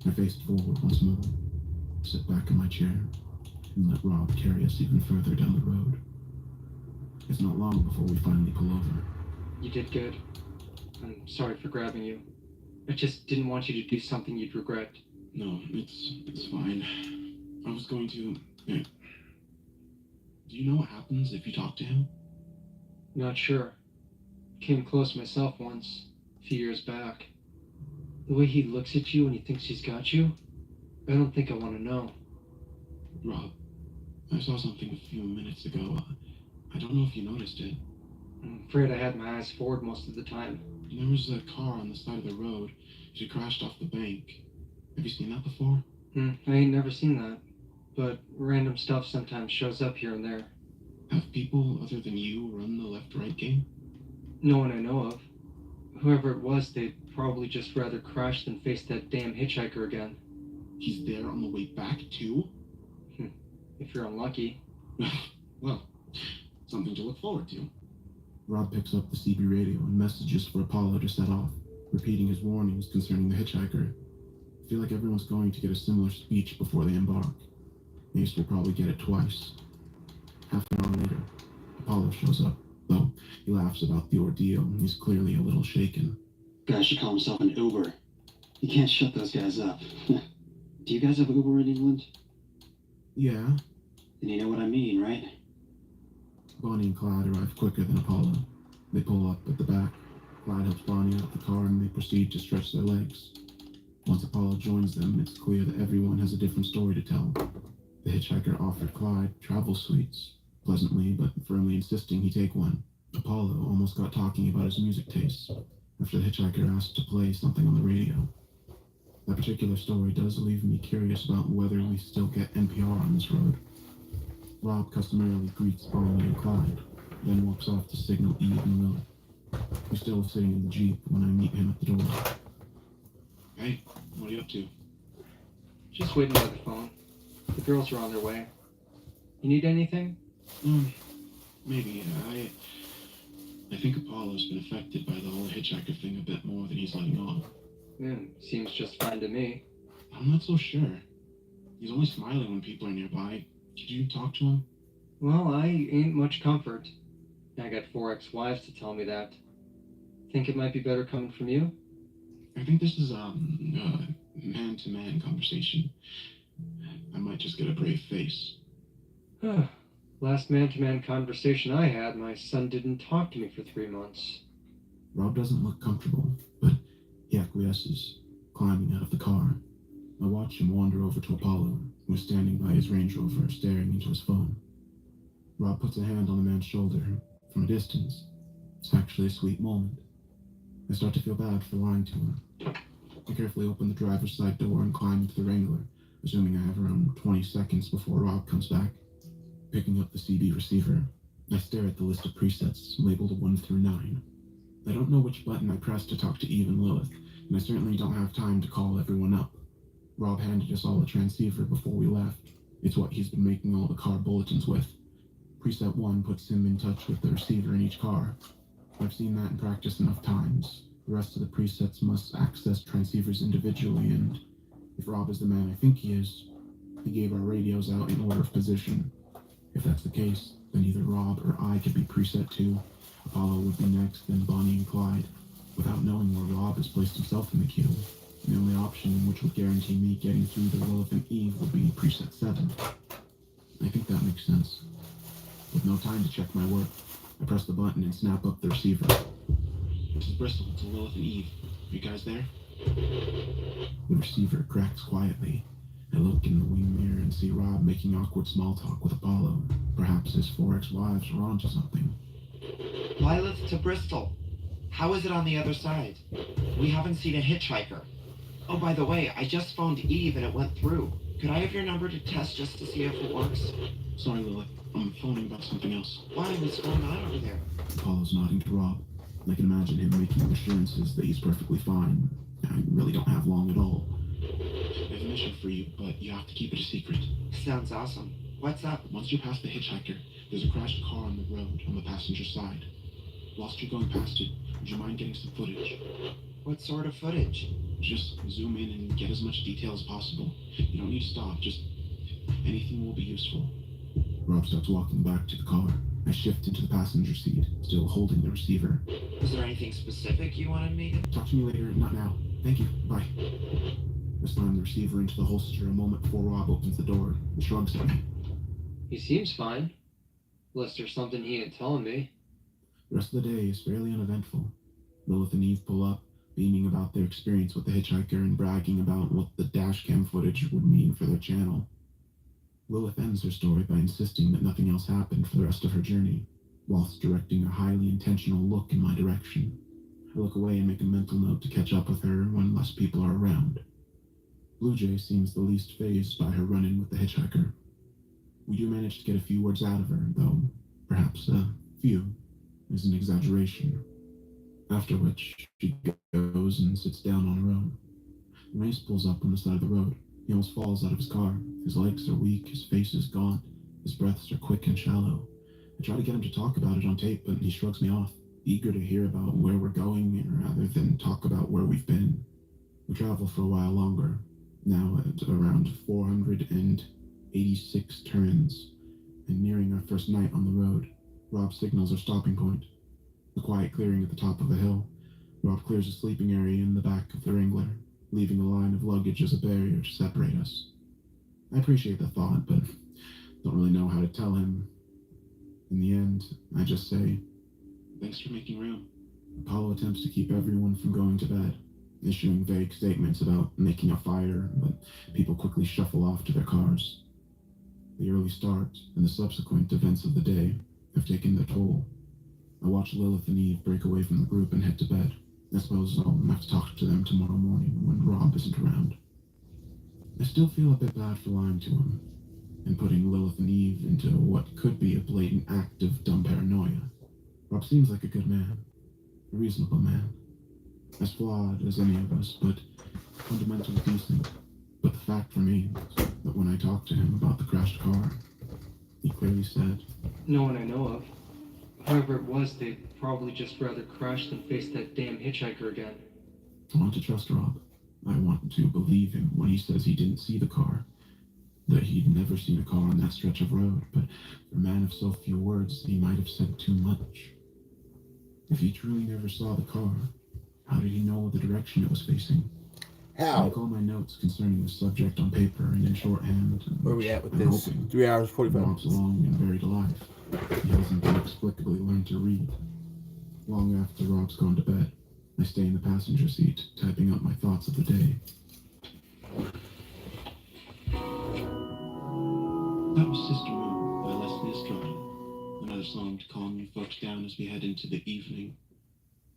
I face forward once more, sit back in my chair, and let Rob carry us even further down the road. It's not long before we finally pull over. You did good. I'm sorry for grabbing you. I just didn't want you to do something you'd regret. No, it's fine. I was going to... Yeah. Do you know what happens if you talk to him? Not sure. Came close myself once, a few years back. The way he looks at you when he thinks he's got you, I don't think I want to know. Rob, I saw something a few minutes ago. I don't know if you noticed it. I'm afraid I had my eyes forward most of the time. There was a car on the side of the road. She crashed off the bank. Have you seen that before? I ain't never seen that. But random stuff sometimes shows up here and there. Have people other than you run the left-right game? No one I know of. Whoever it was, they'd probably just rather crash than face that damn hitchhiker again. He's there on the way back, too? If you're unlucky. Well, something to look forward to. Rob picks up the CB radio and messages for Apollo to set off, repeating his warnings concerning the hitchhiker. I feel like everyone's going to get a similar speech before they embark. Ace will probably get it twice. Half an hour later, Apollo shows up, though he laughs about the ordeal and he's clearly a little shaken. Guy should call himself an Uber. You can't shut those guys up. Do you guys have Uber in England? Yeah. Then you know what I mean, right? Bonnie and Clyde arrive quicker than Apollo. They pull up at the back. Clyde helps Bonnie out the car and they proceed to stretch their legs. Once Apollo joins them, it's clear that everyone has a different story to tell. The hitchhiker offered Clyde travel suites, pleasantly but firmly insisting he take one. Apollo almost got talking about his music tastes after the hitchhiker asked to play something on the radio. That particular story does leave me curious about whether we still get NPR on this road. Rob customarily greets Bonnie and Clyde, then walks off to signal Eve and Lily, who's still sitting in the Jeep when I meet him at the door. Hey, what are you up to? Just waiting by the phone. The girls are on their way. You need anything? Maybe. I think Apollo's been affected by the whole hitchhiker thing a bit more than he's letting on. Seems just fine to me. I'm not so sure. He's only smiling when people are nearby. Could you talk to him? Well, I ain't much comfort. I got 4 ex-wives to tell me that. Think it might be better coming from you? I think this is a man-to-man conversation. I might just get a brave face. Last man-to-man conversation I had, my son didn't talk to me for 3 months. Rob doesn't look comfortable, but he acquiesces, climbing out of the car. I watch him wander over to Apollo, who is standing by his Range Rover, staring into his phone. Rob puts a hand on the man's shoulder. From a distance, it's actually a sweet moment. I start to feel bad for lying to him. I carefully open the driver's side door and climb into the Wrangler, assuming I have around 20 seconds before Rob comes back. Picking up the CB receiver, I stare at the list of presets labeled 1 through 9. I don't know which button I press to talk to Eve and Lilith, and I certainly don't have time to call everyone up. Rob handed us all a transceiver before we left. It's what he's been making all the car bulletins with. Preset 1 puts him in touch with the receiver in each car. I've seen that in practice enough times. The rest of the presets must access transceivers individually, and if Rob is the man I think he is, he gave our radios out in order of position. If that's the case, then either Rob or I could be Preset 2, Apollo would be next, then Bonnie and Clyde. Without knowing where Rob has placed himself in the queue, the only option which would guarantee me getting through to Lilith and Eve would be Preset 7. I think that makes sense. With no time to check my work, I press the button and snap up the receiver. This is Bristol to Lilith and Eve. Are you guys there? The receiver cracks quietly. I look in the wing mirror and see Rob making awkward small talk with Apollo. Perhaps his 4 ex-wives are onto something. Lilith to Bristol. How is it on the other side? We haven't seen a hitchhiker. Oh, by the way, I just phoned Eve and it went through. Could I have your number to test just to see if it works? Sorry, Lilith. I'm phoning about something else. Why? What's going on over there? Apollo's nodding to Rob. I can imagine him making assurances that he's perfectly fine. I really don't have long at all. I have a mission for you, but you have to keep it a secret. Sounds awesome. What's up? Once you pass the hitchhiker, there's a crashed car on the road on the passenger side. Whilst you're going past it, would you mind getting some footage? What sort of footage? Just zoom in and get as much detail as possible. You don't need to stop, just anything will be useful. Rob starts walking back to the car. I shift into the passenger seat, still holding the receiver. Was there anything specific you wanted me to... Talk to me later, not now. Thank you, bye. I slam the receiver into the holster a moment before Rob opens the door and shrugs at me. He seems fine. Unless there's something he ain't telling me. The rest of the day is fairly uneventful. Lilith and Eve pull up, beaming about their experience with the hitchhiker and bragging about what the dashcam footage would mean for their channel. Lilith ends her story by insisting that nothing else happened for the rest of her journey, whilst directing a highly intentional look in my direction. I look away and make a mental note to catch up with her when less people are around. Blue Jay seems the least fazed by her run-in with the hitchhiker. We do manage to get a few words out of her, though perhaps a few is an exaggeration. After which, she goes and sits down on her own. Mace pulls up on the side of the road. He almost falls out of his car. His legs are weak, his face is gaunt, his breaths are quick and shallow. I try to get him to talk about it on tape, but he shrugs me off, eager to hear about where we're going rather than talk about where we've been. We travel for a while longer, now at around 486 turns, and nearing our first night on the road. Rob signals our stopping point. A quiet clearing at the top of a hill. Rob clears a sleeping area in the back of the Wrangler, leaving a line of luggage as a barrier to separate us. I appreciate the thought, but don't really know how to tell him. In the end, I just say, thanks for making room. Apollo attempts to keep everyone from going to bed, issuing vague statements about making a fire, but people quickly shuffle off to their cars. The early start and the subsequent events of the day have taken their toll. I watch Lilith and Eve break away from the group and head to bed. I suppose I'll have to talk to them tomorrow morning when Rob isn't around. I still feel a bit bad for lying to him and putting Lilith and Eve into what could be a blatant act of dumb paranoia. Rob seems like a good man, a reasonable man, as flawed as any of us, but fundamentally decent. But the fact remains that when I talked to him about the crashed car, he clearly said, No one I know of. Whoever it was, they'd probably just rather crash than face that damn hitchhiker again. I want to trust Rob. I want to believe him when he says he didn't see the car, that he'd never seen a car on that stretch of road, but for a man of so few words, he might have said too much. If he truly never saw the car, how did he know the direction it was facing? How? I make all my notes concerning the subject on paper and in shorthand. Where are we at with this? 3 hours, 45 minutes. Rob's long and buried alive. He hasn't inexplicably learned to read. Long after Rob's gone to bed, I stay in the passenger seat, typing up my thoughts of the day. That was Sister Moon by Leslie Estrada. Another song to calm you folks down as we head into the evening.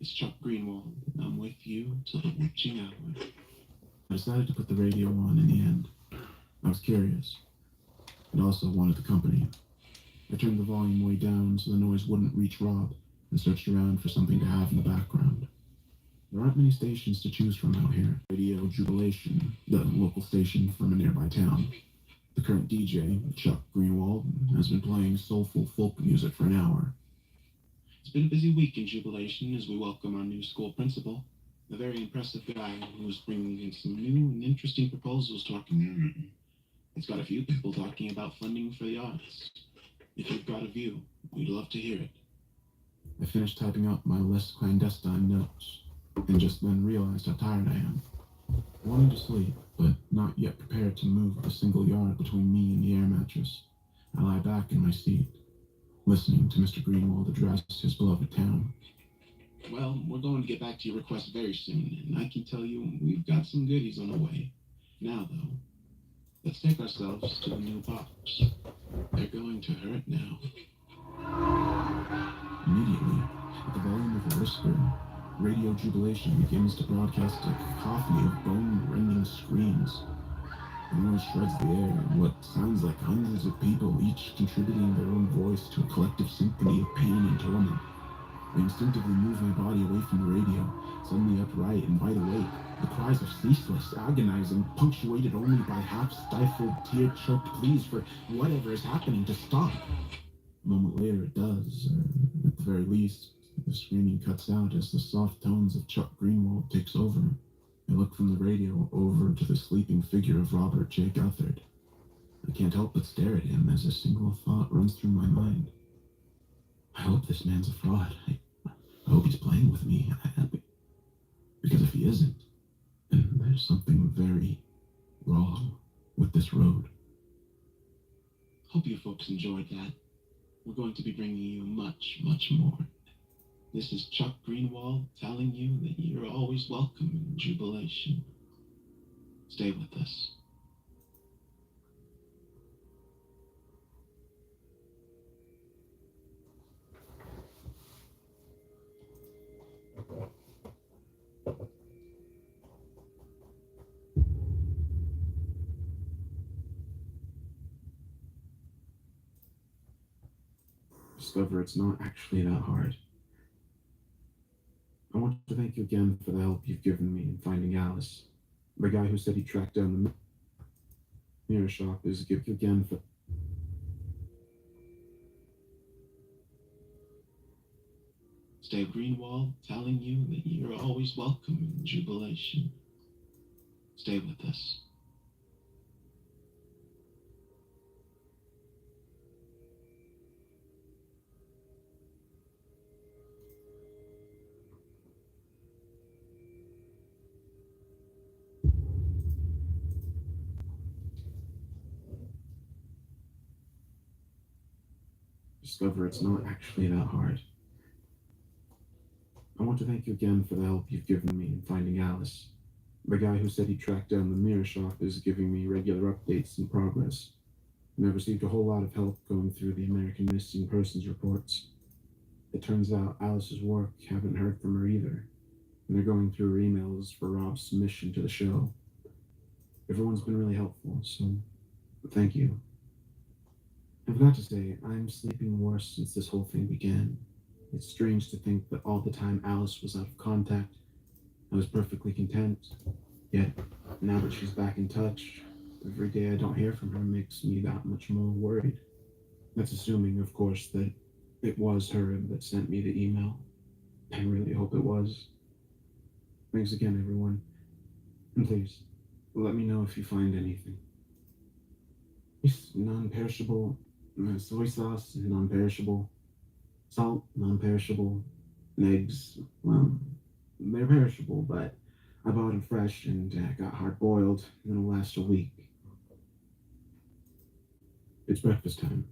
It's Chuck Greenwald, and I'm with you till the witching hour. I decided to put the radio on in the end. I was curious, but also wanted the company. I turned the volume way down so the noise wouldn't reach Rob, and searched around for something to have in the background. There aren't many stations to choose from out here. Radio Jubilation, the local station from a nearby town. The current DJ, Chuck Greenwald, has been playing soulful folk music for an hour. It's been a busy week in Jubilation as we welcome our new school principal, a very impressive guy who's bringing in some new and interesting proposals to our community. It's got a few people talking about funding for the arts. If you've got a view, we'd love to hear it. I finished typing up my less clandestine notes, and just then realized how tired I am. Wanting to sleep, but not yet prepared to move a single yard between me and the air mattress, I lie back in my seat, listening to Mr. Greenwald address his beloved town. Well, we're going to get back to your request very soon, and I can tell you we've got some goodies on the way. Now, though, let's take ourselves to the new box. They're going to hurt now. Immediately, at the volume of a whisper, Radio Jubilation begins to broadcast a cacophony of bone-rending screams. The noise shreds the air, and what sounds like hundreds of people, each contributing their own voice to a collective symphony of pain and torment. I instinctively move my body away from the radio, suddenly upright and wide awake. The cries are ceaseless, agonizing, punctuated only by half-stifled, tear-choked pleas for whatever is happening to stop. A moment later it does, or at the very least, the screaming cuts out as the soft tones of Chuck Greenwald takes over. I look from the radio over to the sleeping figure of Robert J. Guthard. I can't help but stare at him as a single thought runs through my mind. I hope this man's a fraud. I hope he's playing with me. Because if he isn't, then there's something very wrong with this road. Hope you folks enjoyed that. We're going to be bringing you much, much more. This is Chuck Greenwald telling you that you're always welcome in Jubilation. Stay with us. Discover it's not actually that hard. I want to thank you again for the help you've given me in finding Alice. The guy who said he tracked down the mirror shop is give you again for... Stay Greenwald telling you that you're always welcome in Jubilation. Stay with us. Discover it's not actually that hard. I want to thank you again for the help you've given me in finding Alice. The guy who said he tracked down the mirror shop is giving me regular updates and progress, and I've received a whole lot of help going through the American Missing Persons reports. It turns out Alice's work haven't heard from her either, and they're going through her emails for Rob's submission to the show. Everyone's been really helpful, so thank you. I forgot to say, I'm sleeping worse since this whole thing began. It's strange to think that all the time Alice was out of contact, I was perfectly content. Yet, now that she's back in touch, every day I don't hear from her makes me that much more worried. That's assuming, of course, that it was her that sent me the email. I really hope it was. Thanks again, everyone. And please, let me know if you find anything. It's non-perishable. Soy sauce, non-perishable. Salt, non-perishable. And eggs, well, they're perishable, but I bought them fresh and got hard-boiled. It'll last a week. It's breakfast time,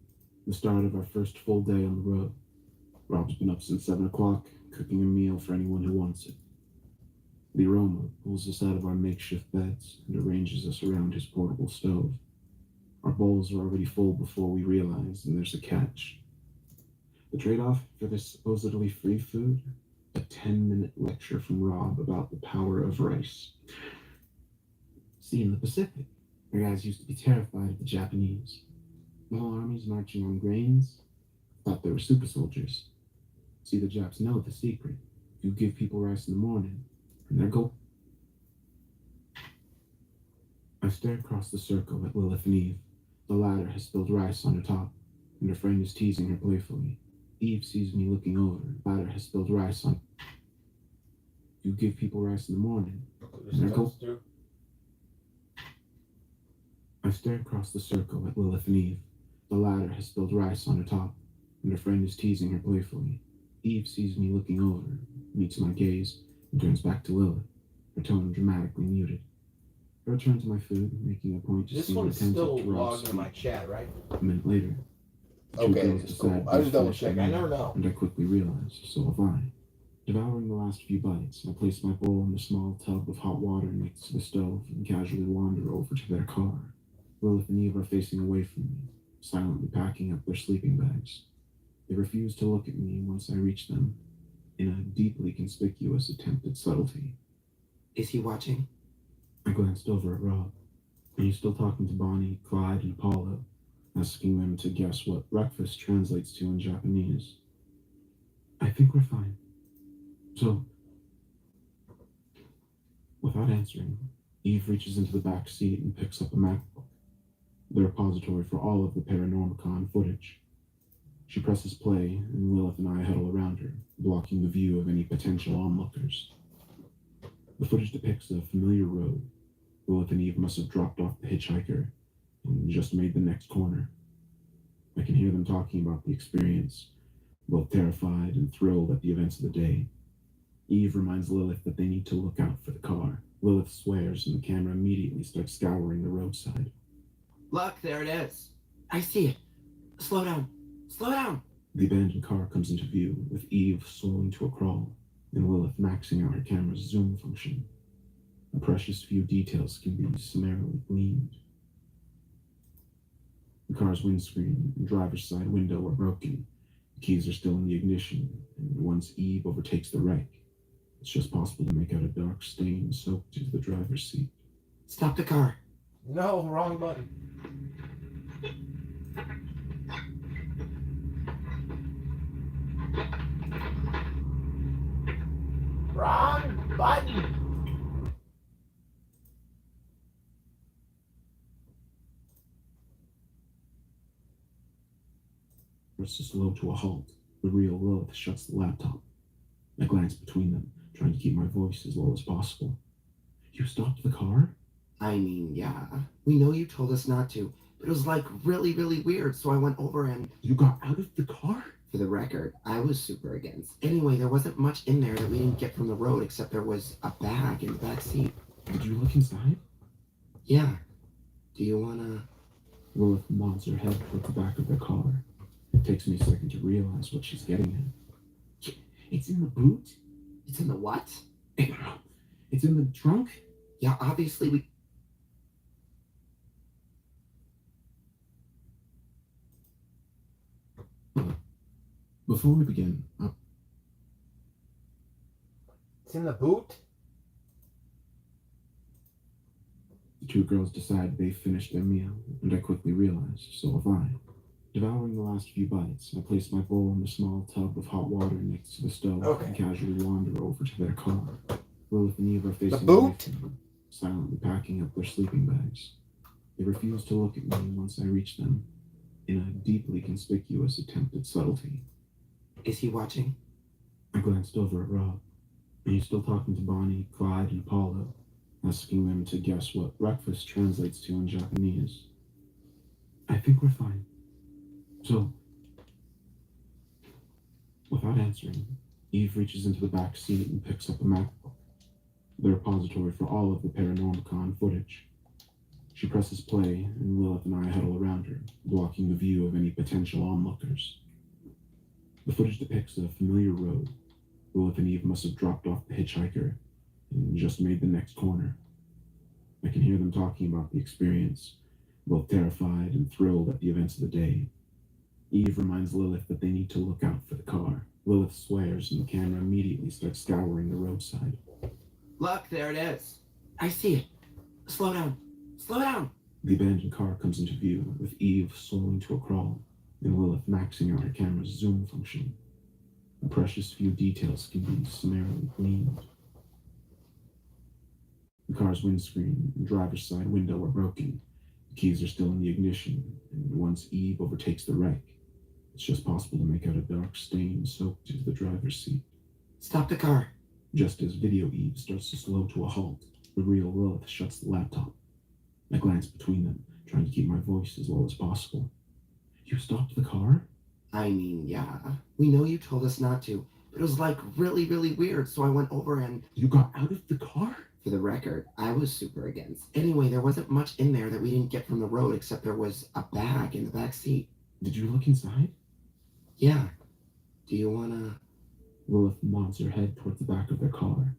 the start of our first full day on the road. Rob's been up since 7 o'clock, cooking a meal for anyone who wants it. The aroma pulls us out of our makeshift beds and arranges us around his portable stove. Our bowls are already full before we realize, and there's a catch. The trade-off for this supposedly free food? A 10-minute lecture from Rob about the power of rice. See, in the Pacific, our guys used to be terrified of the Japanese. The whole army's marching on grains. Thought they were super soldiers. See, the Japs know the secret. You give people rice in the morning, and they're go. I stare across the circle at Lilith and Eve, The ladder has spilled rice on her top, and her friend is teasing her playfully. Eve sees me looking over. The ladder has spilled rice on. You give people rice in the morning. And I stare across the circle at Lilith and Eve. The ladder has spilled rice on her top, and her friend is teasing her playfully. Eve sees me looking over, meets my gaze, and turns back to Lilith, her tone dramatically muted. I return to my food, making a point to This seem one's attentive still to Rob's logged in my speech. chat, right? A minute later, the two Okay, girls it's decide cool. I just to double finish check. their I meal, never know. and I quickly realize, so have I. Devouring the last few bites, I place my bowl in the small tub of hot water next to the stove and casually wander over to their car. Lilith and Eve are facing away from me, silently packing up their sleeping bags. They refuse to look at me once I reach them, in a deeply conspicuous attempt at subtlety. Is he watching? I glanced over at Rob. And he's still talking to Bonnie, Clyde, and Paula, asking them to guess what breakfast translates to in Japanese. I think we're fine. So, without answering, Eve reaches into the back seat and picks up a MacBook, the repository for all of the Paranormicon footage. She presses play, and Lilith and I huddle around her, blocking the view of any potential onlookers. The footage depicts a familiar road. Lilith and Eve must have dropped off the hitchhiker and just made the next corner. I can hear them talking about the experience, both terrified and thrilled at the events of the day. Eve reminds Lilith that they need to look out for the car. Lilith swears, and the camera immediately starts scouring the roadside. Look, there it is. I see it. Slow down. Slow down. The abandoned car comes into view, with Eve slowing to a crawl, and Lilith maxing out her camera's zoom function. A precious few details can be summarily gleaned. The car's windscreen and driver's side window are broken. The keys are still in the ignition, and once Eve overtakes the wreck, it's just possible to make out a dark stain soaked into the driver's seat. Stop the car. No, wrong button. Wrong button. It's to slow to a halt. The real Lilith shuts the laptop. I glance between them, trying to keep my voice as low as possible. You stopped the car? I mean, yeah. We know you told us not to, but it was like really, really weird, so I went over and... You got out of the car? For the record, I was super against. Anyway, there wasn't much in there that we didn't get from the road, except there was a bag in the back seat. Did you look inside? Yeah. Do you wanna... Lilith nods her head toward the back of the car. It takes me a second to realize what she's getting at. It's in the boot? It's in the what? It's in the trunk? Yeah, obviously we... Before we begin, It's in the boot? the two girls decide they've finished their meal, and I quickly realize, so have I. Devouring the last few bites, I place my bowl in the small tub of hot water next to the stove and casually wander over to their car. Lilith and Eve are facing away from them, silently packing up their sleeping bags. They refuse to look at me once I reach them, in a deeply conspicuous attempt at subtlety. Is he watching? I glanced over at Rob, and he's still talking to Bonnie, Clyde, and Paula, asking them to guess what breakfast translates to in Japanese. I think we're fine. So, without answering, Eve reaches into the back seat and picks up a MacBook, the repository for all of the Paranormicon footage. She presses play, and Lilith and I huddle around her, blocking the view of any potential onlookers. The footage depicts a familiar road. Lilith and Eve must have dropped off the hitchhiker and just made the next corner. I can hear them talking about the experience, both terrified and thrilled at the events of the day. Eve reminds Lilith that they need to look out for the car. Lilith swears, and the camera immediately starts scouring the roadside. Look, there it is. I see it. Slow down. Slow down. The abandoned car comes into view, with Eve slowing to a crawl, and Lilith maxing out her camera's zoom function. A precious few details can be summarily gleaned. The car's windscreen and driver's side window are broken. The Keys are still in the ignition, and once Eve overtakes the wreck, it's just possible to make out a dark stain soaked into the driver's seat. Stop the car. Just as Video Eve starts to slow to a halt, the real Lilith shuts the laptop. I glance between them, trying to keep my voice as low as possible. You stopped the car? I mean, yeah. We know you told us not to, but it was like really, really weird, so I went over and... You got out of the car? For the record, I was super against. Anyway, there wasn't much in there that we didn't get from the road except there was a bag in the back seat. Did you look inside? Yeah. Do you wanna... Lilith nods her head towards the back of their car.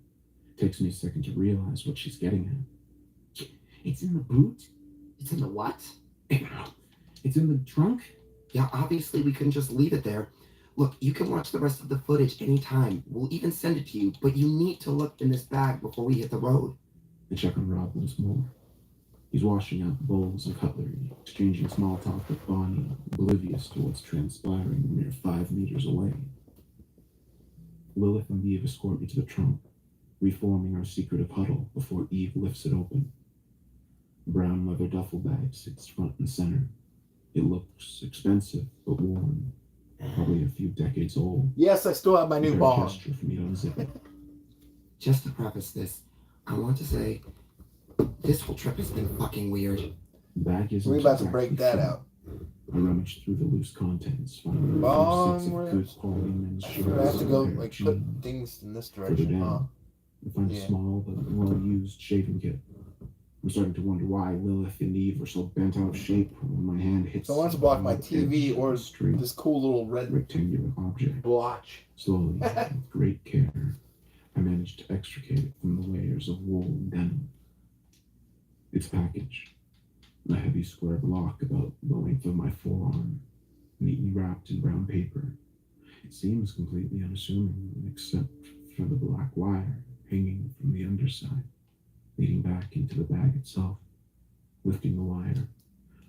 Takes me a second to realize what she's getting at. It's in the boot? It's in the what? It's in the trunk? Yeah, obviously we couldn't just leave it there. Look, you can watch the rest of the footage anytime. We'll even send it to you, but you need to look in this bag before we hit the road. I check on Rob once more. He's washing out the bowls and cutlery, exchanging small talk with Bonnie, oblivious to what's transpiring a mere 5 meters away. Lilith and Eve escort me to the trunk, reforming our secretive huddle before Eve lifts it open. A brown leather duffel bag sits front and center. It looks expensive, but worn. Probably a few decades old. Yes, I still have my new bong. Gesture for me to unzip it. Just to preface this, I want to say, this whole trip has been fucking weird. The bag is. We're about to break that out. I rummaged through the loose contents, finding Bong, sets of good quality men's shirts. We're gonna have to go and a pair of like put jeans. things in this Further direction, huh? down, I find a small but well-used shaving kit. I'm starting to wonder why Lilith and Eve are so bent out of shape when my hand hits. So I want to block my TV or this cool little red rectangular object. blotch. Slowly, with great care, I managed to extricate it from the layers of wool and denim. It's a package. A heavy square block about the length of my forearm, neatly wrapped in brown paper. It seems completely unassuming, except for the black wire hanging from the underside, leading back into the bag itself. Lifting the wire,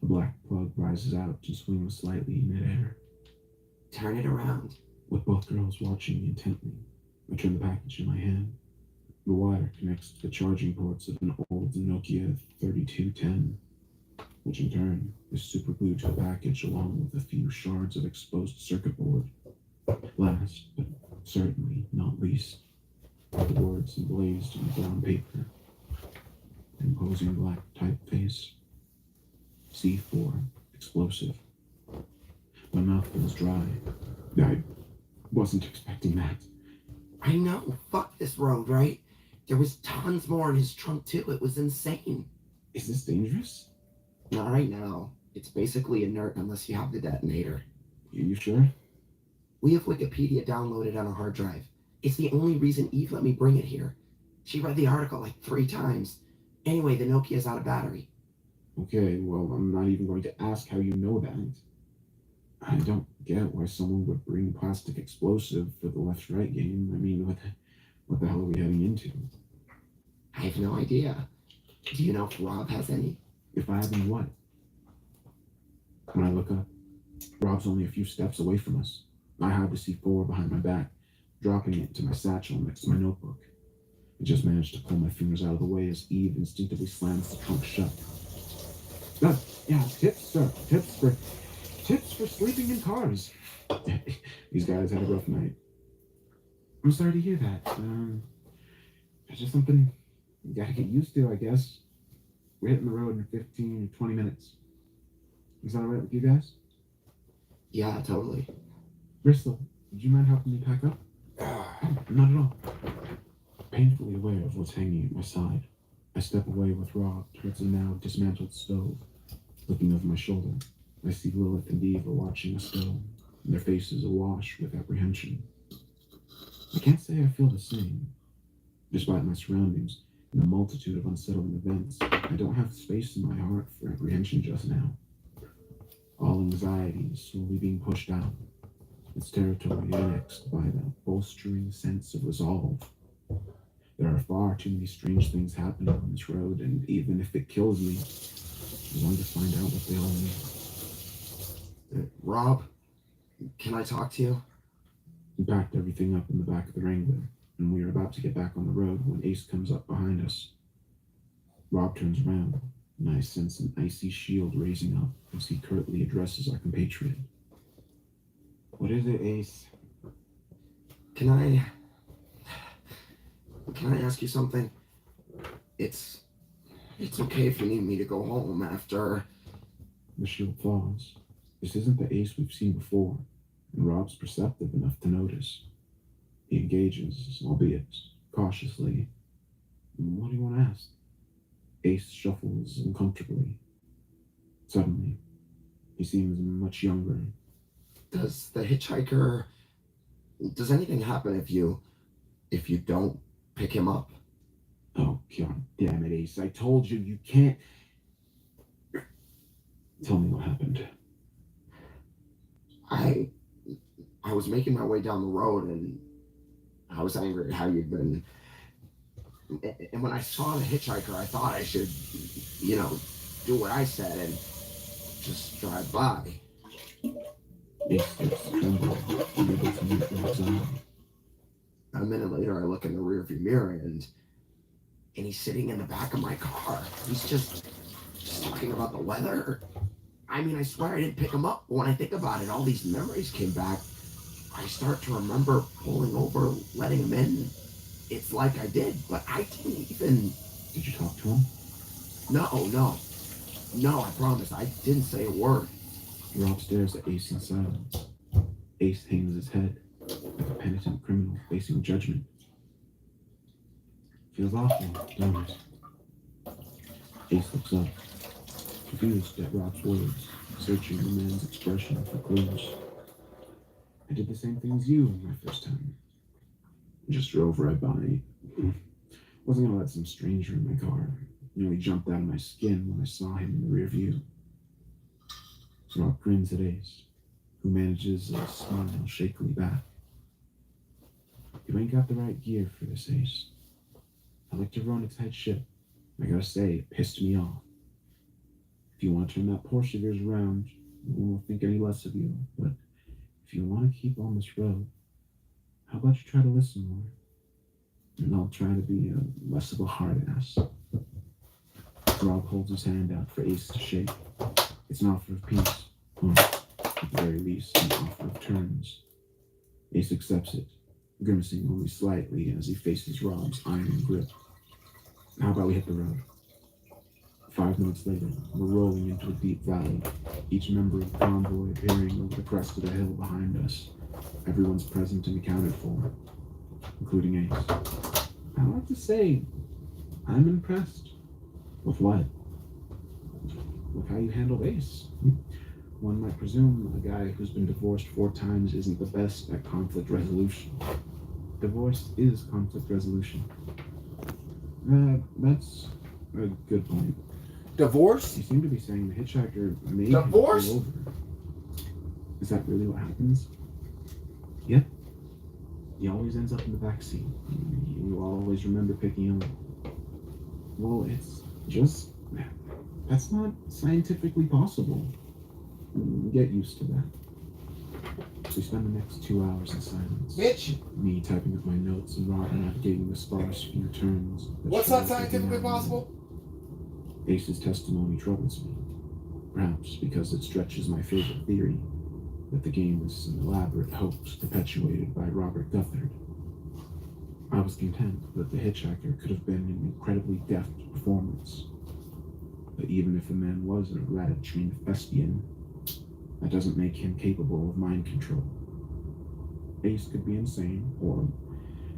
a black plug rises out and swings slightly in midair. Turn it around. With both girls watching me intently, I turn the package in my hand. The wire connects to the charging ports of an old Nokia 3210, which in turn is superglued to the package along with a few shards of exposed circuit board. Last, but certainly not least, are the words emblazed in brown paper. Imposing black typeface. C4, explosive. My mouth feels dry. I wasn't expecting that. I know. Fuck this road, right? There was tons more in his trunk too. It was insane. Is this dangerous? Not right now. It's basically inert unless you have the detonator. Are you sure? We have Wikipedia downloaded on a hard drive. It's the only reason Eve let me bring it here. She read the article like 3 times. Anyway, the Nokia's out of battery. Okay, well, I'm not even going to ask how you know that. I don't get why someone would bring plastic explosive for the left-right game. I mean, what the hell are we heading into? I have no idea. Do you know if Rob has any? If I have any what? When I look up, Rob's only a few steps away from us. I hide the C4 behind my back, dropping it into my satchel next to my notebook. I just managed to pull my fingers out of the way as Eve instinctively slams the trunk shut. Yeah, tips for sleeping in cars. These guys had a rough night. I'm sorry to hear that. It's just something you gotta get used to, I guess. We're hitting the road in 15 or 20 minutes. Is that alright with you guys? Yeah, totally. Bristol, would you mind helping me pack up? Not at all. Painfully aware of what's hanging at my side, I step away with Rob towards a now dismantled stove. Looking over my shoulder, I see Lilith and Eve are watching us go, their faces awash with apprehension. I can't say I feel the same. Despite my surroundings and the multitude of unsettling events, I don't have space in my heart for apprehension just now. All anxiety is slowly being pushed out, its territory annexed by the bolstering sense of resolve. There are far too many strange things happening on this road, and even if it kills me, I want to find out what they all mean. Rob, can I talk to you? We packed everything up in the back of the Wrangler, and we are about to get back on the road when Ace comes up behind us. Rob turns around, and I sense an icy shield raising up as he curtly addresses our compatriot. What is it, Ace? Can I ask you something? It's okay if you need me to go home after... The shield falls. This isn't the Ace we've seen before, and Rob's perceptive enough to notice. He engages, albeit cautiously. What do you want to ask? Ace shuffles uncomfortably. Suddenly, he seems much younger. Does the hitchhiker... Does anything happen if you don't pick him up? Oh, God damn it, Ace. I told you, you can't... Tell me what happened. I was making my way down the road, and I was angry at how you'd been... And when I saw the hitchhiker, I thought I should, do what I said and just drive by. Ace starts trembling, unable to meet Rob's eye. A minute later, I look in the rearview mirror, and he's sitting in the back of my car. He's just talking about the weather. I mean, I swear I didn't pick him up, but when I think about it, all these memories came back. I start to remember pulling over, letting him in. It's like I did, but I didn't even... Did you talk to him? No, I promise. I didn't say a word. Rob stares at Ace in silence. Ace hangs his head, like a penitent criminal facing judgment. Feels awful, don't it? Ace looks up, confused at Rob's words, searching the man's expression for clues. I did the same thing as you my first time. Just drove right by. Wasn't gonna let some stranger in my car. Nearly jumped out of my skin when I saw him in the rear view. Rob grins at Ace, who manages a smile shakily back. You ain't got the right gear for this, Ace. I like to run a tight ship. I gotta say, it pissed me off. If you want to turn that Porsche of yours around, I won't think any less of you. But if you want to keep on this road, how about you try to listen more? And I'll try to be less of a hard ass. Rob holds his hand out for Ace to shake. It's an offer of peace, or at the very least, an offer of terms. Ace accepts it, grimacing only slightly as he faces Rob's iron grip. How about we hit the road? 5 minutes later, we're rolling into a deep valley, each member of the convoy appearing over the crest of the hill behind us. Everyone's present and accounted for, including Ace. I like to say, I'm impressed. With what? With how you handled Ace. One might presume a guy who's been divorced 4 times isn't the best at conflict resolution. Divorce is conflict resolution. That's a good point. Divorce? You seem to be saying the hitchhiker made Divorce? him pull over. Is that really what happens? Yep. He always ends up in the back seat. You always remember picking him up. Well, it's just... That's not scientifically possible. Get used to that. We spend the next 2 hours in silence. Bitch! Me typing up my notes and Rob navigating the sparse few turns. What's not scientifically possible? Ace's testimony troubles me. Perhaps because it stretches my favorite theory, that the game was an elaborate hoax perpetuated by Robert Guthard. I was content that the hitchhiker could have been an incredibly deft performance. But even if the man was a rat-trained thespian, that doesn't make him capable of mind control. Ace could be insane, or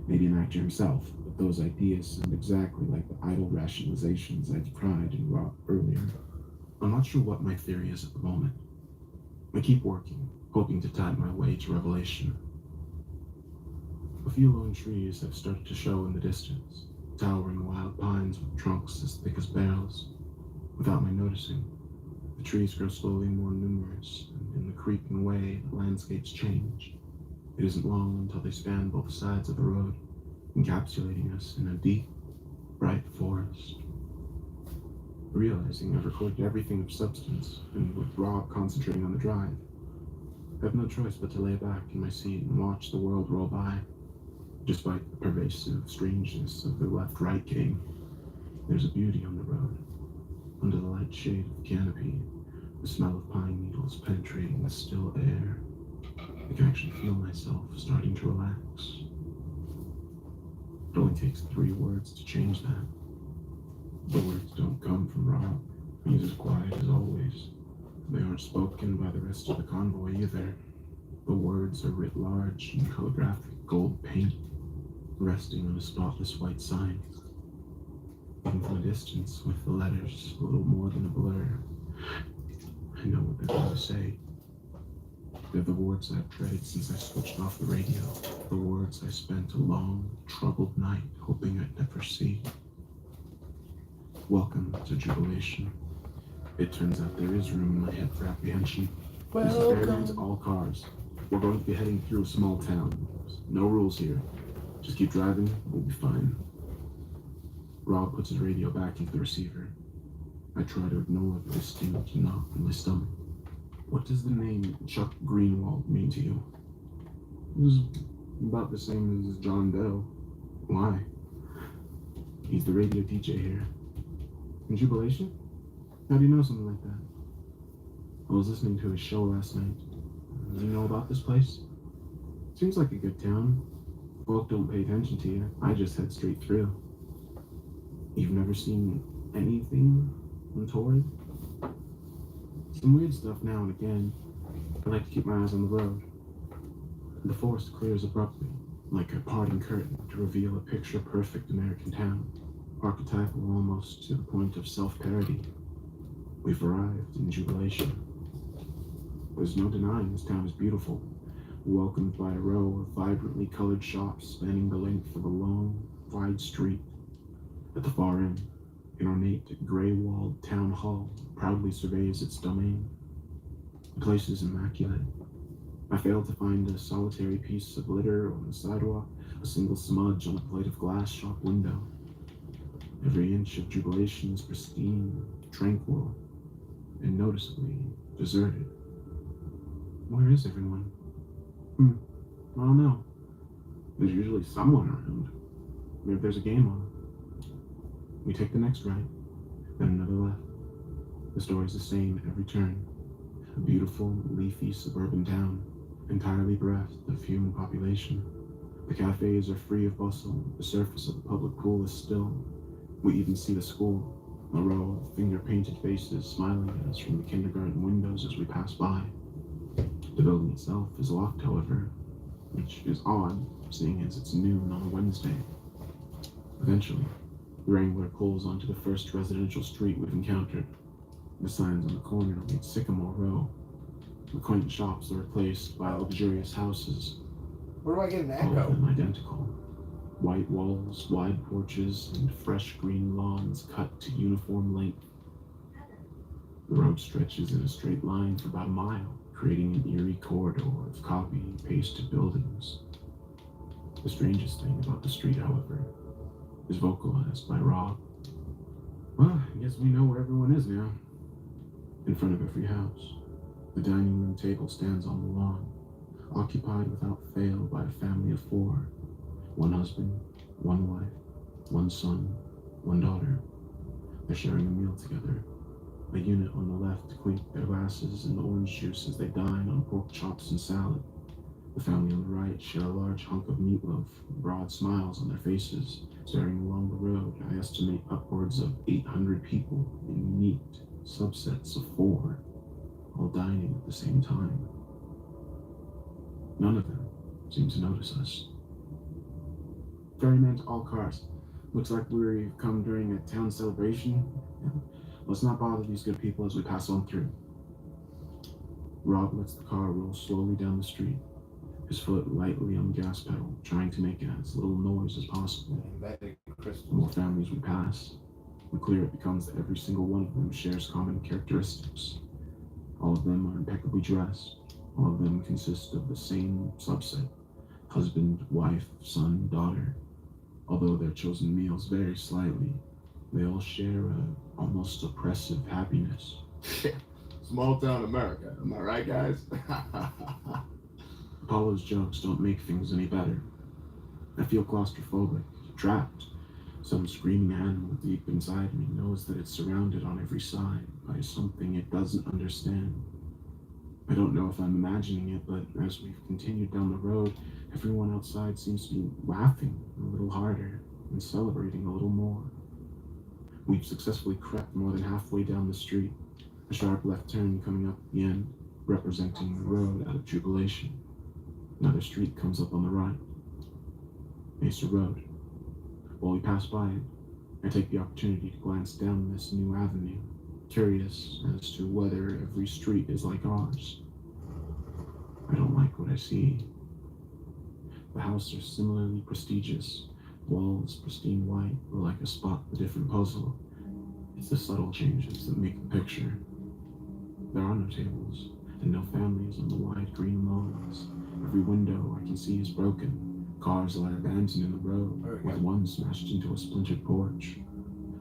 maybe an actor himself, but those ideas sound exactly like the idle rationalizations I decried in Rob earlier. I'm not sure what my theory is at the moment. I keep working, hoping to type my way to revelation. A few lone trees have started to show in the distance, towering wild pines with trunks as thick as barrels. Without my noticing, the trees grow slowly more numerous, and in the creeping way, the landscapes change. It isn't long until they span both sides of the road, encapsulating us in a deep, bright forest. Realizing I've recorded everything of substance, and with Rob concentrating on the drive, I have no choice but to lay back in my seat and watch the world roll by. Despite the pervasive strangeness of the left-right game, there's a beauty on the road. Under the light shade of the canopy, the smell of pine needles penetrating the still air, I can actually feel myself starting to relax. It only takes 3 words to change that. The words don't come from Rob. He's as quiet as always. They aren't spoken by the rest of the convoy either. The words are writ large in calligraphic gold paint, resting on a spotless white sign. Even from a distance, with the letters a little more than a blur, I know what they're going to say. They're the words I've dreaded since I switched off the radio. The words I spent a long, troubled night hoping I'd never see. Welcome to Jubilation. It turns out there is room in my head for apprehension. This is fairgrounds to all cars. We're going to be heading through a small town. No rules here. Just keep driving, we'll be fine. Rob puts his radio back into the receiver. I try to ignore the distinct knock in my stomach. What does the name Chuck Greenwald mean to you? It was about the same as John Doe. Why? He's the radio DJ here. In Jubilation? How do you know something like that? I was listening to his show last night. Do you know about this place? Seems like a good town. Folk don't pay attention to you. I just head straight through. You've never seen anything untoward? Some weird stuff now and again. I like to keep my eyes on the road. The forest clears abruptly, like a parting curtain to reveal a picture-perfect American town, archetypal almost to the point of self-parody. We've arrived in Jubilation. There's no denying this town is beautiful, welcomed by a row of vibrantly colored shops spanning the length of a long, wide street. At the far end, an ornate, gray-walled town hall proudly surveys its domain. The place is immaculate. I failed to find a solitary piece of litter on the sidewalk, a single smudge on a plate of glass shop window. Every inch of Jubilation is pristine, tranquil, and noticeably deserted. Where is everyone? I don't know. There's usually someone around. Maybe there's a game on. We take the next right, then another left. The story's the same at every turn. A beautiful, leafy suburban town, entirely bereft of human population. The cafes are free of bustle. The surface of the public pool is still. We even see the school, a row of finger-painted faces smiling at us from the kindergarten windows as we pass by. The building itself is locked, however, which is odd, seeing as it's noon on a Wednesday. Eventually, the Wrangler pulls onto the first residential street we've encountered. The signs on the corner read Sycamore Row. The quaint shops are replaced by luxurious houses. Where do I get an All echo? of them identical. White walls, wide porches, and fresh green lawns cut to uniform length. The road stretches in a straight line for about a mile, creating an eerie corridor of copy and pasted buildings. The strangest thing about the street, however, is vocalized by Rob. Well, I guess we know where everyone is now. In front of every house, the dining room table stands on the lawn, occupied without fail by a family of 4. 1 husband, 1 wife, 1 son, 1 daughter. They're sharing a meal together. A unit on the left clink their glasses and orange juice as they dine on pork chops and salad. The family on the right share a large hunk of meatloaf, broad smiles on their faces. Staring along the road, I estimate upwards of 800 people in neat subsets of 4, all dining at the same time. None of them seem to notice us. Ferryman to all cars. Looks like we've come during a town celebration. Let's not bother these good people as we pass on through. Rob lets the car roll slowly down the street, his foot lightly on the gas pedal, trying to make as little noise as possible. The more families we pass, the clearer it becomes that every single one of them shares common characteristics. All of them are impeccably dressed. All of them consist of the same subset: husband, wife, son, daughter. Although their chosen meals vary slightly, they all share a almost oppressive happiness. Small town America, am I right, guys? Apollo's jokes don't make things any better. I feel claustrophobic, trapped, Some screaming animal deep inside me knows that it's surrounded on every side by something it doesn't understand. I don't know if I'm imagining it, but as we've continued down the road, everyone outside seems to be laughing a little harder and celebrating a little more. We've successfully crept more than halfway down the street, a sharp left turn coming up at the end, representing the road out of Jubilation. Another street comes up on the right, Mesa Road. While we pass by it, I take the opportunity to glance down this new avenue, curious as to whether every street is like ours. I don't like what I see. The houses are similarly prestigious, walls pristine white or like a spot of a different puzzle. It's the subtle changes that make the picture. There are no tables, and no families on the wide green lawns. Every window I can see is broken. Cars lie abandoned in the road, with one smashed into a splintered porch.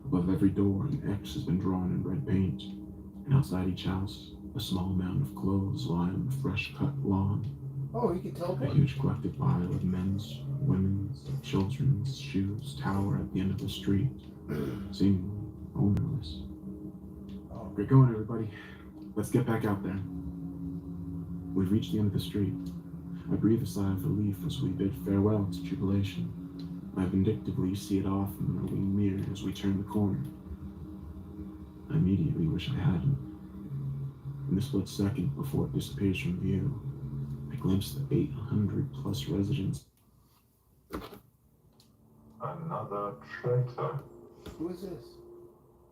Above every door, an X has been drawn in red paint, and outside each house, a small mound of clothes lie on the fresh-cut lawn. Oh, you can teleport. A huge collective pile of men's, women's, children's shoes tower at the end of the street, seemingly ownerless. Get going, everybody. Let's get back out there. We've reached the end of the street. I breathe a sigh of relief as we bid farewell to Jubilation. I vindictively see it off in the wing mirror as we turn the corner. I immediately wish I hadn't. In the split second before it disappears from view, I glimpse the 800-plus residents. Another traitor. Who is this?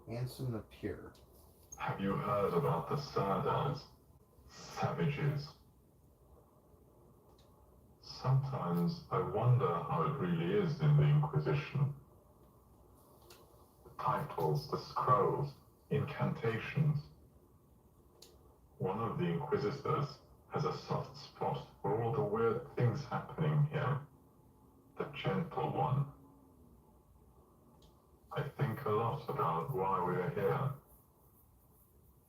Handsome the Pure. Have you heard about the Sardars? Savages. Sometimes I wonder how it really is in the Inquisition. The titles, the scrolls, incantations. One of the Inquisitors has a soft spot for all the weird things happening here. The Gentle One. I think a lot about why we're here.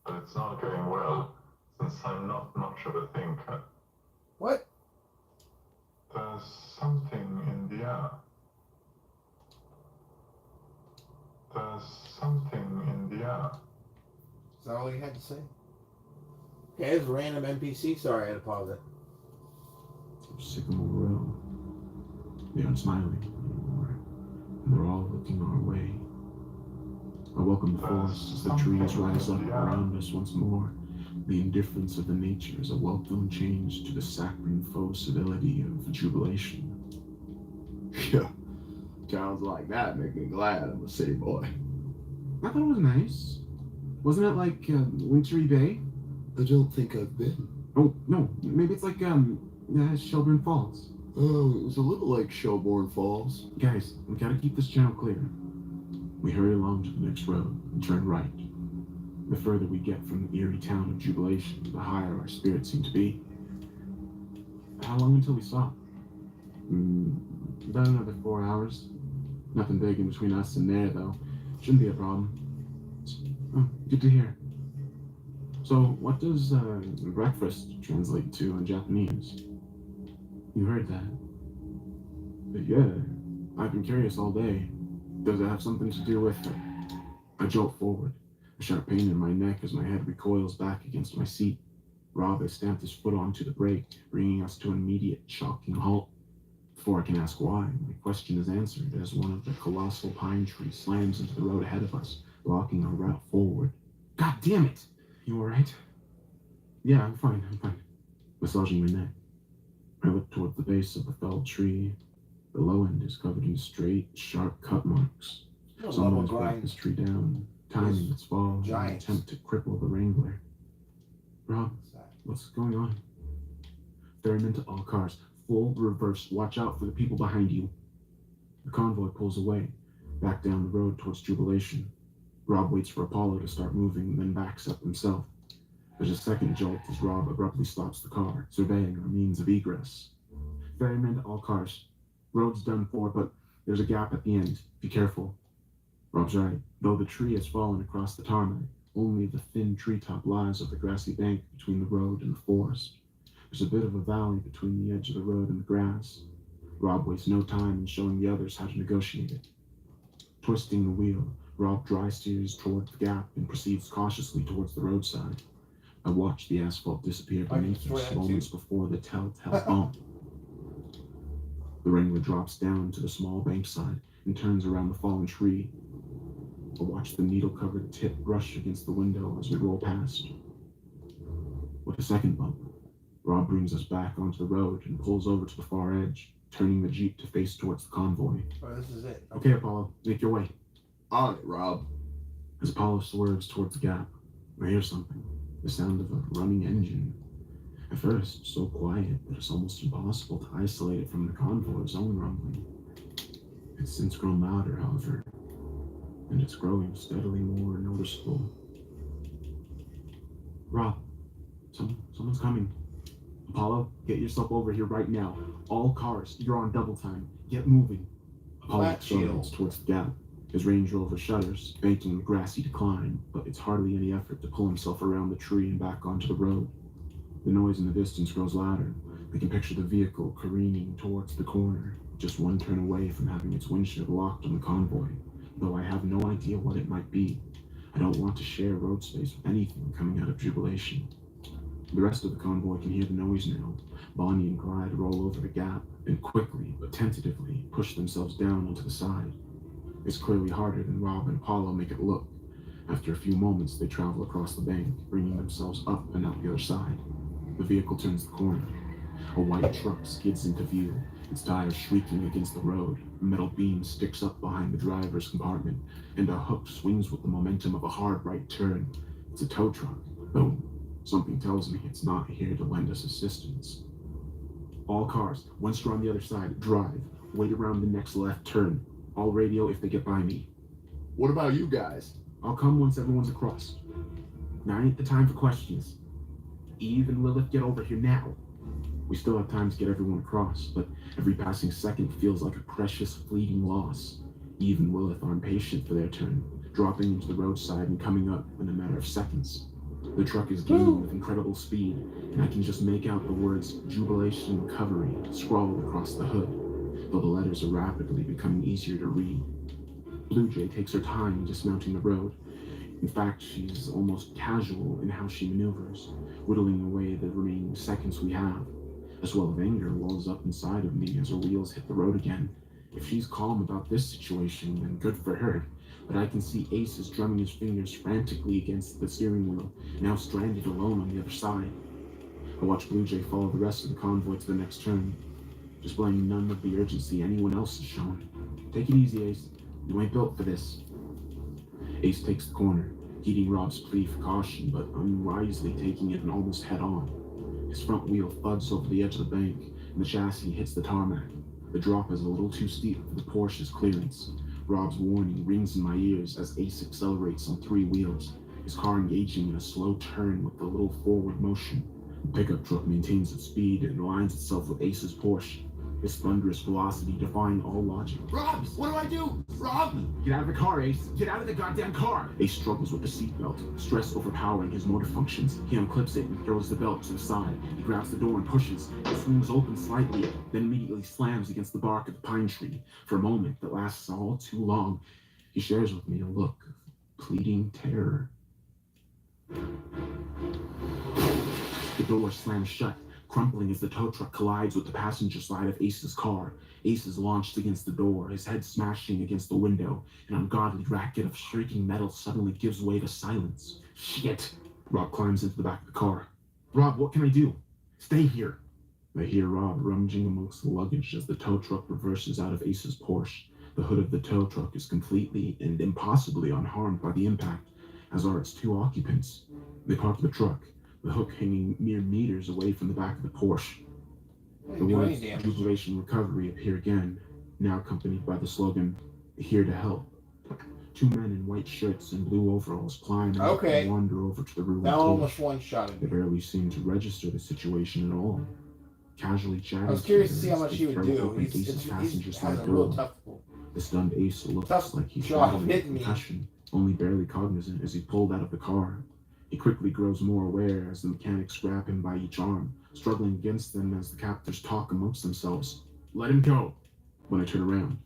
But it's not going well, since I'm not much of a thinker. What? There's something in the air. There's something in the air. Is that all you had to say? Okay, it's a random NPC. Sorry, I had to pause it. Sycamore Row. They aren't smiling anymore, and they're all looking our way. I welcome the forest as the trees rise up around us once more. The indifference of the nature is a welcome change to the saccharine faux civility of Jubilation. Yeah, towns like that make me glad I'm a city boy. I thought it was nice. Wasn't it like Wintry Bay? I don't think I've been. Oh, no, maybe it's like Shelburne Falls. Oh, it was a little like Shelburne Falls. Guys, we gotta keep this channel clear. We hurry along to the next road and turn right. The further we get from the eerie town of Jubilation, the higher our spirits seem to be. How long until we stop? About another 4 hours. Nothing big in between us and there, though. Shouldn't be a problem. Oh, good to hear. So, what does breakfast translate to in Japanese? You heard that? But yeah, I've been curious all day. Does it have something to do with it? I jolt forward, a sharp pain in my neck as my head recoils back against my seat. Rob has stamped his foot onto the brake, bringing us to an immediate, shocking halt. Before I can ask why, my question is answered as one of the colossal pine trees slams into the road ahead of us, blocking our route forward. God damn it! You alright? Yeah, I'm fine. Massaging my neck. I look toward the base of the felled tree. The low end is covered in straight, sharp cut marks. Someone has brought this tree down, timing its fall in an attempt to cripple the Wrangler. Rob, what's going on? Ferryman to all cars. Full reverse. Watch out for the people behind you. The convoy pulls away, back down the road towards Jubilation. Rob waits for Apollo to start moving, then backs up himself. There's a second jolt as Rob abruptly stops the car, surveying our means of egress. Ferryman to all cars. Road's done for, but there's a gap at the end. Be careful. Rob's right. Though the tree has fallen across the tarmac, only the thin treetop lies of the grassy bank between the road and the forest. There's a bit of a valley between the edge of the road and the grass. Rob wastes no time in showing the others how to negotiate it. Twisting the wheel, Rob dry steers towards the gap and proceeds cautiously towards the roadside. I watch the asphalt disappear beneath us moments before the telltale bump. The Wrangler drops down to the small bankside and turns around the fallen tree. I watch the needle-covered tip brush against the window as we roll past. With a second bump, Rob brings us back onto the road and pulls over to the far edge, turning the Jeep to face towards the convoy. Oh, this is it. Okay, Apollo, make your way. On it, Rob. As Apollo swerves towards the gap, I hear something. The sound of a running engine. At first, so quiet that it's almost impossible to isolate it from the convoy's own rumbling. It's since grown louder, however, and it's growing steadily more noticeable. Rob, someone's coming. Apollo, get yourself over here right now. All cars, you're on double time. Get moving. Apollo accelerates towards the gap. His Range Rover shudders, banking the grassy decline, but it's hardly any effort to pull himself around the tree and back onto the road. The noise in the distance grows louder. I can picture the vehicle careening towards the corner, just one turn away from having its windshield locked on the convoy, though I have no idea what it might be. I don't want to share road space with anything coming out of jubilation. The rest of the convoy can hear the noise now. Bonnie and Clyde roll over the gap and quickly, but tentatively, push themselves down onto the side. It's clearly harder than Rob and Apollo make it look. After a few moments, they travel across the bank, bringing themselves up and out the other side. The vehicle turns the corner. A white truck skids into view, its tires shrieking against the road. A metal beam sticks up behind the driver's compartment, and a hook swings with the momentum of a hard right turn. It's a tow truck. Boom. Something tells me it's not here to lend us assistance. All cars, once you're on the other side, drive. Wait around the next left turn. I'll radio if they get by me. What about you guys? I'll come once everyone's across. Now ain't the time for questions. Eve and Lilith, get over here now. We still have time to get everyone across, but every passing second feels like a precious, fleeting loss. Eve and Lilith are impatient for their turn, dropping into the roadside and coming up in a matter of seconds. The truck is gaining with incredible speed, and I can just make out the words Jubilation Recovery scrawled across the hood, though the letters are rapidly becoming easier to read. Blue Jay takes her time dismounting the road. In fact, she's almost casual in how she maneuvers, whittling away the remaining seconds we have. A swell of anger wells up inside of me as her wheels hit the road again. If she's calm about this situation, then good for her. But I can see Ace is drumming his fingers frantically against the steering wheel, now stranded alone on the other side. I watch Blue Jay follow the rest of the convoy to the next turn, displaying none of the urgency anyone else has shown. Take it easy, Ace. You ain't built for this. Ace takes the corner, heeding Rob's plea for caution, but unwisely taking it almost head-on. His front wheel thuds over the edge of the bank, and the chassis hits the tarmac. The drop is a little too steep for the Porsche's clearance. Rob's warning rings in my ears as Ace accelerates on three wheels, his car engaging in a slow turn with a little forward motion. The pickup truck maintains its speed and aligns itself with Ace's Porsche, its thunderous velocity defying all logic. Rob, what do I do? Rob! Get out of the car, Ace! Get out of the goddamn car! Ace struggles with the seatbelt, stress overpowering his motor functions. He unclips it and throws the belt to the side. He grabs the door and pushes. It swings open slightly, then immediately slams against the bark of the pine tree. For a moment that lasts all too long, he shares with me a look of pleading terror. The door slams shut, crumpling as the tow truck collides with the passenger side of Ace's car. Ace is launched against the door, his head smashing against the window. An ungodly racket of shrieking metal suddenly gives way to silence. Shit! Rob climbs into the back of the car. Rob, what can I do? Stay here. I hear Rob rummaging amongst the luggage as the tow truck reverses out of Ace's Porsche. The hood of the tow truck is completely and impossibly unharmed by the impact, as are its two occupants. They park the truck, the hook hanging mere meters away from the back of the Porsche. The words Jubilation Recovery appear again, now accompanied by the slogan, Here to Help. Two men in white shirts and blue overalls climb out and wander over to the ruined That Porsche. almost one-shotted. They barely seem to register the situation at all. Casually chatting. I was curious to see how much he would do. He's has a real tough The stunned Ace looks like he's battling a concussion, only barely cognizant as he pulled out of the car. He quickly grows more aware as the mechanics grab him by each arm, struggling against them as the captors talk amongst themselves. Let him go. When I turn around,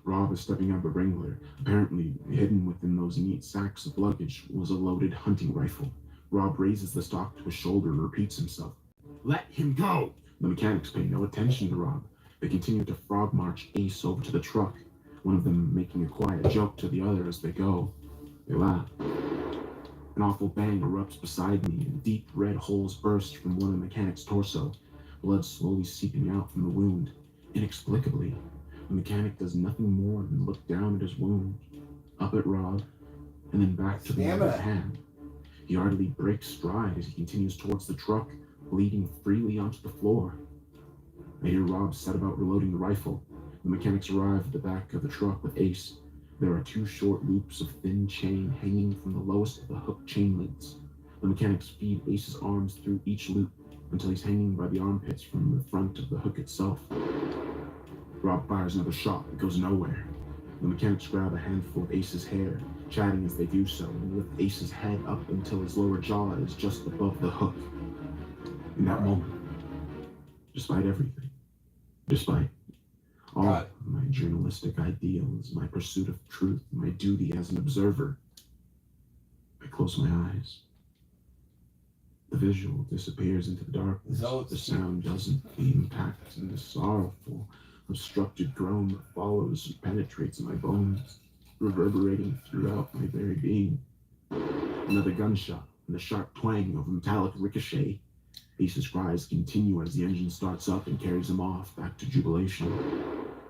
Rob is stepping out of a Wrangler. Apparently, hidden within those neat sacks of luggage was a loaded hunting rifle. Rob raises the stock to his shoulder and repeats himself. Let him go! The mechanics pay no attention to Rob. They continue to frog march Ace over to the truck, one of them making a quiet joke to the other as they go. They laugh. An awful bang erupts beside me, and deep red holes burst from one of the mechanic's torso, blood slowly seeping out from the wound. Inexplicably, the mechanic does nothing more than look down at his wound, up at Rob, and then back to the other's hand. He hardly breaks stride as he continues towards the truck, bleeding freely onto the floor. I hear Rob set about reloading the rifle. The mechanics arrive at the back of the truck with Ace. There are 2 short loops of thin chain hanging from the lowest of the hook chain links. The mechanics feed Ace's arms through each loop until he's hanging by the armpits from the front of the hook itself. Rob fires another shot that goes nowhere. The mechanics grab a handful of Ace's hair, chatting as they do so, and lift Ace's head up until his lower jaw is just above the hook. In that moment, despite everything, despite all my journalistic ideals, my pursuit of truth, my duty as an observer, I close my eyes. The visual disappears into the darkness. The sound doesn't. The impact and the sorrowful, obstructed groan that follows and penetrates my bones, reverberating throughout my very being. Another gunshot and the sharp twang of a metallic ricochet. Ace's cries continue as the engine starts up and carries him off back to jubilation.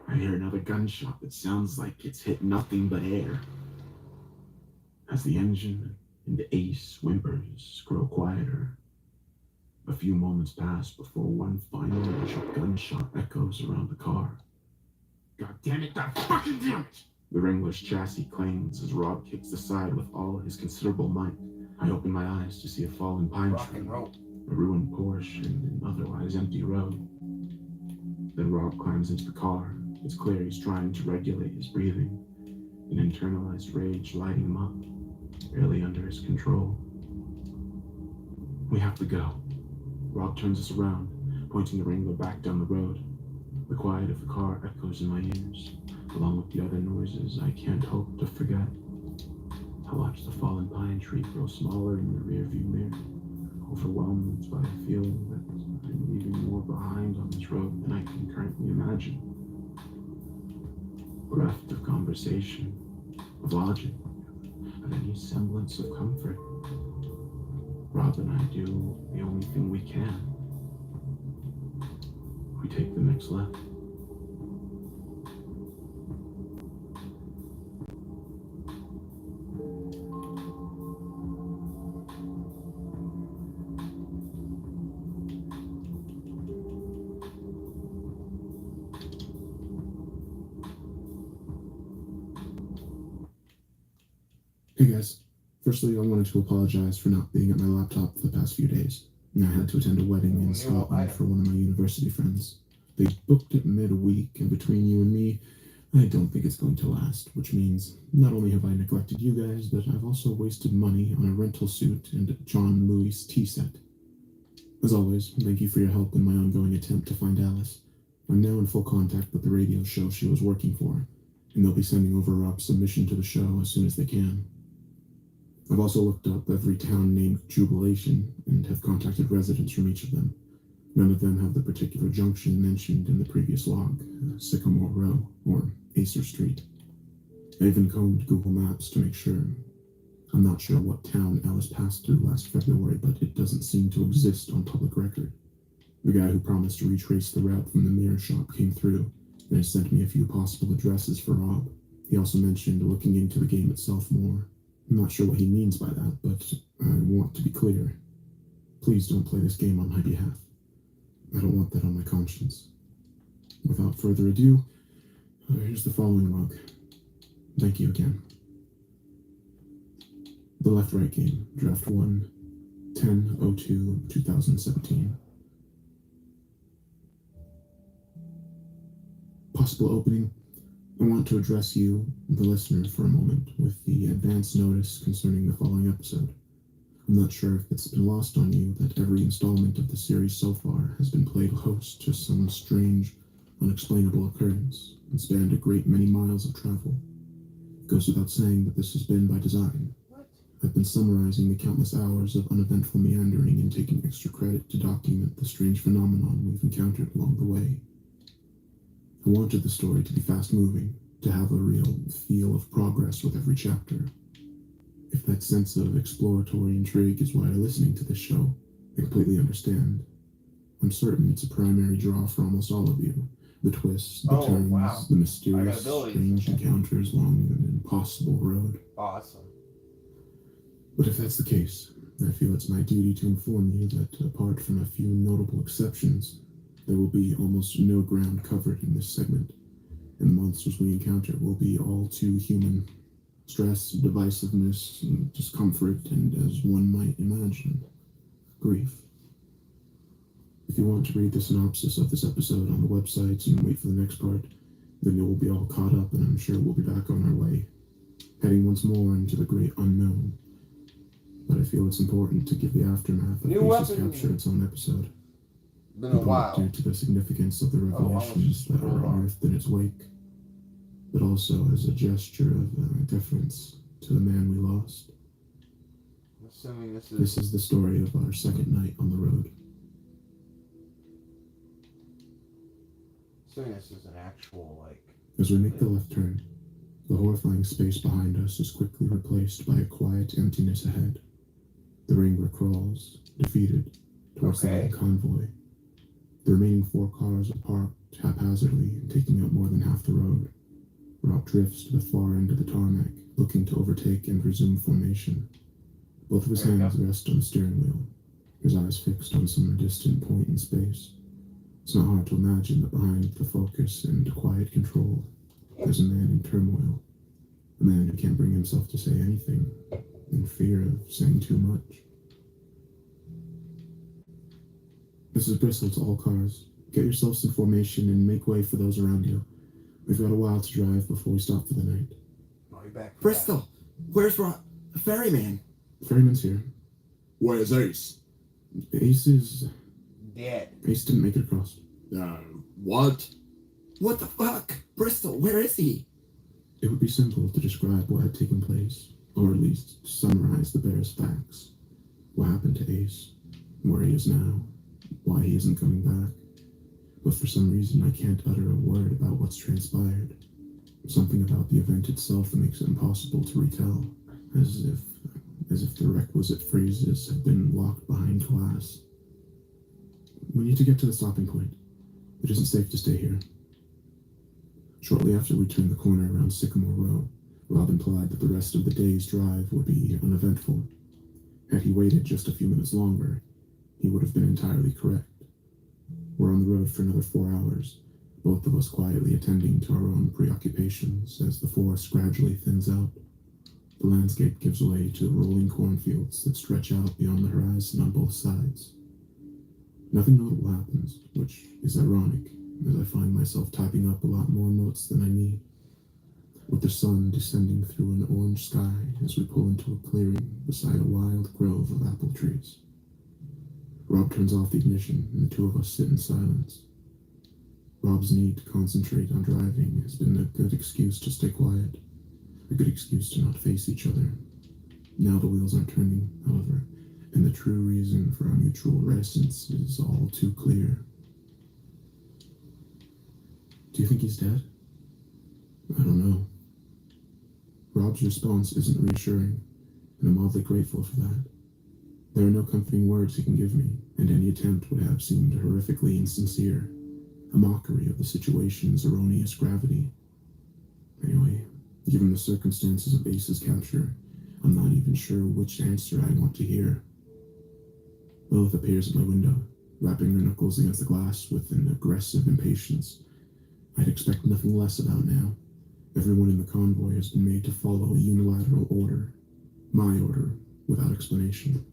I hear another gunshot that sounds like it's hit nothing but air. As the engine and the Ace whimpers grow quieter, a few moments pass before one final initial gunshot echoes around the car. God damn it, God fucking damn it! The Wrangler's chassis clangs as Rob kicks the side with all his considerable might. I open my eyes to see a fallen pine tree, a ruined Porsche, and an otherwise empty road. Then Rob climbs into the car. It's clear he's trying to regulate his breathing, an internalized rage lighting him up, barely under his control. We have to go. Rob turns us around, pointing the Wrangler back down the road. The quiet of the car echoes in my ears, along with the other noises I can't hope to forget. I watch the fallen pine tree grow smaller in the rearview mirror, overwhelmed by a feeling that I'm leaving more behind on this road than I can currently imagine. Bereft of conversation, of logic, of any semblance of comfort, Rob and I do the only thing we can. We take the next left. Hey guys, firstly I wanted to apologize for not being at my laptop for the past few days. I had to attend a wedding in Scotland for one of my university friends. They booked it mid-week, and between you and me, I don't think it's going to last, which means not only have I neglected you guys, but I've also wasted money on a rental suit and a John Lewis tea set. As always, thank you for your help in my ongoing attempt to find Alice. I'm now in full contact with the radio show she was working for, and they'll be sending over Rob's submission to the show as soon as they can. I've also looked up every town named Jubilation and have contacted residents from each of them. None of them have the particular junction mentioned in the previous log, Sycamore Row or Acer Street. I even combed Google Maps to make sure. I'm not sure what town Alice passed through last February, but it doesn't seem to exist on public record. The guy who promised to retrace the route from the mirror shop came through and has sent me a few possible addresses for Rob. He also mentioned looking into the game itself more. I'm not sure what he means by that, but I want to be clear. Please don't play this game on my behalf. I don't want that on my conscience. Without further ado, here's the following log. Thank you again. The Left-Right Game, Draft 1, 10/02/2017. Possible opening. I want to address you, the listener, for a moment with the advance notice concerning the following episode. I'm not sure if it's been lost on you that every installment of the series so far has been played host to some strange, unexplainable occurrence and spanned a great many miles of travel. It goes without saying that this has been by design. I've been summarizing the countless hours of uneventful meandering and taking extra credit to document the strange phenomenon we've encountered along the way. I wanted the story to be fast-moving, to have a real feel of progress with every chapter. If that sense of exploratory intrigue is why you're listening to this show, I completely understand. I'm certain it's a primary draw for almost all of you. The twists, the turns, the mysterious, strange encounters along an impossible road. Awesome. But if that's the case, I feel it's my duty to inform you that apart from a few notable exceptions, there will be almost no ground covered in this segment, and the monsters we encounter will be all too human. Stress, divisiveness, discomfort, and as one might imagine, grief. If you want to read the synopsis of this episode on the website and wait for the next part, then you will be all caught up and I'm sure we'll be back on our way, heading once more into the great unknown. But I feel it's important to give the aftermath of Beast's capture its own episode. Been a while. Due to the significance of the revelations that were unearthed in its wake, but also as a gesture of deference to the man we lost. Assuming This is the story of our second night on the road. Assuming this is an actual, As we make the left turn, the horrifying space behind us is quickly replaced by a quiet emptiness ahead. The Wrangler crawls, defeated, towards the main convoy. The remaining 4 cars are parked haphazardly and taking up more than half the road. Rob drifts to the far end of the tarmac, looking to overtake and resume formation. Both of his hands rest on the steering wheel, his eyes fixed on some distant point in space. It's not hard to imagine that behind the focus and quiet control, there's a man in turmoil. A man who can't bring himself to say anything, in fear of saying too much. This is Bristol to all cars. Get yourselves in formation and make way for those around you. We've got a while to drive before we stop for the night. I'll be back. Bristol, where's the ferryman? Ferryman's here. Where's Ace? Ace is... dead. Ace didn't make it across. What? What the fuck? Bristol, where is he? It would be simple to describe what had taken place, or at least to summarize the barest facts. What happened to Ace, where he is now, why he isn't coming back. But for some reason I can't utter a word about what's transpired. Something about the event itself that makes it impossible to retell, as if the requisite phrases have been locked behind glass. We need to get to the stopping point. It isn't safe to stay here. Shortly after we turned the corner around Sycamore Row, Rob implied that the rest of the day's drive would be uneventful. Had he waited just a few minutes longer, he would have been entirely correct. We're on the road for another 4 hours, both of us quietly attending to our own preoccupations as the forest gradually thins out. The landscape gives way to rolling cornfields that stretch out beyond the horizon on both sides. Nothing notable happens, which is ironic, as I find myself typing up a lot more notes than I need. With the sun descending through an orange sky as we pull into a clearing beside a wild grove of apple trees. Rob turns off the ignition, and the two of us sit in silence. Rob's need to concentrate on driving has been a good excuse to stay quiet, a good excuse to not face each other. Now the wheels aren't turning, however, and the true reason for our mutual reticence is all too clear. Do you think he's dead? I don't know. Rob's response isn't reassuring, and I'm oddly grateful for that. There are no comforting words he can give me, and any attempt would have seemed horrifically insincere, a mockery of the situation's erroneous gravity. Anyway, given the circumstances of Ace's capture, I'm not even sure which answer I want to hear. Lilith appears at my window, rapping her knuckles against the glass with an aggressive impatience I'd expect nothing less about now. Everyone in the convoy has been made to follow a unilateral order, my order, without explanation.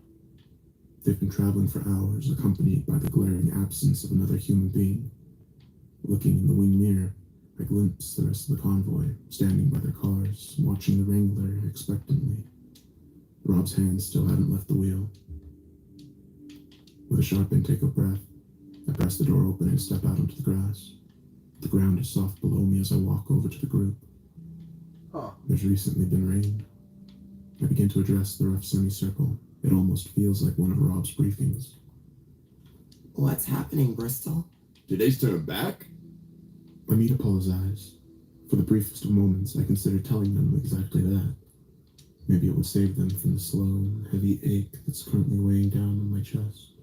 They've been traveling for hours, accompanied by the glaring absence of another human being. Looking in the wing mirror, I glimpse the rest of the convoy, standing by their cars, watching the Wrangler expectantly. Rob's hands still haven't left the wheel. With a sharp intake of breath, I press the door open and step out onto the grass. ground is soft below me as I walk over to the group. Huh. There's recently been rain. I begin to address the rough semicircle. It almost feels like one of Rob's briefings. What's happening, Bristol? Did they turn back? I meet Apollo's eyes. For the briefest of moments, I consider telling them exactly that. Maybe it would save them from the slow, heavy ache that's currently weighing down on my chest.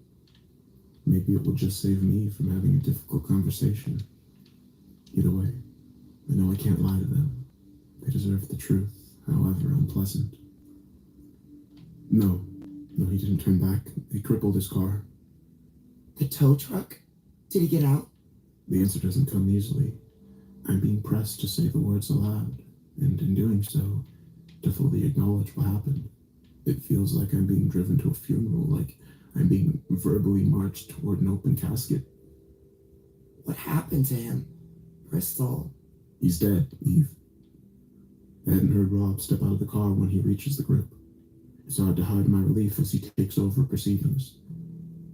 Maybe it will just save me from having a difficult conversation. Either way, I know I can't lie to them. They deserve the truth, however unpleasant. No, he didn't turn back. He crippled his car. The tow truck? Did he get out? The answer doesn't come easily. I'm being pressed to say the words aloud, and in doing so, to fully acknowledge what happened. It feels like I'm being driven to a funeral, like I'm being verbally marched toward an open casket. What happened to him? Bristol. He's dead, Eve. I hadn't heard Rob step out of the car when he reaches the group. It's hard to hide my relief as he takes over proceedings.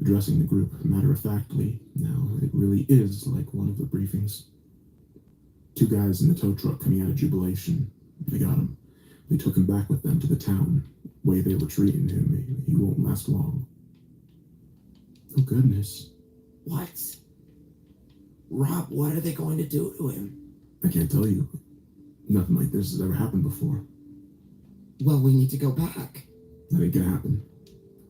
Addressing the group matter-of-factly, now it really is like one of the briefings. 2 guys in the tow truck coming out of jubilation. They got him. They took him back with them to the town. The way they were treating him, he won't last long. Oh, goodness. What? Rob, what are they going to do to him? I can't tell you. Nothing like this has ever happened before. Well, we need to go back. That ain't gonna happen.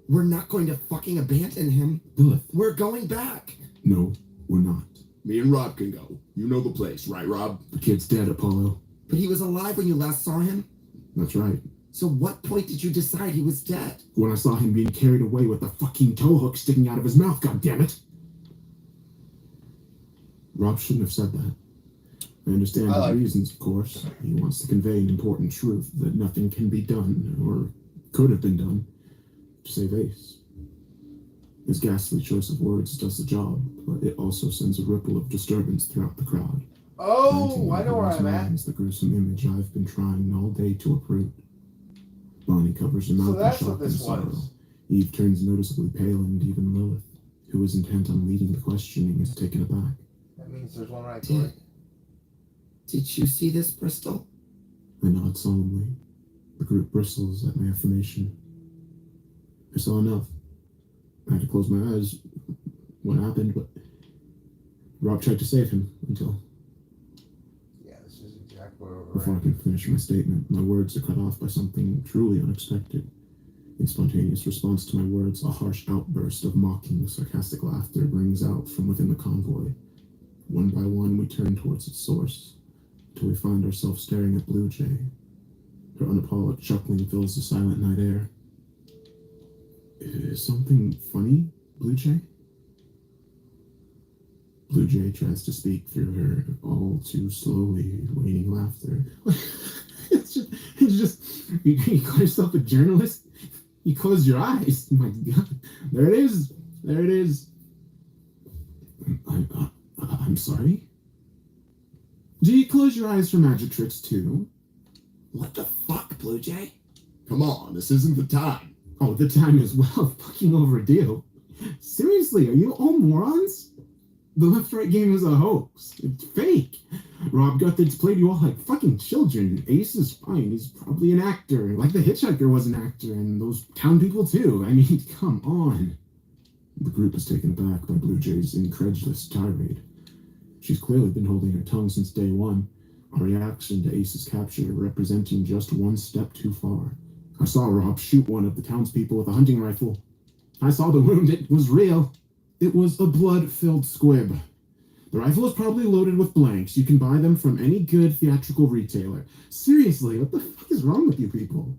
We're not going to fucking abandon him. Lilith. We're going back. No, we're not. Me and Rob can go. You know the place, right, Rob? The kid's dead, Apollo. But he was alive when you last saw him? That's right. So what point did you decide he was dead? When I saw him being carried away with the fucking tow hook sticking out of his mouth, goddammit! Rob shouldn't have said that. I understand his reasons, of course. He wants to convey an important truth that nothing can be done, or could have been done, to save Ace. His ghastly choice of words does the job, but it also sends a ripple of disturbance throughout the crowd. Oh, I know where I'm at. The gruesome image I've been trying all day to uproot. Bonnie covers her mouth in shock and sorrow. Eve turns noticeably pale, and even Lilith, who was intent on leading the questioning, is taken aback. That means there's one right there. Did you see this, Bristol? I nod solemnly. The group bristles at my affirmation. I saw enough. I had to close my eyes. What happened, but Rob tried to save him until... Yeah, this is exactly where we're Before I at. can finish my statement, my words are cut off by something truly unexpected. In spontaneous response to my words, a harsh outburst of mocking, sarcastic laughter rings out from within the convoy. One by one, we turn towards its source, till we find ourselves staring at Blue Jay. Her unappalled chuckling fills the silent night air. Is something funny, Blue Jay? Blue Jay tries to speak through her all too slowly waning laughter. it's just you call yourself a journalist? You close your eyes. My God, there it is. There it is. I'm sorry? Do you close your eyes for magic tricks too? What the fuck, Blue Jay? Come on, this isn't the time. Oh, the time is well fucking overdue. Seriously, are you all morons? The left-right game is a hoax. It's fake. Rob Guthick's played you all like fucking children. Ace is fine. He's probably an actor. Like the hitchhiker was an actor, and those town people too. I mean, come on. The group is taken aback by Blue Jay's incredulous tirade. She's clearly been holding her tongue since day one. Our reaction to Ace's capture representing just one step too far. I saw Rob shoot one of the townspeople with a hunting rifle. I saw the wound. It was real. It was a blood-filled squib. The rifle is probably loaded with blanks. You can buy them from any good theatrical retailer. Seriously, what the fuck is wrong with you people?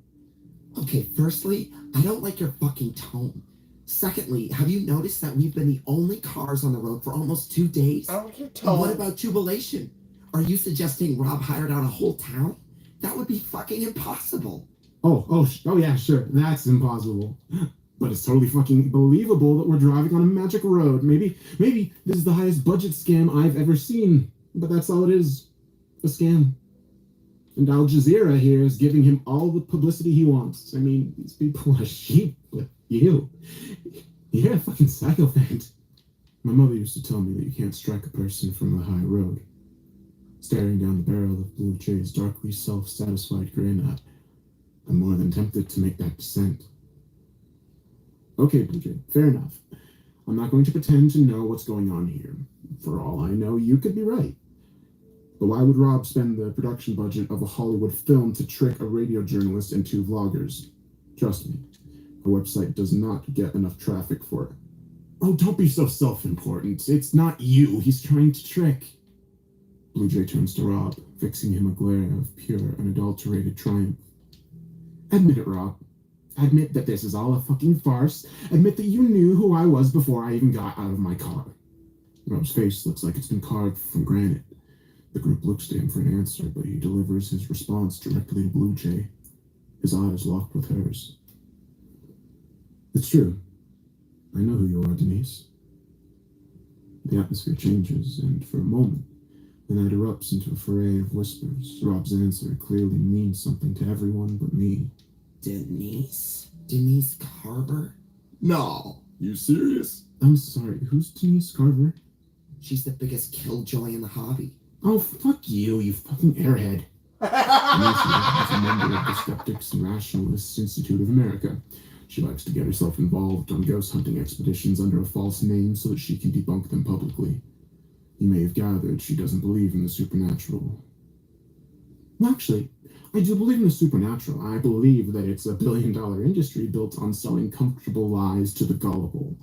Okay, firstly, I don't like your fucking tone. Secondly, have you noticed that we've been the only cars on the road for almost 2 days? I don't like your And tone. what about jubilation? Are you suggesting Rob hired out a whole town? That would be fucking impossible. Oh yeah, sure. That's impossible. But it's totally fucking believable that we're driving on a magic road. Maybe this is the highest budget scam I've ever seen. But that's all it is. A scam. And Al Jazeera here is giving him all the publicity he wants. I mean, these people are sheep, but you're a fucking psychopath. My mother used to tell me that you can't strike a person from the high road. Staring down the barrel of Blue Jay's darkly self-satisfied grin, I'm more than tempted to make that descent. Okay, Blue Jay, fair enough. I'm not going to pretend to know what's going on here. For all I know, you could be right. But why would Rob spend the production budget of a Hollywood film to trick a radio journalist and 2 vloggers? Trust me, our website does not get enough traffic for it. Oh, don't be so self-important. It's not you he's trying to trick. Blue Jay turns to Rob, fixing him a glare of pure, unadulterated triumph. Admit it, Rob. Admit that this is all a fucking farce. Admit that you knew who I was before I even got out of my car. Rob's face looks like it's been carved from granite. The group looks to him for an answer, but he delivers his response directly to Blue Jay, his eyes locked with hers. It's true. I know who you are, Denise. The atmosphere changes, and for a moment, the night erupts into a foray of whispers. Rob's answer clearly means something to everyone but me. Denise? Denise Carver? No, you serious? I'm sorry, who's Denise Carver? She's the biggest killjoy in the hobby. Oh, fuck you, you fucking airhead. Denise is a member of the Skeptics and Rationalists Institute of America. She likes to get herself involved on ghost hunting expeditions under a false name so that she can debunk them publicly. You may have gathered she doesn't believe in the supernatural. Well, actually, I do believe in the supernatural. I believe that it's a billion-dollar industry built on selling comfortable lies to the gullible,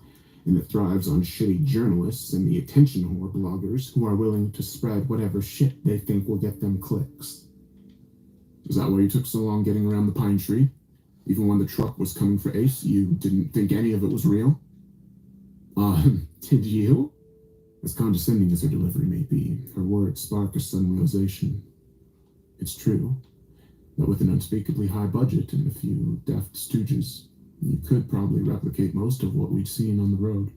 and it thrives on shitty journalists and the attention whore bloggers who are willing to spread whatever shit they think will get them clicks. Is that why you took so long getting around the pine tree? Even when the truck was coming for Ace, you didn't think any of it was real? Did you? As condescending as her delivery may be, her words spark a sudden realization. It's true that with an unspeakably high budget and a few deft stooges, you could probably replicate most of what we'd seen on the road.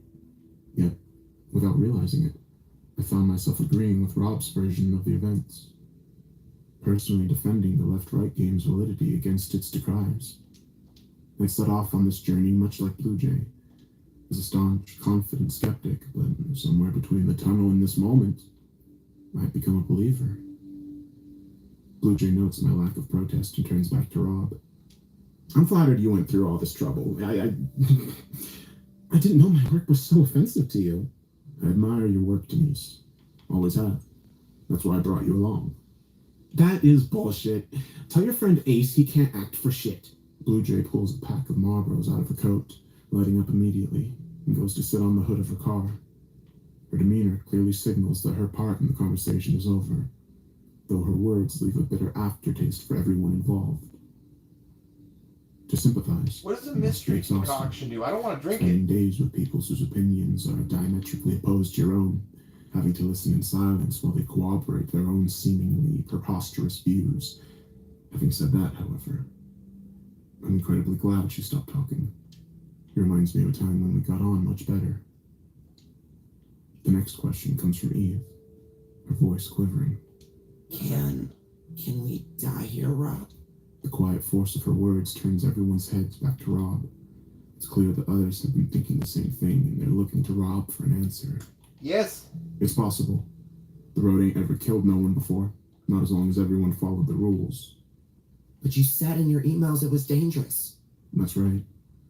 Yet, without realizing it, I found myself agreeing with Rob's version of the events, personally defending the left-right game's validity against its decries. I set off on this journey much like Blue Jay, as a staunch, confident skeptic, but somewhere between the tunnel and this moment, I'd become a believer. Blue Jay notes my lack of protest and turns back to Rob. I'm flattered you went through all this trouble. I didn't know my work was so offensive to you. I admire your work, Denise. Always have. That's why I brought you along. That is bullshit. Tell your friend Ace he can't act for shit. Blue Jay pulls a pack of Marlboros out of her coat, lighting up immediately, and goes to sit on the hood of her car. Her demeanor clearly signals that her part in the conversation is over, though her words leave a bitter aftertaste for everyone involved. To sympathize. What does a mystery concoction do? I don't want to drink Spending it. days with people whose opinions are diametrically opposed to your own, having to listen in silence while they corroborate their own seemingly preposterous views. Having said that, however, I'm incredibly glad she stopped talking. It reminds me of a time when we got on much better. The next question comes from Eve, her voice quivering. Can we die here, Rob? The quiet force of her words turns everyone's heads back to Rob. It's clear that others have been thinking the same thing, and they're looking to Rob for an answer. Yes. It's possible. The road ain't ever killed no one before, not as long as everyone followed the rules. But you said in your emails it was dangerous. That's right.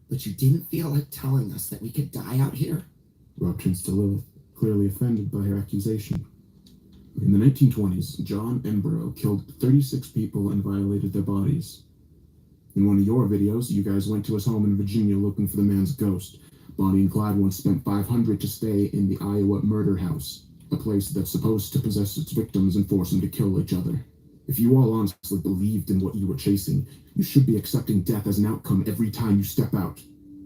But you didn't feel like telling us that we could die out here? Rob turns to Lilith, clearly offended by her accusation. In the 1920s, John Embro killed 36 people and violated their bodies. In one of your videos, you guys went to his home in Virginia looking for the man's ghost. Bonnie and Clyde once spent $500 to stay in the Iowa murder house, a place that's supposed to possess its victims and force them to kill each other. If you all honestly believed in what you were chasing, you should be accepting death as an outcome every time you step out.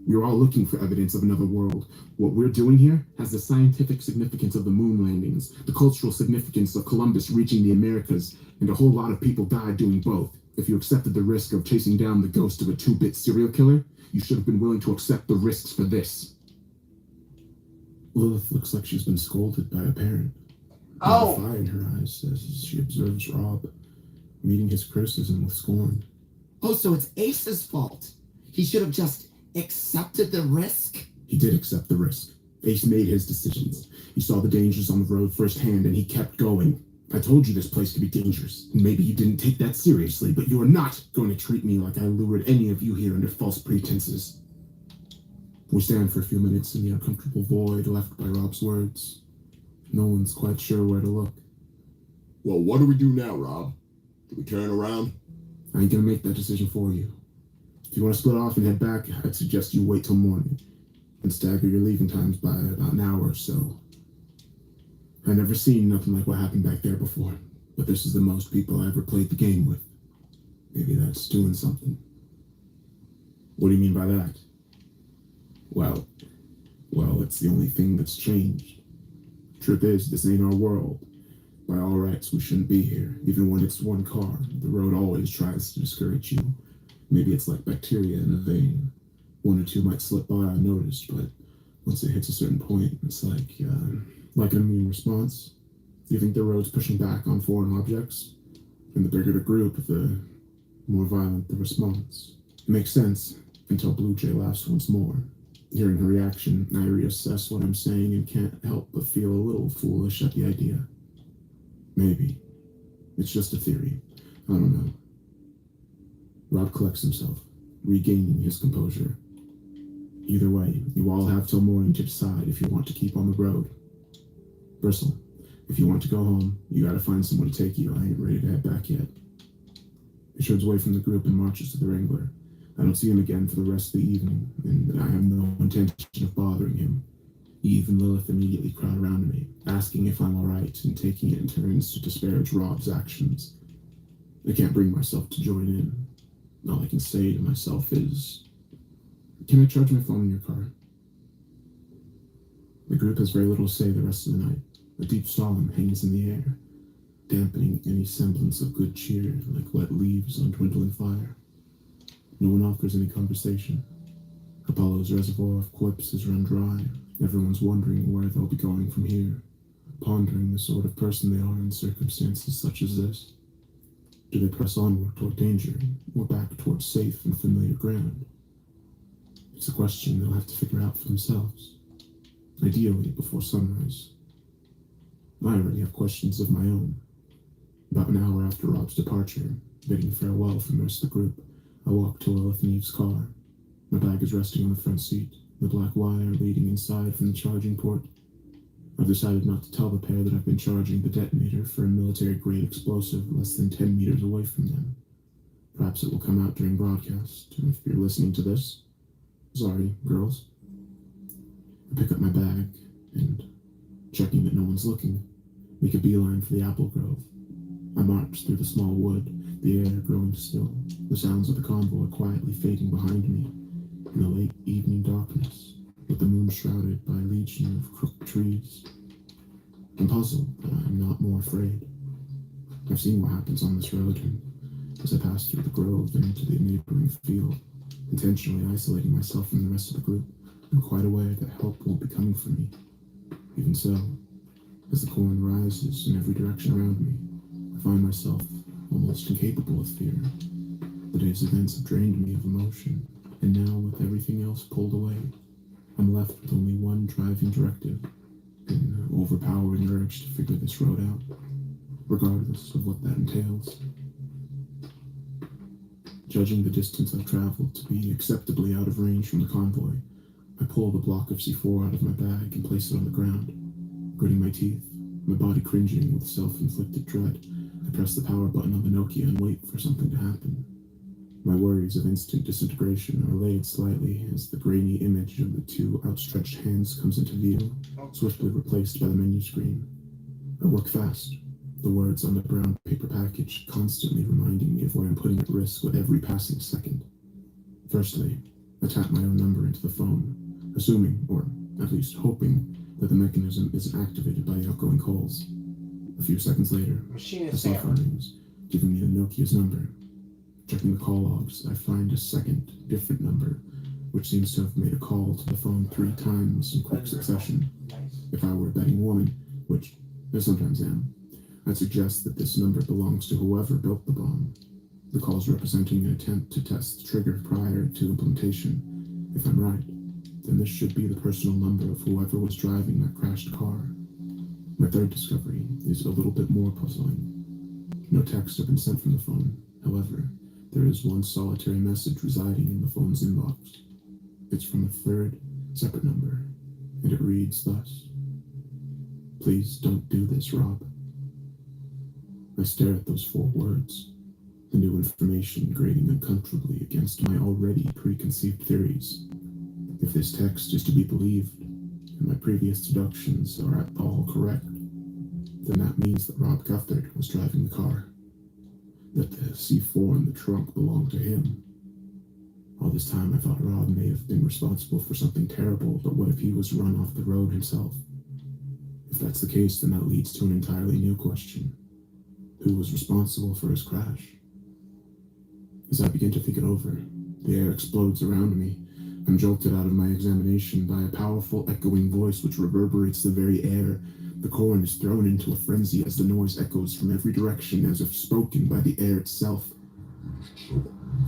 We're all looking for evidence of another world. What we're doing here has the scientific significance of the moon landings, the cultural significance of Columbus reaching the Americas, and a whole lot of people died doing both. If you accepted the risk of chasing down the ghost of a 2-bit serial killer, you should have been willing to accept the risks for this. Lilith looks like she's been scolded by a parent. Oh! Fire in her eyes as she observes Rob, meeting his criticism with scorn. Oh, so it's Ace's fault. He should have just accepted the risk? He did accept the risk. Ace made his decisions. He saw the dangers on the road firsthand, and he kept going. I told you this place could be dangerous, and maybe you didn't take that seriously, but you are not going to treat me like I lured any of you here under false pretenses. We stand for a few minutes in the uncomfortable void left by Rob's words. No one's quite sure where to look. Well, what do we do now, Rob? Do we turn around? I ain't gonna make that decision for you. If you want to split off and head back, I'd suggest you wait till morning and stagger your leaving times by about an hour or so. I've never seen nothing like what happened back there before, but this is the most people I ever played the game with. Maybe that's doing something. What do you mean by that? Well, it's the only thing that's changed. Truth is, this ain't our world. By all rights, we shouldn't be here. Even when it's one car, the road always tries to discourage you. Maybe it's like bacteria in a vein. One or two might slip by unnoticed, but once it hits a certain point, it's like an immune response. You think the road's pushing back on foreign objects? And the bigger the group, the more violent the response. It makes sense until Blue Jay laughs once more. Hearing her reaction, I reassess what I'm saying and can't help but feel a little foolish at the idea. Maybe. It's just a theory. I don't know. Rob collects himself, regaining his composure. Either way, you all have till morning to decide if you want to keep on the road. Bristle, if you want to go home, you gotta find someone to take you. I ain't ready to head back yet. He turns away from the group and marches to the Wrangler. I don't see him again for the rest of the evening, and I have no intention of bothering him. Eve and Lilith immediately crowd around me, asking if I'm alright and taking it in turns to disparage Rob's actions. I can't bring myself to join in. All I can say to myself is, can I charge my phone in your car? The group has very little to say the rest of the night. A deep solemn hangs in the air, dampening any semblance of good cheer like wet leaves on dwindling fire. No one offers any conversation. Apollo's reservoir of quips has run dry. Everyone's wondering where they'll be going from here, pondering the sort of person they are in circumstances such as this. Do they press onward toward danger, or back toward safe and familiar ground? It's a question they'll have to figure out for themselves, ideally before sunrise. I already have questions of my own. About an hour after Rob's departure, bidding farewell from the rest of the group, I walk to Lilith and Eve's car. My bag is resting on the front seat, the black wire leading inside from the charging port. I've decided not to tell the pair that I've been charging the detonator for a military-grade explosive less than 10 meters away from them. Perhaps it will come out during broadcast, and if you're listening to this, sorry, girls. I pick up my bag, and, checking that no one's looking, make a beeline for the apple grove. I march through the small wood, the air growing still, the sounds of the convoy quietly fading behind me in the late evening darkness, with the moon shrouded by a legion of crooked trees. I'm puzzled, but I'm not more afraid. I've seen what happens on this road, and as I pass through the grove and into the neighboring field, intentionally isolating myself from the rest of the group, I'm quite aware that help won't be coming for me. Even so, as the corn rises in every direction around me, I find myself almost incapable of fear. The day's events have drained me of emotion, and now with everything else pulled away, I'm left with only one driving directive, an overpowering urge to figure this road out, regardless of what that entails. Judging the distance I've traveled to be acceptably out of range from the convoy, I pull the block of C4 out of my bag and place it on the ground. Gritting my teeth, my body cringing with self-inflicted dread, I press the power button on the Nokia and wait for something to happen. My worries of instant disintegration are allayed slightly as the grainy image of the two outstretched hands comes into view, swiftly replaced by the menu screen. I work fast, the words on the brown paper package constantly reminding me of what I'm putting at risk with every passing second. Firstly, I tap my own number into the phone, assuming, or at least hoping, that the mechanism isn't activated by the outgoing calls. A few seconds later, the cell phone rings, giving me the Nokia's number. Checking the call logs, I find a second, different number, which seems to have made a call to the phone 3 times in quick succession. If I were a betting woman, which I sometimes am, I'd suggest that this number belongs to whoever built the bomb. The calls representing an attempt to test the trigger prior to implementation. If I'm right, then this should be the personal number of whoever was driving that crashed car. My third discovery is a little bit more puzzling. No text had been sent from the phone. However, there is one solitary message residing in the phone's inbox. It's from a third, separate number, and it reads thus: "Please don't do this, Rob." I stare at those 4 words, the new information grating uncomfortably against my already preconceived theories. If this text is to be believed, and my previous deductions are at all correct, then that means that Rob Cuthbert was driving the car, that the C4 in the trunk belonged to him. All this time I thought Rob may have been responsible for something terrible, but what if he was run off the road himself? If that's the case, then that leads to an entirely new question. Who was responsible for his crash? As I begin to think it over, the air explodes around me. I'm jolted out of my examination by a powerful, echoing voice which reverberates the very air. The corn is thrown into a frenzy as the noise echoes from every direction, as if spoken by the air itself.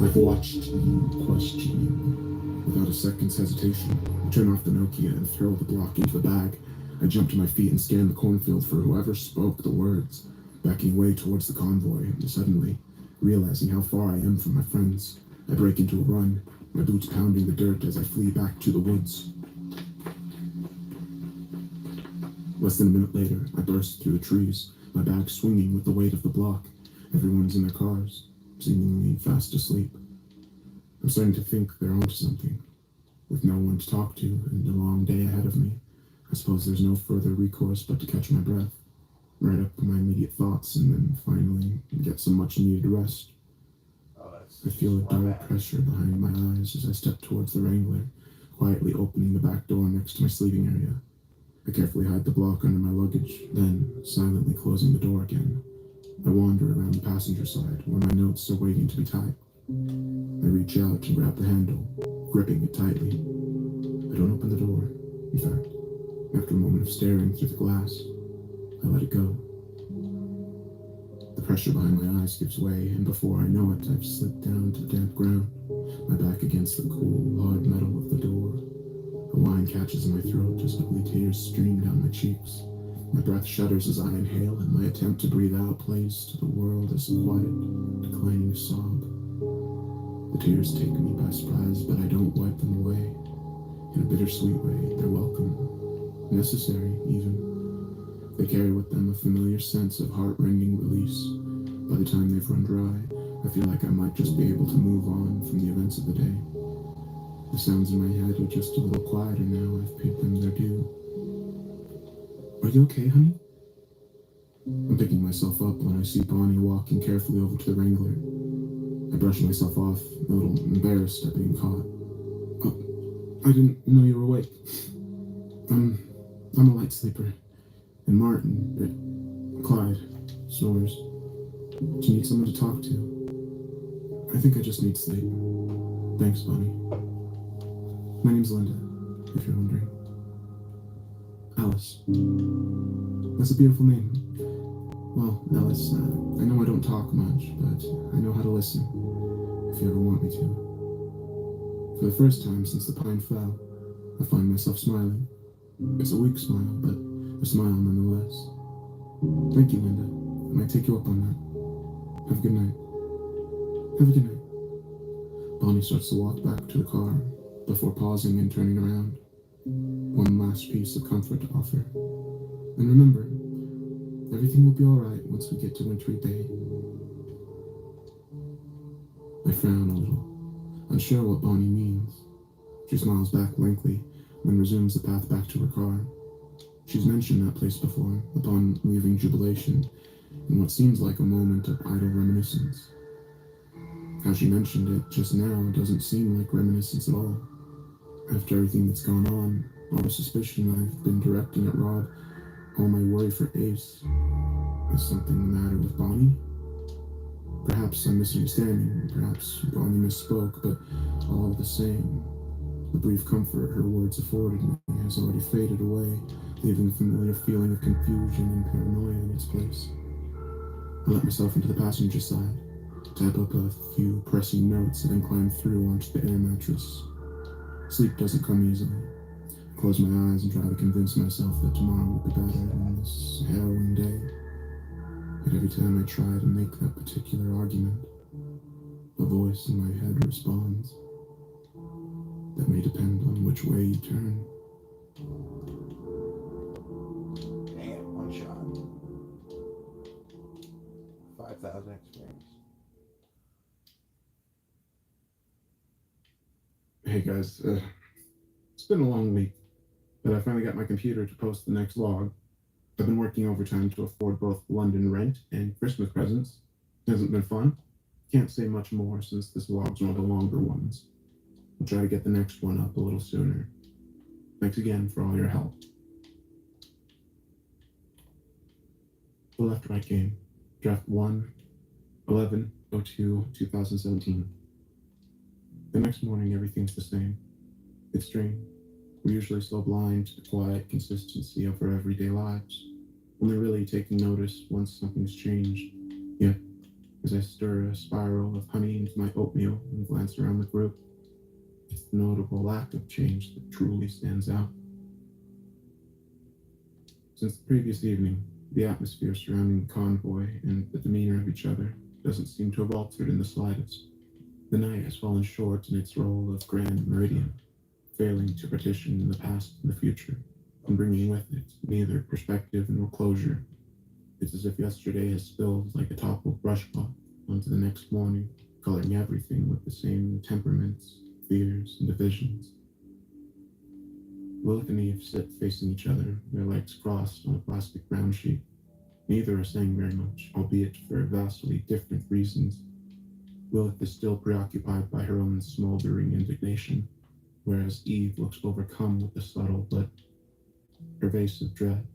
I've watched you question you. Without a second's hesitation, I turn off the Nokia and throw the block into the bag. I jump to my feet and scan the cornfield for whoever spoke the words, backing away towards the convoy, and suddenly, realizing how far I am from my friends, I break into a run, my boots pounding the dirt as I flee back to the woods. Less than a minute later, I burst through the trees, my bag swinging with the weight of the block. Everyone's in their cars, seemingly fast asleep. I'm starting to think they're onto something. With no one to talk to and a long day ahead of me, I suppose there's no further recourse but to catch my breath, write up my immediate thoughts, and then finally get some much-needed rest. I feel a dull pressure behind my eyes as I step towards the Wrangler, quietly opening the back door next to my sleeping area. I carefully hide the block under my luggage, then, silently closing the door again, I wander around the passenger side where my notes are waiting to be typed. I reach out to grab the handle, gripping it tightly. I don't open the door. In fact, after a moment of staring through the glass, I let it go. The pressure behind my eyes gives way, and before I know it, I've slipped down to the damp ground, my back against the cool, hard metal of the door. A whine catches in my throat as ugly tears stream down my cheeks. My breath shudders as I inhale, and my attempt to breathe out plays to the world as a quiet, declining sob. The tears take me by surprise, but I don't wipe them away. In a bittersweet way, they're welcome, necessary even. They carry with them a familiar sense of heart-rending release. By the time they've run dry, I feel like I might just be able to move on from the events of the day. The sounds in my head are just a little quieter now I've paid them their due. Are you okay, honey? I'm picking myself up when I see Bonnie walking carefully over to the Wrangler. I brush myself off, a little embarrassed at being caught. Oh, I didn't know you were awake. I'm a light sleeper. And Martin, Clyde, snores. Do you need someone to talk to? I think I just need sleep. Thanks, Bonnie. My name's Linda, if you're wondering. Alice. That's a beautiful name. Well, Alice, I know I don't talk much, but I know how to listen, if you ever want me to. For the first time since the pine fell, I find myself smiling. It's a weak smile, but a smile nonetheless. Thank you, Linda. I might take you up on that. Have a good night. Have a good night. Bonnie starts to walk back to the car, before pausing and turning around. One last piece of comfort to offer. And remember, everything will be alright once we get to Wintry Bay. I frown a little, unsure what Bonnie means. She smiles back blankly, then resumes the path back to her car. She's mentioned that place before, upon leaving Jubilation, in what seems like a moment of idle reminiscence. How she mentioned it just now doesn't seem like reminiscence at all. After everything that's gone on, all the suspicion I've been directing at Rob, all my worry for Ace, is something the matter with Bonnie? Perhaps I'm misunderstanding, perhaps Bonnie misspoke, but all the same, the brief comfort her words afforded me has already faded away, leaving a familiar feeling of confusion and paranoia in its place. I let myself into the passenger side, type up a few pressing notes, and then climb through onto the air mattress. Sleep doesn't come easily. close my eyes and try to convince myself that tomorrow will be better than this harrowing day. But every time I try to make that particular argument, a voice in my head responds. That may depend on which way you turn. Damn, one shot. 5,000 experience. Hey guys, it's been a long week, but I finally got my computer to post the next log. I've been working overtime to afford both London rent and Christmas presents. It hasn't been fun. Can't say much more since this log's one of the longer ones. I'll try to get the next one up a little sooner. Thanks again for all your help. The left-right game. Draft 1, 11/02/2017. The next morning, everything's the same. It's strange. We're usually so blind to the quiet consistency of our everyday lives, only really taking notice once something's changed. Yet, as I stir a spiral of honey into my oatmeal and glance around the group, it's the notable lack of change that truly stands out. Since the previous evening, the atmosphere surrounding the convoy and the demeanor of each other doesn't seem to have altered in the slightest. The night has fallen short in its role of grand meridian, failing to partition the past and the future, and bringing with it neither perspective nor closure. It's as if yesterday has spilled like a toppled brushcloth onto the next morning, coloring everything with the same temperaments, fears, and divisions. Lilith and Eve sit facing each other, their legs crossed on a plastic ground sheet. Neither are saying very much, albeit for vastly different reasons. Lilith is still preoccupied by her own smoldering indignation, whereas Eve looks overcome with a subtle but pervasive dread.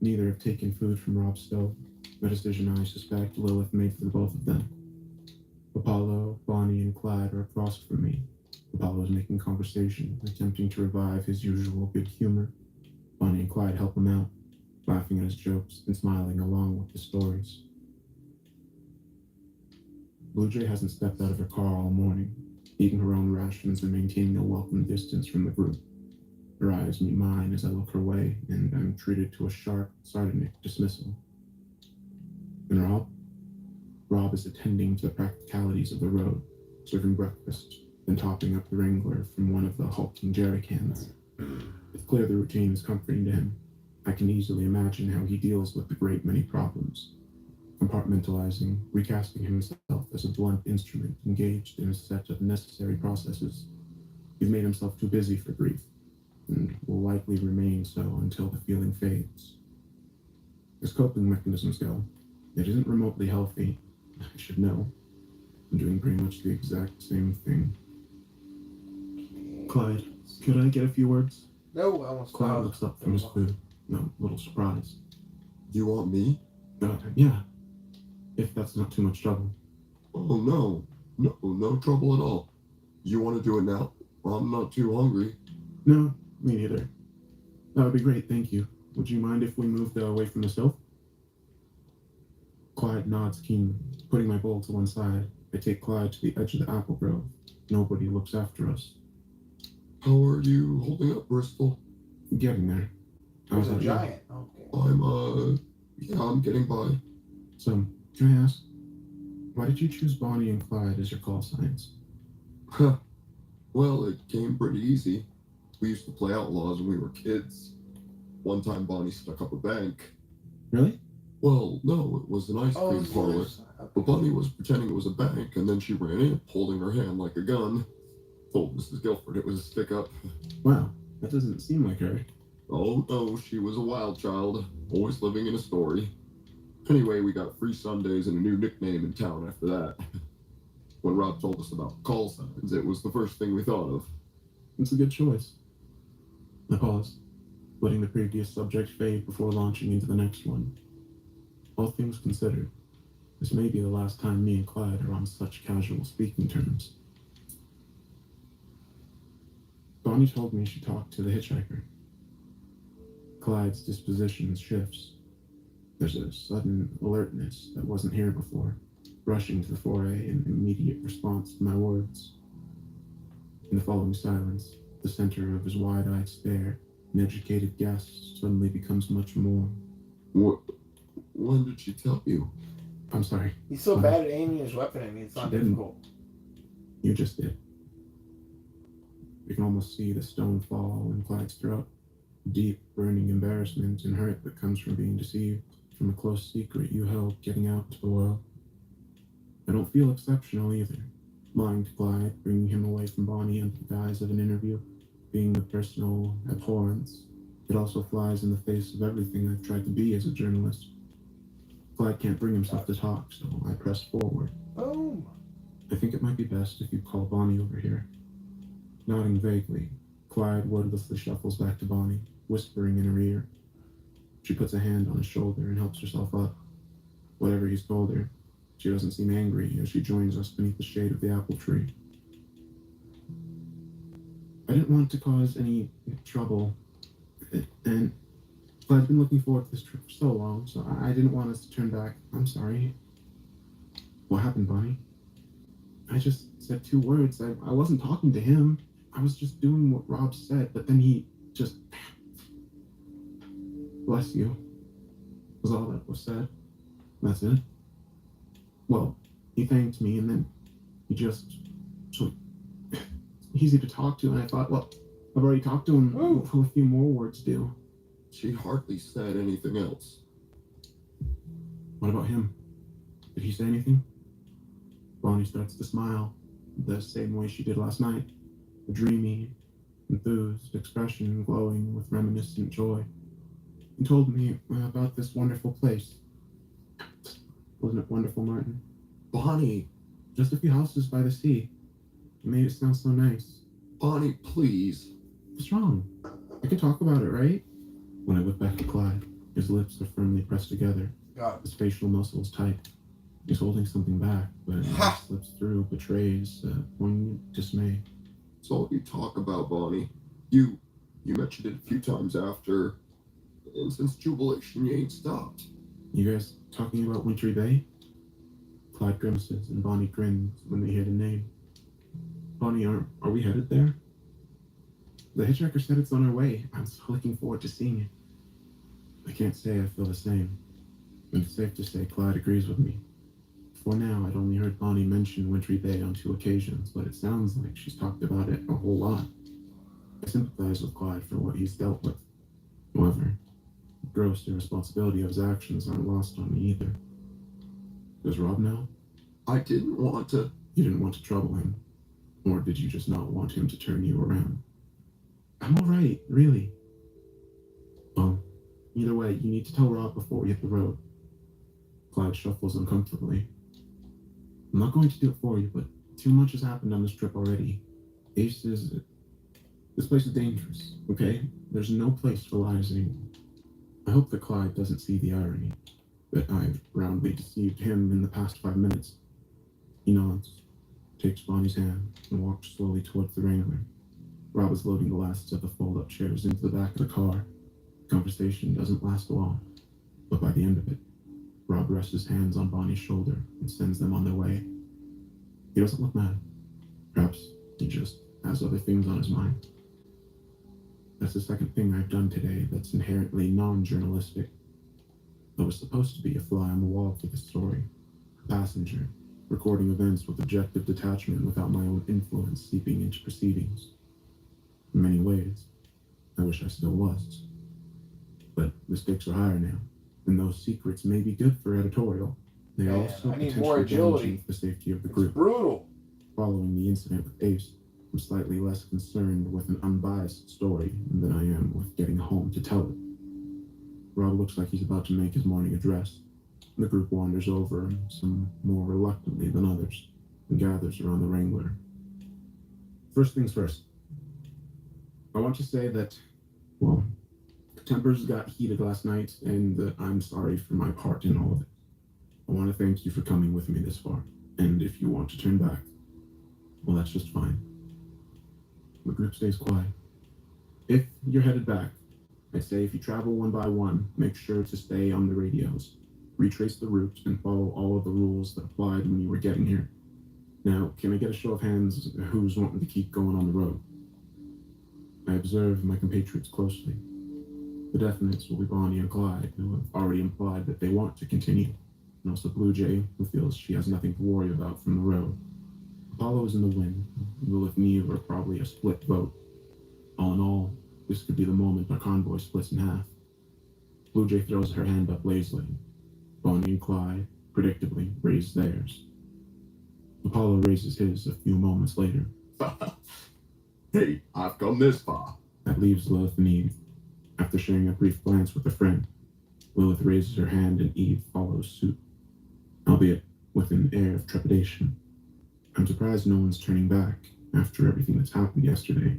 Neither have taken food from Rob's stove, a decision I suspect Lilith made for the both of them. Apollo, Bonnie, and Clyde are across from me. Apollo is making conversation, attempting to revive his usual good humor. Bonnie and Clyde help him out, laughing at his jokes and smiling along with the stories. Blue Jay hasn't stepped out of her car all morning, eating her own rations and maintaining a welcome distance from the group. Her eyes meet mine as I look her way, and I'm treated to a sharp, sardonic dismissal. And Rob is attending to the practicalities of the road, serving breakfast, then topping up the Wrangler from one of the hulking jerry cans. It's clear the routine is comforting to him. I can easily imagine how he deals with the great many problems, compartmentalizing, recasting himself as a blunt instrument engaged in a set of necessary processes. He's made himself too busy for grief, and will likely remain so until the feeling fades. As coping mechanisms go, it isn't remotely healthy. I should know. I'm doing pretty much the exact same thing. Clyde, could I get a few words? No, I almost. Clyde looks up from his food, no little surprise. You want me? Yeah. If that's not too much trouble. Oh, no. No trouble at all. You want to do it now? I'm not too hungry. No, me neither. That would be great, thank you. Would you mind if we moved away from the stove? Clyde nods keenly, putting my bowl to one side. I take Clyde to the edge of the apple grove. Nobody looks after us. How are you holding up, Bristol? Getting there. There's a giant. Okay. I'm getting by. So, can I ask, why did you choose Bonnie and Clyde as your call signs? Well, it came pretty easy. We used to play outlaws when we were kids. One time Bonnie stuck up a bank. Really? Well, no, it was an ice cream parlor. But Bonnie was pretending it was a bank, and then she ran in, holding her hand like a gun. Told Mrs. Guilford it was a stick-up. Wow, that doesn't seem like her. Oh, no, she was a wild child, always living in a story. Anyway, we got free Sundays and a new nickname in town after that. When Rob told us about call signs, it was the first thing we thought of. It's a good choice. I paused, letting the previous subject fade before launching into the next one. All things considered, this may be the last time me and Clyde are on such casual speaking terms. Bonnie told me she talked to the hitchhiker. Clyde's disposition shifts. There's a sudden alertness that wasn't here before, rushing to the fore in immediate response to my words. In the following silence, The center of his wide-eyed stare, an educated guest suddenly becomes much more. When did she tell you? I'm sorry. He's so bad at aiming his weapon at me, it's not difficult. You just did. You can almost see the stone fall in Clyde's throat. Deep, burning embarrassment and hurt that comes from being deceived, from a close secret you held getting out to the world. I don't feel exceptional either. Lying to Clyde, bringing him away from Bonnie under the guise of an interview, being the personal abhorrence. It also flies in the face of everything I've tried to be as a journalist. Clyde can't bring himself to talk, so I press forward. Boom! I think it might be best if you call Bonnie over here. Nodding vaguely, Clyde wordlessly shuffles back to Bonnie, whispering in her ear. She puts a hand on his shoulder and helps herself up. Whatever he's told her, she doesn't seem angry as she joins us beneath the shade of the apple tree. I didn't want to cause any trouble, and Clyde's been looking forward to this trip for so long, so I didn't want us to turn back. I'm sorry. What happened, Bonnie? I just said 2 words. I wasn't talking to him. I was just doing what Rob said, but then he just... Bless you, was all that was said. That's it. Well, he thanked me, and then he just... So easy to talk to, and I thought, well, I've already talked to him. What will a few more words do? She hardly said anything else. What about him? Did he say anything? Bonnie starts to smile, the same way she did last night. A dreamy, enthused expression glowing with reminiscent joy. He told me about this wonderful place. Wasn't it wonderful, Martin? Bonnie! Just a few houses by the sea. It made it sound so nice. Bonnie, please. What's wrong? I can talk about it, right? When I look back at Clyde, his lips are firmly pressed together. His facial muscles tight. He's holding something back, but it slips through, betrays poignant dismay. It's all you talk about, Bonnie. You mentioned it a few times after, and since Jubilation, you ain't stopped. You guys talking about Wintry Bay? Clyde grimaces and Bonnie grins when they hear the name. Bonnie, are we headed there? The hitchhiker said it's on our way. I'm so looking forward to seeing it. I can't say I feel the same. And it's safe to say Clyde agrees with me. For now, I'd only heard Bonnie mention Wintry Bay on 2 occasions, but it sounds like she's talked about it a whole lot. I sympathize with Clyde for what he's dealt with. However, the gross irresponsibility of his actions aren't lost on me either. Does Rob know? I didn't want to... You didn't want to trouble him? Or did you just not want him to turn you around? I'm all right, really. Well, either way, you need to tell Rob before we hit the road. Clyde shuffles uncomfortably. I'm not going to do it for you, but too much has happened on this trip already. This place is dangerous, okay? There's no place for lies anymore. I hope that Clyde doesn't see the irony, that I've roundly deceived him in the past 5 minutes. He nods, takes Bonnie's hand, and walks slowly towards the Wrangler. Rob is loading the last of the fold-up chairs into the back of the car. The conversation doesn't last long, but by the end of it, Rob rests his hands on Bonnie's shoulder and sends them on their way. He doesn't look mad. Perhaps he just has other things on his mind. That's the second thing I've done today that's inherently non-journalistic. I was supposed to be a fly on the wall for this story, a passenger, recording events with objective detachment without my own influence seeping into proceedings. In many ways, I wish I still was. But the stakes are higher now, and those secrets may be good for editorial. They are also potentially damaging for the safety of the group. It's brutal. Following the incident with Ace, I'm slightly less concerned with an unbiased story than I am with getting home to tell it. Rob looks like he's about to make his morning address. The group wanders over, some more reluctantly than others, and gathers around the Wrangler. First things first. I want to say that, well, tempers got heated last night, and that I'm sorry for my part in all of it. I want to thank you for coming with me this far, and if you want to turn back, well, that's just fine. The group stays quiet. If you're headed back, I'd say if you travel one by one, make sure to stay on the radios. Retrace the route and follow all of the rules that applied when you were getting here. Now, can I get a show of hands who's wanting to keep going on the road? I observe my compatriots closely. The definites will be Bonnie and Clyde, who have already implied that they want to continue, and also Blue Jay, who feels she has nothing to worry about from the road. Apollo is in the wind, and Lilith and Eve are probably a split vote. All in all, this could be the moment our convoy splits in half. Blue Jay throws her hand up lazily. Bonnie and Clyde, predictably, raise theirs. Apollo raises his a few moments later. Hey, I've come this far. That leaves Lilith and Eve. After sharing a brief glance with a friend, Lilith raises her hand and Eve follows suit, albeit with an air of trepidation. I'm surprised no one's turning back after everything that's happened yesterday,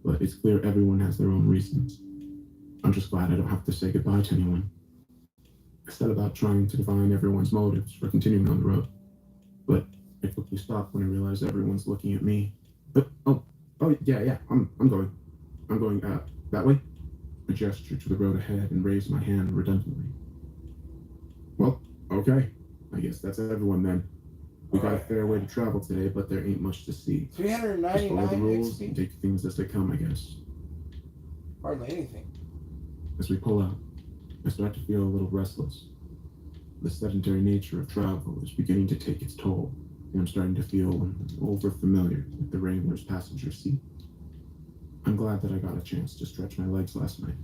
but it's clear everyone has their own reasons. I'm just glad I don't have to say goodbye to anyone. I set about trying to divine everyone's motives for continuing on the road, but I quickly stopped when I realized everyone's looking at me. But, oh, yeah, I'm going, that way? I gestured to the road ahead and raised my hand redundantly. Well, okay. I guess that's everyone then. We got a fair way to travel today, but there ain't much to see. 399 Just follow the rules XP? and take things as they come, I guess. Hardly anything. As we pull out, I start to feel a little restless. The sedentary nature of travel is beginning to take its toll, and I'm starting to feel over-familiar with the Wrangler's passenger seat. I'm glad that I got a chance to stretch my legs last night.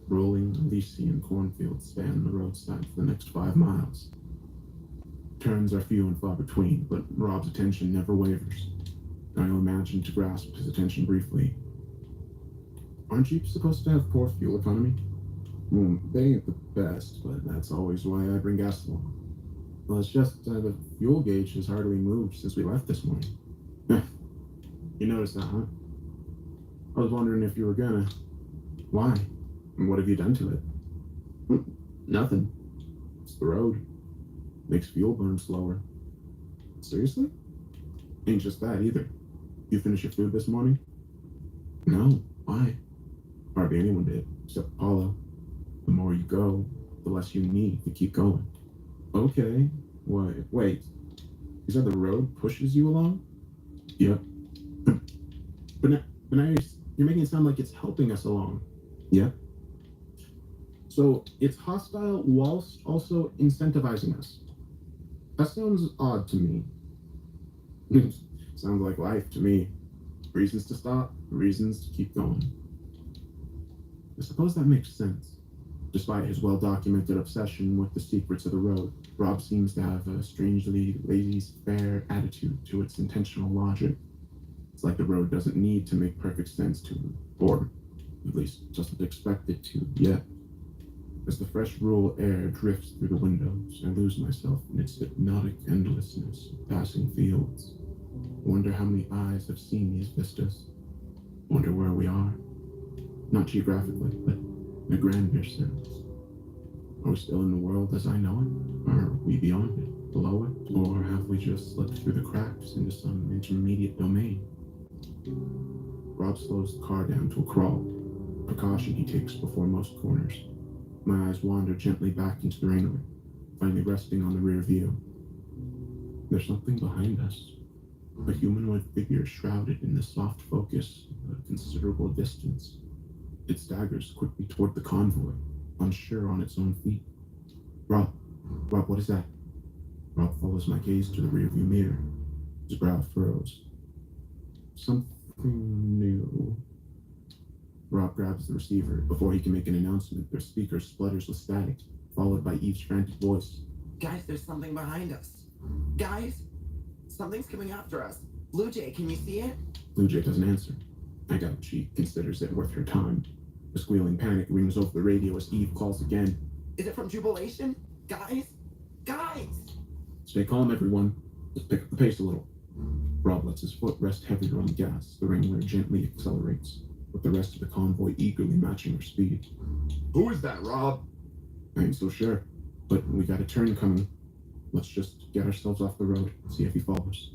Rolling Elysian cornfields span the roadside for the next 5 miles. Turns are few and far between, but Rob's attention never wavers. I'll imagine to grasp his attention briefly. Aren't Jeeps supposed to have poor fuel economy? They ain't the best, but that's always why I bring gas along. Well, it's just the fuel gauge has hardly moved since we left this morning. You noticed that, huh? I was wondering if you were gonna. Why? And what have you done to it? Nothing. It's the road. Makes fuel burn slower. Seriously? Ain't just that either. You finish your food this morning? No. Why? Hardly anyone did, except Apollo. The more you go, the less you need to keep going. Okay. Wait. You said the road pushes you along? Yep. But now you're making it sound like it's helping us along. Yep. So it's hostile whilst also incentivizing us. That sounds odd to me. Sounds like life to me. Reasons to stop, reasons to keep going. I suppose that makes sense. Despite his well-documented obsession with the secrets of the road, Rob seems to have a strangely laissez-faire attitude to its intentional logic. It's like the road doesn't need to make perfect sense to him, or at least doesn't expect it to yet. As the fresh rural air drifts through the windows, I lose myself in its hypnotic endlessness of passing fields. Wonder how many eyes have seen these vistas. Wonder where we are. Not geographically, but in a grander sense. Are we still in the world as I know it? Are we beyond it, below it? Or have we just slipped through the cracks into some intermediate domain? Rob slows the car down to a crawl, a precaution he takes before most corners. My eyes wander gently back into the Wrangler, finally resting on the rear view. There's something behind us, a humanoid figure shrouded in the soft focus of a considerable distance. It staggers quickly toward the convoy, unsure on its own feet. Rob, what is that? Rob follows my gaze to the rearview mirror. His brow furrows. Something new. Rob grabs the receiver. Before he can make an announcement, their speaker splutters with static, followed by Eve's frantic voice. Guys, there's something behind us. Guys, something's coming after us. Blue Jay, can you see it? Blue Jay doesn't answer. I doubt she considers it worth her time. A squealing panic rings over the radio as Eve calls again. Is it from Jubilation? Guys? Stay calm, everyone. Let's pick up the pace a little. Rob lets his foot rest heavier on the gas. The Wrangler gently accelerates, with the rest of the convoy eagerly matching her speed. Who is that, Rob? I ain't so sure, but we got a turn coming. Let's just get ourselves off the road, see if he follows.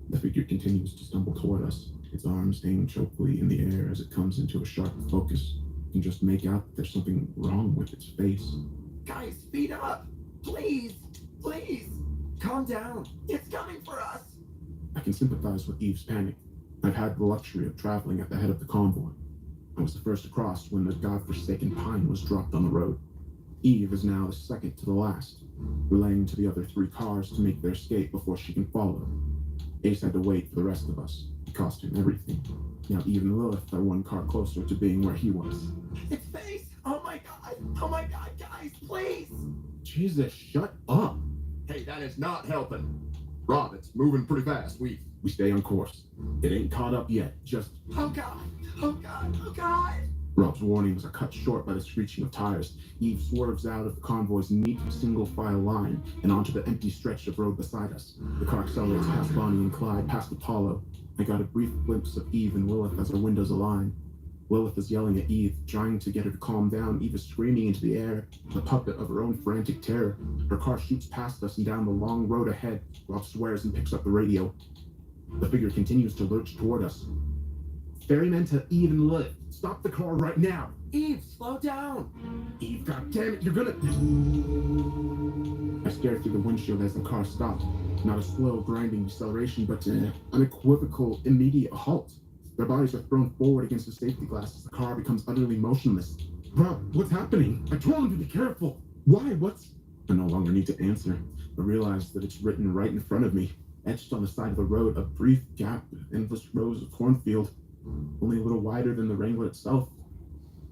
The figure continues to stumble toward us, its arms hanging chokily in the air as it comes into a sharp focus. You can just make out that there's something wrong with its face. Guys, speed up! Please! Calm down! It's coming for us! I can sympathize with Eve's panic. I've had the luxury of traveling at the head of the convoy. I was the first to cross when the godforsaken pine was dropped on the road. Eve is now the second to the last, relaying to the other 3 cars to make their escape before she can follow. Ace had to wait for the rest of us. It cost him everything. Now Eve and Lilith are 1 car closer to being where he was. It's Face! Oh my god! Oh my god, guys, please! Jesus, shut up! Hey, that is not helping. Rob, it's moving pretty fast. We stay on course. It ain't caught up yet. Just... Oh god! Oh god! Oh god! Rob's warnings are cut short by the screeching of tires. Eve swerves out of the convoy's neat single-file line and onto the empty stretch of road beside us. The car accelerates past Bonnie and Clyde, past Apollo. I got a brief glimpse of Eve and Lilith as our windows align. Lilith is yelling at Eve, trying to get her to calm down. Eve is screaming into the air, the puppet of her own frantic terror. Her car shoots past us and down the long road ahead. Rob swears and picks up the radio. The figure continues to lurch toward us. Ferryman to Eve and Lilith. Stop the car right now. Eve, slow down! Eve, goddammit, you're gonna... I stared through the windshield as the car stopped. Not a slow, grinding deceleration, but an unequivocal, immediate halt. Their bodies are thrown forward against the safety glass as the car becomes utterly motionless. Rob, what's happening? I told him to be careful. Why? What's... I no longer need to answer. I realize that it's written right in front of me. Etched on the side of the road, a brief gap, endless rows of cornfield. Only a little wider than the Wrangler itself.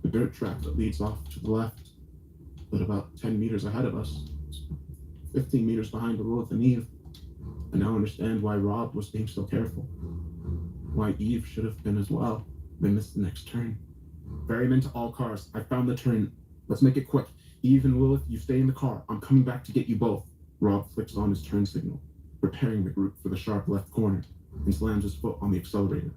The dirt track that leads off to the left, but about 10 meters ahead of us, 15 meters behind Lilith and Eve. I now understand why Rob was being so careful. Why Eve should have been as well. They missed the next turn. Ferryman to all cars. I found the turn. Let's make it quick. Eve and Lilith, you stay in the car. I'm coming back to get you both. Rob flicks on his turn signal, preparing the group for the sharp left corner, and slams his foot on the accelerator.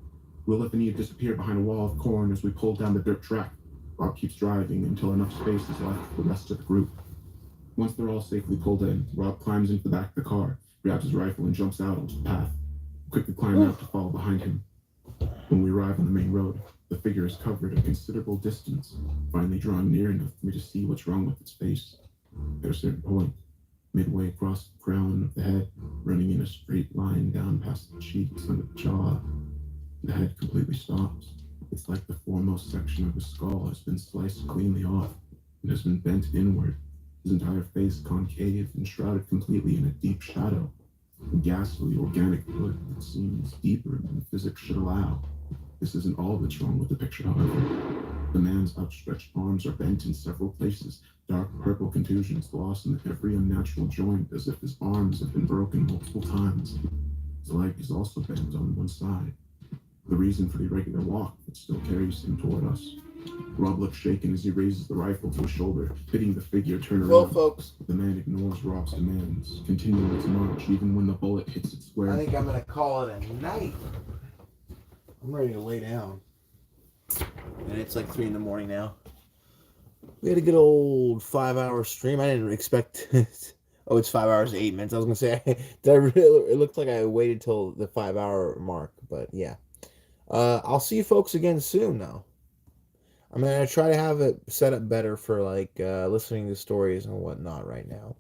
Lilith and Eve disappear behind a wall of corn as we pull down the dirt track. Rob keeps driving until enough space is left for the rest of the group. Once they're all safely pulled in, Rob climbs into the back of the car, grabs his rifle, and jumps out onto the path. Quickly climb out to follow behind him. When we arrive on the main road, the figure is covered a considerable distance, finally drawing near enough for me to see what's wrong with its face. At a certain point, midway across the crown of the head, running in a straight line down past the cheeks and the jaw, the head completely stops. It's like the foremost section of the skull has been sliced cleanly off and has been bent inward, his entire face concave and shrouded completely in a deep shadow, a ghastly organic blood that seems deeper than physics should allow. This isn't all that's wrong with the picture, however. The man's outstretched arms are bent in several places, dark purple contusions lost in every unnatural joint as if his arms have been broken multiple times. His leg is also bent on one side. The reason for the irregular walk that still carries him toward us. Rob looks shaken as he raises the rifle to his shoulder, bidding the figure turn around. Well, folks, the man ignores Rob's commands, continuing its march even when the bullet hits its square. I think I'm going to call it a night. I'm ready to lay down. And it's like 3 in the morning now. We had a good old 5-hour stream. I didn't expect it. Oh, it's 5 hours, 8 minutes. I was going to say, it looked like I waited till the 5-hour mark, but yeah. I'll see you folks again soon now. I'm going to try to have it set up better for like listening to stories and whatnot right now.